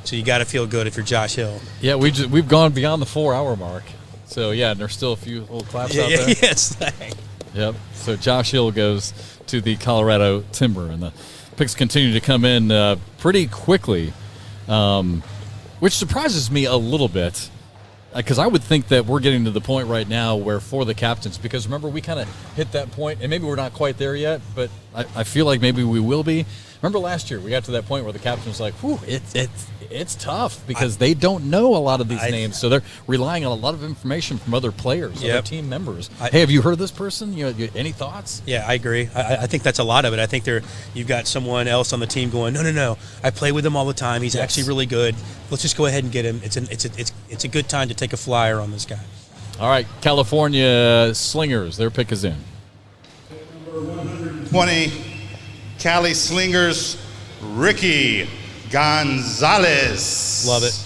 So you got to feel good if you're Josh Hill. Yeah, we've gone beyond the 4-hour mark. So yeah, and there's still a few little claps out there. Yes. Yep. So Josh Hill goes to the Colorado Timber, and the picks continue to come in pretty quickly, which surprises me a little bit, because I would think that we're getting to the point right now where for the captains, because remember we kind of hit that point, and maybe we're not quite there yet, but I feel like maybe we will be. Remember last year we got to that point where the captain was like, "Whew, it's tough," because they don't know a lot of these names, so they're relying on a lot of information from other players, other team members. Hey, have you heard of this person? Any thoughts? Yeah, I agree. I think that's a lot of it. I think you've got someone else on the team going, no. I play with him all the time. He's actually really good. Let's just go ahead and get him. It's a good time to take a flyer on this guy. All right, California Slingers, their pick is in. Number 120, Cali Slingers, Ricky Gonzalez. Love it.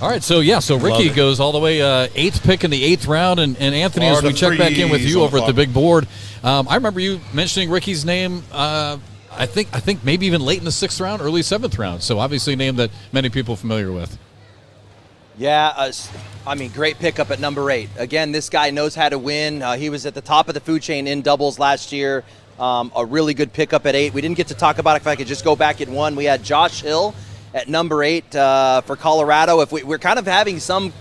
All right, so Ricky goes all the way 8th pick in the 8th round, and Anthony, as we check back in with you over at the big board, I remember you mentioning Ricky's name. I think maybe even late in the 6th round, early 7th round. So obviously a name that many people are familiar with. Yeah, great pickup at number 8. Again, this guy knows how to win. He was at the top of the food chain in doubles last year. A really good pickup at 8. We didn't get to talk about it. If I could just go back at 1, we had Josh Hill at number 8 for Colorado. If we're kind of having some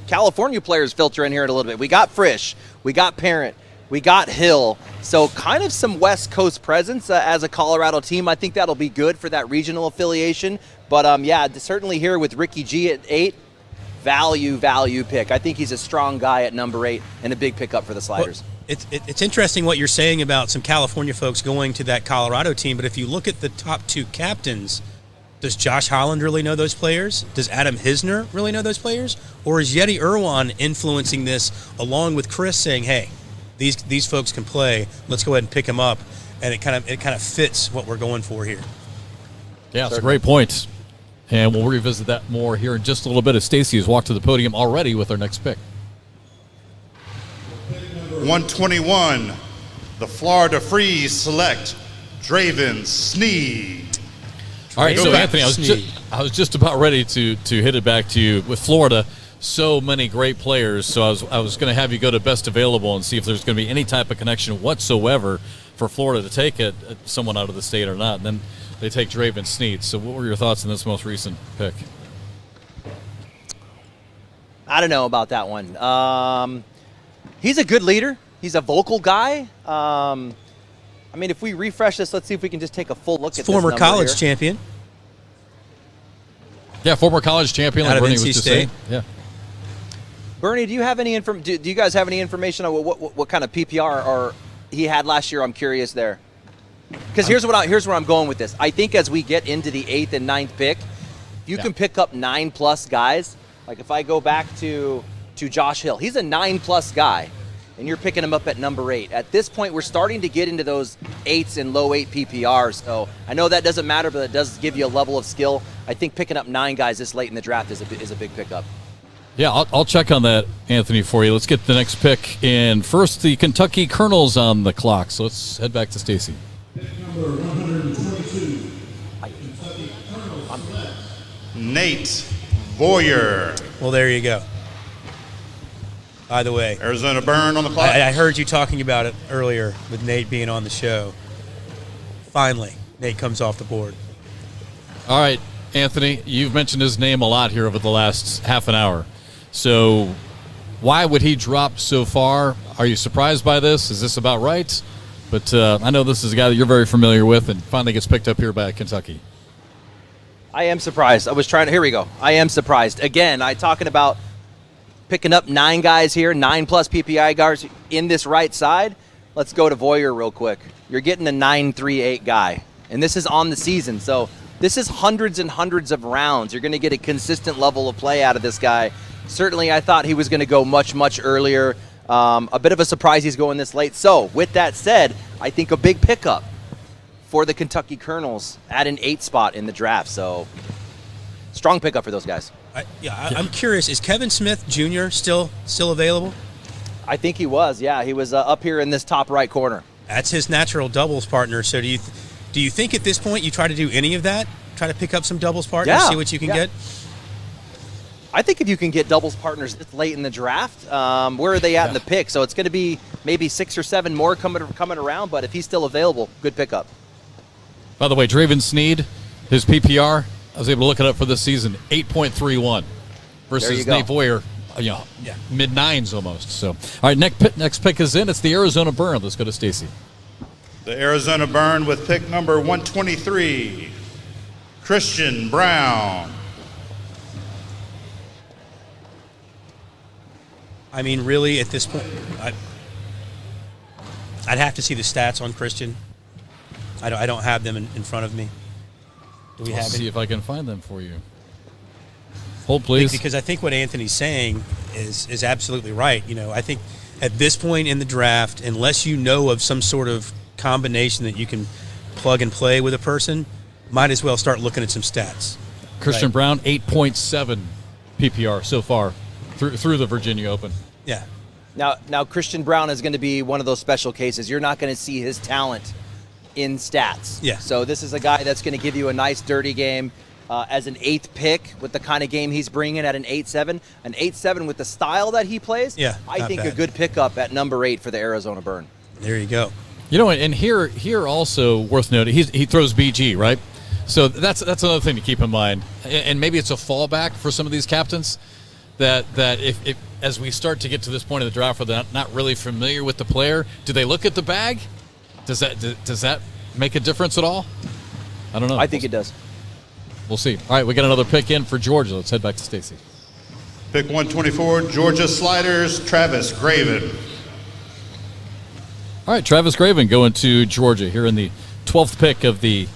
California players filter in here a little bit. We got Frisch, we got Parent, we got Hill. So kind of some West Coast presence as a Colorado team. I think that'll be good for that regional affiliation. But certainly here with Ricky G at 8. Value pick. I think he's a strong guy at number 8 and a big pickup for the Sliders. Well, it's interesting what you're saying about some California folks going to that Colorado team, but if you look at the top 2 captains, does Josh Holland really know those players? Does Adam Hisner really know those players? Or is Yeti Irwan influencing this along with Chris saying, hey, these folks can play, let's go ahead and pick them up, and it kind of fits what we're going for here. Yeah, it's a great point. And we'll revisit that more here in just a little bit as Stacy has walked to the podium already with our next pick. 121, the Florida Freeze select Draven Sneed. All right, so Anthony, I was just about ready to hit it back to you. With Florida, so many great players, so I was going to have you go to best available and see if there's going to be any type of connection whatsoever for Florida to take someone out of the state or not. And then they take Draven Sneed. So what were your thoughts on this most recent pick? I don't know about that one. He's a good leader. He's a vocal guy. If we refresh this, let's see if we can just take a full look at this former number college here. champion. Yeah, former college champion, out like of Bernie NC was just State. saying. Yeah. Bernie, do you have any do you guys have any information on what kind of PPR or he had last year? I'm curious there. Because here's where I'm going with this. I think as we get into the 8th and 9th pick, you can pick up 9+ guys. Like if I go back to Josh Hill, he's a 9+ guy. and you're picking him up at number 8. At this point, we're starting to get into those 8s and low 8 PPRs. So I know that doesn't matter, but it does give you a level of skill. I think picking up 9 guys this late in the draft is a big pickup. Yeah, I'll check on that, Anthony, for you. Let's get the next pick in. First, the Kentucky Colonels on the clock. So let's head back to Stacy. Pick number 122. Kentucky Colonels select Nate Boyer. Well, there you go. By the way, Arizona Burn on the clock. I heard you talking about it earlier with Nate being on the show. Finally, Nate comes off the board. All right, Anthony, you've mentioned his name a lot here over the last half an hour. So why would he drop so far? Are you surprised by this? Is this about right? But I know this is a guy that you're very familiar with and finally gets picked up here by Kentucky. I am surprised. Here we go. I am surprised. Again, talking about picking up 9 guys here, 9+ PPI guards in this right side. Let's go to Voyer real quick. You're getting a 9.38 guy, and this is on the season. So this is hundreds and hundreds of rounds. You're going to get a consistent level of play out of this guy. Certainly, I thought he was going to go much, much earlier. A bit of a surprise he's going this late. So with that said, I think a big pickup for the Kentucky Colonels at an 8 spot in the draft. So strong pickup for those guys. I'm curious. Is Kevin Smith Jr. still available? I think he was. Yeah, he was up here in this top right corner. That's his natural doubles partner. So do you think at this point you try to do any of that? Try to pick up some doubles partners, see what you can get? I think if you can get doubles partners this late in the draft, where are they at in the pick? So it's going to be maybe 6 or 7 more coming around. But if he's still available, good pickup. By the way, Draven Sneed, his PPR, I was able to look it up for this season, 8.31 versus Nate Voyer, mid-9s almost. So, all right, next pick is in. It's the Arizona Burn. Let's go to Stacy. The Arizona Burn with pick number 123, Christian Brown. I mean, really, at this point, I'd have to see the stats on Christian. I don't have them in front of me. Do we I'll have see if I can find them for you. Hold, please. Because I think what Anthony's saying is absolutely right. I think at this point in the draft, unless you know of some sort of combination that you can plug and play with a person, might as well start looking at some stats. Christian Brown, 8.7 PPR so far through the Virginia Open. Yeah. Now Christian Brown is going to be one of those special cases. You're not going to see his talent in stats. Yeah. So this is a guy that's going to give you a nice dirty game as an 8th pick with the kind of game he's bringing at an 8-7. An 8-7 with the style that he plays. Yeah, I think bad. A good pickup at number 8 for the Arizona Burn. There you go. And here also worth noting, he throws BG, right? So that's another thing to keep in mind. And maybe it's a fallback for some of these captains that if as we start to get to this point of the draft where they're not really familiar with the player, do they look at the bag? Does that make a difference at all? I don't know. I think it does. We'll see. All right, we got another pick in for Georgia. Let's head back to Stacy. Pick 124, Georgia Sliders, Travis Graven. All right, Travis Graven going to Georgia here in the 12th pick of the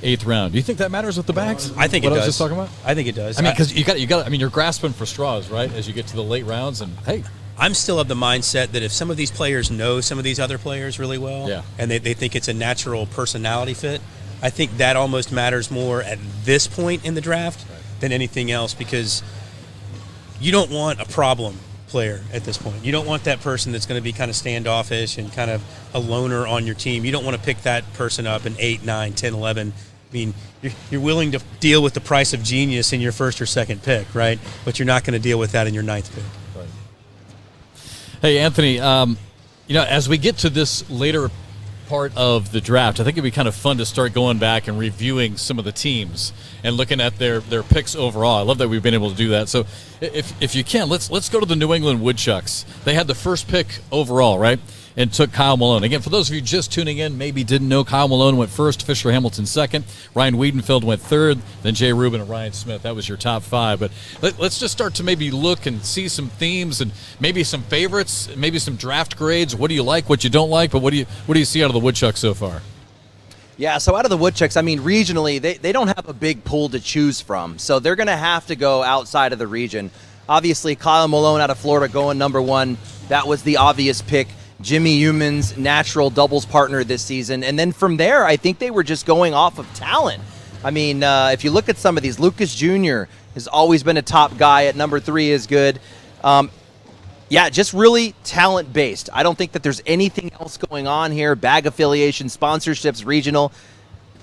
8th round. Do you think that matters with the bags? I think it does. I was just talking about? I think it does. I mean, because you got. I mean, you're grasping for straws, right, as you get to the late rounds. And hey, I'm still of the mindset that if some of these players know some of these other players really well, and they think it's a natural personality fit, I think that almost matters more at this point in the draft than anything else, because you don't want a problem player at this point. You don't want that person that's going to be kind of standoffish and kind of a loner on your team. You don't want to pick that person up in 8, 9, 10, 11. I mean, you're willing to deal with the price of genius in your 1st or 2nd pick, right? But you're not going to deal with that in your 9th pick. Right. Hey, Anthony, as we get to this later part of the draft, I think it'd be kind of fun to start going back and reviewing some of the teams and looking at their picks overall. I love that we've been able to do that. So if you can, let's go to the New England Woodchucks. They had the 1st pick overall, right? And took Kyle Malone. Again, for those of you just tuning in, maybe didn't know, Kyle Malone went 1st, Fisher Hamilton 2nd, Ryan Wiedenfeld went 3rd, then Jay Rubin and Ryan Smith. That was your top 5. But let's just start to maybe look and see some themes and maybe some favorites, maybe some draft grades. What do you like, what you don't like, but what do you see out of the Woodchucks so far? Yeah, so out of the Woodchucks, I mean, regionally, they don't have a big pool to choose from. So they're going to have to go outside of the region. Obviously, Kyle Malone out of Florida going number 1. that was the obvious pick. Jimmy Euman's natural doubles partner this season. And then from there, I think they were just going off of talent. I mean, if you look at some of these, Lucas Jr. has always been a top guy at number 3 is good. Yeah, just really talent-based. I don't think that there's anything else going on here. Bag affiliation, sponsorships, regional.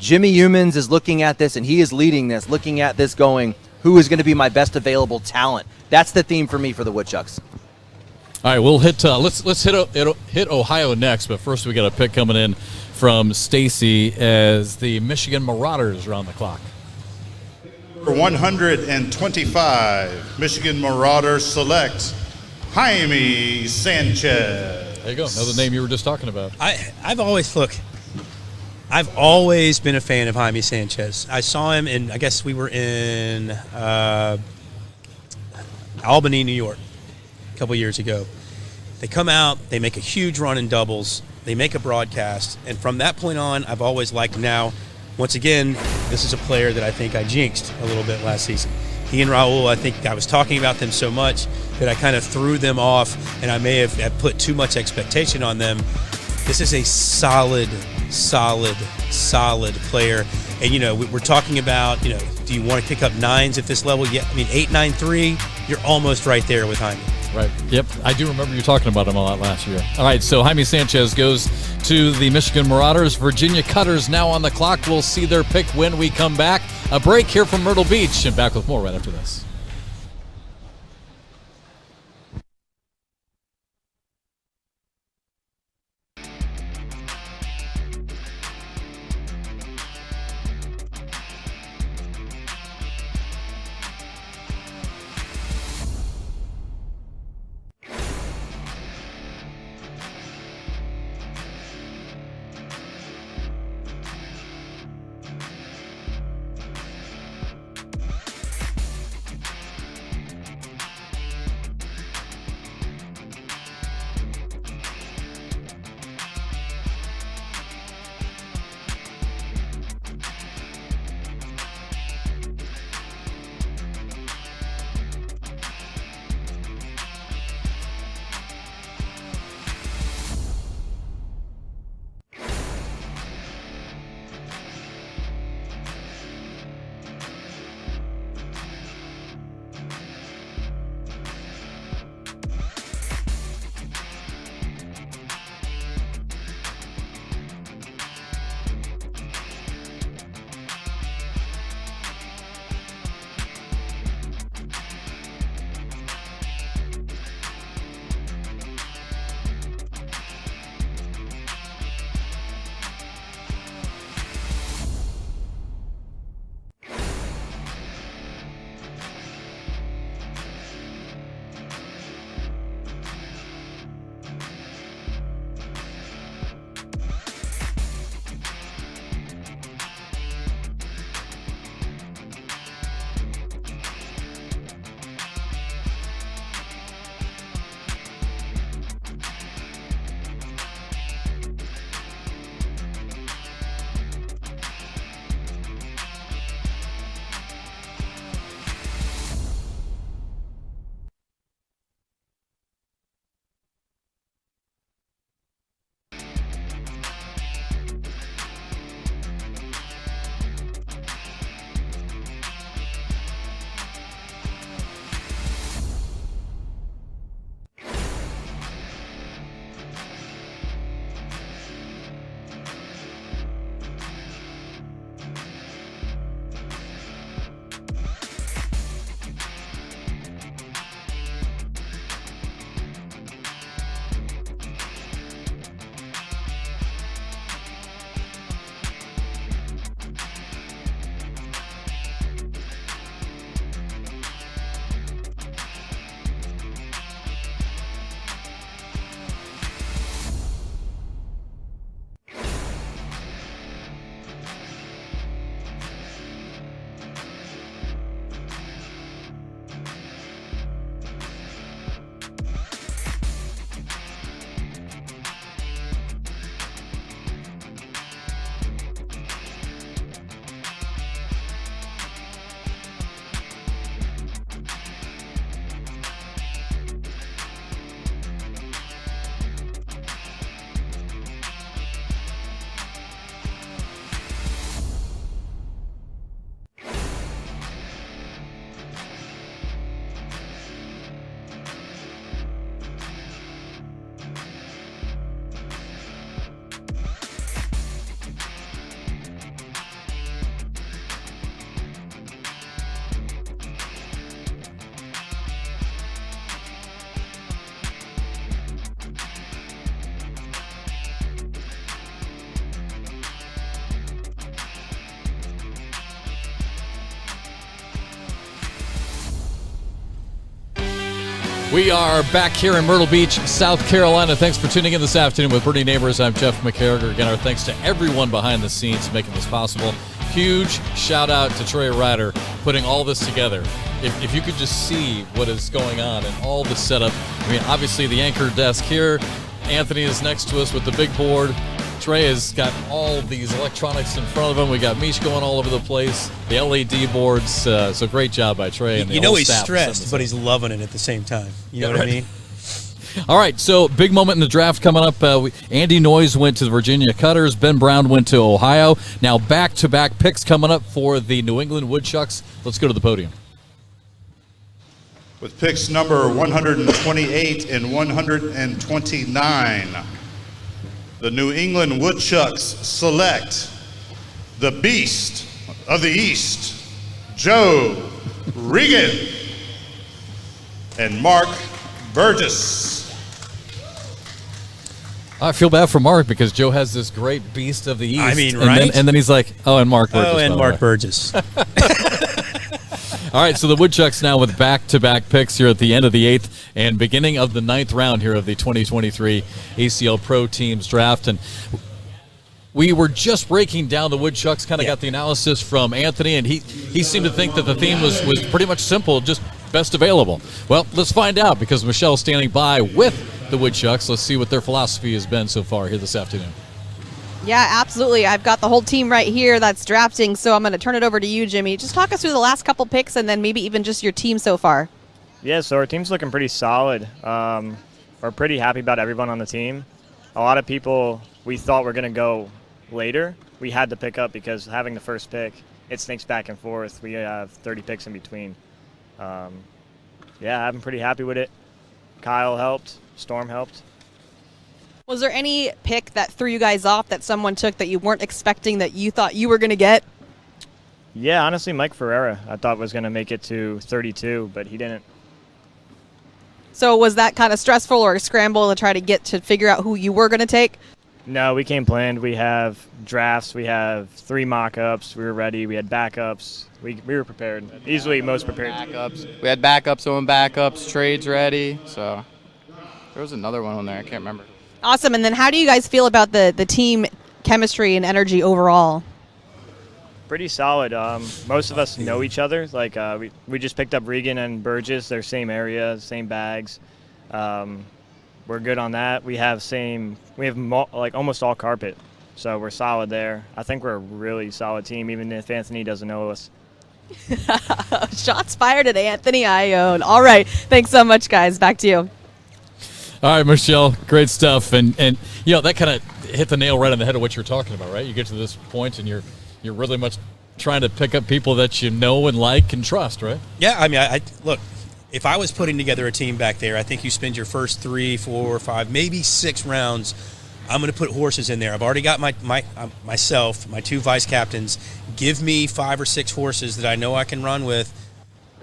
Jimmy Euman's is looking at this, and he is leading this, looking at this going, who is going to be my best available talent? That's the theme for me for the Woodchucks. All right, we'll hit. Let's hit Ohio next, but first we got a pick coming in from Stacy as the Michigan Marauders are on the clock. For 125, Michigan Marauders select Jaime Sanchez. There you go. Another name you were just talking about. I've always been a fan of Jaime Sanchez. I saw him I guess we were in Albany, New York, a couple years ago. They come out, they make a huge run in doubles, they make a broadcast, and from that point on, I've always liked him. Now, once again, this is a player that I think I jinxed a little bit last season. He and Raul, I think I was talking about them so much that I kind of threw them off, and I may have put too much expectation on them. This is a solid player. And, we're talking about, do you want to pick up 9s at this level? Yeah, I mean, 8, 9, 3, you're almost right there with Jaime. Right. Yep. I do remember you talking about him a lot last year. All right. So Jaime Sanchez goes to the Michigan Marauders. Virginia Cutters now on the clock. We'll see their pick when we come back. A break here from Myrtle Beach, and back with more right after this. We are back here in Myrtle Beach, South Carolina. Thanks for tuning in this afternoon with Birdie Neighbors. I'm Jeff McCarriger. Again, our thanks to everyone behind the scenes making this possible. Huge shout out to Trey Ryder putting all this together. If you could just see what is going on and all the setup. I mean, obviously the anchor desk here. Anthony is next to us with the big board. Trey has got all these electronics in front of him. We got Mish going all over the place. The LED boards. So great job by Trey. And you know he's stressed, but he's loving it at the same time. You know what I mean? All right, so big moment in the draft coming up. Andy Noyes went to the Virginia Cutters. Ben Brown went to Ohio. Now back-to-back picks coming up for the New England Woodchucks. Let's go to the podium. With picks number 128 and 129, the New England Woodchucks select the Beast of the East, Joe Regan, and Mark Burgess. I feel bad for Mark because Joe has this great Beast of the East. I mean, and right? Then he's like, oh, and Mark Burgess. Oh, and Mark Burgess. All right, so the Woodchucks now with back-to-back picks here at the end of the 8th and beginning of the 9th round here of the 2023 ACL Pro Teams Draft. And we were just breaking down the Woodchucks, kind of got the analysis from Anthony, and he seemed to think that the theme was pretty much simple, just best available. Well, let's find out because Michelle's standing by with the Woodchucks. Let's see what their philosophy has been so far here this afternoon. Yeah, absolutely. I've got the whole team right here that's drafting, so I'm going to turn it over to you, Jimmy. Just talk us through the last couple picks and then maybe even just your team so far. Yeah, so our team's looking pretty solid. We're pretty happy about everyone on the team. A lot of people we thought were going to go later, we had to pick up because having the first pick, it snakes back and forth. We have 30 picks in between. Yeah, I'm pretty happy with it. Kyle helped. Storm helped. Was there any pick that threw you guys off that someone took that you weren't expecting that you thought you were going to get? Yeah, honestly, Mike Ferreira I thought was going to make it to 32, but he didn't. So was that kind of stressful or a scramble to try to figure out who you were going to take? No, we came planned. We have drafts. We have 3 mock-ups. We were ready. We had backups. We were prepared. Easily most prepared. Backups. We had backups on backups, trades ready. So there was another one on there. I can't remember. Awesome. And then how do you guys feel about the team chemistry and energy overall? Pretty solid. Most of us know each other. Like we just picked up Regan and Burgess. They're same area, same bags. We're good on that. We have like almost all carpet, so we're solid there. I think we're a really solid team, even if Anthony doesn't know us. Shots fired at Anthony Ione. All right. Thanks so much, guys. Back to you. All right, Michelle, great stuff. And you know, that kind of hit the nail right on the head of what you're talking about, right? You get to this point and you're really much trying to pick up people that you know and like and trust, right? Yeah, I mean, I look, if I was putting together a team back there, I think you spend your first 3, 4, 5, maybe 6 rounds. I'm going to put horses in there. I've already got myself, my 2 vice captains. Give me 5 or 6 horses that I know I can run with.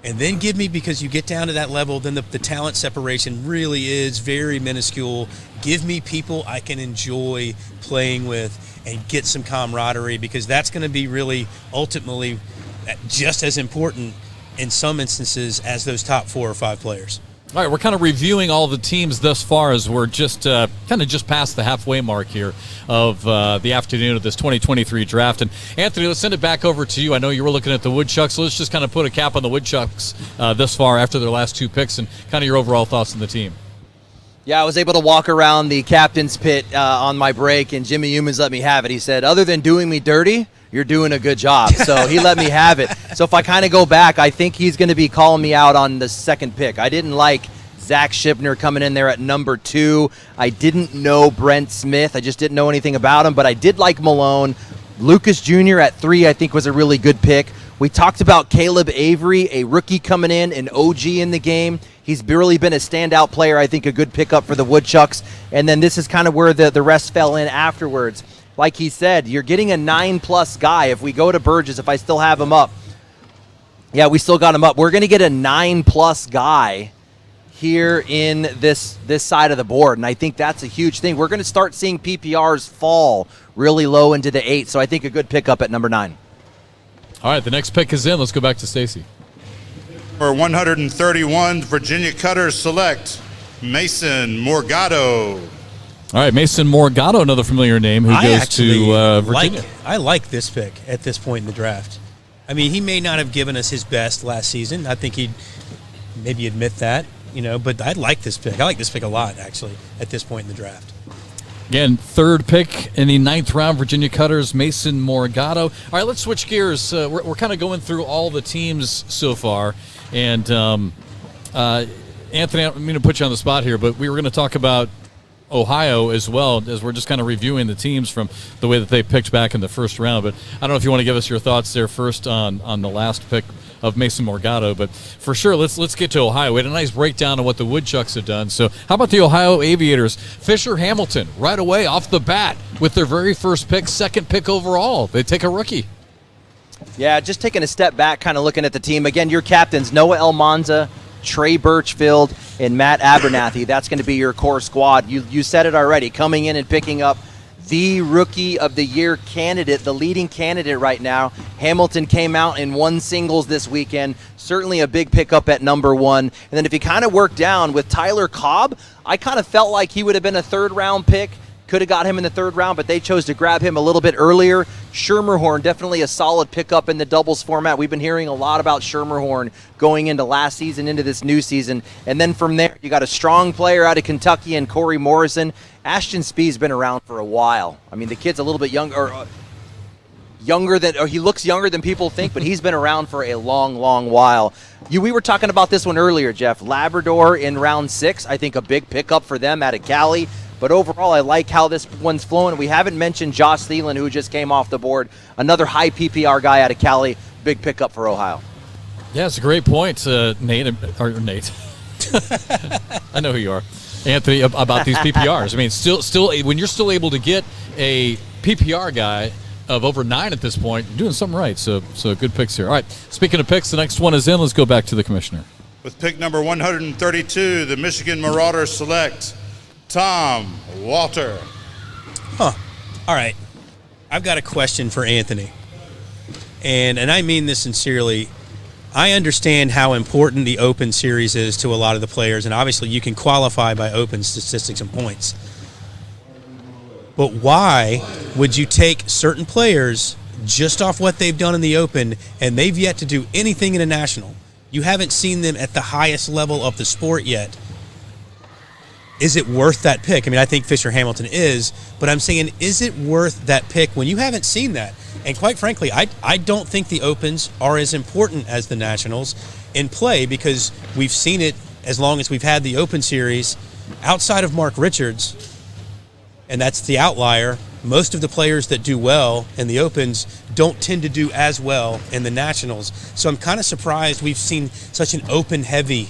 And then give me, because you get down to that level, then the talent separation really is very minuscule. Give me people I can enjoy playing with and get some camaraderie, because that's going to be really ultimately just as important in some instances as those top 4 or 5 players. All right, we're kind of reviewing all the teams thus far as we're just kind of just past the halfway mark here of the afternoon of this 2023 draft. And Anthony, let's send it back over to you. I know you were looking at the Woodchucks, so let's just kind of put a cap on the Woodchucks thus far after their last 2 picks and kind of your overall thoughts on the team. Yeah, I was able to walk around the captain's pit on my break, and Jimmy Humans let me have it. He said, other than doing me dirty, you're doing a good job. So he let me have it. So if I kind of go back, I think he's going to be calling me out on the second pick. I didn't like Zach Shipner coming in there at number 2. I didn't know Brent Smith. I just didn't know anything about him, but I did like Malone. Lucas Jr. at 3, I think, was a really good pick. We talked about Caleb Avery, a rookie coming in, an OG in the game. He's really been a standout player, I think a good pickup for the Woodchucks. And then this is kind of where the rest fell in afterwards. Like he said, you're getting a 9+ guy. If we go to Burgess, if I still have him up. Yeah, we still got him up. We're going to get a 9+ guy here in this side of the board, and I think that's a huge thing. We're going to start seeing PPRs fall really low into the 8, so I think a good pickup at number 9. All right, the next pick is in. Let's go back to Stacy. For 131, Virginia Cutters select Mason Morgado. All right, Mason Morgado, another familiar name who goes to Virginia. I like this pick at this point in the draft. I mean, he may not have given us his best last season. I think he'd maybe admit that, but I like this pick. I like this pick a lot, actually, at this point in the draft. Again, third pick in the 9th round, Virginia Cutters, Mason Morgado. All right, let's switch gears. We're kind of going through all the teams so far. And, Anthony, I don't mean to put you on the spot here, but we were going to talk about Ohio as well, as we're just kind of reviewing the teams from the way that they picked back in the first round. But I don't know if you want to give us your thoughts there first on the last pick of Mason Morgado, but for sure, let's get to Ohio. We had a nice breakdown of what the Woodchucks have done. So how about the Ohio Aviators? Fisher Hamilton, right away, off the bat, with their very first pick, second pick overall. They take a rookie. Yeah, just taking a step back, kind of looking at the team. Again, your captains, Noah Almanza, Trey Birchfield, and Matt Abernathy. That's going to be your core squad. You said it already, coming in and picking up the Rookie of the Year candidate, the leading candidate right now. Hamilton came out and won singles this weekend. Certainly a big pickup at number 1. And then if you kind of work down with Tyler Cobb, I kind of felt like he would have been a third-round pick. Could have got him in the 3rd round, but they chose to grab him a little bit earlier. Schermerhorn, definitely a solid pickup in the doubles format. We've been hearing a lot about Schermerhorn going into last season, into this new season. And then from there, you got a strong player out of Kentucky and Corey Morrison. Ashton Spee's been around for a while. I mean, the kid's a little bit younger he looks younger than people think, but he's been around for a long while. We were talking about this one earlier, Jeff. Labrador in round 6, I think a big pickup for them out of Cali. But overall, I like how this one's flowing. We haven't mentioned Josh Thielen, who just came off the board. Another high PPR guy out of Cali. Big pickup for Ohio. Yeah, it's a great point, Nate. I know who you are, Anthony, about these PPRs. I mean, still, when you're still able to get a PPR guy of over 9 at this point, you're doing something right. So good picks here. All right, speaking of picks, the next one is in. Let's go back to the commissioner. With pick number 132, the Michigan Marauders select Tom Walter. All right. I've got a question for Anthony. And I mean this sincerely. I understand how important the Open Series is to a lot of the players, and obviously you can qualify by Open statistics and points. But why would you take certain players just off what they've done in the Open, and they've yet to do anything in a national? You haven't seen them at the highest level of the sport yet. Is it worth that pick? I mean, I think Fisher Hamilton is, but I'm saying, is it worth that pick when you haven't seen that? And quite frankly, I don't think the Opens are as important as the Nationals in play, because we've seen it as long as we've had the Open Series. Outside of Mark Richards, and that's the outlier, most of the players that do well in the Opens don't tend to do as well in the Nationals. So I'm kind of surprised we've seen such an Open-heavy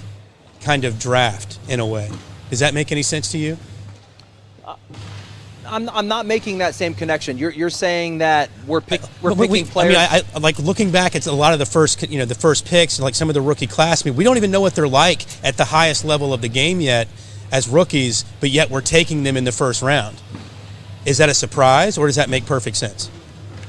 kind of draft in a way. Does that make any sense to you? I'm not making that same connection. You're saying that we're picking players. I mean, I like looking back at a lot of the first picks and like some of the rookie class. I mean, we don't even know what they're like at the highest level of the game yet as rookies, but yet we're taking them in the first round. Is that a surprise, or does that make perfect sense?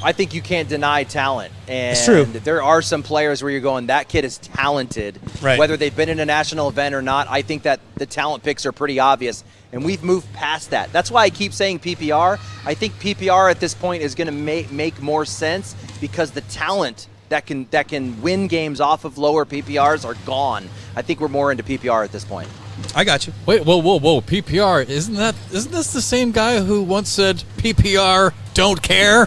I think you can't deny talent. And it's true. There are some players where you're going, that kid is talented. Right. Whether they've been in a national event or not, I think that the talent picks are pretty obvious. And we've moved past that. That's why I keep saying PPR. I think PPR at this point is going to make more sense, because the talent that can win games off of lower PPRs are gone. I think we're more into PPR at this point. I got you. Wait, whoa. PPR, isn't this the same guy who once said PPR don't care?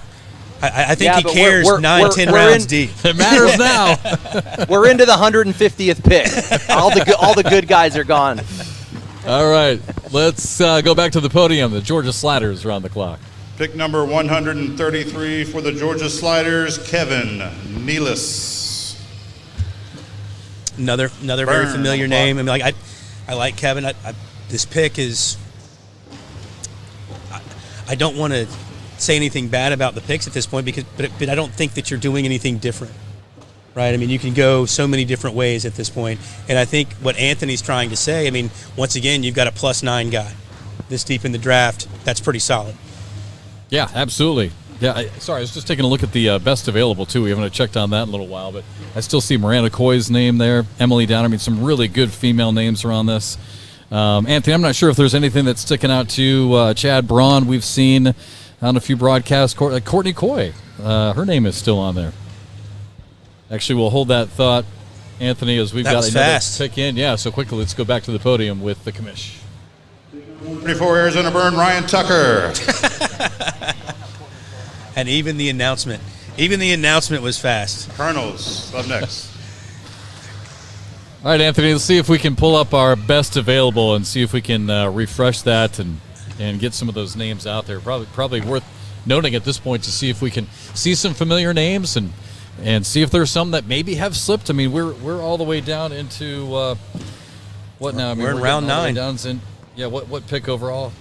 I think he cares 9-10 rounds deep. It matters now. We're into the 150th pick. All the good guys are gone. All right, let's go back to the podium. The Georgia Sliders are on the clock. Pick number 133 for the Georgia Sliders, Kevin Nealis. Another very familiar name. I mean, I like Kevin. This pick is. I don't want to say anything bad about the picks at this point, but I don't think that you're doing anything different, right? I mean, you can go so many different ways at this point, and I think what Anthony's trying to say, I mean, once again, you've got a +9 guy this deep in the draft. That's pretty solid. Yeah, absolutely. Yeah, sorry, I was just taking a look at the best available, too. We haven't checked on that in a little while, but I still see Miranda Coy's name there, Emily Downer. I mean, some really good female names are on this. Anthony, I'm not sure if there's anything that's sticking out to you. Chad Braun, we've seen on a few broadcasts. Courtney Coy, her name is still on there. Actually, we'll hold that thought, Anthony, as we've got another pick in. Yeah, so quickly, let's go back to the podium with the commish. 34 Arizona Burn, Ryan Tucker. And even the announcement was fast. Colonels up next. All right, Anthony, let's see if we can pull up our best available and see if we can refresh that and get some of those names out there. Probably worth noting at this point to see if we can see some familiar names and see if there's some that maybe have slipped. I mean, we're all the way down into what now? I mean, we're in round 9. What pick overall?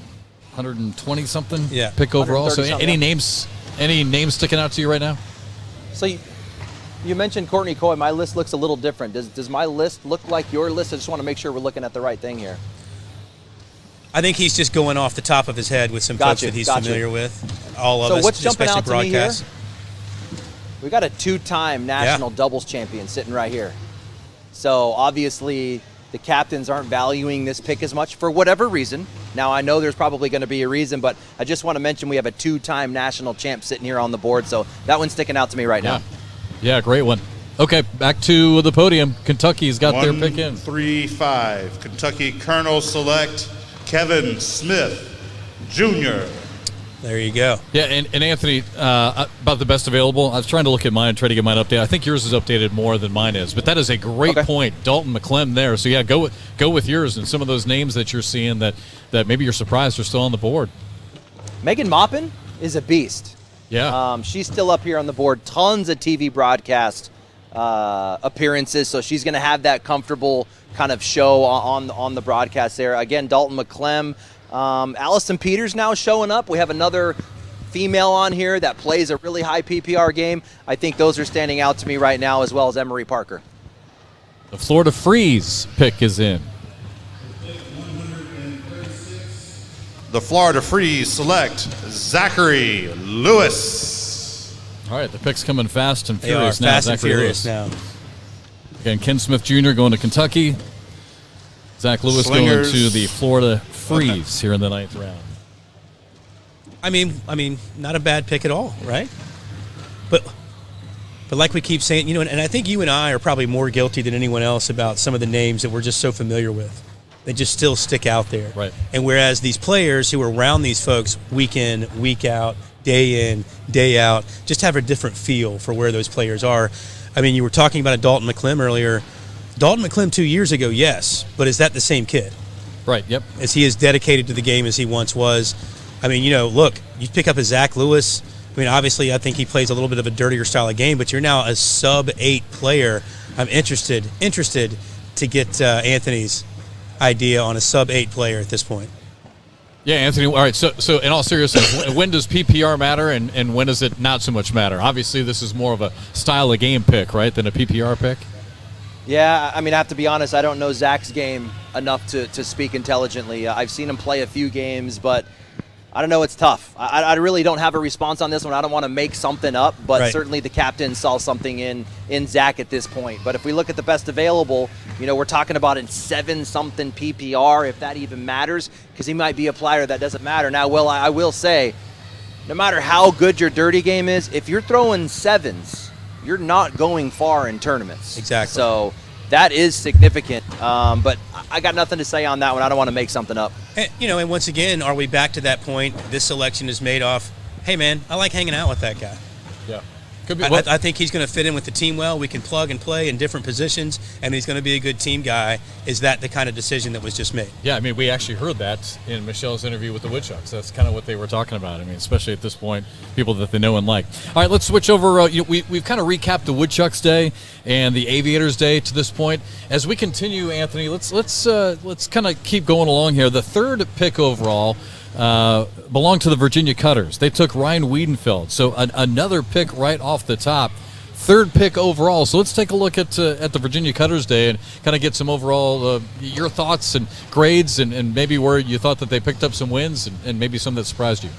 120 something. Yeah, pick overall. So any names sticking out to you right now? So you mentioned Courtney Coy. My list looks a little different. Does my list look like your list? I just want to make sure we're looking at the right thing here. I think he's just going off the top of his head with some folks that he's familiar with. All of us, what's jumping especially out to me here? broadcast. We got a 2-time national doubles champion sitting right here. So obviously the captains aren't valuing this pick as much for whatever reason. Now I know there's probably going to be a reason, but I just want to mention we have a 2-time national champ sitting here on the board. So that one's sticking out to me right now. Yeah, great one. Okay, back to the podium. Kentucky's got their pick in. 1-3-5. Kentucky Colonel select Kevin Smith Jr. There you go. Yeah, and Anthony, about the best available, I was trying to look at mine, try to get mine updated. I think yours is updated more than mine is, but that is a great point. Dalton McClem there. So, yeah, go with yours and some of those names that you're seeing that maybe you're surprised are still on the board. Megan Maupin is a beast. Yeah. She's still up here on the board. Tons of TV broadcast appearances, so she's going to have that comfortable kind of show on the broadcast there. Again, Dalton McClem. Allison Peters now showing up. We have another female on here that plays a really high PPR game. I think those are standing out to me right now, as well as Emery Parker. The Florida Freeze pick is in. The Florida Freeze select Zachary Lewis. All right, the pick's coming fast and They furious are now. fast and Zachary furious Lewis. now. Again, Ken Smith Jr. going to Kentucky. Zach Lewis Slingers. going to the Florida Freeze here in the 9th round. I mean, not a bad pick at all, right? But like we keep saying, and I think you and I are probably more guilty than anyone else about some of the names that we're just so familiar with. They just still stick out there. Right. And whereas these players who are around these folks week in, week out, day in, day out, just have a different feel for where those players are. I mean, you were talking about a Dalton McClem earlier. Dalton McClem 2 years ago, yes, but is that the same kid? Right, yep. Is he as dedicated to the game as he once was? I mean, look, you pick up a Zach Lewis. I mean, obviously, I think he plays a little bit of a dirtier style of game, but you're now a sub-8 player. I'm interested to get Anthony's idea on a sub-8 player at this point. Yeah, Anthony. All right, so in all seriousness, when does PPR matter and when does it not so much matter? Obviously, this is more of a style of game pick, right, than a PPR pick? Yeah, I mean, I have to be honest, I don't know Zach's game enough to speak intelligently. I've seen him play a few games, but I don't know, it's tough. I really don't have a response on this one. I don't want to make something up, but certainly the captain saw something in Zach at this point. But if we look at the best available, we're talking about in 7-something PPR, if that even matters, because he might be a player that doesn't matter. Now, I will say, no matter how good your dirty game is, if you're throwing 7s, you're not going far in tournaments. Exactly. So that is significant. But I got nothing to say on that one. I don't want to make something up. And once again, are we back to that point? This selection is made off, hey, man, I like hanging out with that guy. Yeah. I think he's going to fit in with the team well. We can plug and play in different positions, and he's going to be a good team guy. Is that the kind of decision that was just made? Yeah, I mean, we actually heard that in Michelle's interview with the Woodchucks. That's kind of what they were talking about. I mean, especially at this point, people that they know and like. All right, let's switch over. We've kind of recapped the Woodchucks Day and the Aviators Day to this point. As we continue, Anthony, let's kind of keep going along here. The third pick overall belonged to the Virginia Cutters. They took Ryan Wiedenfeld, so another pick right off the top. Third pick overall. So let's take a look at the Virginia Cutters Day and kind of get some overall your thoughts and grades and maybe where you thought that they picked up some wins and maybe some that surprised you.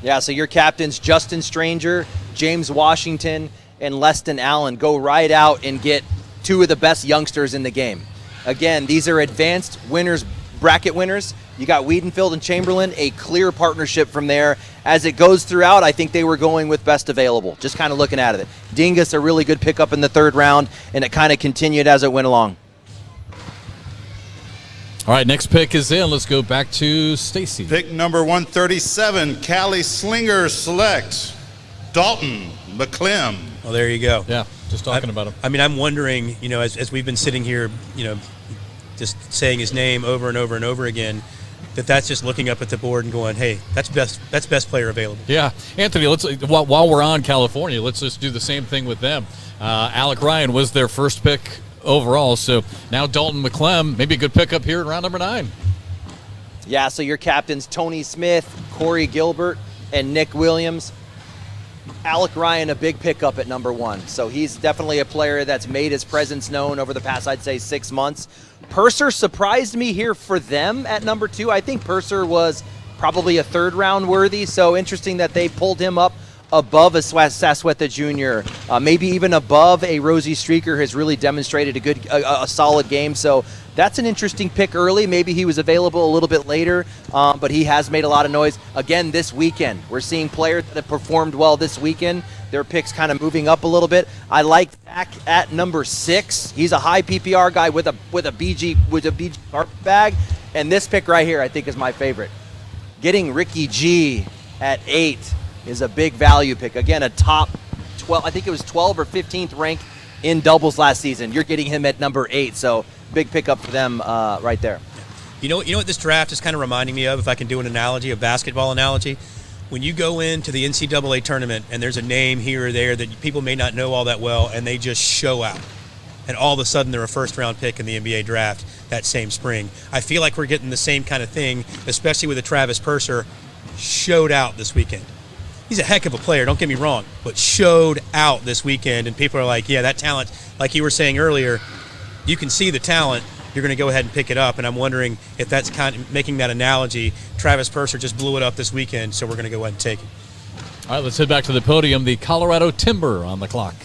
Yeah, so your captains, Justin Stranger, James Washington, and Leston Allen, go right out and get two of the best youngsters in the game. Again, these are advanced winners, bracket winners. You got Wiedenfield and Chamberlain, a clear partnership from there. As it goes throughout, I think they were going with best available, just kind of looking at it. Dingus, a really good pickup in the third round, and it kind of continued as it went along. All right, next pick is in. Let's go back to Stacy. Pick number 137, Cali Slingers select Dalton McClem. Well, there you go. Yeah, just talking about him. I mean, I'm wondering, as we've been sitting here, just saying his name over and over and over again, that's just looking up at the board and going, hey, that's best player available. Yeah, Anthony, let's while we're on California, let's just do the same thing with them. Alec Ryan was their first pick overall, so now Dalton McClem, maybe a good pickup here in round number 9. Yeah, so your captains, Tony Smith, Corey Gilbert, and Nick Williams. Alec Ryan, a big pickup at number 1. So he's definitely a player that's made his presence known over the past, I'd say, 6 months. Purser surprised me here for them at number 2. I think Purser was probably a third round worthy, so interesting that they pulled him up above a Sasweta Jr., maybe even above a Rosie Streaker, has really demonstrated a solid game. So that's an interesting pick early. Maybe he was available a little bit later, but he has made a lot of noise. Again, this weekend, we're seeing players that have performed well this weekend. Their picks kind of moving up a little bit. I like Zach at number 6. He's a high PPR guy with a BG carpet bag, and this pick right here I think is my favorite. Getting Ricky G at 8 is a big value pick. Again, a top 12, I think it was 12 or 15th rank in doubles last season. You're getting him at number 8, so big pickup for them right there. You know what this draft is kind of reminding me of, if I can do an analogy, a basketball analogy? When you go into the NCAA tournament and there's a name here or there that people may not know all that well, and they just show out, and all of a sudden they're a first-round pick in the NBA draft that same spring. I feel like we're getting the same kind of thing, especially with a Travis Purser, showed out this weekend. He's a heck of a player, don't get me wrong, but showed out this weekend, and people are like, yeah, that talent, like you were saying earlier, you can see the talent, you're going to go ahead and pick it up, and I'm wondering if that's kind of making that analogy. Travis Purser just blew it up this weekend, so we're going to go ahead and take it. All right, let's head back to the podium. The Colorado Timber on the clock.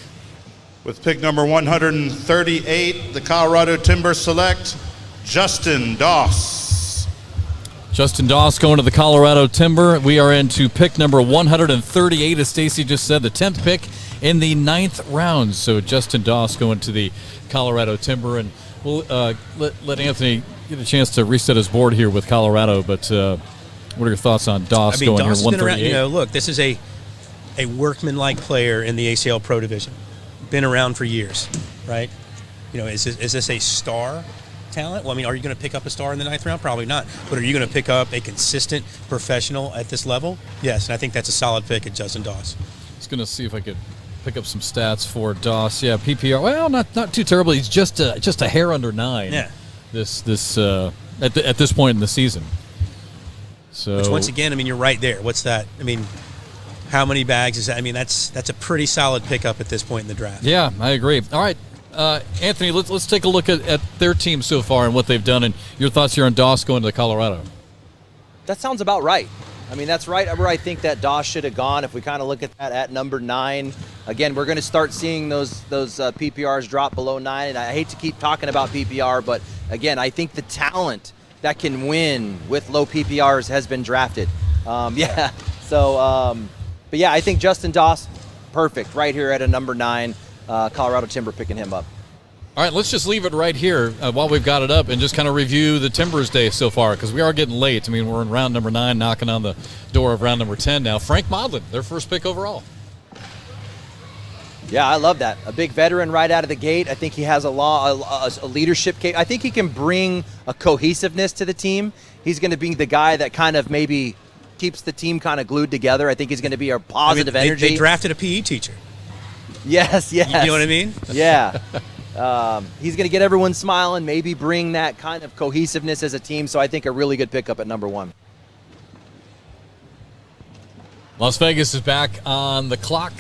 With pick number 138, the Colorado Timber select Justin Doss. Justin Doss going to the Colorado Timber. We are into pick number 138, as Stacy just said, the 10th pick in the 9th round. So Justin Doss going to the Colorado Timber, and we'll let Anthony get a chance to reset his board here with Colorado. But what are your thoughts on Doss going Doss here 138? Around, look, this is a workman-like player in the ACL Pro division. Been around for years, right? Is this a star talent? Well, I mean, are you going to pick up a star in the 9th round? Probably not. But are you going to pick up a consistent professional at this level? Yes, and I think that's a solid pick at Justin Doss. I was going to see if I could pick up some stats for Doss. Yeah, PPR. Well, not too terrible. He's just a hair under 9. Yeah. This at this point in the season. So, which once again, I mean, you're right there. What's that? I mean, how many bags is that? I mean, that's a pretty solid pickup at this point in the draft. Yeah, I agree. All right. Anthony, let's take a look at their team so far and what they've done, and your thoughts here on Doss going to Colorado. That sounds about right. I mean, that's right where I think that Doss should have gone. If we kind of look at that at number 9, again, we're going to start seeing those PPRs drop below 9. And I hate to keep talking about PPR, but again, I think the talent that can win with low PPRs has been drafted. Yeah. So, but yeah, I think Justin Doss, perfect right here at a number 9. Colorado Timber picking him up. All right, let's just leave it right here while we've got it up and just kind of review the Timbers day so far, because we are getting late. I mean, we're in round number 9, knocking on the door of round number 10 now. Frank Modlin, their first pick overall. Yeah, I love that. A big veteran right out of the gate. I think he has a leadership. I think he can bring a cohesiveness to the team. He's going to be the guy that kind of maybe keeps the team kind of glued together. I think he's going to be a positive energy. They drafted a PE teacher. Yes. You know what I mean? Yeah. He's going to get everyone smiling, maybe bring that kind of cohesiveness as a team. So I think a really good pickup at number 1. Las Vegas is back on the clock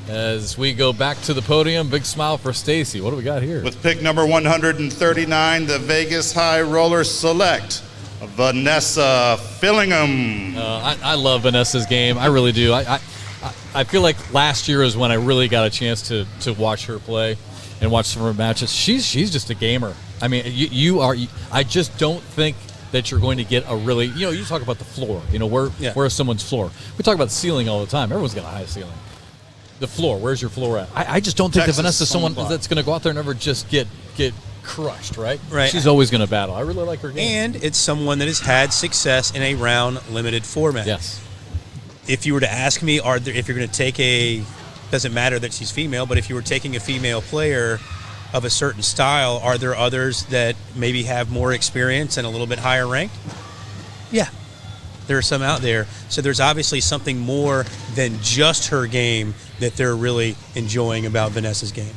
as we go back to the podium. Big smile for Stacy. What do we got here? With pick number 139, the Vegas High Rollers select Vanessa Fillingham. I love Vanessa's game. I really do. I feel like last year is when I really got a chance to watch her play and watch some of her matches. She's just a gamer. I mean, you are. I just don't think that you're going to get a really. You talk about the floor. Where is someone's floor? We talk about the ceiling all the time. Everyone's got a high ceiling. The floor. Where's your floor at? I just don't think that Vanessa's someone that's going to go out there and ever just get crushed, right? Right. She's always going to battle. I really like her game. And it's someone that has had success in a round limited format. Yes. If you were to ask me, if you're going to take doesn't matter that she's female, but if you were taking a female player of a certain style, are there others that maybe have more experience and a little bit higher ranked? Yeah. There are some out there. So there's obviously something more than just her game that they're really enjoying about Vanessa's game.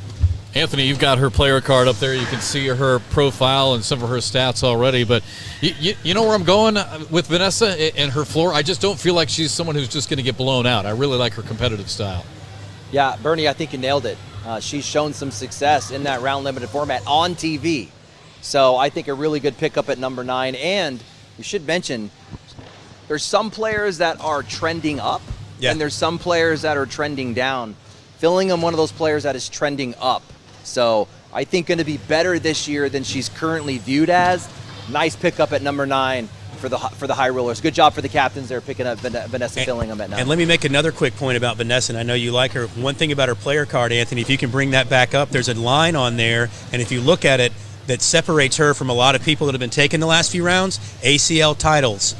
Anthony, you've got her player card up there. You can see her profile and some of her stats already. But you know where I'm going with Vanessa and her floor? I just don't feel like she's someone who's just going to get blown out. I really like her competitive style. Yeah, Bernie, I think you nailed it. She's shown some success in that round limited format on TV. So I think a really good pickup at number 9. And you should mention, there's some players that are trending up, and there's some players that are trending down. Fillingham, one of those players that is trending up. So I think going to be better this year than she's currently viewed as. Nice pickup at number 9 for the high rollers. Good job for the captains there picking up Vanessa Fillingham at 9. And let me make another quick point about Vanessa, and I know you like her. One thing about her player card, Anthony, if you can bring that back up, there's a line on there, and if you look at it, that separates her from a lot of people that have been taken the last few rounds. ACL titles.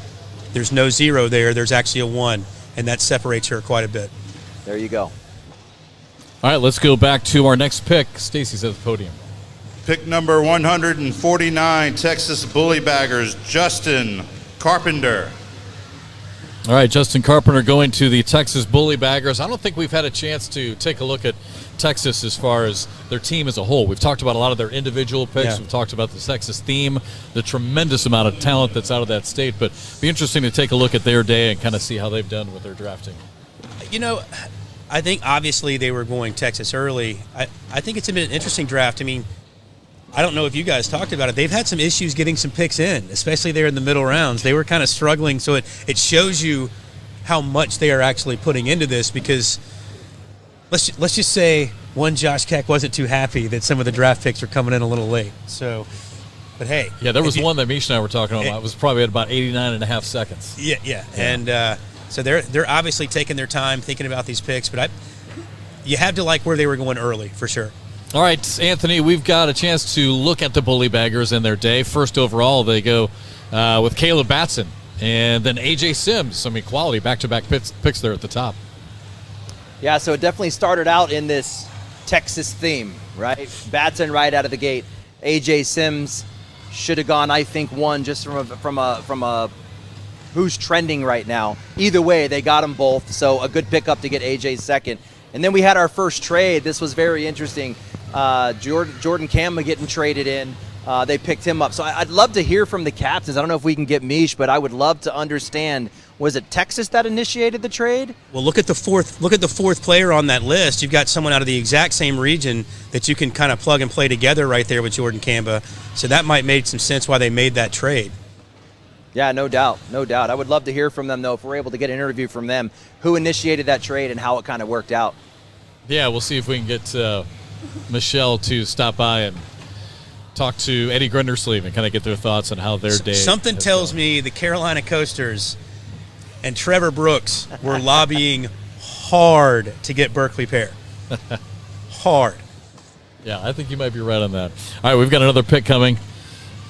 There's no 0 there. There's actually a 1, and that separates her quite a bit. There you go. All right, let's go back to our next pick. Stacy's at the podium. Pick number 149, Texas Bully Baggers, Justin Carpenter. All right, Justin Carpenter going to the Texas Bully Baggers. I don't think we've had a chance to take a look at Texas as far as their team as a whole. We've talked about a lot of their individual picks. Yeah. We've talked about the Texas theme, the tremendous amount of talent that's out of that state. But it'd be interesting to take a look at their day and kind of see how they've done with their drafting. I think obviously they were going Texas early. I think it's been an interesting draft. I mean, I don't know if you guys talked about it. They've had some issues getting some picks in, especially there in the middle rounds. They were kind of struggling, so it shows you how much they are actually putting into this because let's just say one Josh Keck wasn't too happy that some of the draft picks are coming in a little late. So, but hey. Yeah, there was one that Mish and I were talking about. It was probably at about 89.5 seconds. Yeah. And so they're obviously taking their time thinking about these picks, but you have to like where they were going early for sure. All right, Anthony, we've got a chance to look at the Bully Baggers in their day. First overall, they go with Caleb Batson and then A.J. Sims. Some equality, back-to-back picks there at the top. Yeah, so it definitely started out in this Texas theme, right? Batson right out of the gate. A.J. Sims should have gone, I think, 1 just from a who's trending right now. Either way, they got them both, so a good pickup to get A.J. second. And then we had our first trade. This was very interesting. Jordan Kamba getting traded in. They picked him up. So I'd love to hear from the captains. I don't know if we can get Mish, but I would love to understand. Was it Texas that initiated the trade? Well, look at the fourth player on that list. You've got someone out of the exact same region that you can kind of plug and play together right there with Jordan Kamba. So that might make some sense why they made that trade. Yeah, no doubt. I would love to hear from them, though, if we're able to get an interview from them, who initiated that trade and how it kind of worked out. Yeah, we'll see if we can get Michelle to stop by and talk to Eddie Grindersleeve and kind of get their thoughts on how their day. Something tells me the Carolina Coasters and Trevor Brooks were lobbying hard to get Berkeley Pear. Hard. Yeah, I think you might be right on that. All right, we've got another pick coming.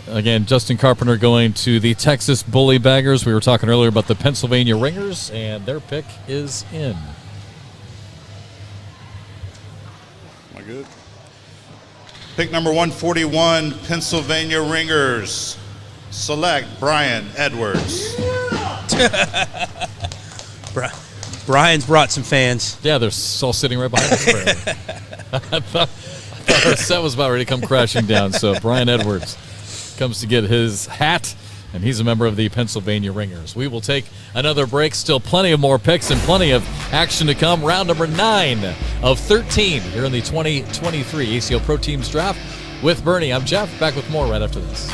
Again, Justin Carpenter going to the Texas Bully Baggers. We were talking earlier about the Pennsylvania Ringers, and their pick is in. Am I good? Pick number 141, Pennsylvania Ringers. Select Brian Edwards. Brian's brought some fans. Yeah, they're all sitting right behind us. I thought our set was about ready to come crashing down. So Brian Edwards comes to get his hat, and he's a member of the Pennsylvania Ringers. We will take another break. Still plenty of more picks and plenty of action to come. Round number 9 of 13 here in the 2023 ACL Pro Teams Draft with Bernie. I'm Jeff. Back with more right after this.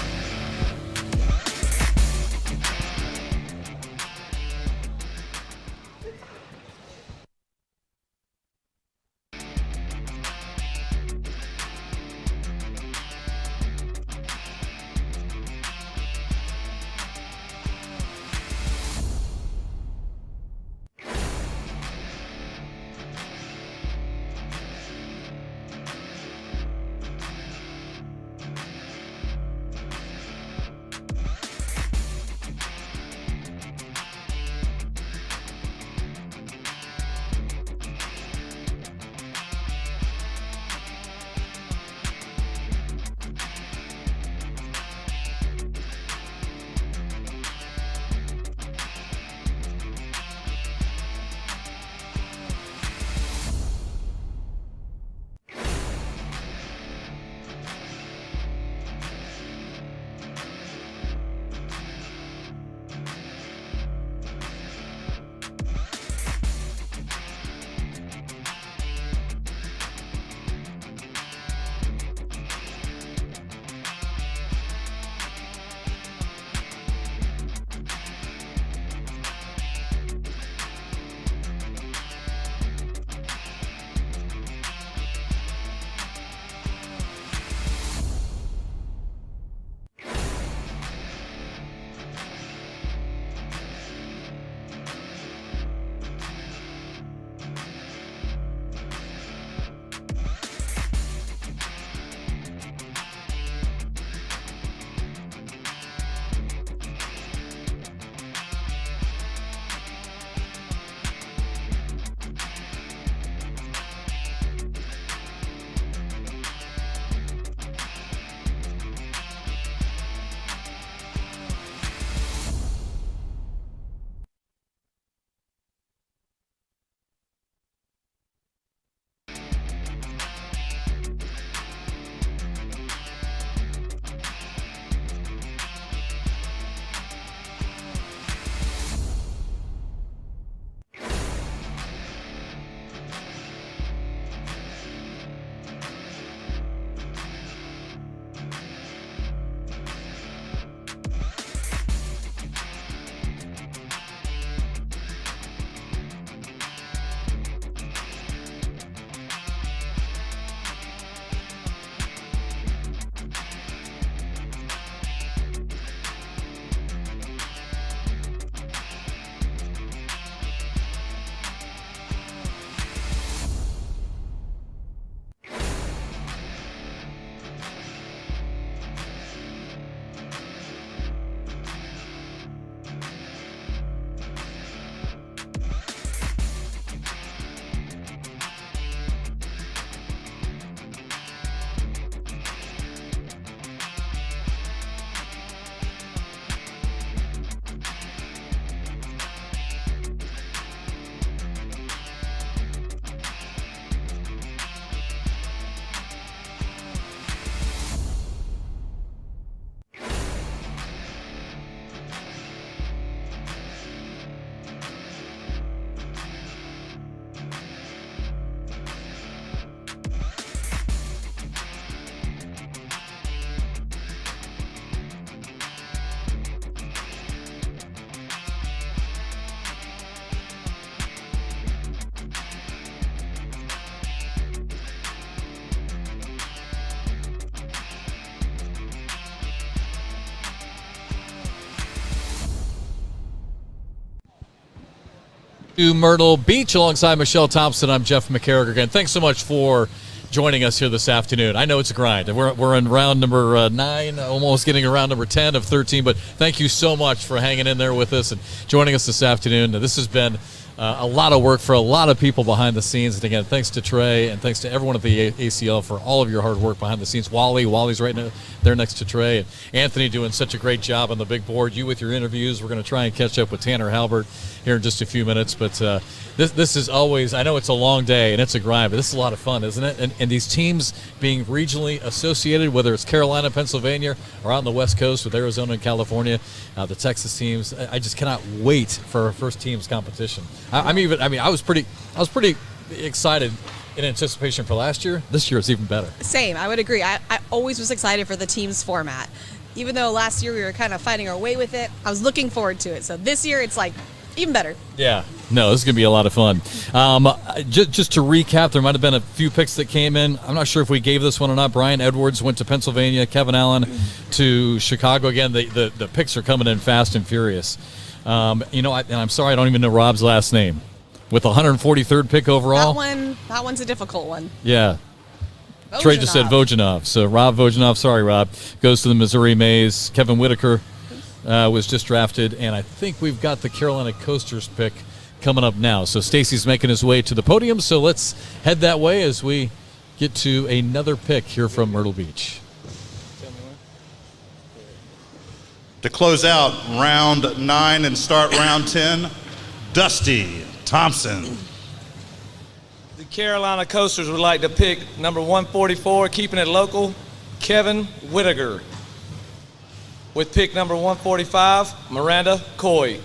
To Myrtle Beach alongside Michelle Thompson. I'm Jeff McCarrick again. Thanks so much for joining us here this afternoon. I know it's a grind. We're in round number 9, almost getting around number 10 of 13, but thank you so much for hanging in there with us and joining us this afternoon. This has been a lot of work for a lot of people behind the scenes. And again, thanks to Trey and thanks to everyone at the ACL for all of your hard work behind the scenes. Wally's right there next to Trey. And Anthony doing such a great job on the big board. You with your interviews. We're going to try and catch up with Tanner Halbert here in just a few minutes. But this is always, I know it's a long day and it's a grind, but this is a lot of fun, isn't it? And these teams being regionally associated, whether it's Carolina, Pennsylvania, or out on the West Coast with Arizona and California, the Texas teams, I just cannot wait for our first teams competition. I was pretty excited in anticipation for last year. This year it's even better. Same, I would agree. I always was excited for the teams format. Even though last year we were kind of fighting our way with it, I was looking forward to it. So this year it's like even better. Yeah. No, this is going to be a lot of fun. Just to recap, there might have been a few picks that came in. I'm not sure if we gave this one or not. Brian Edwards went to Pennsylvania. Kevin Allen to Chicago. Again, the picks are coming in fast and furious. And I'm sorry I don't even know Rob's last name. With the 143rd pick overall. That one's a difficult one. Yeah. Vojanov. Trey just said Vojanov. So Rob Vojanov, sorry Rob, goes to the Missouri Mays. Kevin Whitaker was just drafted, and I think we've got the Carolina Coasters pick coming up now. So Stacy's making his way to the podium, so let's head that way as we get to another pick here from Myrtle Beach. To close out round 9 and start round 10, Dusty Thompson. The Carolina Coasters would like to pick number 144, keeping it local, Kevin Whitaker. With pick number 145, Miranda Coy.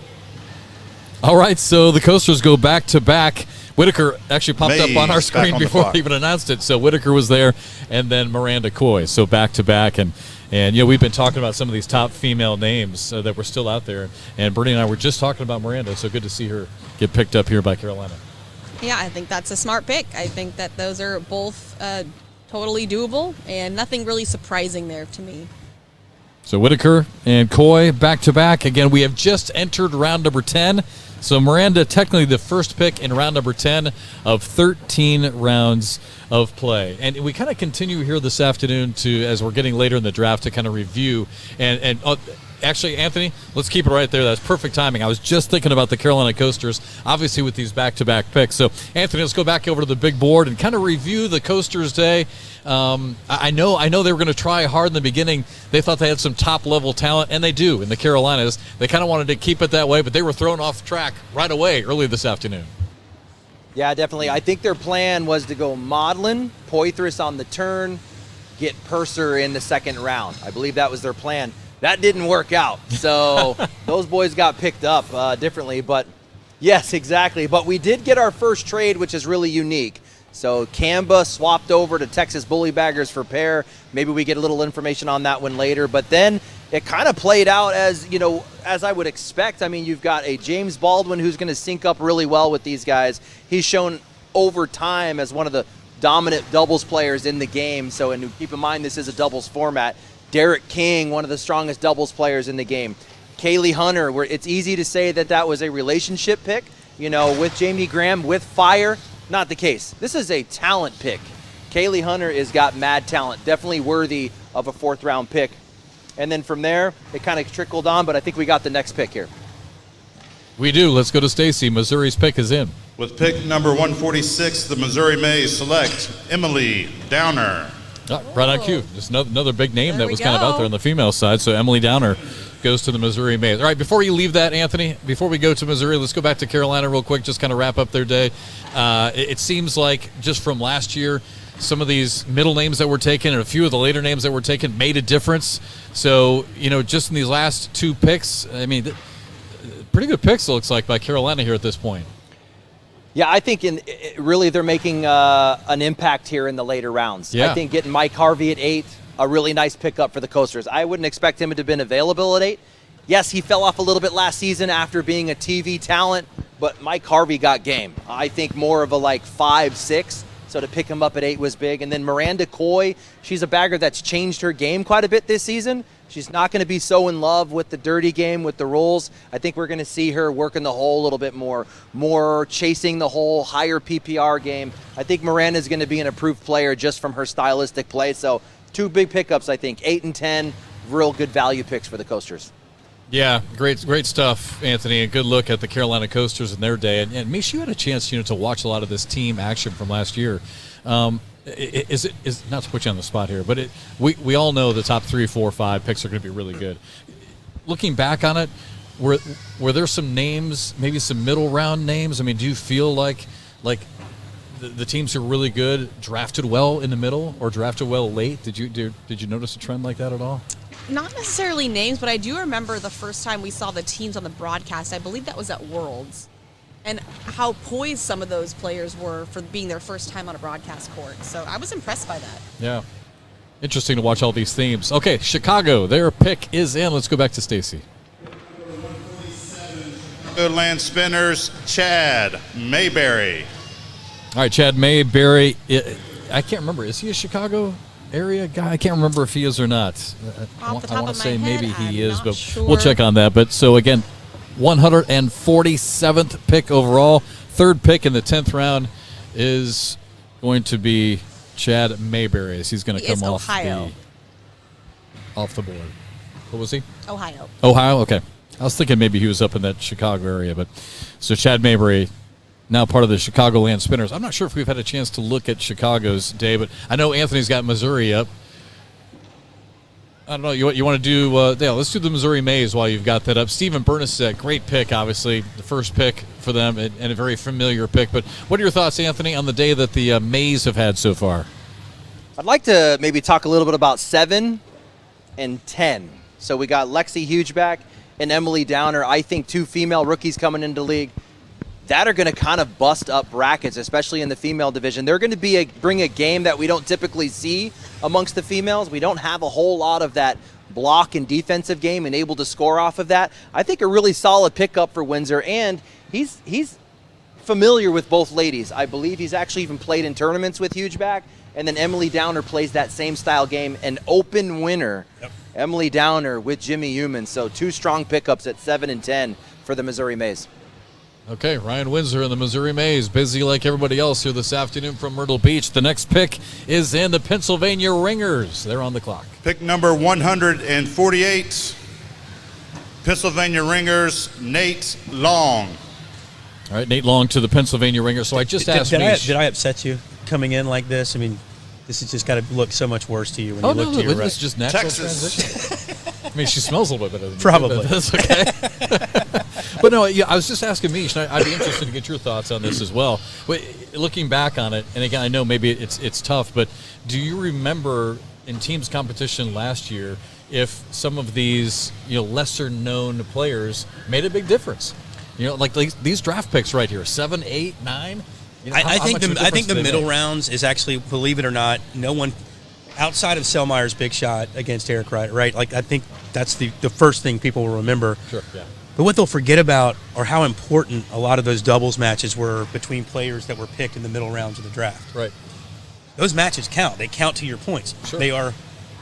All right, so the Coasters go back to back. Whitaker actually popped up on our screen before we even announced it. So Whitaker was there, and then Miranda Coy. So back to back, and we've been talking about some of these top female names that were still out there, and Brittany and I were just talking about Miranda. So good to see her get picked up here by Carolina. Yeah, I think that's a smart pick. I think that those are both totally doable, and nothing really surprising there to me. So Whitaker and Coy back to back. Again, we have just entered round number 10. So Miranda, technically the first pick in round number 10 of 13 rounds of play. And we kind of continue here this afternoon as we're getting later in the draft to kind of review. And actually, Anthony, let's keep it right there. That's perfect timing. I was just thinking about the Carolina Coasters, obviously with these back-to-back picks. So, Anthony, let's go back over to the big board and kind of review the Coasters day. I know they were going to try hard in the beginning. They thought they had some top-level talent, and they do in the Carolinas. They kind of wanted to keep it that way, but they were thrown off track right away early this afternoon. Yeah, definitely. I think their plan was to go Maudlin, Poitras on the turn, get Purser in the second round. I believe that was their plan. That didn't work out. So those boys got picked up differently. But yes, exactly. But we did get our first trade, which is really unique. So Kamba swapped over to Texas Bullybaggers for Pear. Maybe we get a little information on that one later. But then it kind of played out as I would expect. I mean, you've got a James Baldwin who's going to sync up really well with these guys. He's shown over time as one of the dominant doubles players in the game. So, and keep in mind, this is a doubles format. Derek King, one of the strongest doubles players in the game. Kaylee Hunter, where it's easy to say that was a relationship pick, with Jamie Graham, with fire. Not the case. This is a talent pick. Kaylee Hunter has got mad talent, definitely worthy of a 4th round pick. And then from there, it kind of trickled on, but I think we got the next pick here. We do. Let's go to Stacy. Missouri's pick is in. With pick number 146, the Missouri Mays select Emily Downer. Right on cue. Just another big name that was kind of out there on the female side. So Emily Downer goes to the Missouri Mays. All right, before you leave that, Anthony, before we go to Missouri, let's go back to Carolina real quick, just kind of wrap up their day. It seems like just from last year, some of these middle names that were taken and a few of the later names that were taken made a difference. So, just in these last 2 picks, I mean, pretty good picks, it looks like, by Carolina here at this point. Yeah, I think really they're making an impact here in the later rounds. Yeah. I think getting Mike Harvey at 8, a really nice pickup for the Coasters. I wouldn't expect him to have been available at 8. Yes, he fell off a little bit last season after being a TV talent, but Mike Harvey got game. I think more of a 5, 6. So to pick him up at 8 was big. And then Miranda Coy, she's a bagger that's changed her game quite a bit this season. She's not going to be so in love with the dirty game, with the rolls. I think we're going to see her working the hole a little bit more chasing the hole, higher PPR game. I think Miranda's going to be an improved player just from her stylistic play. So 2 big pickups, I think, 8 and 10, real good value picks for the Coasters. Yeah, great stuff, Anthony. A good look at the Carolina Coasters in their day. And Mish, you had a chance, to watch a lot of this team action from last year. Is not to put you on the spot here, but we all know the top 3, 4, 5 picks are going to be really good. Looking back on it, were there some names, maybe some middle round names? I mean, do you feel like the teams who are really good drafted well in the middle or drafted well late? Did you notice a trend like that at all? Not necessarily names, but I do remember the first time we saw the teams on the broadcast. I believe that was at Worlds, and how poised some of those players were for being their first time on a broadcast court. So I was impressed by that. Yeah. Interesting to watch all these themes. Okay, Chicago, their pick is in. Let's go back to Stacy. Good land spinners, Chad Mayberry. All right, Chad Mayberry. I can't remember. Is he a Chicago area guy? I can't remember if he is or not. I want to say maybe he is, but sure. We'll check on that. But so again, 147th pick overall. 3rd pick in the 10th round is going to be Chad Mayberry. He's going to come off the board. What was he? Ohio. Okay. I was thinking maybe he was up in that Chicago area, but so Chad Mayberry, now part of the Chicagoland Spinners. I'm not sure if we've had a chance to look at Chicago's day, but I know Anthony's got Missouri up. I don't know. You want to do? Let's do the Missouri Mays while you've got that up. Steven Bernasek, great pick, obviously the first pick for them, and a very familiar pick. But what are your thoughts, Anthony, on the day that the Mays have had so far? I'd like to maybe talk a little bit about 7 and 10. So we got Lexi Hugeback and Emily Downer. I think 2 female rookies coming into the league that are going to kind of bust up brackets, especially in the female division. They're going to bring a game that we don't typically see amongst the females. We don't have a whole lot of that block and defensive game and able to score off of that. I think a really solid pickup for Windsor, and he's familiar with both ladies. I believe he's actually even played in tournaments with Hugeback, and then Emily Downer plays that same style game, an open winner. Yep. Emily Downer with Jimmy Human. So 2 strong pickups at 7 and 10 for the Missouri Mays. Okay, Ryan Windsor and the Missouri Mays, busy like everybody else here this afternoon from Myrtle Beach. The next pick is in the Pennsylvania Ringers. They're on the clock. Pick number 148, Pennsylvania Ringers, Nate Long. All right, Nate Long to the Pennsylvania Ringers. So I just asked did I upset you coming in like this? I mean, this has just got to look so much worse to you when you look to your right. It's just natural transition. I mean, she smells a little bit better than Probably. You, but that's okay. But no, I was just asking Mish, and I'd be interested to get your thoughts on this as well. But looking back on it, and again, I know maybe it's tough, but do you remember in teams competition last year if some of these lesser known players made a big difference? Like these draft picks right here, 7, 8, 9. I think the middle rounds is actually, believe it or not, no one outside of Selmayer's big shot against Eric Wright, right? Like I think that's the first thing people will remember. Sure, yeah. But what they'll forget about are how important a lot of those doubles matches were between players that were picked in the middle rounds of the draft. Right. Those matches count. They count to your points. Sure. They are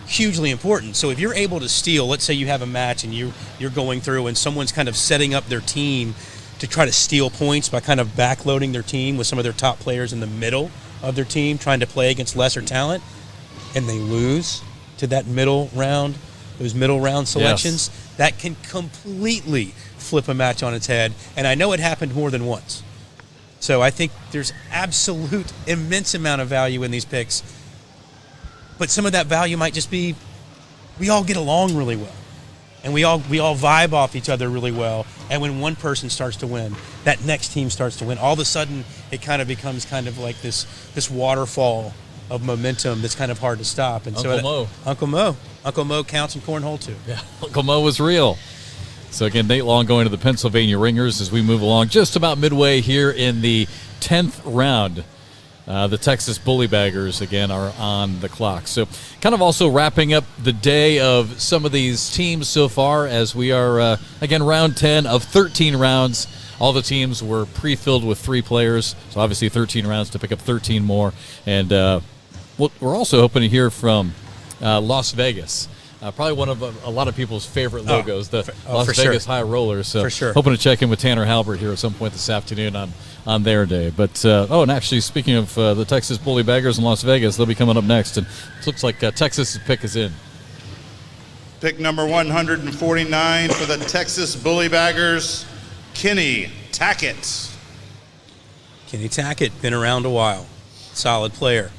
hugely important. So if you're able to steal, let's say you have a match and you're going through and someone's kind of setting up their team to try to steal points by kind of backloading their team with some of their top players in the middle of their team, trying to play against lesser talent, and they lose to that middle round, those middle round selections, yes, that can completely flip a match on its head. And I know it happened more than once. So I think there's absolute immense amount of value in these picks. But some of that value might just be we all get along really well. And we all vibe off each other really well. And when one person starts to win, that next team starts to win. All of a sudden, it kind of becomes kind of like this waterfall of momentum that's kind of hard to stop. And Uncle Mo counts in cornhole too. Yeah, Uncle Mo was real. So again, Nate Long going to the Pennsylvania Ringers as we move along just about midway here in the 10th round. The Texas Bullybaggers, again, are on the clock. So kind of also wrapping up the day of some of these teams so far as we are, again, round 10 of 13 rounds all the teams were pre-filled with 3 players, so obviously 13 rounds to pick up 13 more. And we're also hoping to hear from Las Vegas. Probably one of a lot of people's favorite logos, the Las Vegas High Rollers. So for sure. Hoping to check in with Tanner Halbert here at some point this afternoon on their day. But, and actually, speaking of the Texas Bully Baggers in Las Vegas, they'll be coming up next. And it looks like Texas' pick is in. Pick number 149 for the Texas Bully Baggers, Kenny Tackett. Kenny Tackett, been around a while. Solid player.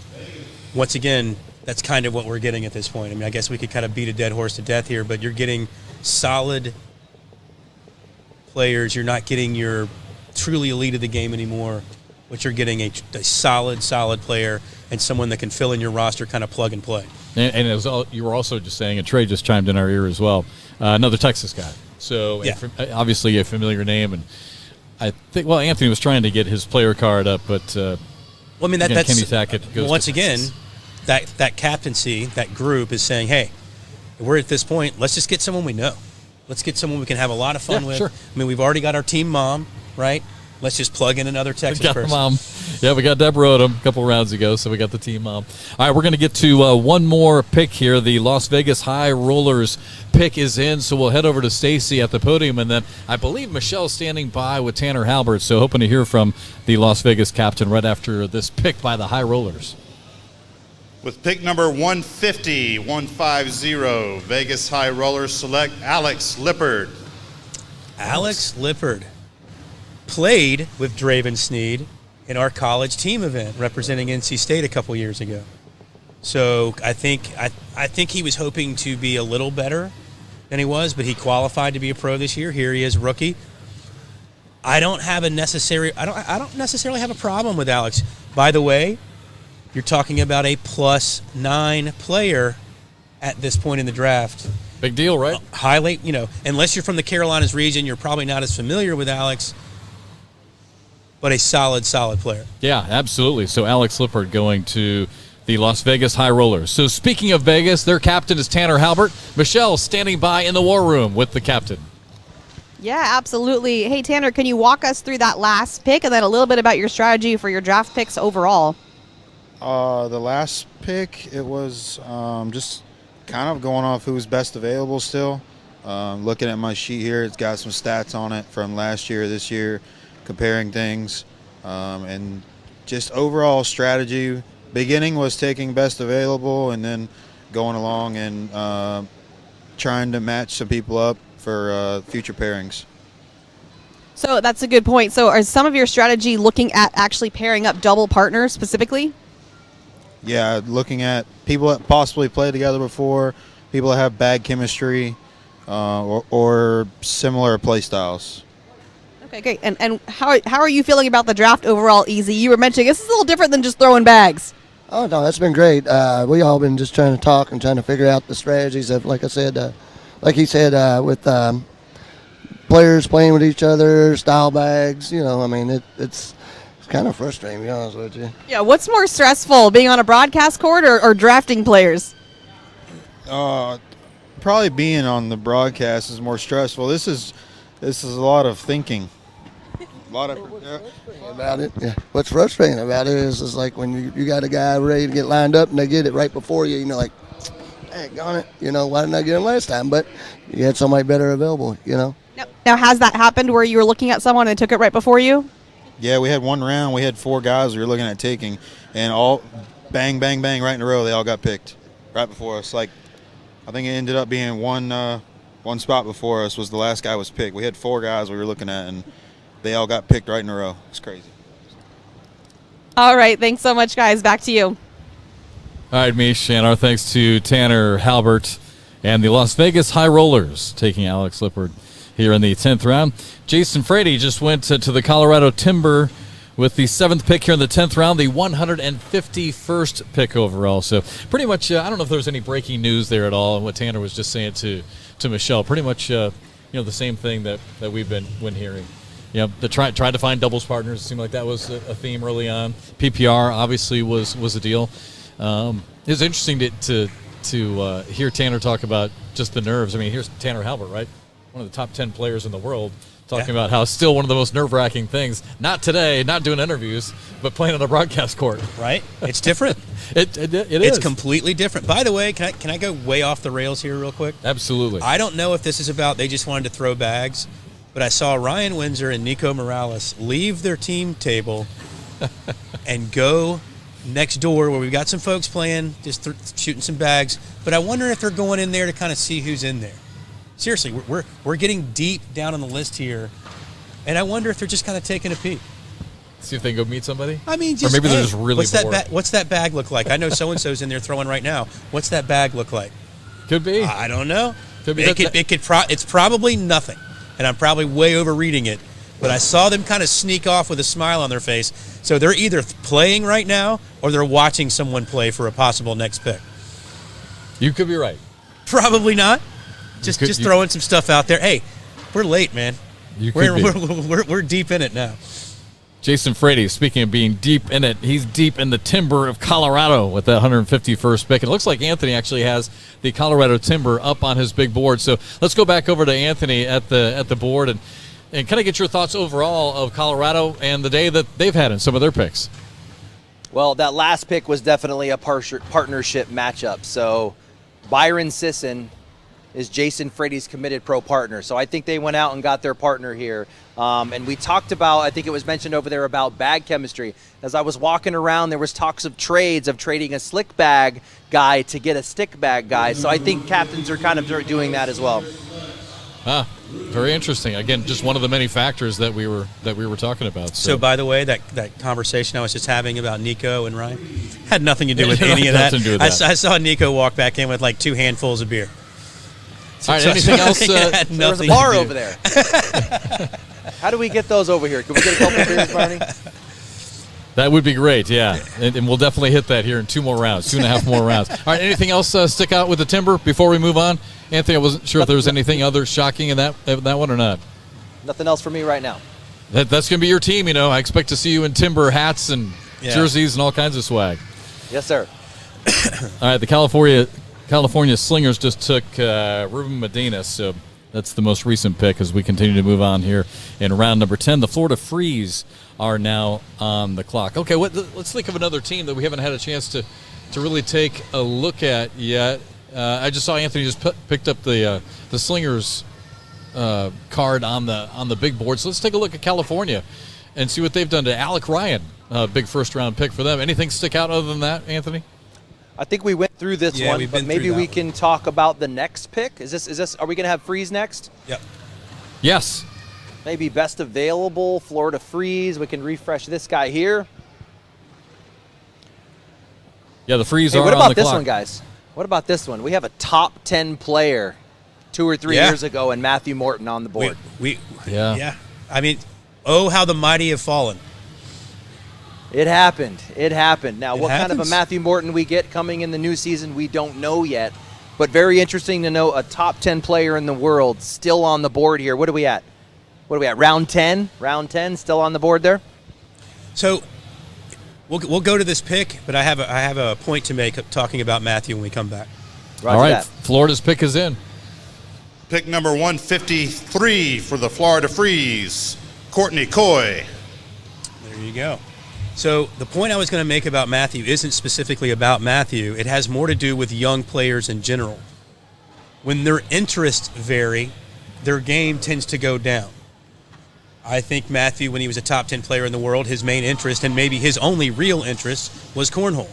Once again, that's kind of what we're getting at this point. I mean, I guess we could kind of beat a dead horse to death here, but you're getting solid players. You're not getting your truly elite of the game anymore, but you're getting a solid player and someone that can fill in your roster, kind of plug and play. And it was you were also just saying, and Trey just chimed in our ear as well, another Texas guy. So yeah. Obviously a familiar name, and I think Anthony was trying to get his player card up, but I mean that's Kenny Tackett goes once to again. Texas. That captaincy, that group is saying, hey, we're at this point, let's just get someone we know. Let's get someone we can have a lot of fun with. Sure. I mean, we've already got our team mom, right? Let's just plug in another Texas person. Mom. Yeah, we got Deborah Odom a couple rounds ago, so we got the team mom. All right, we're going to get to one more pick here. The Las Vegas High Rollers pick is in, so we'll head over to Stacy at the podium, and then I believe Michelle's standing by with Tanner Halbert, so hoping to hear from the Las Vegas captain right after this pick by the High Rollers. With pick number 150, Vegas High Rollers select Alex Lippard. Alex Lippard played with Draven Sneed in our college team event representing NC State a couple years ago. So I think he was hoping to be a little better than he was, but he qualified to be a pro this year. Here he is, rookie. I don't necessarily have a problem with Alex. By the way, you're talking about a +9 player at this point in the draft. Big deal, right? Highly, unless you're from the Carolinas region, you're probably not as familiar with Alex, but a solid player. Yeah, absolutely. So Alex Lippard going to the Las Vegas High Rollers. So speaking of Vegas, their captain is Tanner Halbert. Michelle standing by in the war room with the captain. Yeah, absolutely. Hey, Tanner, can you walk us through that last pick and then a little bit about your strategy for your draft picks overall? The last pick, it was just kind of going off who was best available still. Looking at my sheet here, it's got some stats on it from last year, this year, comparing things. And just overall strategy, beginning was taking best available and then going along and trying to match some people up for future pairings. So that's a good point. So are some of your strategy looking at actually pairing up double partners specifically? Yeah, looking at people that possibly played together before, people that have bad chemistry, or similar play styles. Okay, great. And how are you feeling about the draft overall, Easy? You were mentioning this is a little different than just throwing bags. Oh, no, that's been great. We all been just trying to talk and trying to figure out the strategies of, like I said, like he said, with players playing with each other, style bags. It's kind of frustrating, to be honest with you. Yeah, what's more stressful, being on a broadcast court or drafting players? Probably being on the broadcast is more stressful. This is a lot of thinking. A lot of about it. Yeah. What's frustrating about it is like when you got a guy ready to get lined up and they get it right before you. Like, dang on it. Why didn't I get him last time? But you had somebody better available. Now, has that happened where you were looking at someone and took it right before you? Yeah, we had one round. We had 4 guys we were looking at taking, and all bang, bang, bang right in a row. They all got picked right before us. Like, I think it ended up being one spot before us was the last guy was picked. We had 4 guys we were looking at, and they all got picked right in a row. It's crazy. All right. Thanks so much, guys. Back to you. All right, Mish, and our thanks to Tanner Halbert and the Las Vegas High Rollers taking Alex Lippard here in the 10th round. Jason Frady just went to the Colorado Timber with the 7th pick here in the 10th round, the 151st pick overall. So pretty much, I don't know if there's any breaking news there at all, and what Tanner was just saying to Michelle. Pretty much, the same thing that we've been hearing. Tried to find doubles partners. It seemed like that was a theme early on. PPR obviously was a deal. It was interesting to hear Tanner talk about just the nerves. I mean, here's Tanner Halbert, right? One of the top 10 players in the world, talking about how it's still one of the most nerve-wracking things. Not today, not doing interviews, but playing on a broadcast court. Right? It's different. It is. It's completely different. By the way, can I go way off the rails here real quick? Absolutely. I don't know if this is about they just wanted to throw bags, but I saw Ryan Windsor and Nico Morales leave their team table and go next door where we've got some folks playing, just shooting some bags. But I wonder if they're going in there to kind of see who's in there. Seriously, we're getting deep down on the list here, and I wonder if they're just kind of taking a peek. See if they can go meet somebody? I mean, or maybe they're just really bored. What's that bag look like? I know so-and-so's in there throwing right now. What's that bag look like? Could be. I don't know. Could be. It's probably nothing, and I'm probably way overreading it, but I saw them kind of sneak off with a smile on their face. So they're either playing right now or they're watching someone play for a possible next pick. You could be right. Probably not. Just throwing some stuff out there. Hey, we're late, man. We're deep in it now. Jason Frady, speaking of being deep in it, he's deep in the timber of Colorado with that 151st pick. It looks like Anthony actually has the Colorado timber up on his big board. So let's go back over to Anthony at the board and kind of get your thoughts overall of Colorado and the day that they've had in some of their picks. Well, that last pick was definitely a partnership matchup. So Byron Sisson is Jason Frady's committed pro partner. So I think they went out and got their partner here. And we talked about, I think it was mentioned over there about bag chemistry. As I was walking around, there was talks of trades, of trading a slick bag guy to get a stick bag guy. So I think captains are kind of doing that as well. Very interesting. Again, just one of the many factors that we were talking about. So by the way, that conversation I was just having about Nico and Ryan had nothing to do with any of that. I saw Nico walk back in with like 2 handfuls of beer. All right, anything else? There's a bar over there. How do we get those over here? Can we get a couple of beers, Barney? That would be great, yeah. And we'll definitely hit that here in 2 more rounds, 2.5 more rounds. All right, anything else stick out with the timber before we move on? Anthony, I wasn't sure if there was anything other shocking in that one or not. Nothing else for me right now. That's going to be your team, you know. I expect to see you in timber hats and jerseys and all kinds of swag. Yes, sir. All right, the California Slingers just took Ruben Medina, so that's the most recent pick as we continue to move on here in round number 10. The Florida Freeze are now on the clock. Okay, let's think of another team that we haven't had a chance to really take a look at yet. I just saw Anthony just picked up the Slingers card on the big board. So let's take a look at California and see what they've done to Alec Ryan, big first-round pick for them. Anything stick out other than that, Anthony? I think we went through this one, but maybe we can talk about the next pick. Is this? Are we going to have Freeze next? Yep. Yes. Maybe best available, Florida Freeze. We can refresh this guy here. Yeah, the Freeze are on the clock. What about this one, guys? What about this one? We have a top 10 player 2 or 3 years ago, and Matthew Morton on the board. Yeah. I mean, oh, how the mighty have fallen. It happened. Now, what kind of a Matthew Morton we get coming in the new season, we don't know yet. But very interesting to know a top 10 player in the world still on the board here. What are we at? Round 10? Round 10 still on the board there? So we'll go to this pick, but I have a point to make talking about Matthew when we come back. All right, Florida's pick is in. Pick number 153 for the Florida Freeze, Courtney Coy. There you go. So the point I was going to make about Matthew isn't specifically about Matthew. It has more to do with young players in general. When their interests vary, their game tends to go down. I think Matthew, when he was a top 10 player in the world, his main interest and maybe his only real interest was cornhole.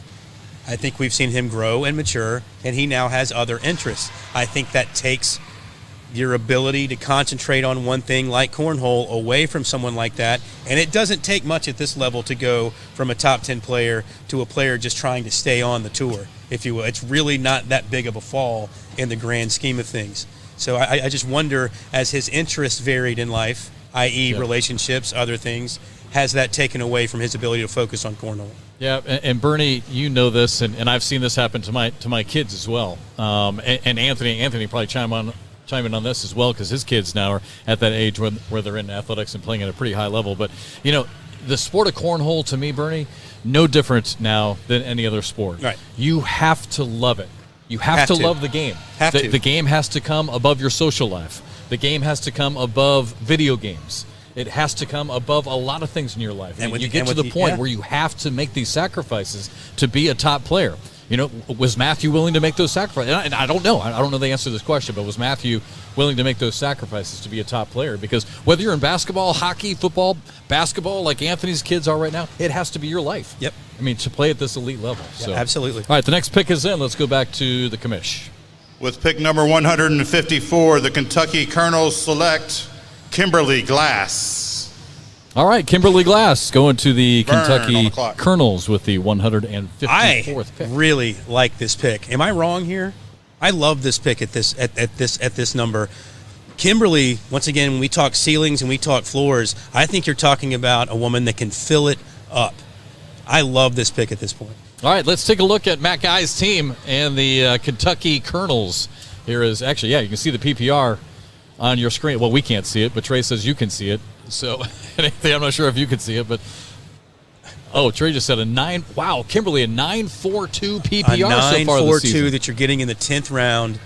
I think we've seen him grow and mature, and he now has other interests. I think that takes your ability to concentrate on one thing like cornhole away from someone like that. And it doesn't take much at this level to go from a top 10 player to a player just trying to stay on the tour, if you will. It's really not that big of a fall in the grand scheme of things. So I just wonder, as his interests varied in life, i.e. relationships, other things, has that taken away from his ability to focus on cornhole? Yeah, and Bernie, you know this, and I've seen this happen to my kids as well. And Anthony probably chime in on this as well, because his kids now are at that age where they're in athletics and playing at a pretty high level. But, you know, the sport of cornhole, to me, Bernie, no different now than any other sport. Right. You have to love it. You have to love the game. The game has to come above your social life. The game has to come above video games. It has to come above a lot of things in your life. And you get to the point where you have to make these sacrifices to be a top player. You know, was Matthew willing to make those sacrifices? And I don't know. I don't know the answer to this question, but was Matthew willing to make those sacrifices to be a top player? Because whether you're in basketball, hockey, football, basketball, like Anthony's kids are right now, it has to be your life. Yep. I mean, to play at this elite level. So. Absolutely. All right, the next pick is in. Let's go back to the commish. With pick number 154, the Kentucky Colonels select Kimberly Glass. All right, Kimberly Glass going to the Burn Kentucky on the clock. Colonels with the 154th pick. I really like this pick. Am I wrong here? I love this pick at this number. Kimberly, once again, when we talk ceilings and we talk floors, I think you're talking about a woman that can fill it up. I love this pick at this point. All right, let's take a look at Matt Guy's team and the Kentucky Colonels. Here is actually, you can see the PPR on your screen. Well, we can't see it, but Trey says you can see it. So, I'm not sure if you can see it, but Trey just said a 9. Wow, Kimberly, a 9.42 PPR so far this season. 9.42 that you're getting in the 10th round.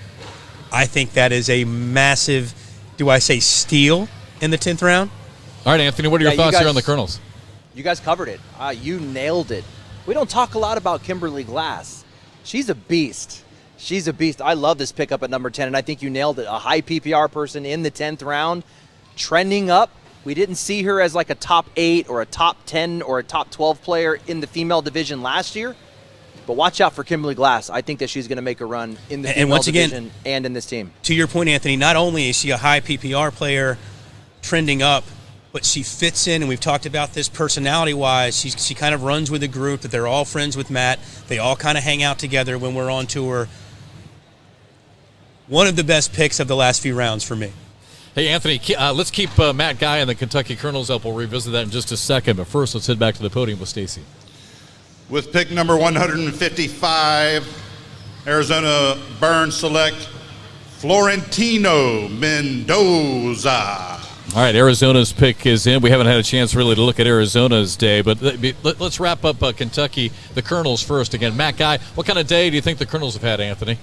I think that is a massive, do I say steal in the 10th round? All right, Anthony, what are your thoughts here on the Colonels? You guys covered it. You nailed it. We don't talk a lot about Kimberly Glass. She's a beast. She's a beast. I love this pickup at number 10, and I think you nailed it. A high PPR person in the 10th round, trending up. We didn't see her as like a top 8 or a top 10 or a top 12 player in the female division last year. But watch out for Kimberly Glass. I think that she's going to make a run in the female division and in this team. To your point, Anthony, not only is she a high PPR player trending up, but she fits in, and we've talked about this personality-wise. She kind of runs with a group that they're all friends with Matt. They all kind of hang out together when we're on tour. One of the best picks of the last few rounds for me. Hey, Anthony, let's keep Matt Guy and the Kentucky Colonels up. We'll revisit that in just a second. But first, let's head back to the podium with Stacy. With pick number 155, Arizona Burns select Florentino Mendoza. All right, Arizona's pick is in. We haven't had a chance really to look at Arizona's day, but let's wrap up Kentucky, the Colonels first. Again, Matt Guy, what kind of day do you think the Colonels have had, Anthony?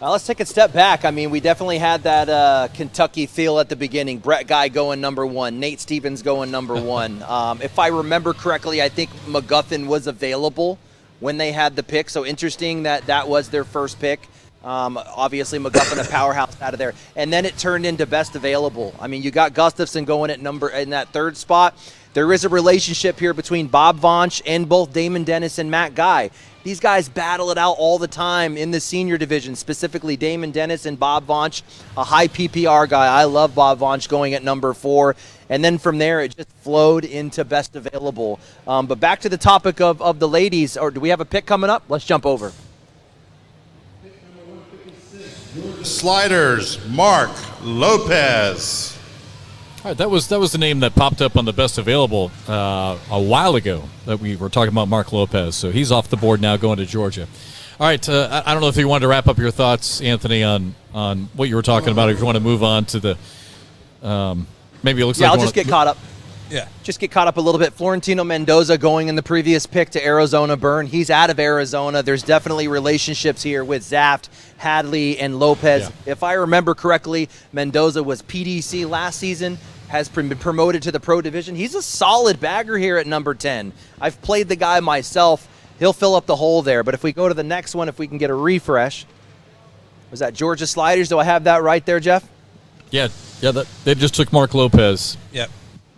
Let's take a step back. I mean, we definitely had that Kentucky feel at the beginning. Brett Guy going number 1. Nate Stevens going number 1. If I remember correctly, I think McGuffin was available when they had the pick. So interesting that was their first pick. Obviously, McGuffin, a powerhouse out of there. And then it turned into best available. I mean, you got Gustafson going in that 3rd spot. There is a relationship here between Bob Vonch and both Damon Dennis and Matt Guy. These guys battle it out all the time in the senior division, specifically Damon Dennis and Bob Vonch, a high PPR guy. I love Bob Vonch going at number 4. And then from there, it just flowed into best available. But back to the topic of the ladies, or do we have a pick coming up? Let's jump over. Sliders, Mark Lopez. All right, that was the name that popped up on the best available a while ago that we were talking about Mark Lopez. So he's off the board now going to Georgia. All right, I don't know if you wanted to wrap up your thoughts, Anthony, on what you were talking about. If you want to move on to the maybe it looks like I'll just get caught up. Yeah. Just get caught up a little bit. Florentino Mendoza going in the previous pick to Arizona Burn. He's out of Arizona. There's definitely relationships here with Zaft, Hadley, and Lopez. Yeah. If I remember correctly, Mendoza was PDC last season, has been promoted to the pro division. He's a solid bagger here at number 10. I've played the guy myself. He'll fill up the hole there. But if we go to the next one, if we can get a refresh. Was that Georgia Sliders? Do I have that right there, Jeff? Yeah, they just took Mark Lopez. Yep.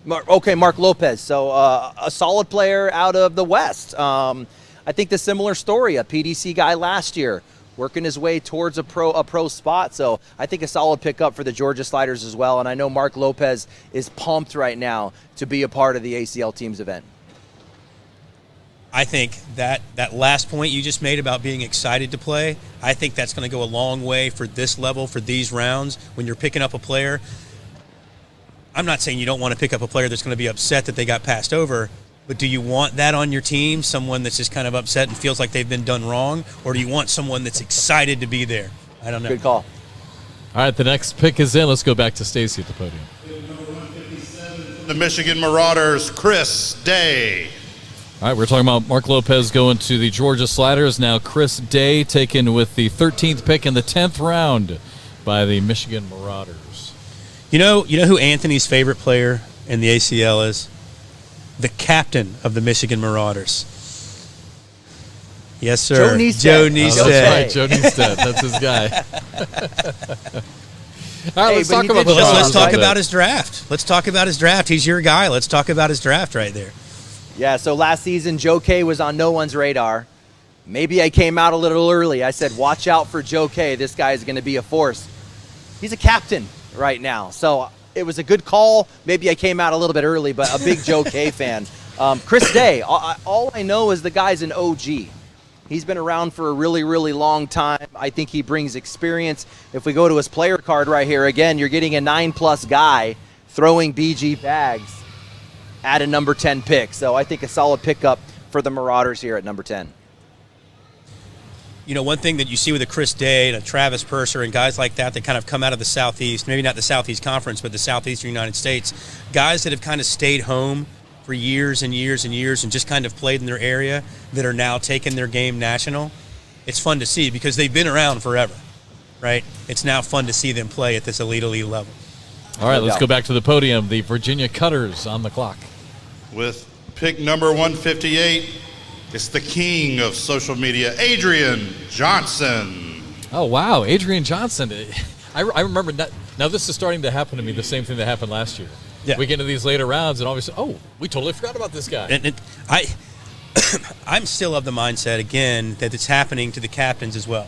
Mark Lopez. So a solid player out of the West. I think the similar story, a PDC guy last year, working his way towards a pro spot. So I think a solid pickup for the Georgia Sliders as well. And I know Mark Lopez is pumped right now to be a part of the ACL Teams event. I think that last point you just made about being excited to play, I think that's going to go a long way for this level, for these rounds. When you're picking up a player, I'm not saying you don't want to pick up a player that's going to be upset that they got passed over, but do you want that on your team, someone that's just kind of upset and feels like they've been done wrong, or do you want someone that's excited to be there? I don't know. Good call. All right, the next pick is in. Let's go back to Stacy at the podium. The Michigan Marauders, Chris Day. All right, we're talking about Mark Lopez going to the Georgia Sliders. Now Chris Day taken with the 13th pick in the 10th round by the Michigan Marauders. You know who Anthony's favorite player in the ACL is? The captain of the Michigan Marauders. Yes, sir. Joe Neested. Joe Neested. Oh, that's right, Joe Neested. That's his guy. All right, let's talk about let's talk about his draft. Let's talk about his draft. He's your guy. Let's talk about his draft right there. Yeah, so last season, Joe K was on no one's radar. Maybe I came out a little early. I said, watch out for Joe K. This guy is going to be a force. He's a captain right now. So it was a good call. Maybe I came out a little bit early, but a big Joe K fan. Chris Day, all I know is the guy's an OG. He's been around for a really, really long time. I think he brings experience. If we go to his player card right here, again, you're getting a 9+ guy throwing BG bags at a number 10 pick. So I think a solid pickup for the Marauders here at number 10. You know, one thing that you see with a Chris Day and a Travis Purser and guys like that kind of come out of the Southeast, maybe not the Southeast Conference, but the Southeastern United States, guys that have kind of stayed home for years and years and years and just kind of played in their area that are now taking their game national. It's fun to see because they've been around forever, right? It's now fun to see them play at this elite level. All right, let's go back to the podium. The Virginia Cutters on the clock. With pick number 158, it's the king of social media, Adrian Johnson. Oh, wow, Adrian Johnson. I remember, now this is starting to happen to me, the same thing that happened last year. Yeah. We get into these later rounds, and obviously, we totally forgot about this guy. I'm still of the mindset, again, that it's happening to the captains as well.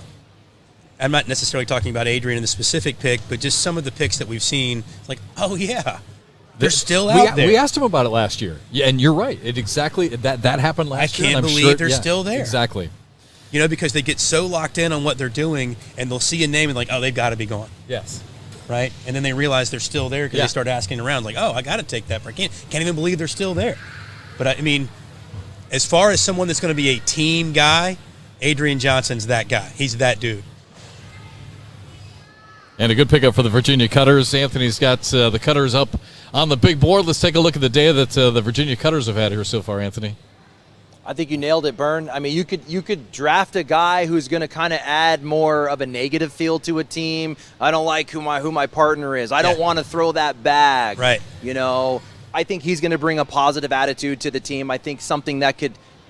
I'm not necessarily talking about Adrian in the specific pick, but just some of the picks that we've seen. It's like, oh, yeah, they're still out there. We asked him about it last year. Yeah, and you're right. That happened last year. I can't believe they're still there. Exactly. You know, because they get so locked in on what they're doing, and they'll see a name and like, oh, they've got to be gone. Yes. Right? And then they realize they're still there because they start asking around, like, oh, I got to take that. I can't even believe they're still there. But, I mean, as far as someone that's going to be a team guy, Adrian Johnson's that guy. He's that dude. And a good pickup for the Virginia Cutters. Anthony's got the Cutters up on the big board. Let's take a look at the day that the Virginia Cutters have had here so far, Anthony. I think you nailed it, Bern. I mean, you could draft a guy who's going to kind of add more of a negative feel to a team. I don't like who my partner is. I don't want to throw that bag. Right. You know, I think he's going to bring a positive attitude to the team. I think something that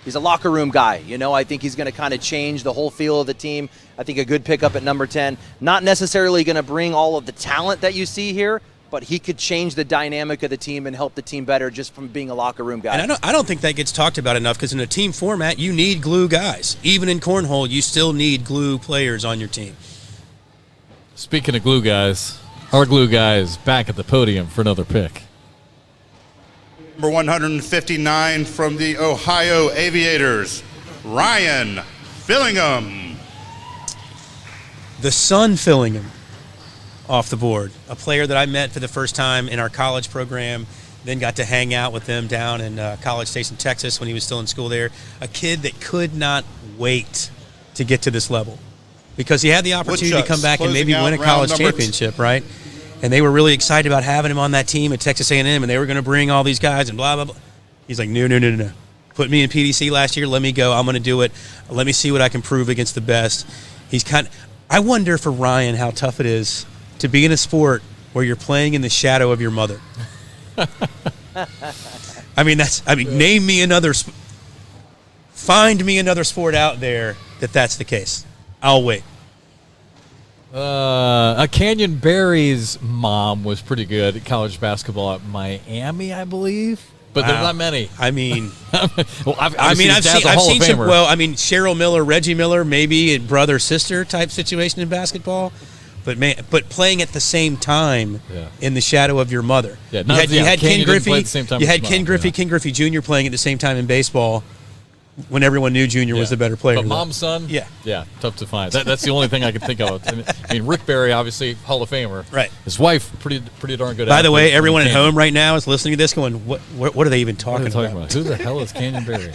he's a locker room guy. You know, I think he's going to kind of change the whole feel of the team. I think a good pickup at number 10. Not necessarily going to bring all of the talent that you see here, but he could change the dynamic of the team and help the team better just from being a locker room guy. And I don't think that gets talked about enough because in a team format, you need glue guys. Even in cornhole, you still need glue players on your team. Speaking of glue guys, our glue guy is back at the podium for another pick. Number 159 from the Ohio Aviators, Ryan Fillingham. The Sun Fillingham off the board. A player that I met for the first time in our college program, then got to hang out with them down in College Station, Texas when he was still in school there. A kid that could not wait to get to this level because he had the opportunity to come back and maybe win a college championship, right? And they were really excited about having him on that team at Texas A&M, and they were going to bring all these guys and blah, blah, blah. He's like, no. Put me in PDC last year. Let me go. I'm going to do it. Let me see what I can prove against the best. I wonder for Ryan how tough it is to be in a sport where you're playing in the shadow of your mother. Name me another find me another sport out there that's the case. I'll wait. Canyon Barry's mom was pretty good at college basketball at Miami, I believe. But there are not many. I mean, I've seen some. Well, I mean, Cheryl Miller, Reggie Miller, maybe a brother-sister type situation in basketball. But playing at the same time in the shadow of your mother. Yeah, you had Ken Griffey. You had Ken Griffey Jr. playing at the same time in baseball when everyone knew Junior was the better player. But mom's son? Yeah, tough to find. That's the only thing I can think of. I mean, Rick Barry, obviously, Hall of Famer. Right. His wife, pretty darn good. By the way, everyone at home right now is listening to this going, what are they even talking about? Who the hell is Canyon Barry?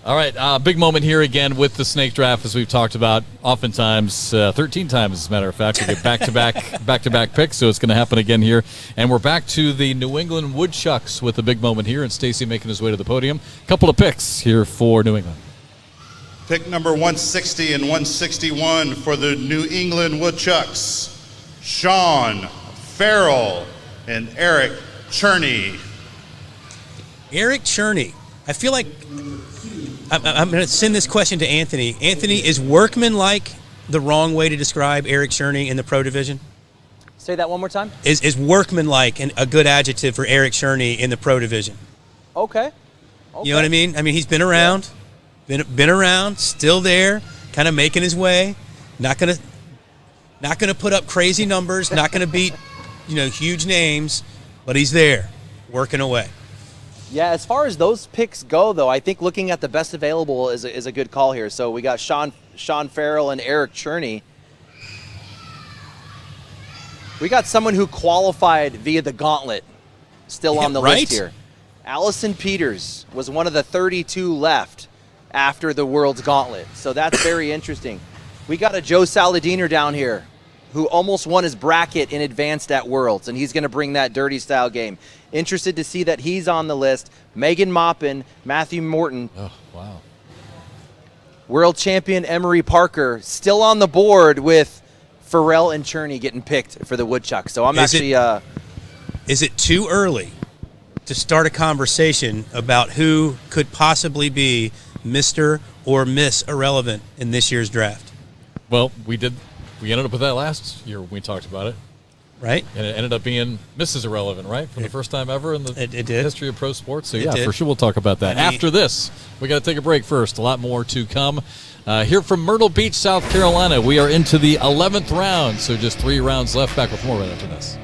All right, big moment here again with the snake draft, as we've talked about oftentimes, 13 times as a matter of fact. We get back-to-back picks, so it's going to happen again here. And we're back to the New England Woodchucks with a big moment here, and Stacy making his way to the podium. Couple of picks here for New England. Pick number 160 and 161 for the New England Woodchucks, Sean Farrell and Eric Cherney. Eric Cherney. I feel like I'm going to send this question to Anthony. Anthony, is workmanlike the wrong way to describe Eric Cherney in the pro division? Say that one more time. Is workmanlike a good adjective for Eric Cherney in the pro division? Okay. You know what I mean? I mean, he's been around, been around, still there, kind of making his way. Not gonna put up crazy numbers. Not gonna beat, huge names, but he's there, working away. Yeah, as far as those picks go, though, I think looking at the best available is a good call here. So we got Sean Farrell and Eric Cherney. We got someone who qualified via the gauntlet still on the list here. Allison Peters was one of the 32 left after the World's Gauntlet. So that's very interesting. We got a Joe Saladiner down here who almost won his bracket in advanced at Worlds, and he's going to bring that dirty style game. Interested to see that he's on the list. Megan Maupin, Matthew Morton. Oh, wow. World champion Emery Parker still on the board with Farrell and Cherney getting picked for the Woodchucks. So I'm Is it too early to start a conversation about who could possibly be Mr. or Miss Irrelevant in this year's draft? Well, we ended up with that last year when we talked about it. Right. And it ended up being Mrs. Irrelevant, right? For the first time ever in the history of pro sports. So, It did. for sure we'll talk about that. I mean, After this, we got to take a break first. A lot more to come. Here from Myrtle Beach, South Carolina, we are into the 11th round. So just 3 rounds left. Back with more right after this.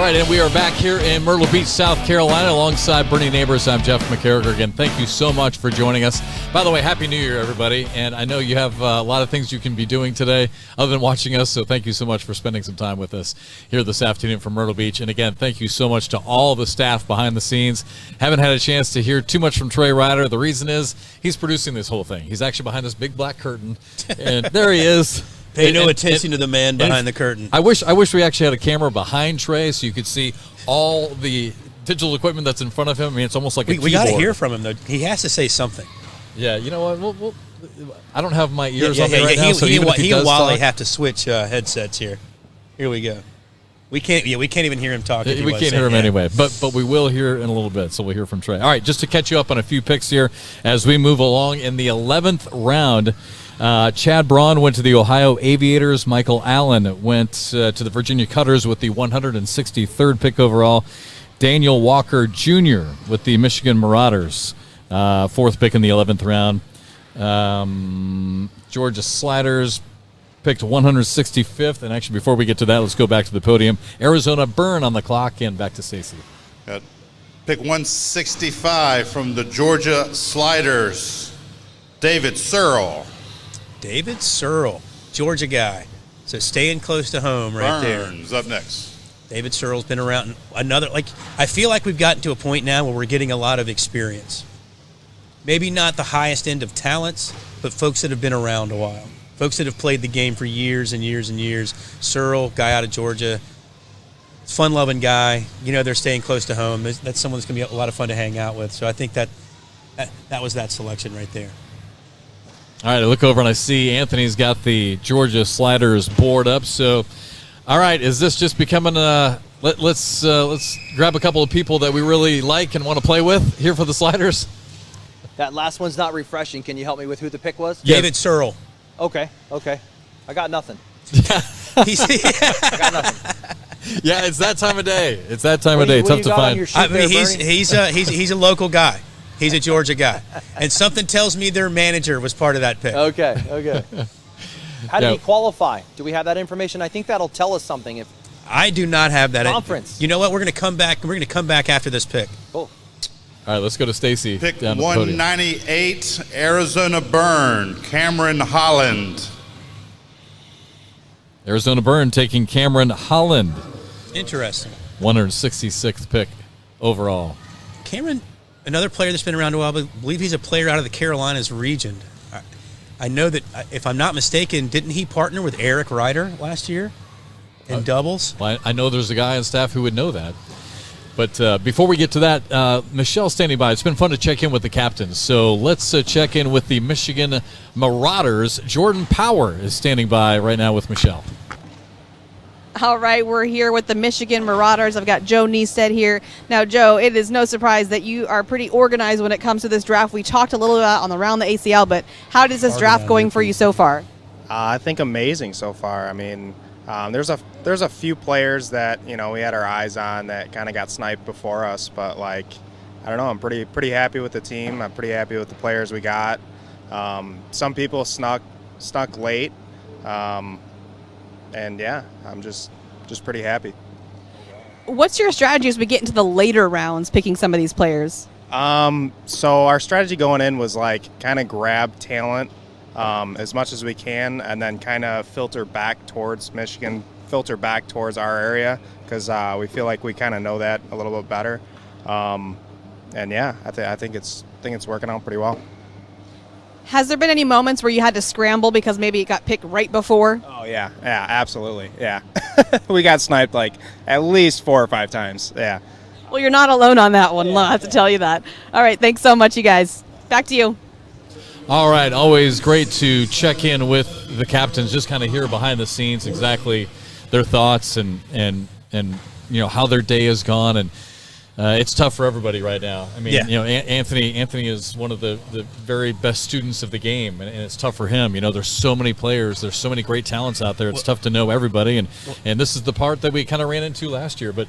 right, and we are back here in Myrtle Beach, South Carolina, alongside Bernie Neighbors. I'm Jeff McCarricker. Again, thank you so much for joining us. By the way, Happy New Year, everybody. And I know you have a lot of things you can be doing today other than watching us, so thank you so much for spending some time with us here this afternoon from Myrtle Beach. And again, thank you so much to all the staff behind the scenes. Haven't had a chance to hear too much from Trey Ryder. The reason is he's producing this whole thing. He's actually behind this big black curtain, and there he is. Pay no attention to the man behind the curtain. I wish we actually had a camera behind Trey so you could see all the digital equipment that's in front of him. I mean, it's almost like a keyboard. We got to hear from him, though. He has to say something. Yeah, you know what? I don't have my ears on me right now, so even if he and Wally talk, have to switch headsets here. Here we go. We can't even hear him talk. We can't hear him anyway, but we will hear in a little bit, so we'll hear from Trey. All right, just to catch you up on a few picks here as we move along in the 11th round. Chad Braun went to the Ohio Aviators. Michael Allen went to the Virginia Cutters with the 163rd pick overall. Daniel Walker Jr. with the Michigan Marauders, 4th pick in the 11th round. Georgia Sliders picked 165th. And actually, before we get to that, let's go back to the podium. Arizona Burn on the clock, and back to Stacy. Pick 165 from the Georgia Sliders, David Searle. David Searle, Georgia guy. So staying close to home right there. Burns up next. David Searle's been around. I feel like we've gotten to a point now where we're getting a lot of experience. Maybe not the highest end of talents, but folks that have been around a while. Folks that have played the game for years and years and years. Searle, guy out of Georgia, fun-loving guy. You know, they're staying close to home. That's someone that's going to be a lot of fun to hang out with. So I think that was that selection right there. All right, I look over and I see Anthony's got the Georgia Sliders board up. So, all right, is this just becoming let's grab a couple of people that we really like and want to play with here for the Sliders? That last one's not refreshing. Can you help me with who the pick was? David Searle. Okay. I got nothing. I got nothing. Yeah, it's that time of day. It's that time of day. Tough to find. He's a local guy. He's a Georgia guy. And something tells me their manager was part of that pick. Okay. How did he qualify? Do we have that information? I think that'll tell us something. If I do not have that. Conference. You know what? We're going to come back. We're going to come back after this pick. Cool. All right, let's go to Stacy. Pick down the podium. 198, Arizona Burn, Cameron Holland. Arizona Burn taking Cameron Holland. Interesting. 166th pick overall. Cameron, another player that's been around a while, I believe he's a player out of the Carolinas region. I know that, if I'm not mistaken, didn't he partner with Eric Ryder last year in doubles? Well, I know there's a guy on staff who would know that. But before we get to that, Michelle's standing by. It's been fun to check in with the captains. So let's check in with the Michigan Marauders. Jordan Power is standing by right now with Michelle. All right, we're here with the Michigan Marauders. I've got Joe Neested here. Now, Joe, it is no surprise that you are pretty organized when it comes to this draft. We talked a little about on the round the ACL, but how is this draft going for you so far? I think amazing so far. I mean, there's a few players that we had our eyes on that kind of got sniped before us, but I don't know. I'm pretty happy with the team. I'm pretty happy with the players we got. Some people snuck late. And yeah, I'm just pretty happy. What's your strategy as we get into the later rounds, picking some of these players? So our strategy going in was kind of grab talent as much as we can, and then kind of filter back towards Michigan, filter back towards our area, because we feel like we kind of know that a little bit better. And yeah, I think it's working out pretty well. Has there been any moments where you had to scramble because maybe it got picked right before? Oh, yeah, absolutely, yeah. We got sniped at least 4 or 5 times, yeah. Well, you're not alone on that one, I have to tell you that. All right, thanks so much, you guys. Back to you. All right, always great to check in with the captains, just kind of hear behind the scenes exactly their thoughts and how their day has gone, and it's tough for everybody right now. I mean, Anthony is one of the very best students of the game, and it's tough for him. There's so many players, there's so many great talents out there. It's tough to know everybody, and this is the part that we kind of ran into last year. But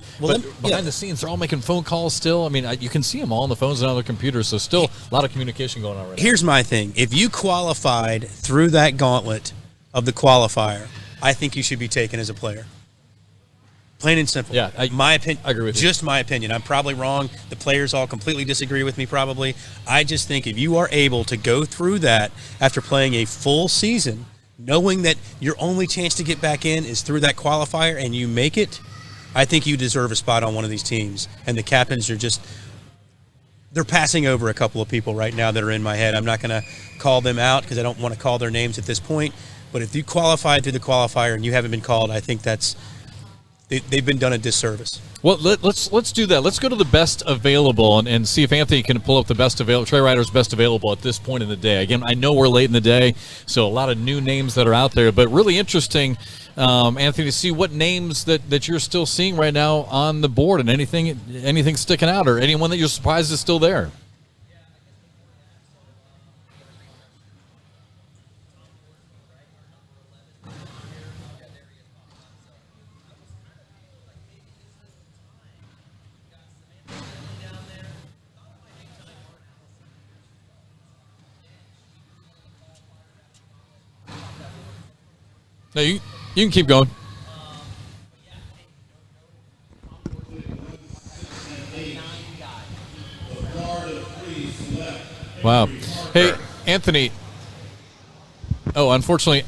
behind the scenes, they're all making phone calls still. I mean, you can see them all on the phones and on their computers, so still a lot of communication going on right now. Here's my thing. If you qualified through that gauntlet of the qualifier, I think you should be taken as a player. Plain and simple. Yeah, my opinion. I agree with you. Just my opinion. I'm probably wrong. The players all completely disagree with me probably. I just think if you are able to go through that after playing a full season, knowing that your only chance to get back in is through that qualifier and you make it, I think you deserve a spot on one of these teams. And the captains are just – they're passing over a couple of people right now that are in my head. I'm not going to call them out because I don't want to call their names at this point. But if you qualified through the qualifier and you haven't been called, I think that's – they've been done a disservice. Well, let's do that. Let's go to the best available and see if Anthony can pull up the best available. Trey Ryder's best available at this point in the day. Again, I know we're late in the day, so a lot of new names that are out there, but really interesting, Anthony, to see what names that you're still seeing right now on the board and anything sticking out or anyone that you're surprised is still there. No, you can keep going. Wow. Hey, Anthony. Oh, unfortunately,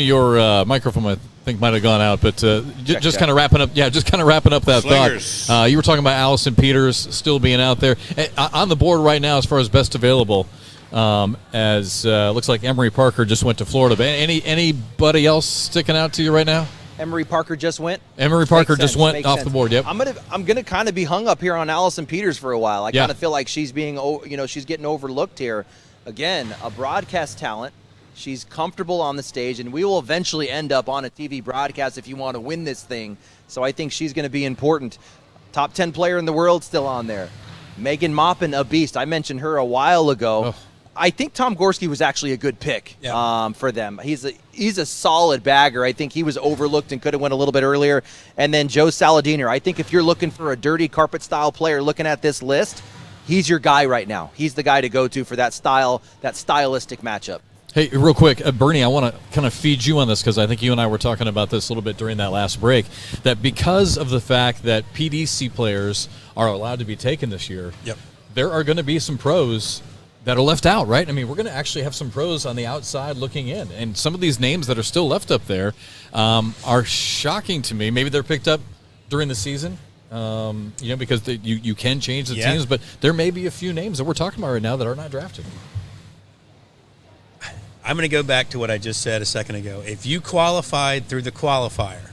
your microphone, I think, might have gone out. But just kind of wrapping up. Yeah, just kind of wrapping up that thought. You were talking about Allison Peters still being out there on the board right now as far as best available. As looks like Emery Parker just went to Florida. But anybody else sticking out to you right now? Emery Parker just went. Emery Parker just went off the board. Yep. I'm gonna kind of be hung up here on Allison Peters for a while. I kind of feel like she's she's getting overlooked here. Again, a broadcast talent. She's comfortable on the stage, and we will eventually end up on a TV broadcast if you want to win this thing. So I think she's going to be important. Top 10 player in the world still on there. Megan Maupin, a beast. I mentioned her a while ago. Oh. I think Tom Gorski was actually a good pick for them. He's a solid bagger. I think he was overlooked and could have went a little bit earlier. And then Joe Saladiner. I think if you're looking for a dirty carpet style player looking at this list, he's your guy right now. He's the guy to go to for that stylistic matchup. Hey, real quick, Bernie, I want to kind of feed you on this because I think you and I were talking about this a little bit during that last break, that because of the fact that PDC players are allowed to be taken this year, there are going to be some pros that are left out, right? I mean, we're going to actually have some pros on the outside looking in, and some of these names that are still left up there are shocking to me. Maybe they're picked up during the season, because you can change the teams, but there may be a few names that we're talking about right now that are not drafted. I'm going to go back to what I just said a second ago. If you qualified through the qualifier,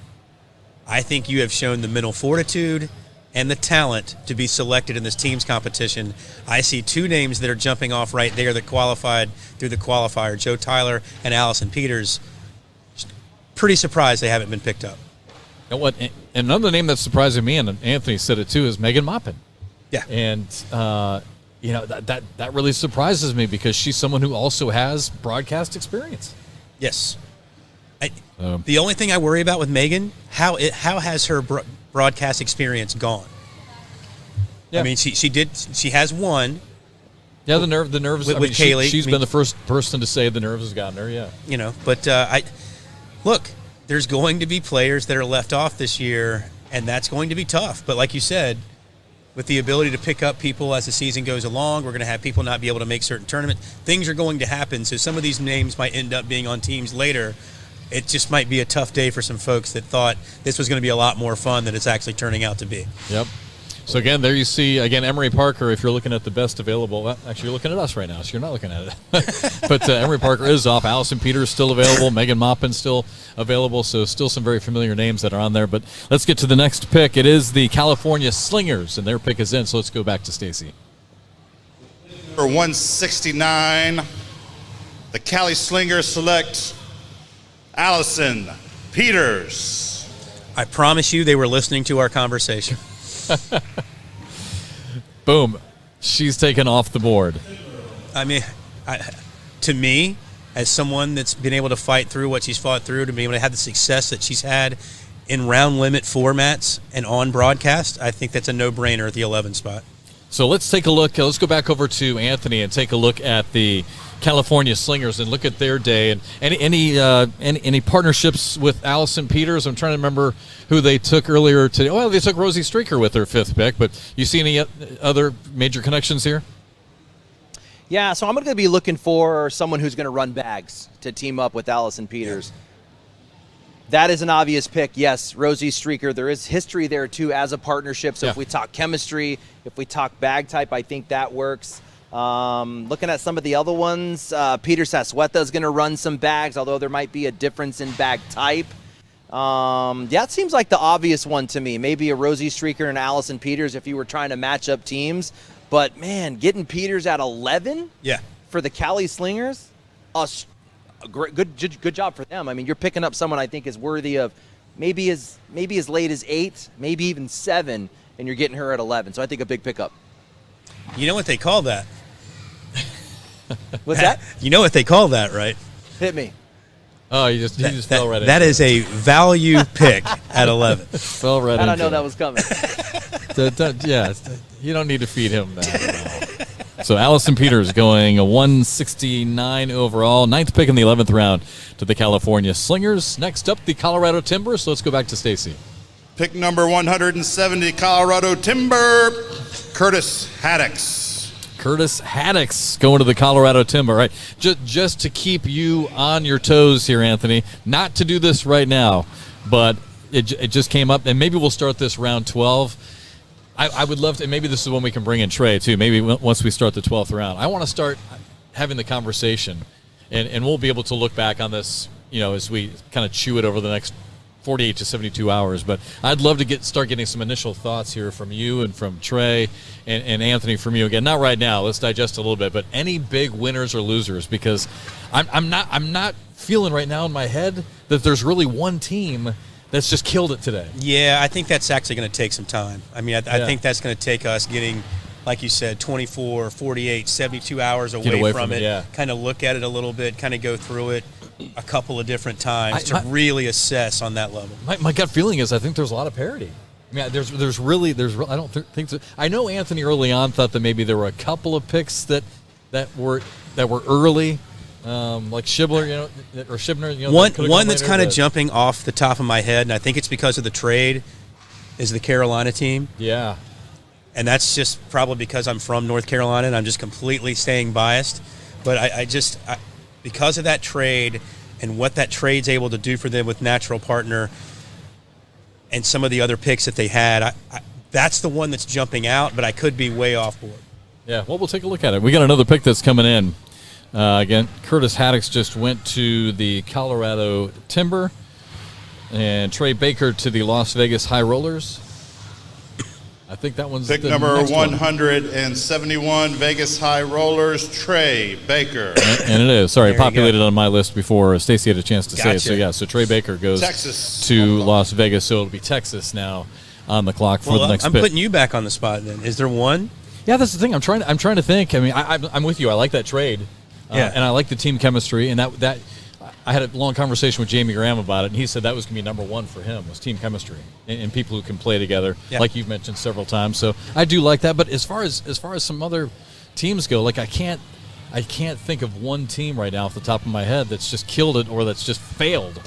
I think you have shown the mental fortitude and the talent to be selected in this team's competition. I see two names that are jumping off right there that qualified through the qualifier, Joe Tyler and Allison Peters. Pretty surprised they haven't been picked up. You know what? Another name that's surprising me, and Anthony said it too, is Megan Maupin. Yeah. And that really surprises me because she's someone who also has broadcast experience. Yes. The only thing I worry about with Megan, how has her broadcast experience gone? Yeah. I mean, she has one. Yeah, the nerves with Kaylee. She's been the first person to say the nerves has gotten her. Yeah. But look, there's going to be players that are left off this year, and that's going to be tough. But like you said, with the ability to pick up people as the season goes along, we're going to have people not be able to make certain tournaments. Things are going to happen, so some of these names might end up being on teams later. It just might be a tough day for some folks that thought this was going to be a lot more fun than it's actually turning out to be. Yep. So, again, there you see, Emery Parker, if you're looking at the best available. Well, actually, you're looking at us right now, so you're not looking at it. But Emery Parker is off. Allison Peters still available. Megan Maupin still available. So still some very familiar names that are on there. But let's get to the next pick. It is the California Slingers, and their pick is in. So let's go back to Stacy. For 169, the Cali Slingers select Allison Peters. I promise you they were listening to our conversation. Boom. She's taken off the board. I mean, to me, as someone that's been able to fight through what she's fought through, to be able to have the success that she's had in round limit formats and on broadcast, I think that's a no-brainer at the 11 spot. So let's take a look. Let's go back over to Anthony and take a look at the California Slingers and look at their day. And any partnerships with Allison Peters? I'm trying to remember who they took earlier today. Well, they took Rosie Streaker with their 5th pick, but you see any other major connections here? Yeah, so I'm going to be looking for someone who's going to run bags to team up with Allison Peters. That is an obvious pick. Yes, Rosie Streaker. There is history there, too, as a partnership. So if we talk chemistry, if we talk bag type, I think that works. Looking at some of the other ones, Peter Sasweta is going to run some bags, although there might be a difference in bag type. It seems like the obvious one to me. Maybe a Rosie Streaker and Allison Peters if you were trying to match up teams. But, man, getting Peters at 11 for the Cali Slingers, good job for them. I mean, you're picking up someone I think is worthy of maybe as late as 8, maybe even 7, and you're getting her at 11. So I think a big pickup. You know what they call that? What's that? You know what they call that, right? Hit me. Oh, you just fell right into that it. is a value pick at 11. Fell right I into don't know it. that was coming. You don't need to feed him that. So Allison Peters going a 169 overall, 9th pick in the 11th round to the California Slingers. Next up, the Colorado Timbers. So let's go back to Stacy. Pick number 170, Colorado Timber, Curtis Haddix. Curtis Haddix going to the Colorado Timber, right? Just to keep you on your toes here, Anthony. Not to do this right now, but it just came up, and maybe we'll start this round 12. I would love to, and maybe this is when we can bring in Trey too. Maybe once we start the 12th round, I want to start having the conversation, and we'll be able to look back on this, as we kind of chew it over the next 48 to 72 hours. But I'd love to start getting some initial thoughts here from you and from Trey and Anthony from you. Again, not right now. Let's digest a little bit. But any big winners or losers, because I'm not feeling right now in my head that there's really one team that's just killed it today. Yeah, I think that's actually going to take some time. I mean, I think that's going to take us getting, like you said, 24, 48, 72 hours away from it. Kind of look at it a little bit, kind of go through it a couple of different times to really assess on that level. My gut feeling is I think there's a lot of parity. I mean, there's really I don't think so. I know Anthony early on thought that maybe there were a couple of picks that were early. Like Shibner, or Shibner. One that's kind of jumping off the top of my head, and I think it's because of the trade, is the Carolina team. Yeah. And that's just probably because I'm from North Carolina and I'm just completely staying biased. But I because of that trade and what that trade's able to do for them with natural partner and some of the other picks that they had, that's the one that's jumping out, but I could be way off board. Yeah, well, we'll take a look at it. We got another pick that's coming in. Again, Curtis Haddix just went to the Colorado Timber, and Trey Baker to the Las Vegas High Rollers. I think that one's pick the number next 171, Vegas High Rollers, Trey Baker. And it is. Sorry, populated on my list before Stacy had a chance to say it. Gotcha. So Trey Baker goes to Las Vegas, so it'll be Texas now on the clock for the next I'm pick. putting you back on the spot then. Is there one? Yeah, that's the thing. I'm trying to think. I mean, I'm with you. I like that trade. And I like the team chemistry, and that I had a long conversation with Jamie Graham about it, and he said that was going to be number one for him, was team chemistry and people who can play together, like you've mentioned several times. So I do like that. But as far as some other teams go, like I can't think of one team right now off the top of my head that's just killed it or that's just failed.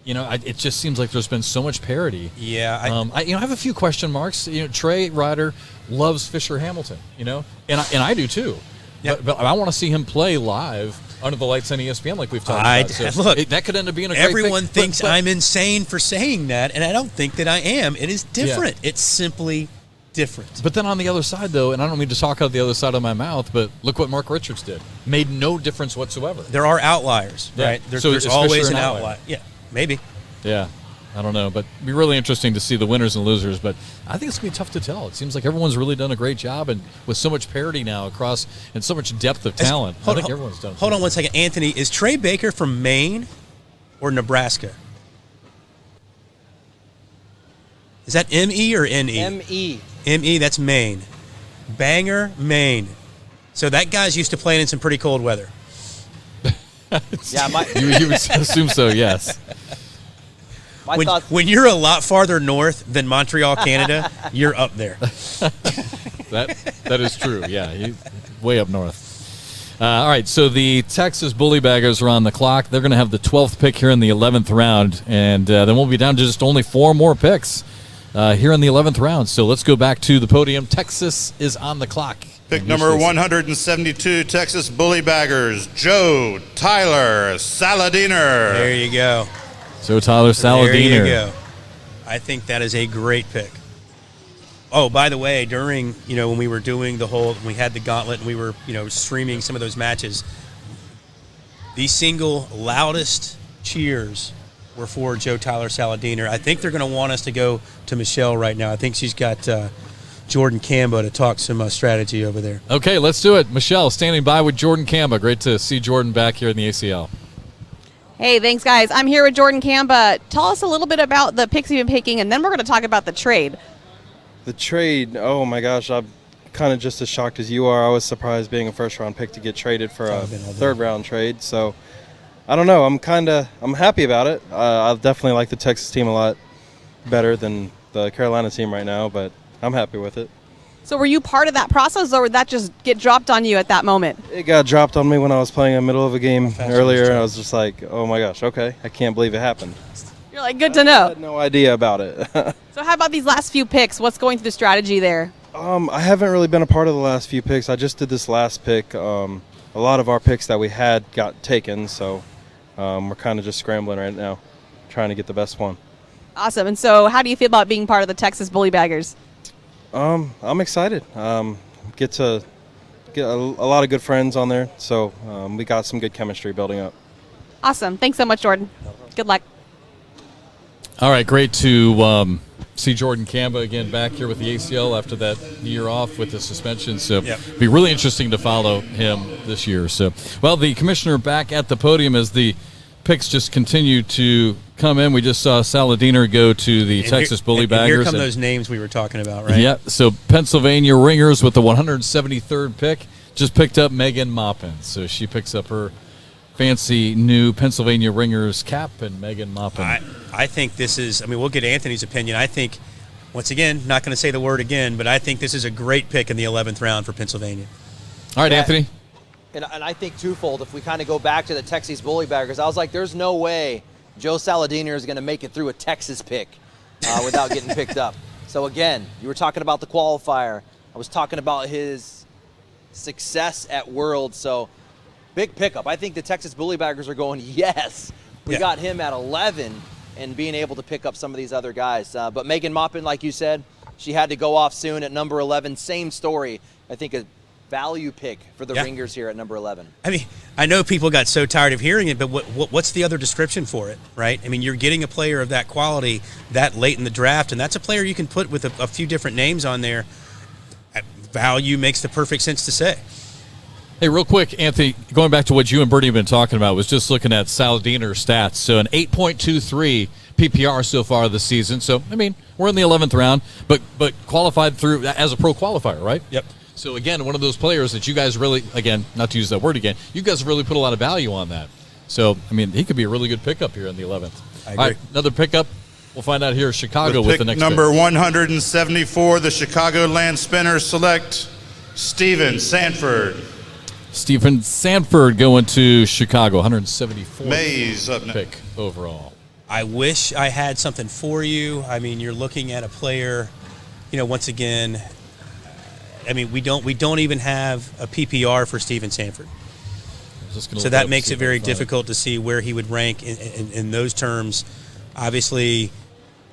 It just seems like there's been so much parity. Yeah, I have a few question marks. Trey Ryder loves Fisher Hamilton, and I do too. Yeah. But I want to see him play live under the lights on ESPN like we've talked about. So look, that could end up being a great everyone pick, thinks I'm insane for saying that, and I don't think that I am. It is different. Yeah. It's simply different. But then on the other side, though, and I don't mean to talk out the other side of my mouth, but look what Mark Richards did. Made no difference whatsoever. There are outliers, right? There's always an outlier. Yeah, maybe. Yeah. I don't know, but it'd be really interesting to see the winners and losers. But I think it's going to be tough to tell. It seems like everyone's really done a great job, and with so much parity now across and so much depth of talent, I think everyone's done. Hold on one second, Anthony. Is Trey Baker from Maine or Nebraska? Is that M-E or N-E? M-E. M-E, that's Maine. Bangor, Maine. So that guy's used to playing in some pretty cold weather. Yeah, you would assume so, yes. When you're a lot farther north than Montreal, Canada, you're up there. That is true. Yeah, he's way up north. All right, so the Texas Bully Baggers are on the clock. They're going to have the 12th pick here in the 11th round, and then we'll be down to just only 4 more picks here in the 11th round. So let's go back to the podium. Texas is on the clock. Pick number 172, Texas Bully Baggers, Joe Tyler Saladiner. There you go. Joe Tyler Saladiner. There you go. I think that is a great pick. Oh, by the way, during, when we were doing we had the gauntlet and we were, streaming some of those matches, the single loudest cheers were for Joe Tyler Saladiner. I think they're going to want us to go to Michelle right now. I think she's got Jordan Cambo to talk some strategy over there. Okay, let's do it. Michelle, standing by with Jordan Camba. Great to see Jordan back here in the ACL. Hey, thanks, guys. I'm here with Jordan Camba. Tell us a little bit about the picks you've been picking, and then we're going to talk about the trade. The trade, oh my gosh, I'm kind of just as shocked as you are. I was surprised being a first-round pick to get traded for a third-round trade. So, I don't know. I'm happy about it. I definitely like the Texas team a lot better than the Carolina team right now, but I'm happy with it. So were you part of that process, or would that just get dropped on you at that moment? It got dropped on me when I was playing in the middle of a game earlier. I was just like, oh my gosh, okay. I can't believe it happened. You're like, good to know. I had no idea about it. So how about these last few picks? What's going through the strategy there? I haven't really been a part of the last few picks. I just did this last pick. A lot of our picks that we had got taken, so we're kind of just scrambling right now, trying to get the best one. Awesome. And so how do you feel about being part of the Texas Bully Baggers? I'm excited. Get to get a lot of good friends on there, so we got some good chemistry building up. Awesome. Thanks so much, Jordan. Good luck. All right, great to see Jordan Camba again back here with the ACL after that year off with the suspension. So it'll be really interesting to follow him this year. So, well, the commissioner back at the podium as the picks just continue to come in. We just saw Saladiner go to the Texas Bully Baggers. Here come those names we were talking about, right? Yeah, so Pennsylvania Ringers with the 173rd pick just picked up Megan Maupin. So she picks up her fancy new Pennsylvania Ringers cap and Megan Maupin. I think this is, we'll get Anthony's opinion. I think, once again, not going to say the word again, but I think this is a great pick in the 11th round for Pennsylvania. All right, Anthony. And I think twofold, if we kind of go back to the Texas Bully Baggers, I was like, there's no way Joe Saladiner is going to make it through a Texas pick without getting picked up. So again, you were talking about the qualifier. I was talking about his success at World. So big pickup. I think the Texas Bully Baggers are going, yes, we got him at 11 and being able to pick up some of these other guys. But Megan Maupin, like you said, she had to go off soon at number 11. Same story. I think a value pick for the Ringers here at number 11. I know people got so tired of hearing it, but what's the other description for it, right? You're getting a player of that quality that late in the draft, and that's a player you can put with a few different names on there. Value makes the perfect sense to say. Hey, real quick, Anthony, going back to what you and Bertie have been talking about, was just looking at Saladiner's stats. So an 8.23 PPR so far this season. So, we're in the 11th round, but qualified through as a pro qualifier, right? Yep. So, again, one of those players that you guys really, again, not to use that word again, you guys have really put a lot of value on that. So, he could be a really good pickup here in the 11th. I agree. All right, another pickup. We'll find out here. Chicago with the next number pick. 174, the Chicagoland Spinners select Steven Sanford. Stephen Sanford going to Chicago, 174 Mays up next. pick overall. I wish I had something for you. You're looking at a player, once again, we don't even have a PPR for Stephen Sanford. So that makes it very difficult to see where he would rank in those terms. Obviously,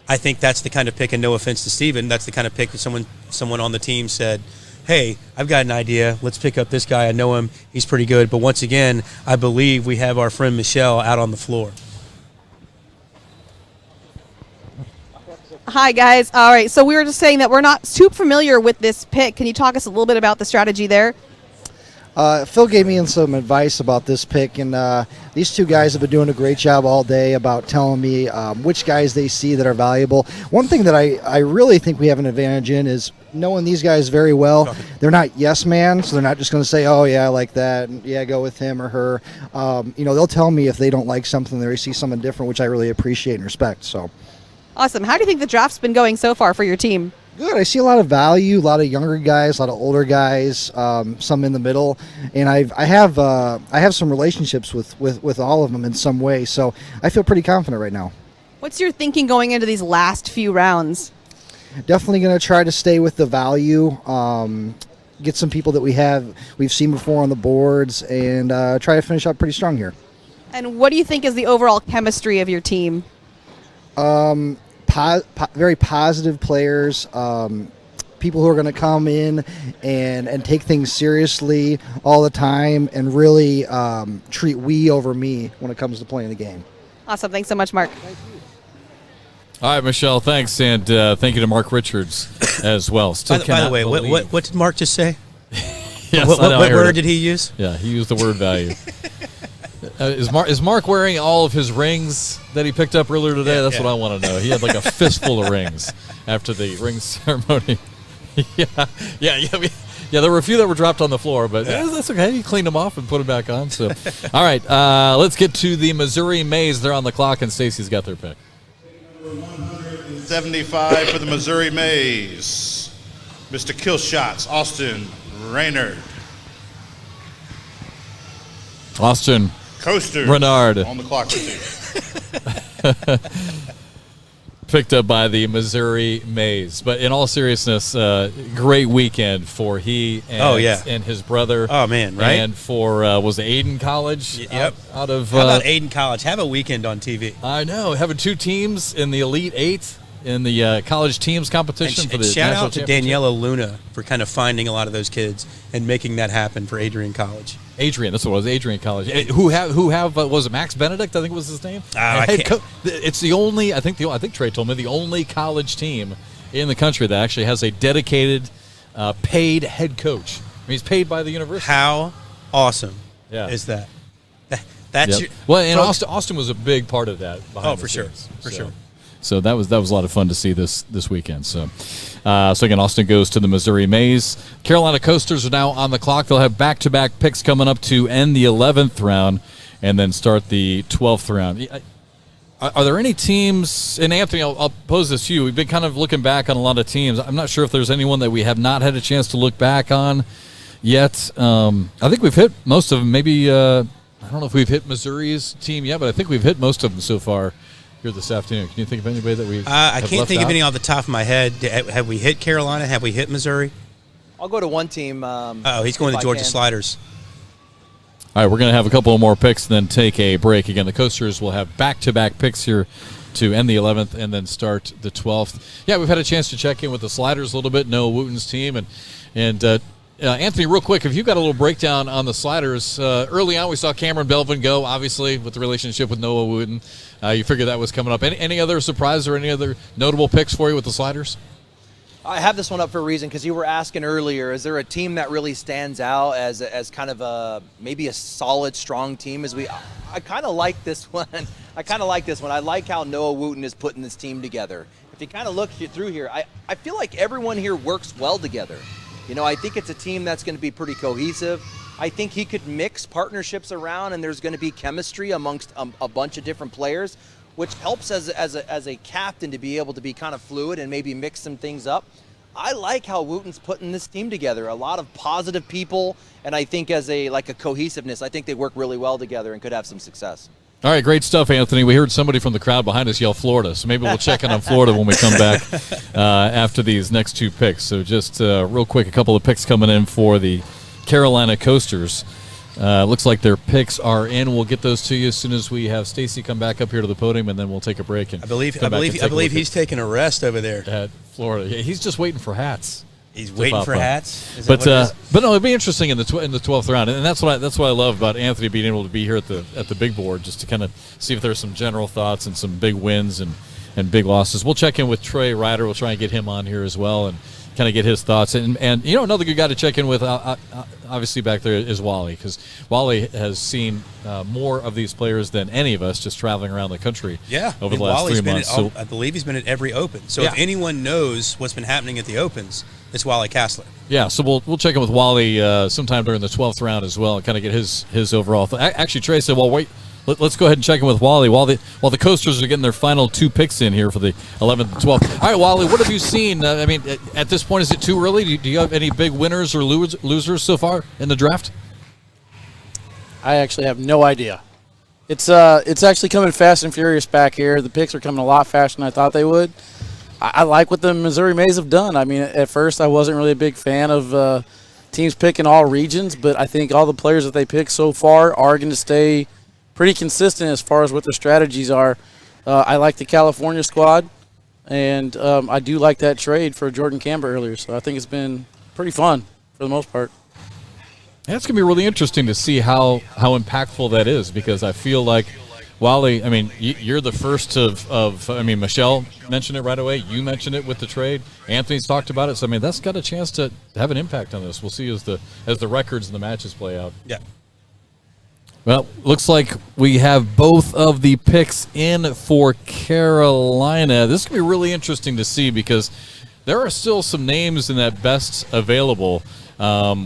I think that's the kind of pick, and no offense to Stephen, that's the kind of pick that someone on the team said, hey, I've got an idea. Let's pick up this guy. I know him. He's pretty good. But once again, I believe we have our friend Michelle out on the floor. Hi, guys. All right, so we were just saying that we're not too familiar with this pick. Can you talk us a little bit about the strategy there? Phil gave me some advice about this pick, and these two guys have been doing a great job all day about telling me which guys they see that are valuable. One thing that I really think we have an advantage in is knowing these guys very well. They're not yes man, so they're not just going to say, oh, yeah, I like that, and yeah, go with him or her. They'll tell me if they don't like something, they see something different, which I really appreciate and respect. So, awesome. How do you think the draft's been going so far for your team? Good. I see a lot of value, a lot of younger guys, a lot of older guys, some in the middle, and I have some relationships with all of them in some way. So I feel pretty confident right now. What's your thinking going into these last few rounds? Definitely going to try to stay with the value. Get some people that we've seen before on the boards, and try to finish up pretty strong here. And what do you think is the overall chemistry of your team? Very positive players, people who are going to come in and take things seriously all the time and really treat we over me when it comes to playing the game. Awesome. Thanks so much, Mark. All right, Michelle, thanks, and thank you to Mark Richards as well. By the way, what did Mark just say? Yes, what I know, I heard word it. did he use? Yeah, he used the word value. Is Mark wearing all of his rings that he picked up earlier today? That's what I want to know. He had like a fistful of rings after the ring ceremony. Yeah. There were a few that were dropped on the floor, but that's okay. You cleaned them off and put them back on. So, all right, let's get to the Missouri Mays. They're on the clock, and Stacy's got their pick. 75 for the Missouri Mays. Mr. Killshots, Austin Raynard. Austin Coaster Renard. On the clock with you. Picked up by the Missouri Mays. But in all seriousness, great weekend for he and, and his brother. Oh, man, right? And for, was it Aiden College? Yep. Out of, How about Aiden College? Have a weekend on TV. I know. Having two teams in the Elite Eight in the college teams competition for the shout national out to championship. Daniela Luna for kind of finding a lot of those kids and making that happen for Adrian College. Adrian, that's what it was. Adrian College. Who have was it Max Benedict? I think was his name. It's the only. I think Trey told me the only college team in the country that actually has a dedicated, paid head coach. I mean, he's paid by the university. How awesome is that? That's and Austin was a big part of that. For sure. So that was a lot of fun to see this weekend. So again, Austin goes to the Missouri Mays. Carolina Coasters are now on the clock. They'll have back-to-back picks coming up to end the 11th round and then start the 12th round. Are there any teams, and Anthony, I'll pose this to you. We've been kind of looking back on a lot of teams. I'm not sure if there's anyone that we have not had a chance to look back on yet. I think we've hit most of them. Maybe, I don't know if we've hit Missouri's team yet, but I think we've hit most of them so far here this afternoon. Can you think of anybody that we I can't think of any off the top of my head. Have we hit Carolina? Have we hit Missouri? I'll go to one team. He's going to Georgia Sliders. All right, we're going to have a couple more picks and then take a break. Again, the Coasters will have back-to-back picks here to end the 11th and then start the 12th. Yeah, we've had a chance to check in with the Sliders a little bit, Noah Wooten's team. And Anthony, real quick, if you've got a little breakdown on the Sliders, early on we saw Cameron Belvin go, obviously, with the relationship with Noah Wooten. You figured that was coming up. Any other surprise or any other notable picks for you with the Sliders? I have this one up for a reason because you were asking earlier, is there a team that really stands out as kind of maybe a solid, strong team? I kind of like this one. I like how Noah Wooten is putting this team together. If you kind of look through here, I feel like everyone here works well together. You know, I think it's a team that's going to be pretty cohesive. I think he could mix partnerships around, and there's going to be chemistry amongst a bunch of different players, which helps as a captain to be able to be kind of fluid and maybe mix some things up. I like how Wooten's putting this team together. A lot of positive people, and I think as a cohesiveness, I think they work really well together and could have some success. All right, great stuff, Anthony. We heard somebody from the crowd behind us yell Florida, so maybe we'll check in on Florida when we come back after these next two picks. So just real quick, a couple of picks coming in for the Carolina Coasters. Looks like their picks are in. We'll get those to you as soon as we have Stacy come back up here to the podium, and then we'll take a break. And I believe he's taking a rest over there at Florida. Yeah, he's just waiting for hats. He's waiting for hats. But no, it'd be interesting in the 12th round, and that's what I love about Anthony being able to be here at the big board, just to kind of see if there's some general thoughts and some big wins and big losses. We'll check in with Trey Ryder. We'll try and get him on here as well and kind of get his thoughts. And another good guy to check in with, obviously back there, is Wally, because Wally has seen more of these players than any of us, just traveling around the country over the last 3 months. I believe he's been at every Open. So if anyone knows what's been happening at the Opens, it's Wally Kassler. Yeah, so we'll check in with Wally sometime during the 12th round as well and kind of get his overall thought. Actually, Trey said, well, let's go ahead and check in with Wally while the Coasters are getting their final 2 picks in here for the 11th and 12th. All right, Wally, what have you seen? I mean, at this point, is it too early? Do you have any big winners or losers so far in the draft? I actually have no idea. It's actually coming fast and furious back here. The picks are coming a lot faster than I thought they would. I like what the Missouri Mays have done. I mean, at first I wasn't really a big fan of teams picking all regions, but I think all the players that they picked so far are going to stay pretty consistent as far as what their strategies are. I like the California squad, and I do like that trade for Jordan Camber earlier, so I think it's been pretty fun for the most part. That's going to be really interesting to see how impactful that is, because I feel like, Wally, I mean, you're the first I mean, Michelle mentioned it right away. You mentioned it with the trade. Anthony's talked about it. So, I mean, that's got a chance to have an impact on this. We'll see as the records and the matches play out. Yeah. Well, looks like we have both of the picks in for Carolina. This is going to be really interesting to see, because there are still some names in that best available.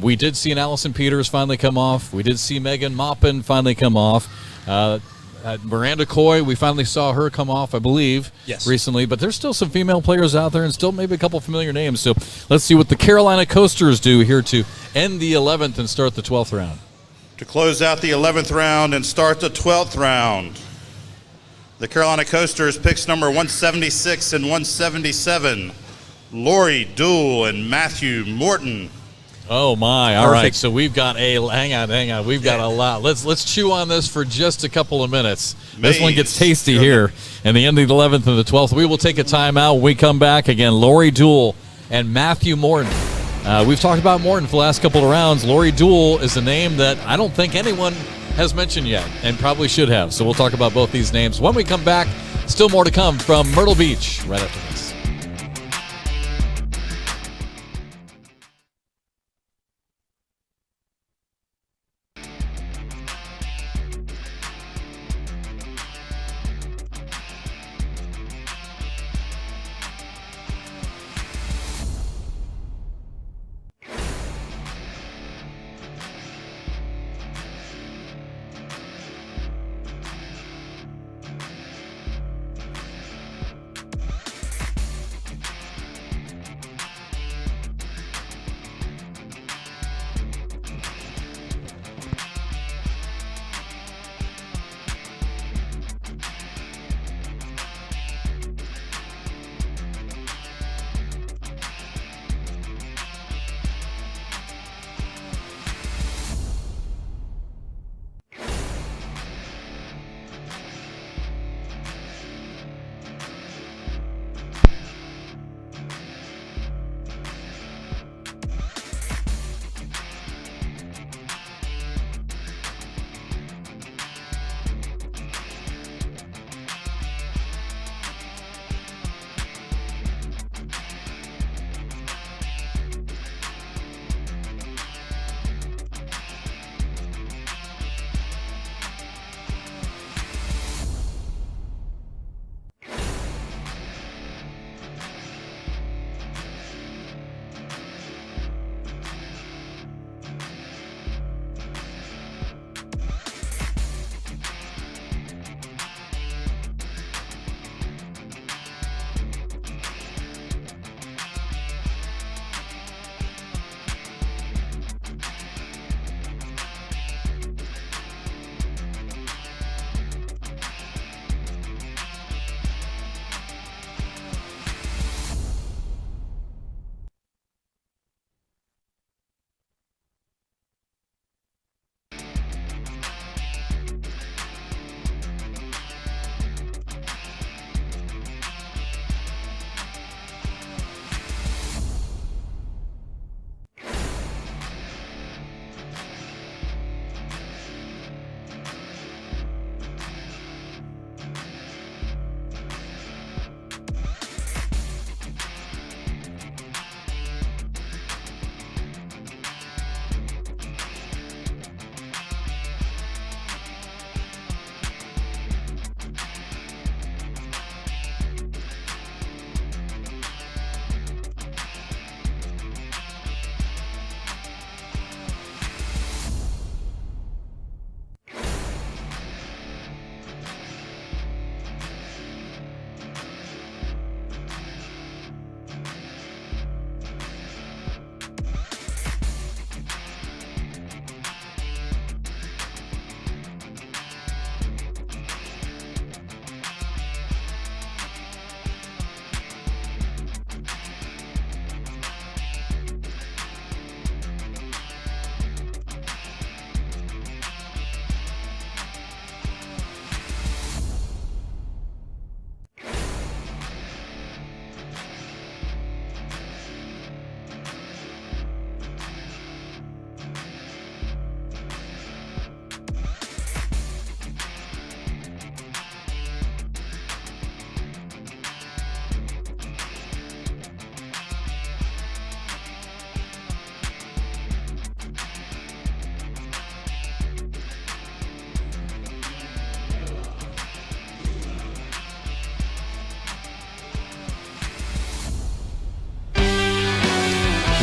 We did see an Allison Peters finally come off. We did see Megan Maupin finally come off. Miranda Coy, we finally saw her come off, I believe, recently. But there's still some female players out there and still maybe a couple familiar names. So let's see what the Carolina Coasters do here to end the 11th and start the 12th round. To close out the 11th round and start the 12th round, the Carolina Coasters picks number 176 and 177, Lori Dool and Matthew Morton. Oh my! All right, so we've got hang on. We've got a lot. Let's chew on this for just a couple of minutes. This one gets tasty here, and the end of the 11th and the 12th. We will take a timeout. When we come back again, Lori Dool and Matthew Morton. We've talked about Morton for the last couple of rounds. Lori Dool is a name that I don't think anyone has mentioned yet, and probably should have. So we'll talk about both these names when we come back. Still more to come from Myrtle Beach right after this.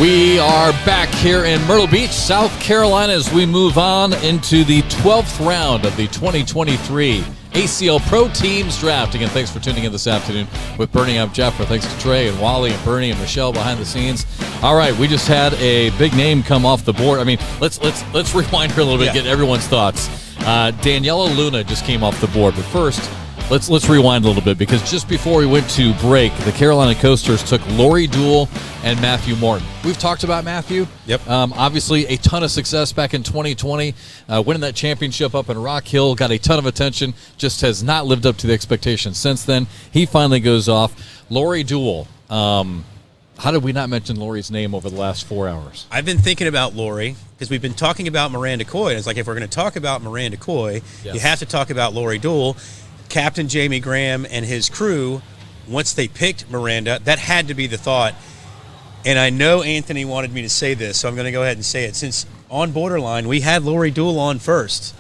We are back here in Myrtle Beach, South Carolina, as we move on into the 12th round of the 2023 ACL Pro Teams Draft. Again, thanks for tuning in this afternoon with Bernie. I'm Jeff. Thanks to Trey and Wally and Bernie and Michelle behind the scenes. All right, we just had a big name come off the board. I mean, let's rewind here a little bit, get everyone's thoughts. Daniela Luna just came off the board, but first, let's rewind a little bit, because just before we went to break, the Carolina Coasters took Lori Duell and Matthew Morton. We've talked about Matthew. Yep. Obviously, a ton of success back in 2020, winning that championship up in Rock Hill, got a ton of attention, just has not lived up to the expectations since then. He finally goes off. Lori Duell. How did we not mention Lori's name over the last 4 hours? I've been thinking about Lori because we've been talking about Miranda Coy. And it's like, if we're going to talk about Miranda Coy, Yes. you have to talk about Lori Duell. Captain Jamie Graham and his crew, once they picked Miranda, that had to be the thought. And I know Anthony wanted me to say this, so I'm going to go ahead and say it. Since on Borderline, we had Lori Duell on first.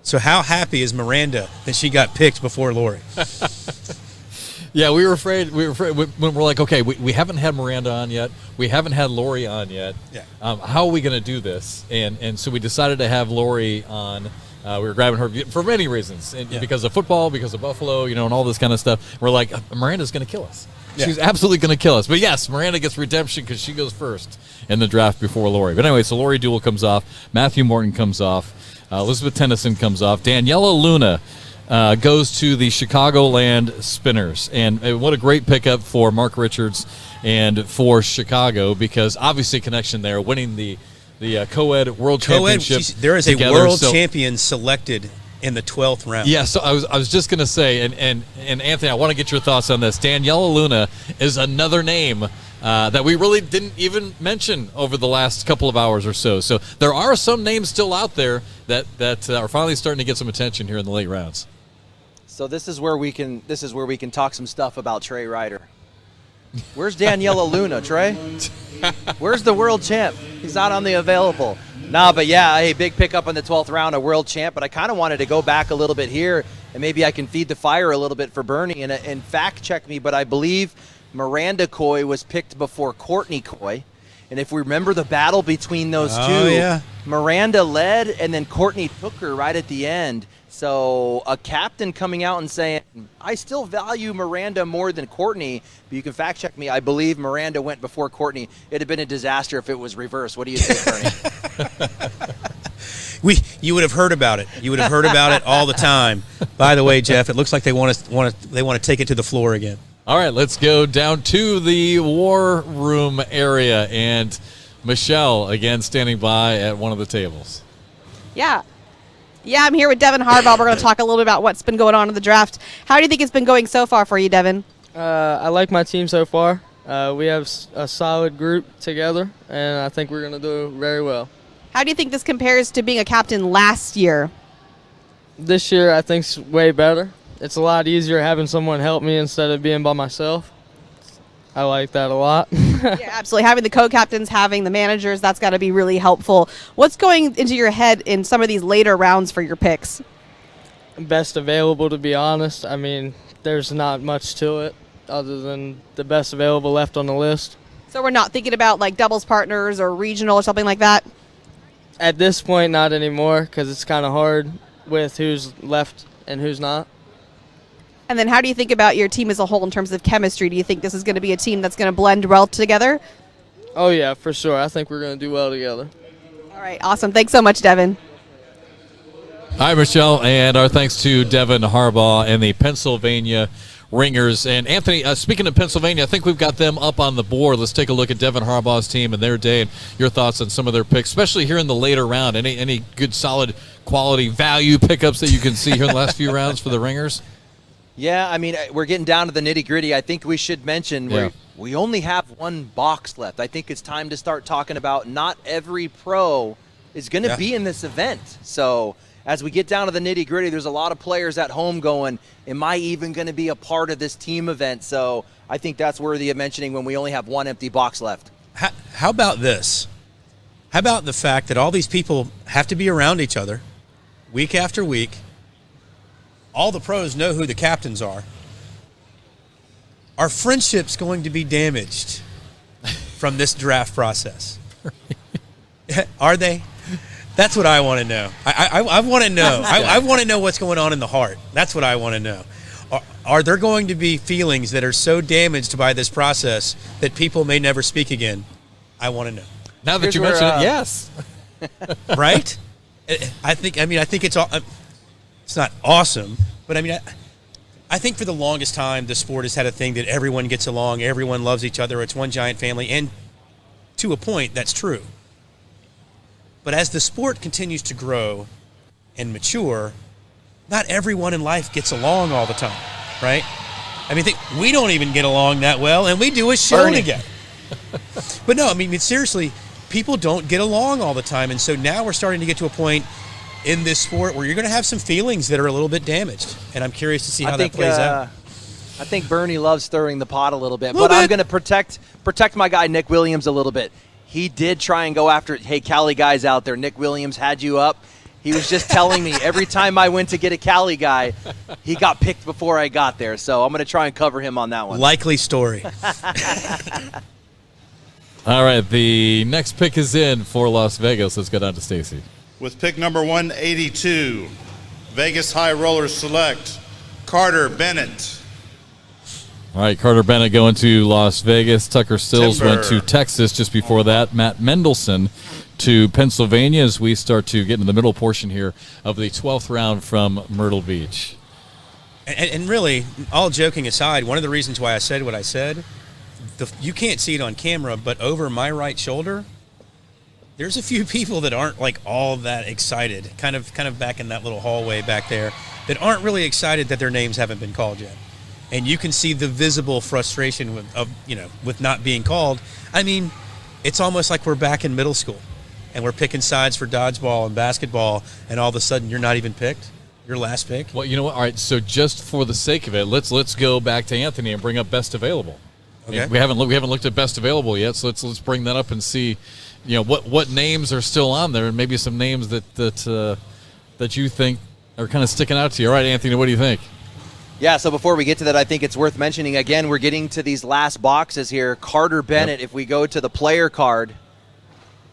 So how happy is Miranda that she got picked before Lori? Yeah, we were afraid when we're like, okay, we haven't had Miranda on yet. We haven't had Lori on yet. Yeah. How are we going to do this? And so we decided to have Lori on. We were grabbing her for many reasons, because of football, because of Buffalo, and all this kind of stuff. We're like, Miranda's going to kill us. Yeah. She's absolutely going to kill us. But yes, Miranda gets redemption because she goes first in the draft before Lori. But anyway, so Lori Duell comes off. Matthew Morton comes off. Elizabeth Tennyson comes off. Daniela Luna goes to the Chicagoland Spinners. And what a great pickup for Mark Richards and for Chicago, because obviously connection there, winning the co-ed world championship. There is together. a world champion selected in the 12th round. Yeah, so I was just going to say, and Anthony, I want to get your thoughts on this. Daniela Luna is another name that we really didn't even mention over the last couple of hours or so. So there are some names still out there that are finally starting to get some attention here in the late rounds. So this is where we can talk some stuff about Trey Ryder. Where's Daniela Luna, Trey? Where's the world champ? He's not on the available. Nah, but yeah, a big pickup in the 12th round, a world champ. But I kind of wanted to go back a little bit here, and maybe I can feed the fire a little bit for Bernie and fact check me. But I believe Miranda Coy was picked before Courtney Coy. And if we remember the battle between those two, yeah. Miranda led, and then Courtney took her right at the end. So a captain coming out and saying, I still value Miranda more than Courtney, but you can fact check me. I believe Miranda went before Courtney. It'd have been a disaster if it was reversed. What do you think, Bernie? You would have heard about it. You would have heard about it all the time. By the way, Jeff, it looks like they want to take it to the floor again. All right, let's go down to the war room area, and Michelle again standing by at one of the tables. Yeah, I'm here with Devin Harbaugh. We're going to talk a little bit about what's been going on in the draft. How do you think it's been going so far for you, Devin? I like my team so far. We have a solid group together, and I think we're going to do very well. How do you think this compares to being a captain last year? This year, I think it's way better. It's a lot easier having someone help me instead of being by myself. I like that a lot. Yeah, absolutely. Having the co-captains, having the managers, that's got to be really helpful. What's going into your head in some of these later rounds for your picks? Best available, to be honest. I mean, there's not much to it other than the best available left on the list. So we're not thinking about like doubles partners or regional or something like that? At this point, not anymore, because it's kind of hard with who's left and who's not. And then how do you think about your team as a whole in terms of chemistry? Do you think this is going to be a team that's going to blend well together? Oh, yeah, for sure. I think we're going to do well together. All right, awesome. Thanks so much, Devin. Hi, Michelle, and our thanks to Devin Harbaugh and the Pennsylvania Ringers. And Anthony, speaking of Pennsylvania, I think we've got them up on the board. Let's take a look at Devin Harbaugh's team and their day and your thoughts on some of their picks, especially here in the later round. Any good, solid, quality, value pickups that you can see here in the last few rounds for the Ringers? Yeah, I mean, we're getting down to the nitty-gritty. I think we should mention we only have one box left. I think it's time to start talking about not every pro is going to be in this event. So as we get down to the nitty-gritty, there's a lot of players at home going, am I even going to be a part of this team event? So I think that's worthy of mentioning when we only have one empty box left. How about this? How about the fact that all these people have to be around each other week after week? All the pros know who the captains are. Our friendship's going to be damaged from this draft process? Are they? That's what I want to know. I want to know. I want to know what's going on in the heart. That's what I want to know. Are there going to be feelings that are so damaged by this process that people may never speak again? I want to know. Now that you mention it, yes. Right? I think it's all. It's not awesome, but I think for the longest time the sport has had a thing that everyone gets along, everyone loves each other. It's one giant family, and to a point, that's true. But as the sport continues to grow and mature, not everyone in life gets along all the time, right? We don't even get along that well, and we do a show together. But no, seriously, people don't get along all the time, and so now we're starting to get to a point in this sport where you're going to have some feelings that are a little bit damaged, and I'm curious to see how that plays out. I think Bernie loves stirring the pot a little bit, I'm going to protect my guy Nick Williams a little bit. He did try and go after, hey, Cali guys out there, Nick Williams had you up. He was just telling me every time I went to get a Cali guy, he got picked before I got there. So I'm going to try and cover him on that one. Likely story. All right, the next pick is in for Las Vegas. Let's go down to Stacy. With pick number 182, Vegas High Rollers select Carter Bennett. All right, Carter Bennett going to Las Vegas. Tucker Stills Timber. went to Texas just before that. Matt Mendelson to Pennsylvania as we start to get into the middle portion here of the 12th round from Myrtle Beach. And really, all joking aside, one of the reasons why I said what I said, you can't see it on camera, but over my right shoulder, there's a few people that aren't all that excited, kind of back in that little hallway back there, that aren't really excited that their names haven't been called yet. And you can see the visible frustration with not being called. It's almost like we're back in middle school, and we're picking sides for dodgeball and basketball, and all of a sudden you're not even picked. Your last pick. Well, you know what? All right. So just for the sake of it, let's go back to Anthony and bring up best available. Okay. We haven't looked at best available yet, so let's bring that up and see, what names are still on there, and maybe some names that you think are kind of sticking out to you. All right, Anthony, what do you think? Yeah, so before we get to that, I think it's worth mentioning, again, we're getting to these last boxes here. Carter Bennett, If we go to the player card,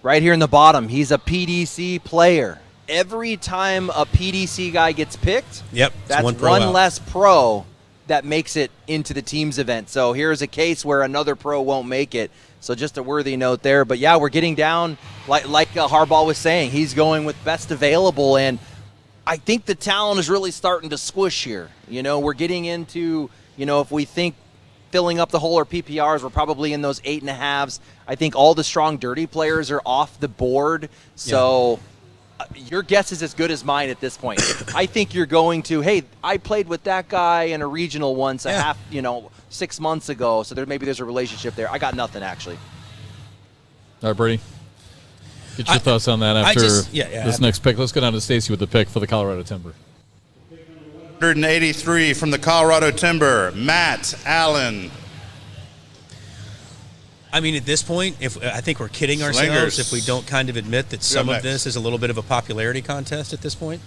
right here in the bottom, he's a PDC player. Every time a PDC guy gets picked, that's one less pro that makes it into the team's event. So here's a case where another pro won't make it. So just a worthy note there. But, yeah, we're getting down, like Harbaugh was saying, he's going with best available, and I think the talent is really starting to squish here. We're getting into, if we think filling up the hole or PPRs, we're probably in those 8.5s. I think all the strong dirty players are off the board. So your guess is as good as mine at this point. I think you're going to, hey, I played with that guy in a regional once 6 months ago. So maybe there's a relationship there. I got nothing, actually. All right, Bernie. Get your thoughts on that after this next pick. Let's go down to Stacy with the pick for the Colorado Timber. 183 from the Colorado Timber, Matt Allen. At this point, I think we're kidding ourselves if we don't kind of admit that some of this is a little bit of a popularity contest at this point.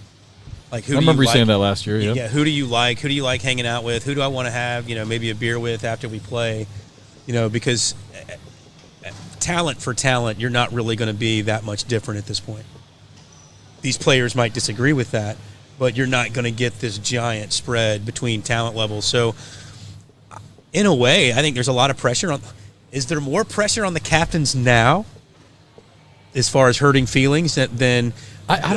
I remember you saying that last year. Yeah. Who do you like? Who do you like hanging out with? Who do I want to have? Maybe a beer with after we play. Because talent for talent, you're not really going to be that much different at this point. These players might disagree with that, but you're not going to get this giant spread between talent levels. So, in a way, I think there's a lot of pressure on. Is there more pressure on the captains now, as far as hurting feelings, than I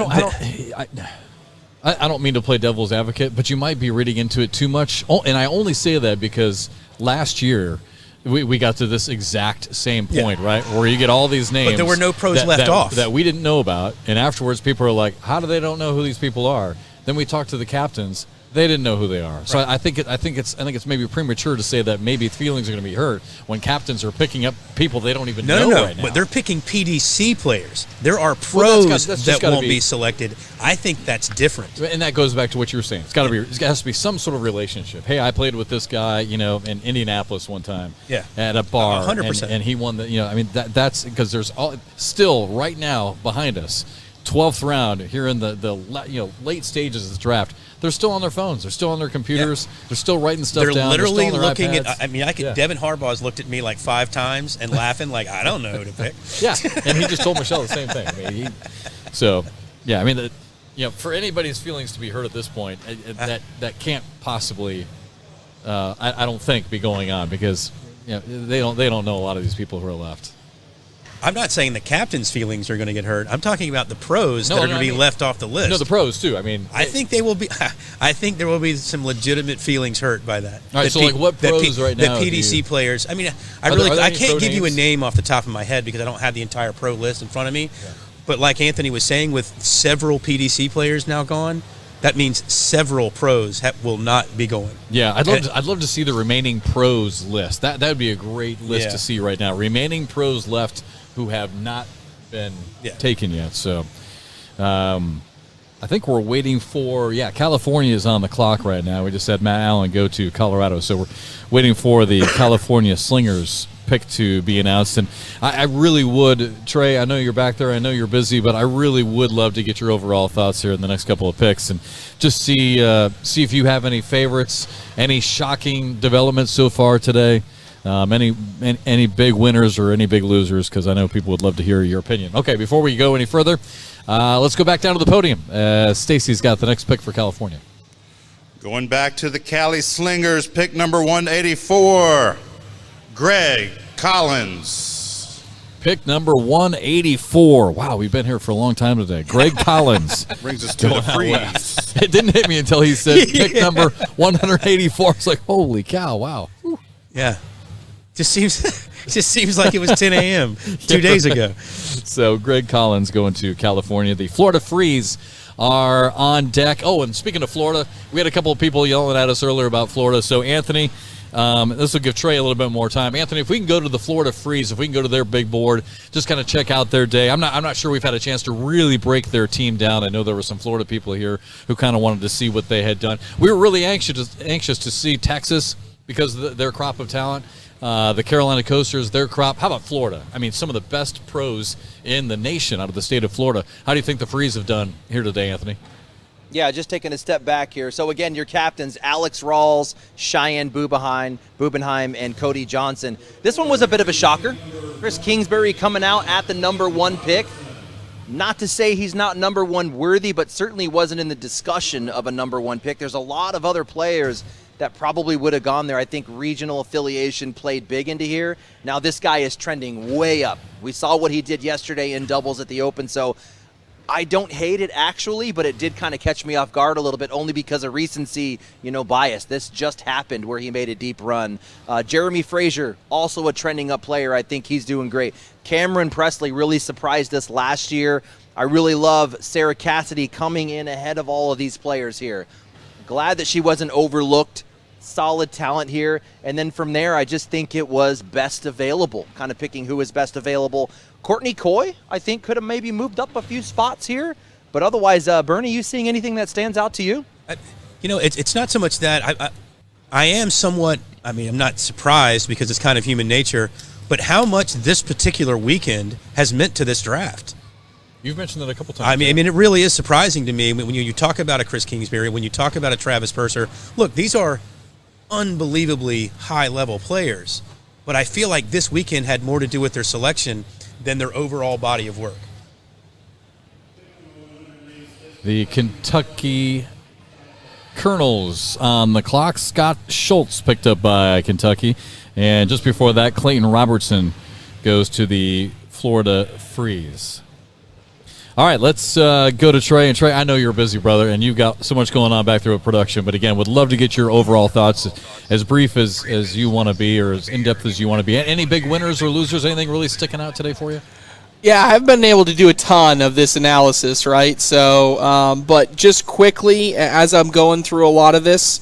don't mean to play devil's advocate, but you might be reading into it too much. Oh, and I only say that because last year we got to this exact same point, right? Where you get all these names. But there were no pros left off. That we didn't know about. And afterwards, people are like, how do they don't know who these people are? Then we talked to the captains. They didn't know who they are. So I think it's maybe premature to say that maybe feelings are going to be hurt when captains are picking up people they don't even know right now. But they're picking PDC players. There are pros that won't be selected. I think that's different. And that goes back to what you were saying. It has to be some sort of relationship. Hey, I played with this guy, in Indianapolis one time at a bar. 100%. And he won the, that's because there's still right now behind us, 12th round here in the late stages of the draft, they're still on their phones. They're still on their computers. Yeah. They're still writing stuff they're down. Literally they're still on their looking iPads. at. Devin Harbaugh's looked at me like 5 times and laughing like I don't know who to pick. Yeah, and he just told Michelle the same thing. I mean, for anybody's feelings to be hurt at this point, that can't possibly, I don't think, be going on because they don't know a lot of these people who are left. I'm not saying the captain's feelings are going to get hurt. I'm talking about the pros that are going to be left off the list. No, the pros too. I mean, I think they will be. I think there will be some legitimate feelings hurt by that. All right, so what pros right now? The PDC players. I mean, I can't give you a name off the top of my head because I don't have the entire pro list in front of me. Yeah. But like Anthony was saying, with several PDC players now gone, that means several pros will not be going. Yeah, I'd love to see the remaining pros list. That would be a great list to see right now. Remaining pros left who have not been taken yet. So I think we're waiting for, California is on the clock right now. We just had Matt Allen go to Colorado. So we're waiting for the California Slingers pick to be announced. And I really would, Trey, I know you're back there. I know you're busy, but I really would love to get your overall thoughts here in the next couple of picks and just see if you have any favorites, any shocking developments so far today. Any big winners or any big losers, because I know people would love to hear your opinion. Okay, before we go any further, let's go back down to the podium. Stacy's got the next pick for California. Going back to the Cali Slingers, pick number 184, Greg Collins. Pick number 184. Wow, we've been here for a long time today. Greg Collins. Brings us to the freeze. It didn't hit me until he said pick number 184. It's like, holy cow, wow. Yeah. Just seems like it was 10 a.m. 2 days ago. So Greg Collins going to California. The Florida Freeze are on deck. Oh, and speaking of Florida, we had a couple of people yelling at us earlier about Florida. So Anthony, this will give Trey a little bit more time. Anthony, if we can go to the Florida Freeze, if we can go to their big board, just kind of check out their day. I'm not sure we've had a chance to really break their team down. I know there were some Florida people here who kind of wanted to see what they had done. We were really anxious to see Texas because of their crop of talent. The Carolina Coasters, their crop. How about Florida? I mean, some of the best pros in the nation out of the state of Florida. How do you think the Freeze have done here today, Anthony? Yeah, just taking a step back here. So, again, your captains, Alex Rawls, Cheyenne Bubenheim, and Cody Johnson. This one was a bit of a shocker. Chris Kingsbury coming out at the number 1 pick. Not to say he's not number 1 worthy, but certainly wasn't in the discussion of a number 1 pick. There's a lot of other players that probably would have gone there. I think regional affiliation played big into here. Now this guy is trending way up. We saw what he did yesterday in doubles at the Open, so I don't hate it actually, but it did kind of catch me off guard a little bit, only because of recency, bias. This just happened where he made a deep run. Jeremy Frazier, also a trending up player. I think he's doing great. Cameron Presley really surprised us last year. I really love Sarah Cassidy coming in ahead of all of these players here. Glad that she wasn't overlooked. Solid talent here. And then from there, I just think it was best available, kind of picking who is best available. Courtney Coy, I think, could have maybe moved up a few spots here. But otherwise, Bernie, you seeing anything that stands out to you? It's not so much that. I am somewhat, I'm not surprised because it's kind of human nature, but how much this particular weekend has meant to this draft. You've mentioned that a couple times. I mean, it really is surprising to me when you talk about a Chris Kingsbury, when you talk about a Travis Purser. Look, these are unbelievably high-level players, but I feel like this weekend had more to do with their selection than their overall body of work. The Kentucky Colonels on the clock. Scott Schultz picked up by Kentucky, and just before that, Clayton Robertson goes to the Florida Freeze. All right, let's go to Trey. And Trey, I know you're busy, brother, and you've got so much going on back there with production. But again, would love to get your overall thoughts, as brief as you want to be, or as in-depth as you want to be. Any big winners or losers? Anything really sticking out today for you? Yeah, I've been able to do a ton of this analysis, right? So, but just quickly, as I'm going through a lot of this,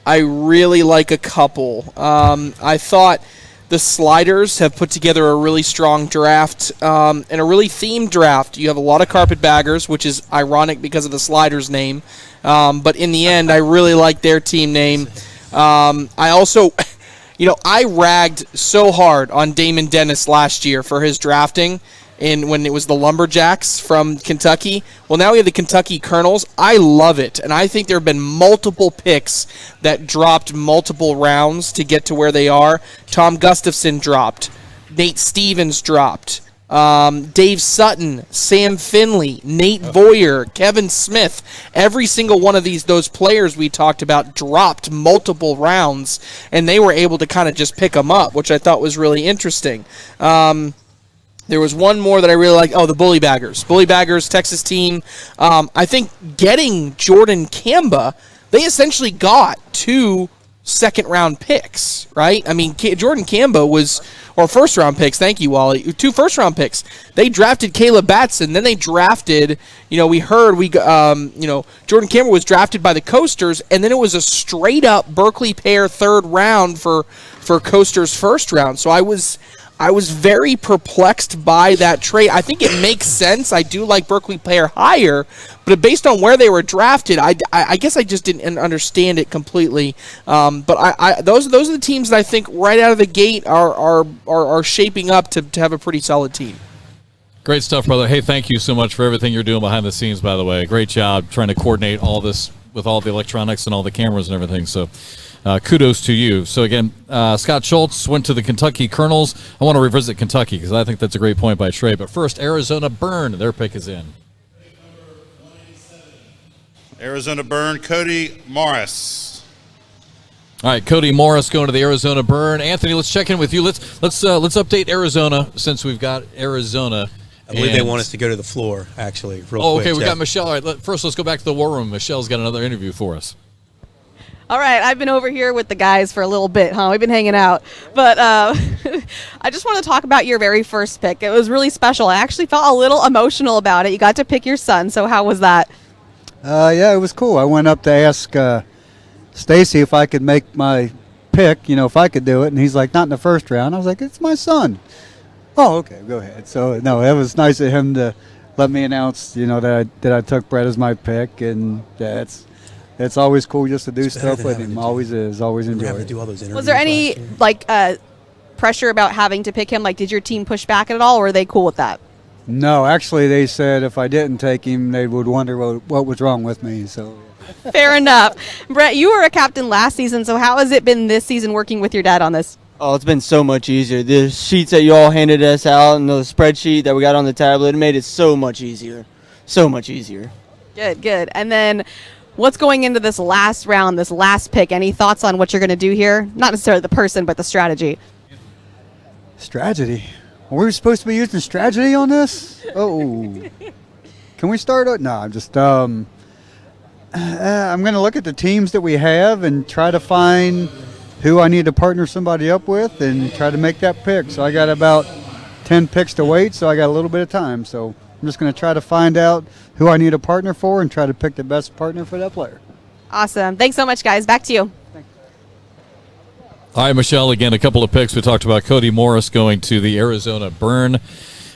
I really like a couple. I thought the Sliders have put together a really strong draft and a really themed draft. You have a lot of carpetbaggers, which is ironic because of the Sliders name. But in the end, I really like their team name. I also, I ragged so hard on Damon Dennis last year for his drafting. when it was the Lumberjacks from Kentucky. Well, now we have the Kentucky Colonels. I love it, and I think there have been multiple picks that dropped multiple rounds to get to where they are. Tom Gustafson dropped. Nate Stevens dropped. Dave Sutton, Sam Finley, Nate Voyer, Kevin Smith. Every single one of those players we talked about dropped multiple rounds, and they were able to kind of just pick them up, which I thought was really interesting. There was one more that I really liked. Oh, the Bully Baggers. Bully Baggers, Texas team. I think getting Jordan Kamba, they essentially got 2 second-round picks, right? I mean, Jordan Kamba was, or first-round picks, thank you, Wally, 2 first-round picks. They drafted Caleb Batson, then they drafted, Jordan Kamba was drafted by the Coasters, and then it was a straight-up Berkeley pair third round for Coasters first round. So I was very perplexed by that trade. I think it makes sense. I do like Berkeley player higher, but based on where they were drafted, I guess I just didn't understand it completely. But those are the teams that I think right out of the gate are shaping up to have a pretty solid team. Great stuff, brother. Hey, thank you so much for everything you're doing behind the scenes, by the way. Great job trying to coordinate all this with all the electronics and all the cameras and everything. So kudos to you. So, again, Scott Schultz went to the Kentucky Colonels. I want to revisit Kentucky because I think that's a great point by Trey. But first, Arizona Burn. Their pick is in. Arizona Burn, Cody Morris. All right, Cody Morris going to the Arizona Burn. Anthony, let's check in with you. Let's update Arizona since we've got Arizona. I believe they want us to go to the floor, actually, real quick. Okay, we got Michelle. All right, first let's go back to the war room. Michelle's got another interview for us. All right, I've been over here with the guys for a little bit, huh? We've been hanging out. But I just want to talk about your very first pick. It was really special. I actually felt a little emotional about it. You got to pick your son, so how was that? Yeah, it was cool. I went up to ask Stacy if I could make my pick, if I could do it, and he's like, not in the first round. I was like, it's my son. Oh, okay, go ahead. So, no, it was nice of him to let me announce, that I took Brett as my pick, and it's always cool just to do stuff with him. Always is. Always enjoy it. Was there any pressure about having to pick him? Like, did your team push back at all, or were they cool with that? No, actually, they said if I didn't take him, they would wonder what was wrong with me. So. Fair enough. Brett, you were a captain last season, so how has it been this season working with your dad on this? Oh, it's been so much easier. The sheets that you all handed us out and the spreadsheet that we got on the tablet made it so much easier. So much easier. Good. And then what's going into this last round, this last pick? Any thoughts on what you're going to do here? Not necessarily the person, but the strategy. Strategy? Were we supposed to be using strategy on this? Oh. Can we start? No, I'm just I'm going to look at the teams that we have and try to find who I need to partner somebody up with and try to make that pick. So I got about 10 picks to wait, so I got a little bit of time. So I'm just going to try to find out who I need a partner for and try to pick the best partner for that player. Awesome. Thanks so much, guys. Back to you. Hi, Michelle. Again, a couple of picks. We talked about Cody Morris going to the Arizona Burn.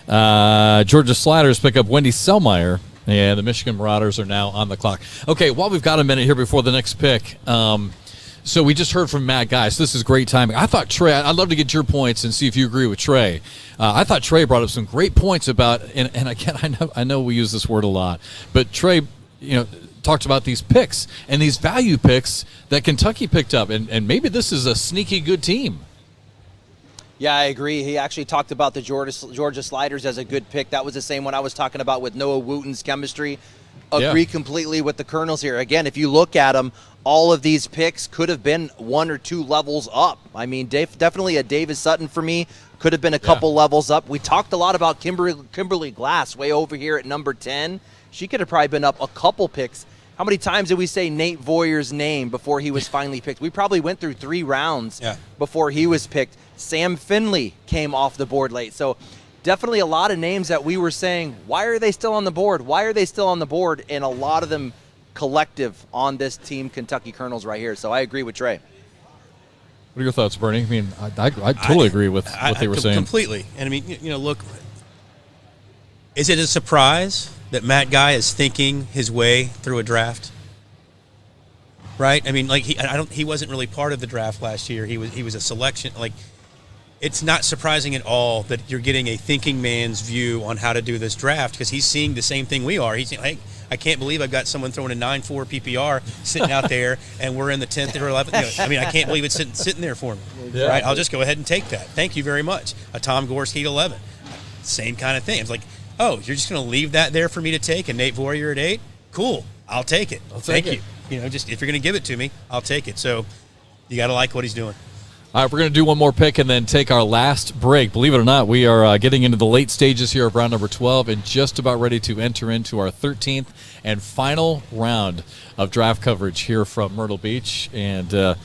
Georgia Sliders pick up Wendy Selmeyer, and the Michigan Marauders are now on the clock. Okay, while we've got a minute here before the next pick, so we just heard from Matt Guy, so this is great timing. I thought Trey, I'd love to get your points and see if you agree with Trey. I thought Trey brought up some great points about, and again, I know we use this word a lot, but Trey, talked about these picks and these value picks that Kentucky picked up, and maybe this is a sneaky good team. Yeah, I agree. He actually talked about the Georgia Sliders as a good pick. That was the same one I was talking about with Noah Wooten's chemistry. Agree completely with the Colonels here. Again, if you look at them, all of these picks could have been 1 or 2 levels up. I mean, definitely a Davis Sutton for me. Could have been a couple levels up. We talked a lot about Kimberly Glass way over here at number 10. She could have probably been up a couple picks. How many times did we say Nate Voyer's name before he was finally picked? We probably went through 3 rounds before he was picked. Sam Finley came off the board late. So definitely a lot of names that we were saying, why are they still on the board? Why are they still on the board? And a lot of them collective on this team, Kentucky Colonels right here. So I agree with Trey. What are your thoughts, Bernie? I mean, I totally agree with what they were saying. Completely. And I mean, look, is it a surprise that Matt Guy is thinking his way through a draft? Right? I mean, like he wasn't really part of the draft last year. He was a selection. Like, it's not surprising at all that you're getting a thinking man's view on how to do this draft, because he's seeing the same thing we are. He's saying, hey, I can't believe I've got someone throwing a 9.4 PPR sitting out there, and we're in the 10th or 11th. I mean, I can't believe it's sitting there for me. Yeah. Right? I'll just go ahead and take that. Thank you very much. A Tom Gorski at 11. Same kind of thing. It's like, oh, you're just going to leave that there for me to take, and Nate Warrior at 8? Cool. I'll take it. Thank you. Just if you're going to give it to me, I'll take it. So you got to like what he's doing. All right, we're going to do one more pick and then take our last break. Believe it or not, we are getting into the late stages here of round number 12 and just about ready to enter into our 13th and final round of draft coverage here from Myrtle Beach. And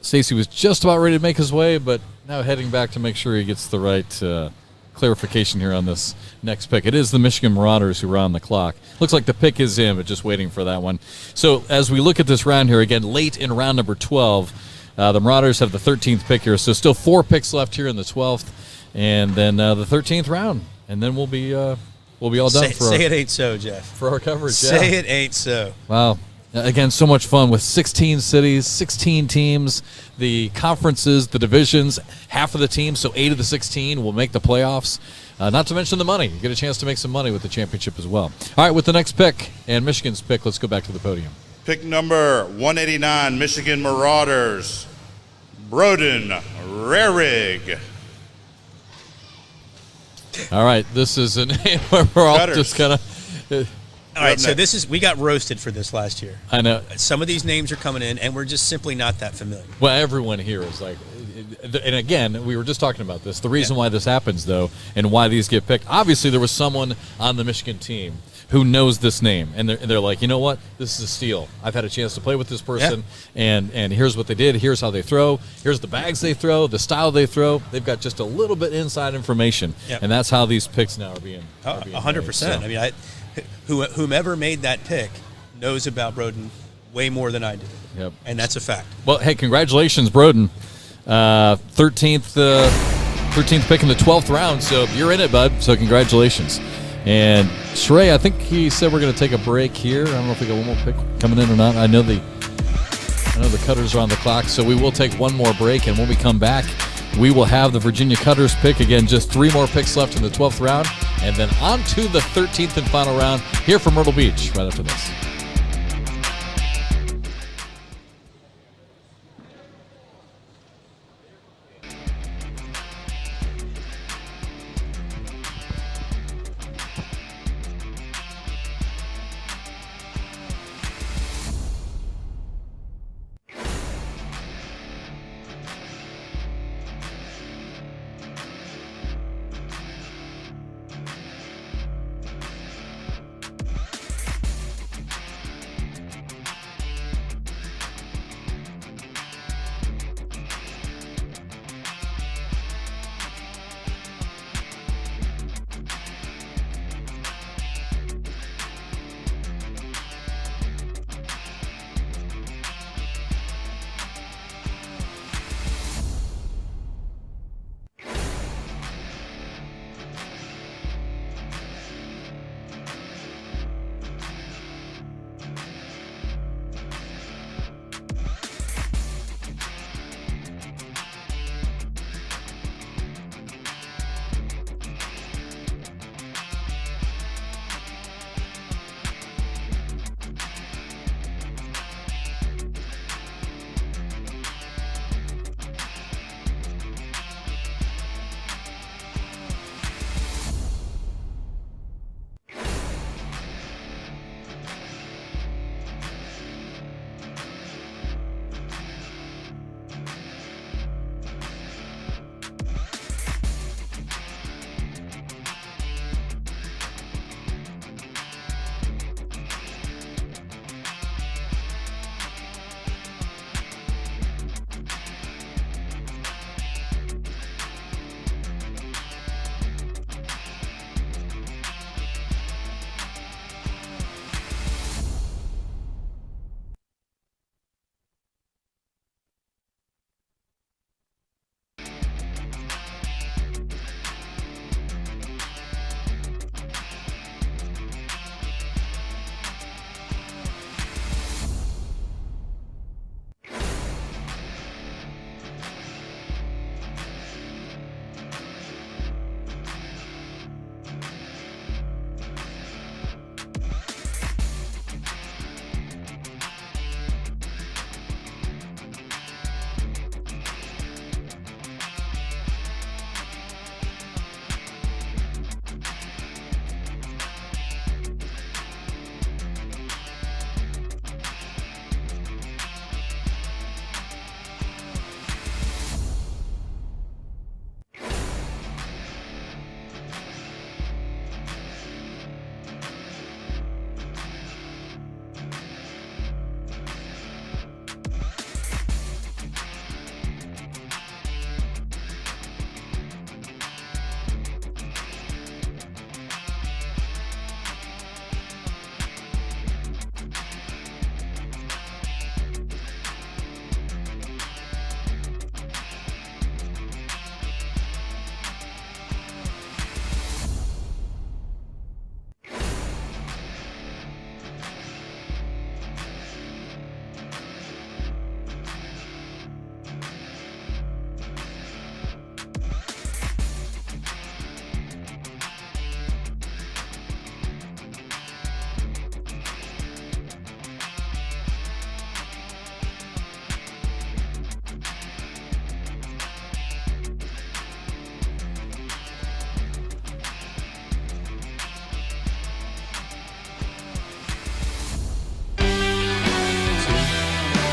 Stacey was just about ready to make his way, but now heading back to make sure he gets the right clarification here on this next pick. It is the Michigan Marauders who are on the clock. Looks like the pick is in, but just waiting for that one. So as we look at this round here, again, late in round number 12, the Marauders have the 13th pick here, so still 4 picks left here in the 12th, and then the 13th round, and then we'll be all done. Say it ain't so, Jeff. For our coverage. Say it ain't so. Wow. Again, so much fun with 16 cities, 16 teams, the conferences, the divisions, half of the teams, so 8 of the 16 will make the playoffs. Not to mention the money. You get a chance to make some money with the championship as well. All right, with the next pick and Michigan's pick, let's go back to the podium. Pick number 189, Michigan Marauders, Broden Rarig. All right, this is a name where we're all just kind of... All right, so we got roasted for this last year. I know. Some of these names are coming in, and we're just simply not that familiar. Well, everyone here is like, and again, we were just talking about this. The reason why this happens, though, and why these get picked, obviously there was someone on the Michigan team who knows this name, and they're like, you know what, this is a steal. I've had a chance to play with this person, and here's what they did. Here's how they throw. Here's the bags they throw, the style they throw. They've got just a little bit inside information, and that's how these picks now are being 100%. So. I mean, whomever made that pick knows about Broden way more than I do. Yep. And that's a fact. Well, hey, congratulations, Broden. 13th pick in the 12th round, so you're in it, bud. So congratulations. And Shrey, I think he said we're going to take a break here. I don't know if we got one more pick coming in or not. I know the Cutters are on the clock, so we will take one more break, and when we come back, we will have the Virginia Cutters pick. Again, just 3 more picks left in the 12th round, and then on to the 13th and final round here from Myrtle Beach right after this.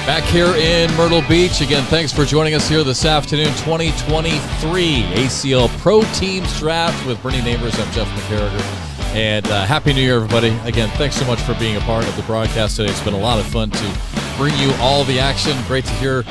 Back here in Myrtle Beach. Again, thanks for joining us here this afternoon. 2023 ACL Pro Teams Draft with Bernie Neighbors. I'm Jeff McCarriger. And Happy New Year, everybody. Again, thanks so much for being a part of the broadcast today. It's been a lot of fun to bring you all the action. Great to hear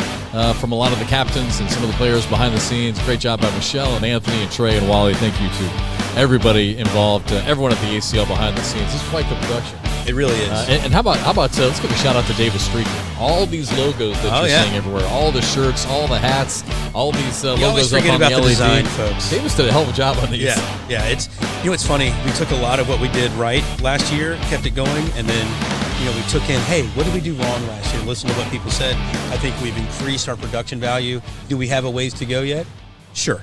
from a lot of the captains and some of the players behind the scenes. Great job by Michelle and Anthony and Trey and Wally. Thank you to everybody involved, everyone at the ACL behind the scenes. This is quite the production. It really is. And how about let's give a shout out to Davis Streaker. All these logos that you're seeing everywhere, all the shirts, all the hats, all these logos up on the LED. Design, folks. Davis did a hell of a job on these. Yeah. It's it's funny. We took a lot of what we did right last year, kept it going, and then we took in, hey, what did we do wrong last year? Listen to what people said. I think we've increased our production value. Do we have a ways to go yet? Sure.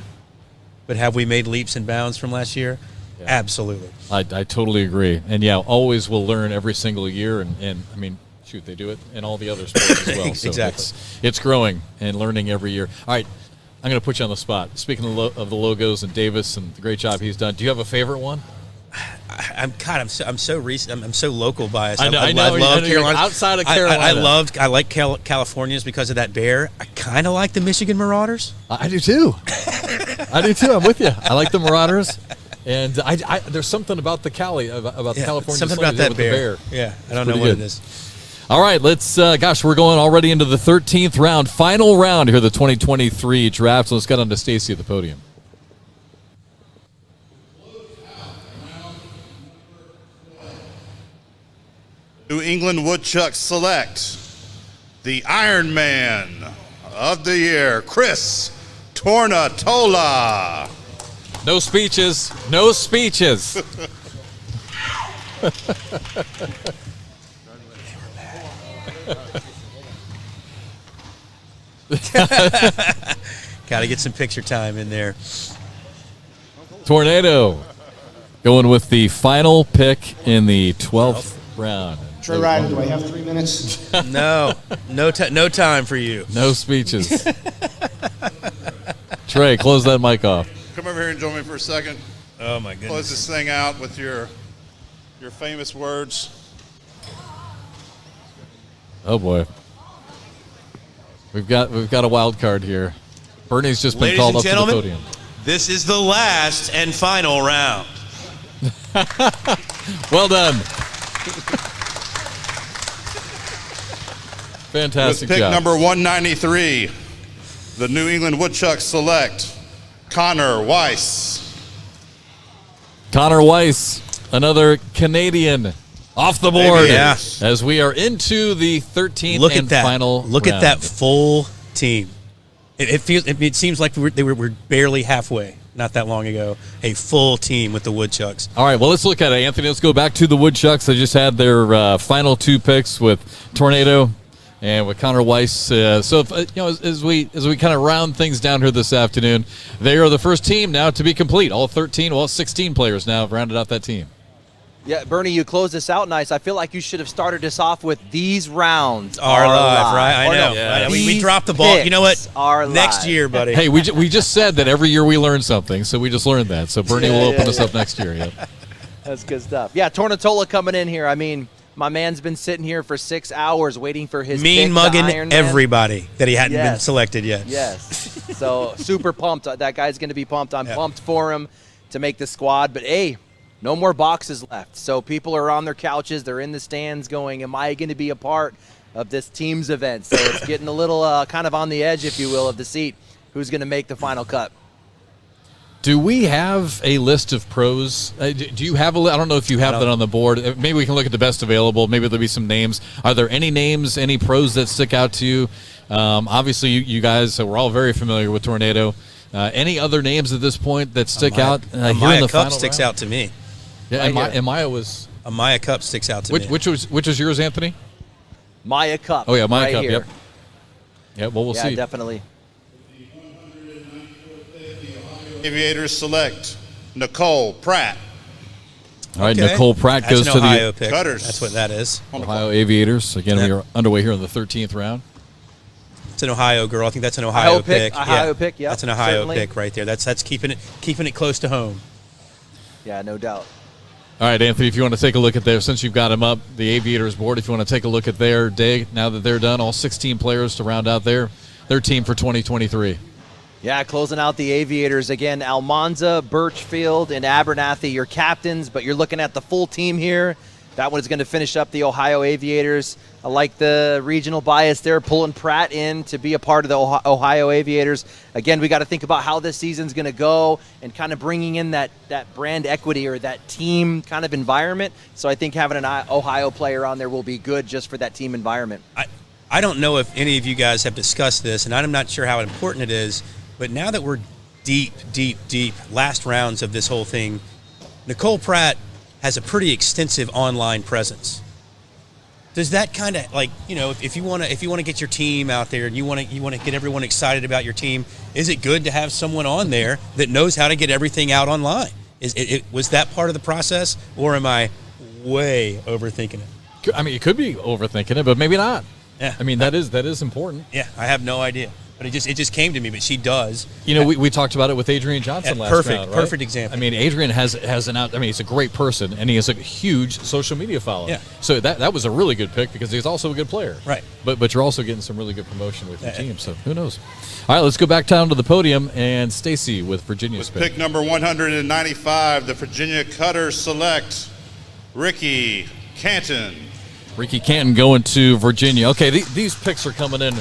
But have we made leaps and bounds from last year? Yeah. Absolutely. I totally agree. And always will learn every single year. And I mean, shoot, they do it in all the other sports as well. So exactly. It's growing and learning every year. All right, I'm going to put you on the spot. Speaking of the logos and Davis and the great job he's done, do you have a favorite one? I'm so recent. I'm so local biased. I know. I love Carolina. Outside of Carolina, I like California's because of that bear. I kind of like the Michigan Marauders. I do too. I do too. I'm with you. I like the Marauders. And I there's something about the California something about that bear. Yeah, I don't know what it is. All right, let's. We're going already into the 13th round, final round here, the 2023 draft. So let's get on to Stacy at the podium. New England Woodchucks select the Iron Man of the year, Chris Tornatola. No speeches. No speeches. Got to get some picture time in there. Tornado going with the final pick in the 12th round. Trey Ryder, do I have 3 minutes? No time for you. No speeches. Trey, close that mic off. Come over here and join me for a second. Oh my goodness. Close this thing out with your famous words. Oh boy. We've got a wild card here. Bernie's just been called up to the podium. This is the last and final round. Well done. Fantastic With pick job. number 193, the New England Woodchucks select Connor Weiss. Connor Weiss, another Canadian, off the board. Yeah. As we are into the 13th Look and at that. final Look round. at that full team. It seems like we were barely halfway not that long ago. A full team with the Woodchucks. All right, well, let's look at it, Anthony. Let's go back to the Woodchucks. They just had their final 2 picks with Tornado and with Connor Weiss. So, as we kind of round things down here this afternoon, they are the first team now to be complete. All 16 players now have rounded out that team. Yeah, Bernie, you closed this out nice. I feel like you should have started us off with these rounds are live, right? I know. Yeah. We dropped the ball. You know what? Next year, buddy. Hey, we just said that every year we learn something, so we just learned that. So Bernie will open us up next year. Yep. That's good stuff. Yeah, Tornatola coming in here. I mean, my man's been sitting here for 6 hours waiting for his mean pick, mugging Iron Man. everybody that he hadn't been selected yet. Yes. So super pumped. That guy's going to be pumped. I'm pumped for him to make the squad. But hey, no more boxes left. So people are on their couches. They're in the stands going, am I going to be a part of this team's event? So it's getting a little kind of on the edge, if you will, of the seat. Who's going to make the final cut? Do we have a list of pros? Do you have I don't know if you have that on the board. Maybe we can look at the best available. Maybe there'll be some names. Are there any names, any pros that stick out to you? Obviously, you guys, we're all very familiar with Tornado. Any other names at this point that stick out here in the Cup final sticks round? out to me. Yeah, and Maya was... Maya Cup sticks out to me. Which was yours, Anthony? Maya Cup. Oh, yeah, Maya Cup, here. yep. Yeah, well, we'll see. Yeah, definitely. Aviators select Nicole Pratt. All right, Nicole Pratt That's goes an to Ohio the pick. That's what that is. Ohio Aviators. Again, we are underway here in the 13th round. It's an Ohio girl. I think that's an Ohio pick. Ohio pick, yeah. That's an Ohio certainly. pick right there. That's keeping it close to home. Yeah, no doubt. All right, Anthony, if you want to take a look at their, since you've got them up, the Aviators board, if you want to take a look at their day, now that they're done, all 16 players to round out their team for 2023. Yeah, closing out the Aviators again, Almanza, Birchfield, and Abernathy, your captains, but you're looking at the full team here. That one is going to finish up the Ohio Aviators. I like the regional bias there, pulling Pratt in to be a part of the Ohio Aviators. Again, we got to think about how this season's going to go and kind of bringing in that brand equity or that team kind of environment. So I think having an Ohio player on there will be good just for that team environment. I don't know if any of you guys have discussed this, and I'm not sure how important it is, but now that we're deep last rounds of this whole thing, Nicole Pratt has a pretty extensive online presence. Does that kind of, like, you know, if you want to get your team out there and you want to get everyone excited about your team, is it good to have someone on there that knows how to get everything out online? Was that part of the process, or am I way overthinking it? I mean, you could be overthinking it, but maybe not. Yeah. I mean, that is important. Yeah, I have no idea. But it just came to me, but she does. You know, we talked about it with Adrian Johnson last round, right? Perfect example. I mean, Adrian has he's a great person, and he has a huge social media following. Yeah. So that was a really good pick because he's also a good player. Right. But you're also getting some really good promotion with your team, so who knows? All right, let's go back down to the podium, and Stacy with Virginia's pick. Pick number 195, the Virginia Cutters select Ricky Canton. Ricky Canton going to Virginia. Okay, these picks are coming in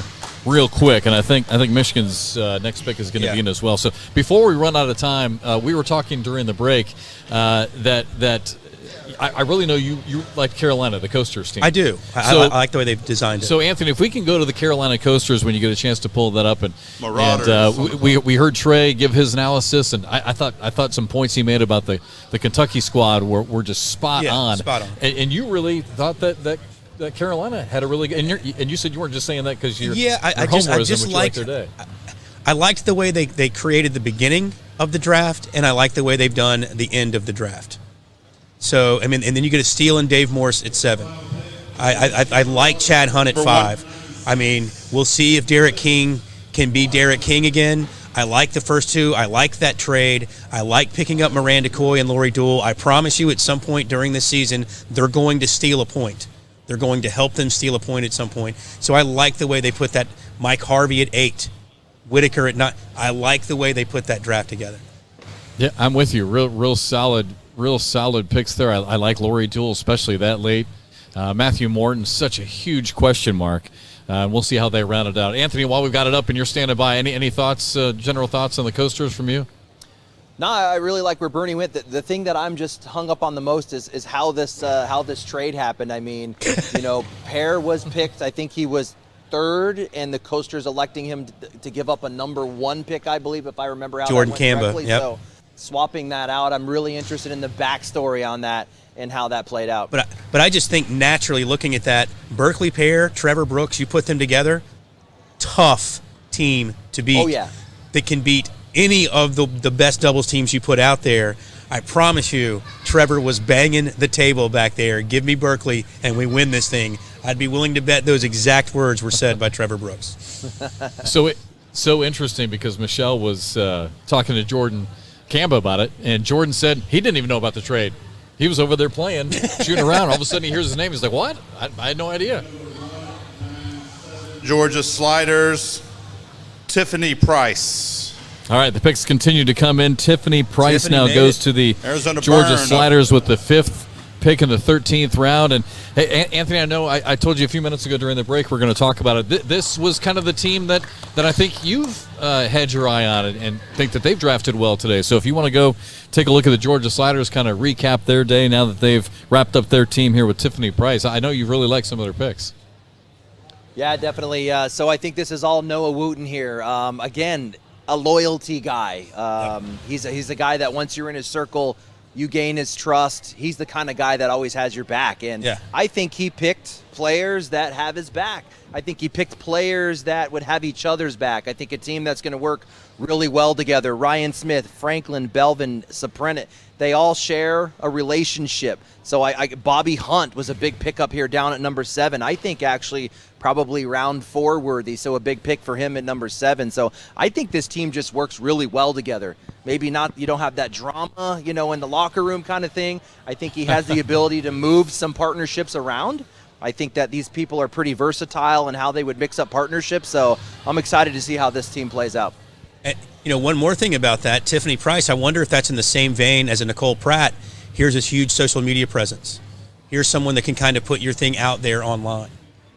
real quick, and I think Michigan's next pick is going to be in as well. So before we run out of time, we were talking during the break that I really know you like Carolina, the Coasters team. I do. I like the way they've designed it. So Anthony, if we can go to the Carolina Coasters when you get a chance to pull that up, and we heard Trey give his analysis, and I thought some points he made about the Kentucky squad were just spot on. Spot on. And you really thought that Carolina had a really good, and you said you weren't just saying that because you're I just liked their day. I liked the way they created the beginning of the draft, and I like the way they've done the end of the draft. So, I mean, and then you get a steal in Dave Morse at 7. I like Chad Hunt at 5. I mean, we'll see if Derek King can be Derek King again. I like the first two. I like that trade. I like picking up Miranda Coy and Lori Dool. I promise you at some point during this season, they're going to steal a point. They're going to help them steal a point at some point. So I like the way they put that. Mike Harvey at 8. Whitaker at 9. I like the way they put that draft together. Yeah, I'm with you. Real solid picks there. I like Lori Dool, especially that late. Matthew Morton, such a huge question mark. We'll see how they round it out. Anthony, while we've got it up and you're standing by, any thoughts, general thoughts on the Coasters from you? No, I really like where Bernie went. The thing that I'm just hung up on the most is how this trade happened. I mean, you know, Pear was picked. I think he was 3rd, and the Coasters electing him to give up a number 1 pick, I believe, if I remember how Jordan that went Kamba, correctly. yep. So swapping that out, I'm really interested in the backstory on that and how that played out. But I just think naturally looking at that, Berkeley Pear, Trevor Brooks, you put them together, tough team to beat. Oh, yeah. That can beat any of the best doubles teams you put out there. I promise you, Trevor was banging the table back there. Give me Berkeley, and we win this thing. I'd be willing to bet those exact words were said by Trevor Brooks. So interesting because Michelle was talking to Jordan Kamba about it, and Jordan said he didn't even know about the trade. He was over there playing, shooting around. All of a sudden, he hears his name. He's like, "What? I had no idea." Georgia Sliders, Tiffany Price. All right, the picks continue to come in. Tiffany Price now goes to the Arizona Georgia Burn. Sliders with the 5th pick in the 13th round. And hey, Anthony, I know I told you a few minutes ago during the break we're going to talk about it. This was kind of the team that I think you've had your eye on and think that they've drafted well today. So if you want to go take a look at the Georgia Sliders, kind of recap their day now that they've wrapped up their team here with Tiffany Price. I know you really like some of their picks. Yeah, definitely. So I think this is all Noah Wooten here. Again, a loyalty guy. He's a guy that once you're in his circle, you gain his trust. He's the kind of guy that always has your back. And I think he picked players that have his back. I think he picked players that would have each other's back. I think a team that's going to work really well together. Ryan Smith, Franklin, Belvin, Soprenit, they all share a relationship. So Bobby Hunt was a big pickup here down at number 7. I think actually probably round 4 worthy, so a big pick for him at number 7. So I think this team just works really well together. Maybe not, you don't have that drama, in the locker room kind of thing. I think he has the ability to move some partnerships around. I think that these people are pretty versatile in how they would mix up partnerships. So I'm excited to see how this team plays out. And, one more thing about that, Tiffany Price, I wonder if that's in the same vein as a Nicole Pratt. Here's this huge social media presence. Here's someone that can kind of put your thing out there online.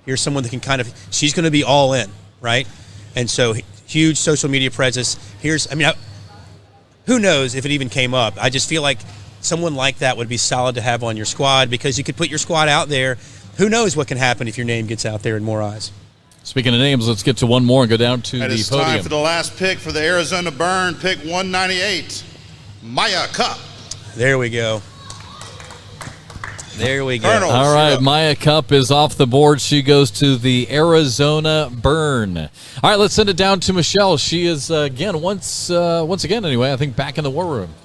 Here's someone that can she's going to be all in, right? And so huge social media presence. Who knows if it even came up? I just feel like someone like that would be solid to have on your squad because you could put your squad out there. Who knows what can happen if your name gets out there in more eyes? Speaking of names, let's get to one more and go down to the podium. It's time for the last pick for the Arizona Burn, pick 198, Maya Cup. There we go. There we go. Colonels, all right, Maya Cup is off the board. She goes to the Arizona Burn. All right, let's send it down to Michelle. She is, once again anyway, I think back in the war room.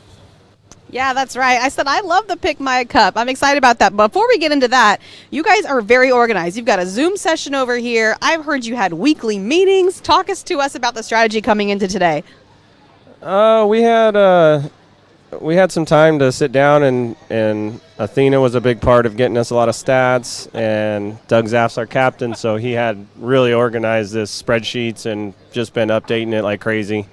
Yeah, that's right. I said I love the Pick Maya Cup. I'm excited about that. Before we get into that, you guys are very organized. You've got a Zoom session over here. I've heard you had weekly meetings. Talk to us about the strategy coming into today. We had some time to sit down, and Athena was a big part of getting us a lot of stats, and Doug Zaff's our captain, so he had really organized this spreadsheets and just been updating it like crazy.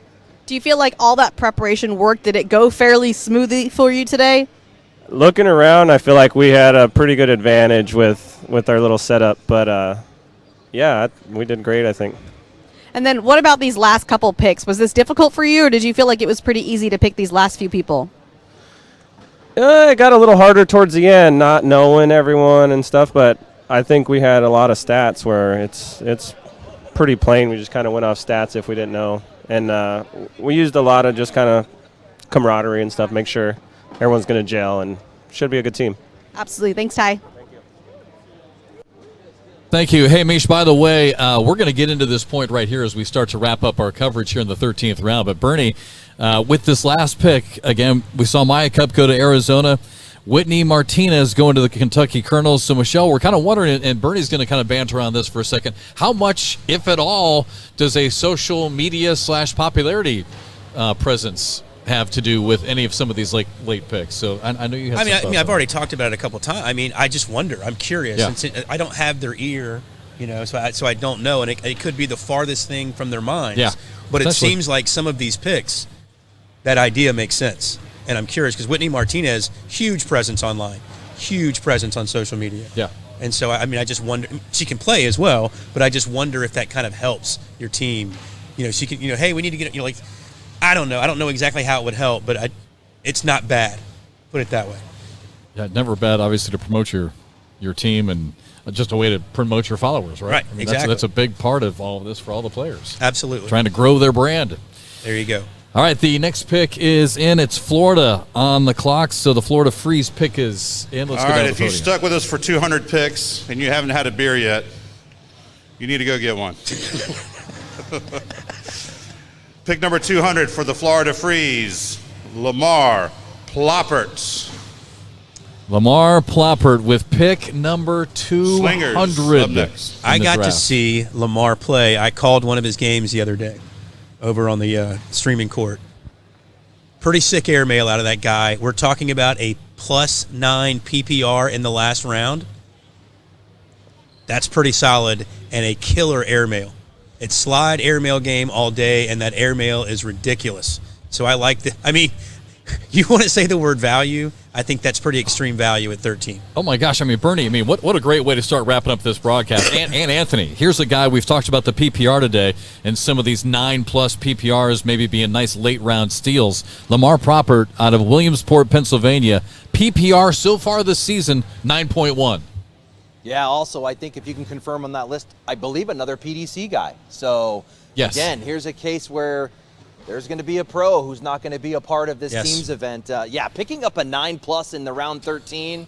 Do you feel like all that preparation work, did it go fairly smoothly for you today? Looking around, I feel like we had a pretty good advantage with our little setup, but we did great, I think. And then what about these last couple picks? Was this difficult for you, or did you feel like it was pretty easy to pick these last few people? It got a little harder towards the end, not knowing everyone and stuff, but I think we had a lot of stats where it's pretty plain. We just kind of went off stats if we didn't know. And we used a lot of just kind of camaraderie and stuff, make sure everyone's going to gel, and should be a good team. Absolutely. Thanks, Ty. Thank you. Hey, Mish, by the way, we're going to get into this point right here as we start to wrap up our coverage here in the 13th round. But, Bernie, with this last pick, again, we saw Maya Cup go to Arizona. Whitney Martinez going to the Kentucky Colonels. So, Michelle, we're kind of wondering, and Bernie's going to kind of banter on this for a second, how much, if at all, does a social media / popularity presence have to do with any of some of these late picks? So I know you have I've already talked about it a couple of times. I just wonder. I'm curious. Yeah. I don't have their ear, so I don't know, and it could be the farthest thing from their minds. Yeah, but it seems like some of these picks, that idea makes sense. And I'm curious because Whitney Martinez, huge presence online, huge presence on social media. Yeah. And so, I just wonder, she can play as well, but I just wonder if that kind of helps your team. She can, hey, we need to get, I don't know. I don't know exactly how it would help, but it's not bad. Put it that way. Yeah, never bad, obviously, to promote your team and just a way to promote your followers, right? Right, exactly. That's a big part of all of this for all the players. Absolutely. Trying to grow their brand. There you go. All right, the next pick is in. It's Florida on the clock, so the Florida Freeze pick is in. Let's All go right, down if the you podium. stuck with us for 200 picks and you haven't had a beer yet, you need to go get one. Pick number 200 for the Florida Freeze, Lamar Ploppert. Lamar Ploppert with pick number 200. Slingers up next. I got to draft. see Lamar play. I called one of his games the other day over on the streaming court. Pretty sick airmail out of that guy. We're talking about a +9 PPR in the last round. That's pretty solid, and a killer airmail. It's slide airmail game all day, and that airmail is ridiculous. So I like the. You want to say the word value? I think that's pretty extreme value at 13. Oh my gosh! Bernie. What a great way to start wrapping up this broadcast. and Anthony, here's a guy we've talked about the PPR today, and some of these 9+ PPRs maybe being nice late round steals. Lamar Ploppert out of Williamsport, Pennsylvania, PPR so far this season 9.1. Yeah, also, I think if you can confirm on that list, I believe another PDC guy. So, Yes. Again, here's a case where there's going to be a pro who's not going to be a part of this Yes. team's event. Picking up a 9+ in the round 13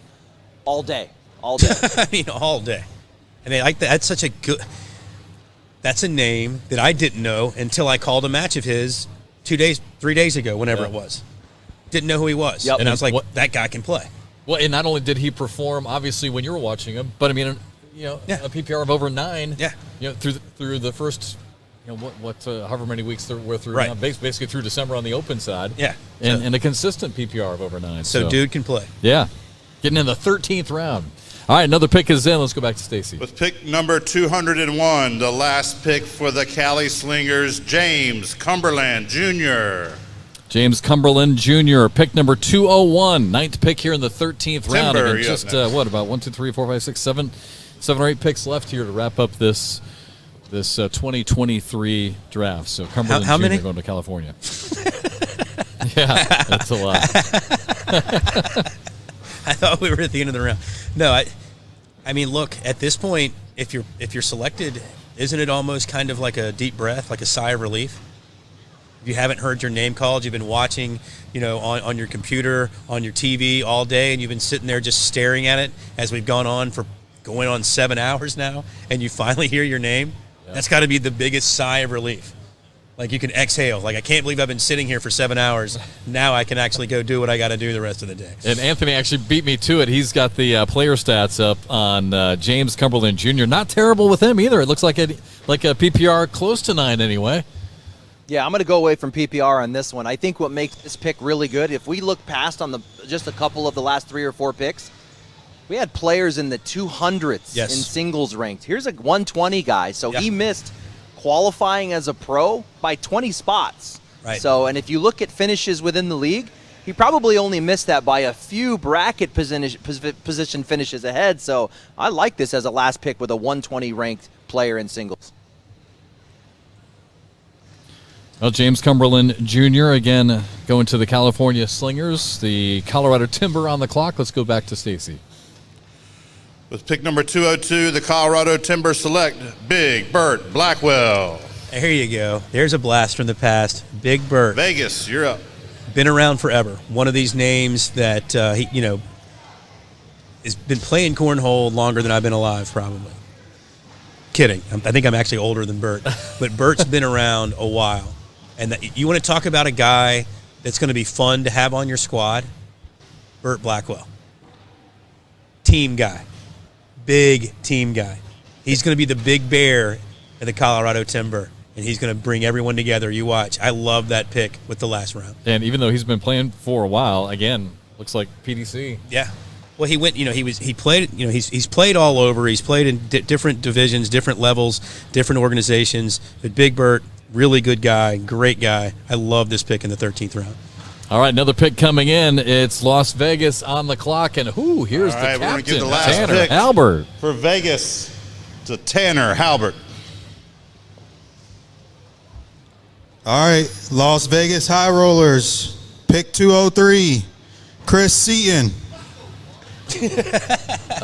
all day. All day. All day. And they like that. That's such a good. That's a name that I didn't know until I called a match of his 3 days ago, whenever it was. Didn't know who he was, and I was like, that guy can play. Well, and not only did he perform, obviously, when you were watching him, but I mean, a PPR of over 9. Yeah. Through the first, however many weeks there were through, basically through December on the open side. Yeah. And a consistent PPR of over 9. So dude can play. Yeah. Getting in the 13th round. All right, another pick is in. Let's go back to Stacy. With pick number 201, the last pick for the Cali Slingers, James Cumberland Jr. James Cumberland Jr., pick number 201, 9th pick here in the 13th round. Timber, Again, just, about 1, 2, 3, 4, 5, 6, 7 or 8 picks left here to wrap up this 2023 draft. So Cumberland how Jr. many? going to California. Yeah, that's a lot. I thought we were at the end of the round. No, I mean, look, at this point, if you're selected, isn't it almost kind of like a deep breath, like a sigh of relief? If you haven't heard your name called, you've been watching, on your computer, on your TV all day, and you've been sitting there just staring at it as we've gone on 7 hours now, and you finally hear your name. That's got to be the biggest sigh of relief. Like, you can exhale. Like, I can't believe I've been sitting here for 7 hours. Now I can actually go do what I got to do the rest of the day. And Anthony actually beat me to it. He's got the player stats up on James Cumberland Jr. Not terrible with him either. It looks like a PPR close to 9 anyway. Yeah, I'm going to go away from PPR on this one. I think what makes this pick really good, if we look past on just a couple of the last 3 or 4 picks, we had players in the 200s in singles ranked. Here's a 120 guy, so he missed qualifying as a pro by 20 spots. Right. So, and if you look at finishes within the league, he probably only missed that by a few bracket position finishes ahead. So I like this as a last pick with a 120 ranked player in singles. Well, James Cumberland Jr., again, going to the California Slingers. The Colorado Timber on the clock. Let's go back to Stacy. With pick number 202, the Colorado Timber select Big Bert Blackwell. There you go. There's a blast from the past. Big Bert. Vegas, you're up. Been around forever. One of these names that, has been playing cornhole longer than I've been alive, probably. Kidding. I think I'm actually older than Bert. But Bert's been around a while. And you want to talk about a guy that's going to be fun to have on your squad? Bert Blackwell. Team guy. Big team guy. He's going to be the big bear at the Colorado Timber, and he's going to bring everyone together. You watch. I love that pick with the last round. And even though he's been playing for a while, again, looks like PDC. Yeah. Well, he went. He played. He's played all over. He's played in different divisions, different levels, different organizations. But Big Bert, really good guy, great guy. I love this pick in the 13th round. All right, another pick coming in. It's Las Vegas on the clock, and here's All right, the we're gonna captain, give the last Tanner pick Halbert. for Vegas to Tanner Halbert. All right, Las Vegas High Rollers, pick 203, Chris Seaton.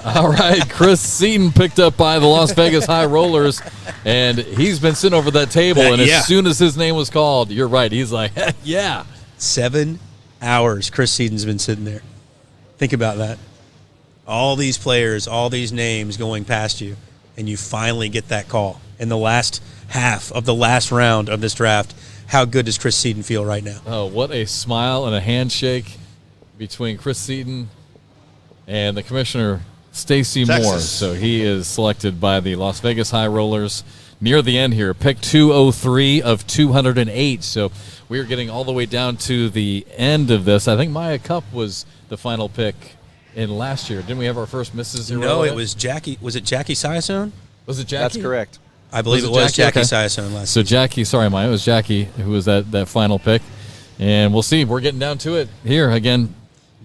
All right, Chris Seaton picked up by the Las Vegas High Rollers, and he's been sitting over that table, and as soon as his name was called, you're right, he's like, heck yeah. 7 hours Chris Seaton's been sitting there. Think about that. All these players, all these names going past you, and you finally get that call in the last half of the last round of this draft. How good does Chris Seaton feel right now? Oh, what a smile and a handshake between Chris Seaton and the commissioner, Stacy Moore. So he is selected by the Las Vegas High Rollers near the end here. Pick 203 of 208. So we are getting all the way down to the end of this. I think Maya Cup was the final pick in last year. Didn't we have our first Mrs. Irrelevant? No, it was Jackie. Was it Jackie Siasone? Was it Jackie? That's correct. I believe it was Jackie Siasone last So Jackie, sorry, Maya, it was Jackie who was that final pick. And we'll see. We're getting down to it here again.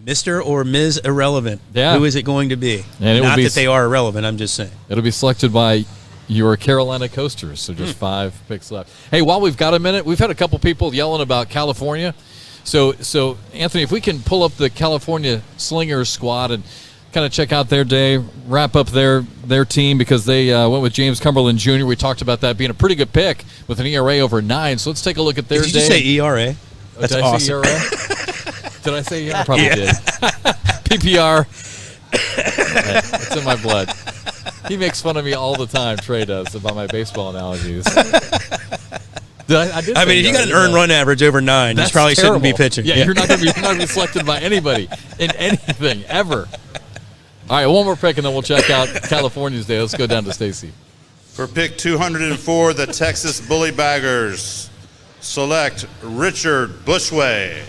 Mr. or Ms. Irrelevant. Yeah. Who is it going to be? And Not that they are irrelevant, I'm just saying. It'll be selected by your Carolina Coasters, so just 5 picks left. Hey, while we've got a minute, we've had a couple people yelling about California. So Anthony, if we can pull up the California Slingers squad and kind of check out their day, wrap up their team, because they went with James Cumberland Jr. We talked about that being a pretty good pick with an ERA over 9. So let's take a look at their day. Did you say ERA? That's did awesome. I say ERA? Did I say ERA? I probably did. PPR. It's in my blood. He makes fun of me all the time, Trey does, about my baseball analogies. I mean, if you got an earned run average over 9, you probably shouldn't be pitching. Yeah, you're not going to be selected by anybody in anything, ever. All right, one more pick, and then we'll check out California's day. Let's go down to Stacy. For pick 204, the Texas Bully Baggers select Richard Bushway.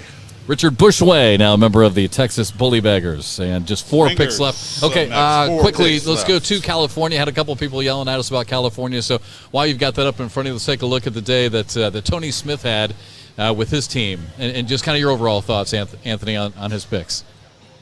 Richard Bushway, now a member of the Texas Bully Baggers, and just 4 picks left. Okay, quickly, let's go to California. Had a couple of people yelling at us about California, so while you've got that up in front of you, let's take a look at the day that Tony Smith had with his team, and just kind of your overall thoughts, Anthony, on his picks.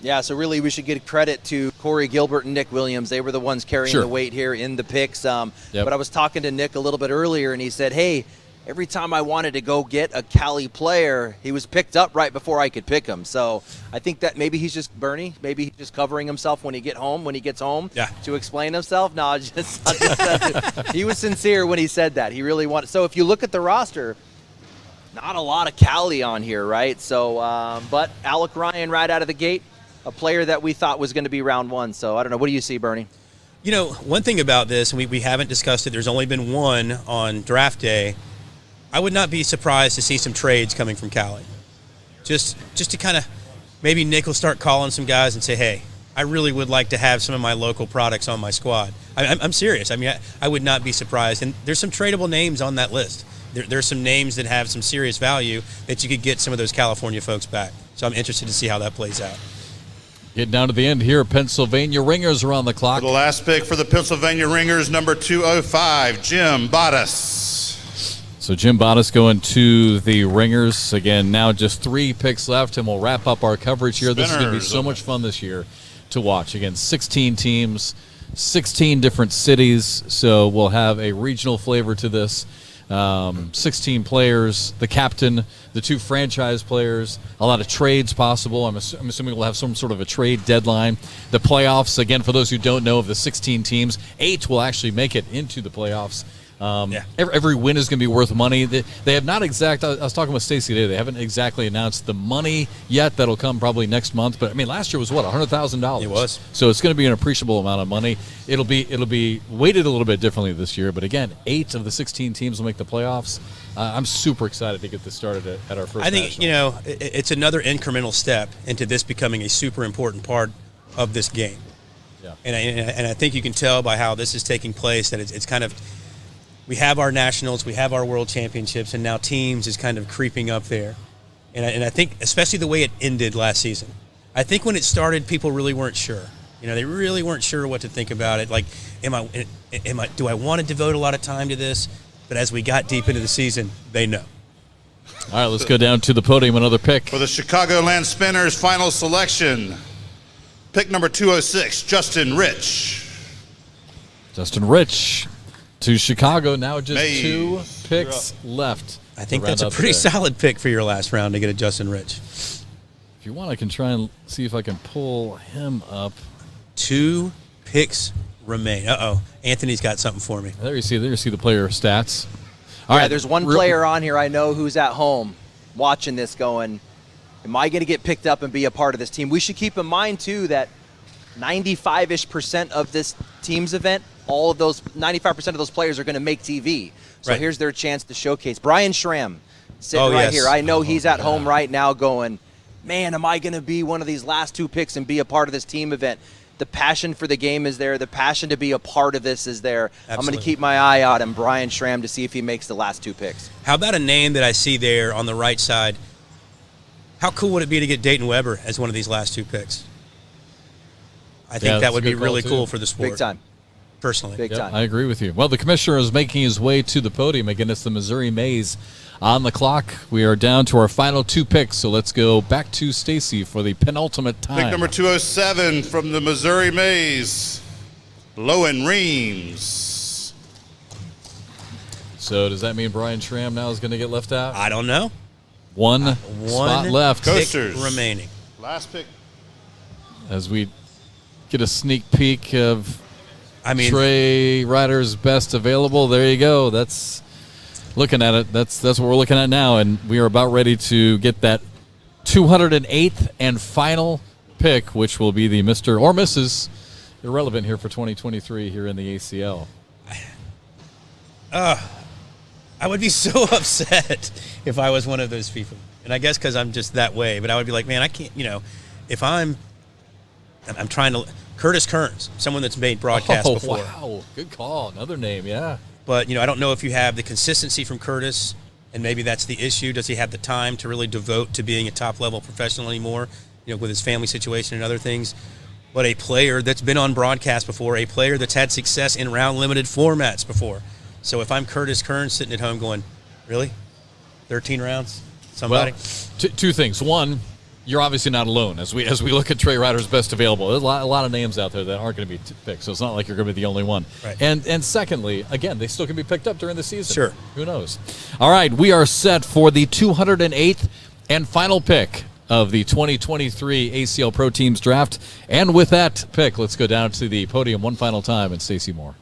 Yeah, so really we should give credit to Corey Gilbert and Nick Williams. They were the ones carrying the weight here in the picks. But I was talking to Nick a little bit earlier, and he said, hey, every time I wanted to go get a Cali player, he was picked up right before I could pick him. So I think that maybe he's just Bernie. Maybe he's just covering himself when he gets home to explain himself. No, he was sincere when he said that. He really wanted. So if you look at the roster, not a lot of Cali on here, right? So, but Alec Ryan right out of the gate, a player that we thought was going to be round 1. So I don't know. What do you see, Bernie? You know, one thing about this, and we haven't discussed it, there's only been one on draft day. I would not be surprised to see some trades coming from Cali. Just to kind of, maybe Nick will start calling some guys and say, hey, I really would like to have some of my local products on my squad. I'm serious. I mean, I would not be surprised. And there's some tradable names on that list. There's some names that have some serious value that you could get some of those California folks back. So I'm interested to see how that plays out. Getting down to the end here, Pennsylvania Ringers are on the clock. For the last pick for the Pennsylvania Ringers, number 205, Jim Bottas. So Jim Bottas going to the Ringers. Again, now just 3 picks left, and we'll wrap up our coverage here. This is going to be so much fun this year to watch. Again, 16 teams, 16 different cities, so we'll have a regional flavor to this. 16 players, the captain, the 2 franchise players, a lot of trades possible. I'm assuming we'll have some sort of a trade deadline. The playoffs, again, for those who don't know, of the 16 teams, 8 will actually make it into the playoffs. Every win is going to be worth money. They have not I was talking with Stacey today. They haven't exactly announced the money yet. That'll come probably next month. But I mean, last year was what, $100,000. It was. So it's going to be an appreciable amount of money. It'll be weighted a little bit differently this year. But again, 8 of the 16 teams will make the playoffs. I'm super excited to get this started at our first. I think it's another incremental step into this becoming a super important part of this game. Yeah. And I think you can tell by how this is taking place that it's kind of. We have our nationals, we have our world championships, and now teams is kind of creeping up there. And I think, especially the way it ended last season, I think when it started, people really weren't sure. They really weren't sure what to think about it. Like, do I want to devote a lot of time to this? But as we got deep into the season, they know. All right, let's go down to the podium. Another pick. For the Chicagoland Spinners, final selection, pick number 206, Justin Rich. Justin Rich. To Chicago, now just 2 picks left. I think that's a pretty solid pick for your last round to get a Justin Rich. If you want, I can try and see if I can pull him up. 2 picks remain. Anthony's got something for me. There you see the player stats. All right, there's one player on here I know who's at home watching this going, am I going to get picked up and be a part of this team? We should keep in mind, too, that 95-ish% of this team's event, all of those 95% of those players are going to make TV. So here's their chance to showcase. Brian Schramm sitting here. I know he's at home right now going, man, am I going to be one of these last 2 picks and be a part of this team event? The passion for the game is there. The passion to be a part of this is there. Absolutely. I'm going to keep my eye out on Brian Schramm to see if he makes the last 2 picks. How about a name that I see there on the right side? How cool would it be to get Dayton Weber as one of these last 2 picks? I think that would be really cool for the sport. Big time. Personally. Big time. I agree with you. Well, the commissioner is making his way to the podium. Again, it's the Missouri Maze on the clock. We are down to our final 2 picks, so let's go back to Stacy for the penultimate time. Pick number 207 from the Missouri Maze, Lowen Reams. So does that mean Brian Schramm now is going to get left out? I don't know. One spot left. Coasters remaining. Last pick. As we get a sneak peek of Trey Ryder's best available. There you go. That's looking at it. That's what we're looking at now, and we are about ready to get that 208th and final pick, which will be the Mr. or Mrs. irrelevant here for 2023 here in the ACL? I would be so upset if I was one of those people. And I guess because I'm just that way. But I would be like, man, I can't, if I'm trying to, Curtis Kearns, someone that's made broadcasts before. Wow, good call. Another name, yeah. But, I don't know if you have the consistency from Curtis, and maybe that's the issue. Does he have the time to really devote to being a top-level professional anymore, with his family situation and other things? But a player that's been on broadcast before, a player that's had success in round-limited formats before. So if I'm Curtis Kearns sitting at home going, really? 13 rounds? Somebody? Well, two things. One, you're obviously not alone. As we look at Trey Ryder's best available, there's a lot of names out there that aren't going to be picked, so it's not like you're going to be the only one. Right. And secondly, again, they still can be picked up during the season. Sure. Who knows? All right, we are set for the 208th and final pick of the 2023 ACL Pro Teams Draft. And with that pick, let's go down to the podium one final time and Stacey Moore.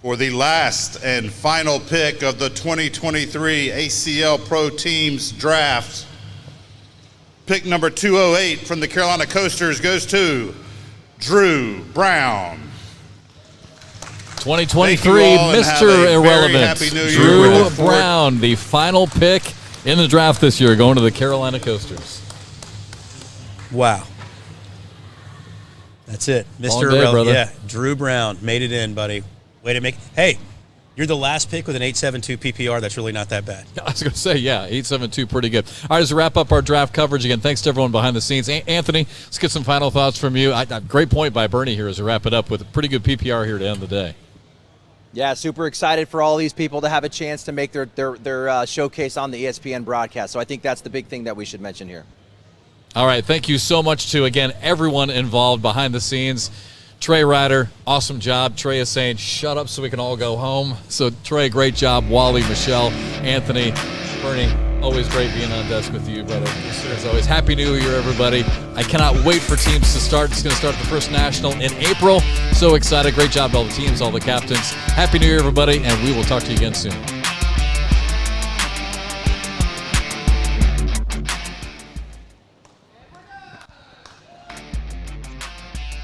For the last and final pick of the 2023 ACL Pro Teams Draft, pick number 208 from the Carolina Coasters goes to Drew Brown. 2023 Mr. Irrelevant, Drew Brown, the final pick in the draft this year, going to the Carolina Coasters. Wow. That's it. Mr. Irrelevant. Yeah, Drew Brown made it in, buddy. Way to make it. Hey, you're the last pick with an 8.72 PPR. That's really not that bad. I was going to say, yeah, 8.72, pretty good. All right, as we wrap up our draft coverage, again, thanks to everyone behind the scenes. Anthony, let's get some final thoughts from you. Great point by Bernie here as we wrap it up with a pretty good PPR here to end the day. Yeah, super excited for all these people to have a chance to make their showcase on the ESPN broadcast. So I think that's the big thing that we should mention here. All right, thank you so much to, again, everyone involved behind the scenes. Trey Ryder, awesome job. Trey is saying, shut up so we can all go home. So, Trey, great job. Wally, Michelle, Anthony, Bernie, always great being on desk with you, brother. As always, Happy New Year, everybody. I cannot wait for teams to start. It's going to start the first national in April. So excited. Great job to all the teams, all the captains. Happy New Year, everybody, and we will talk to you again soon.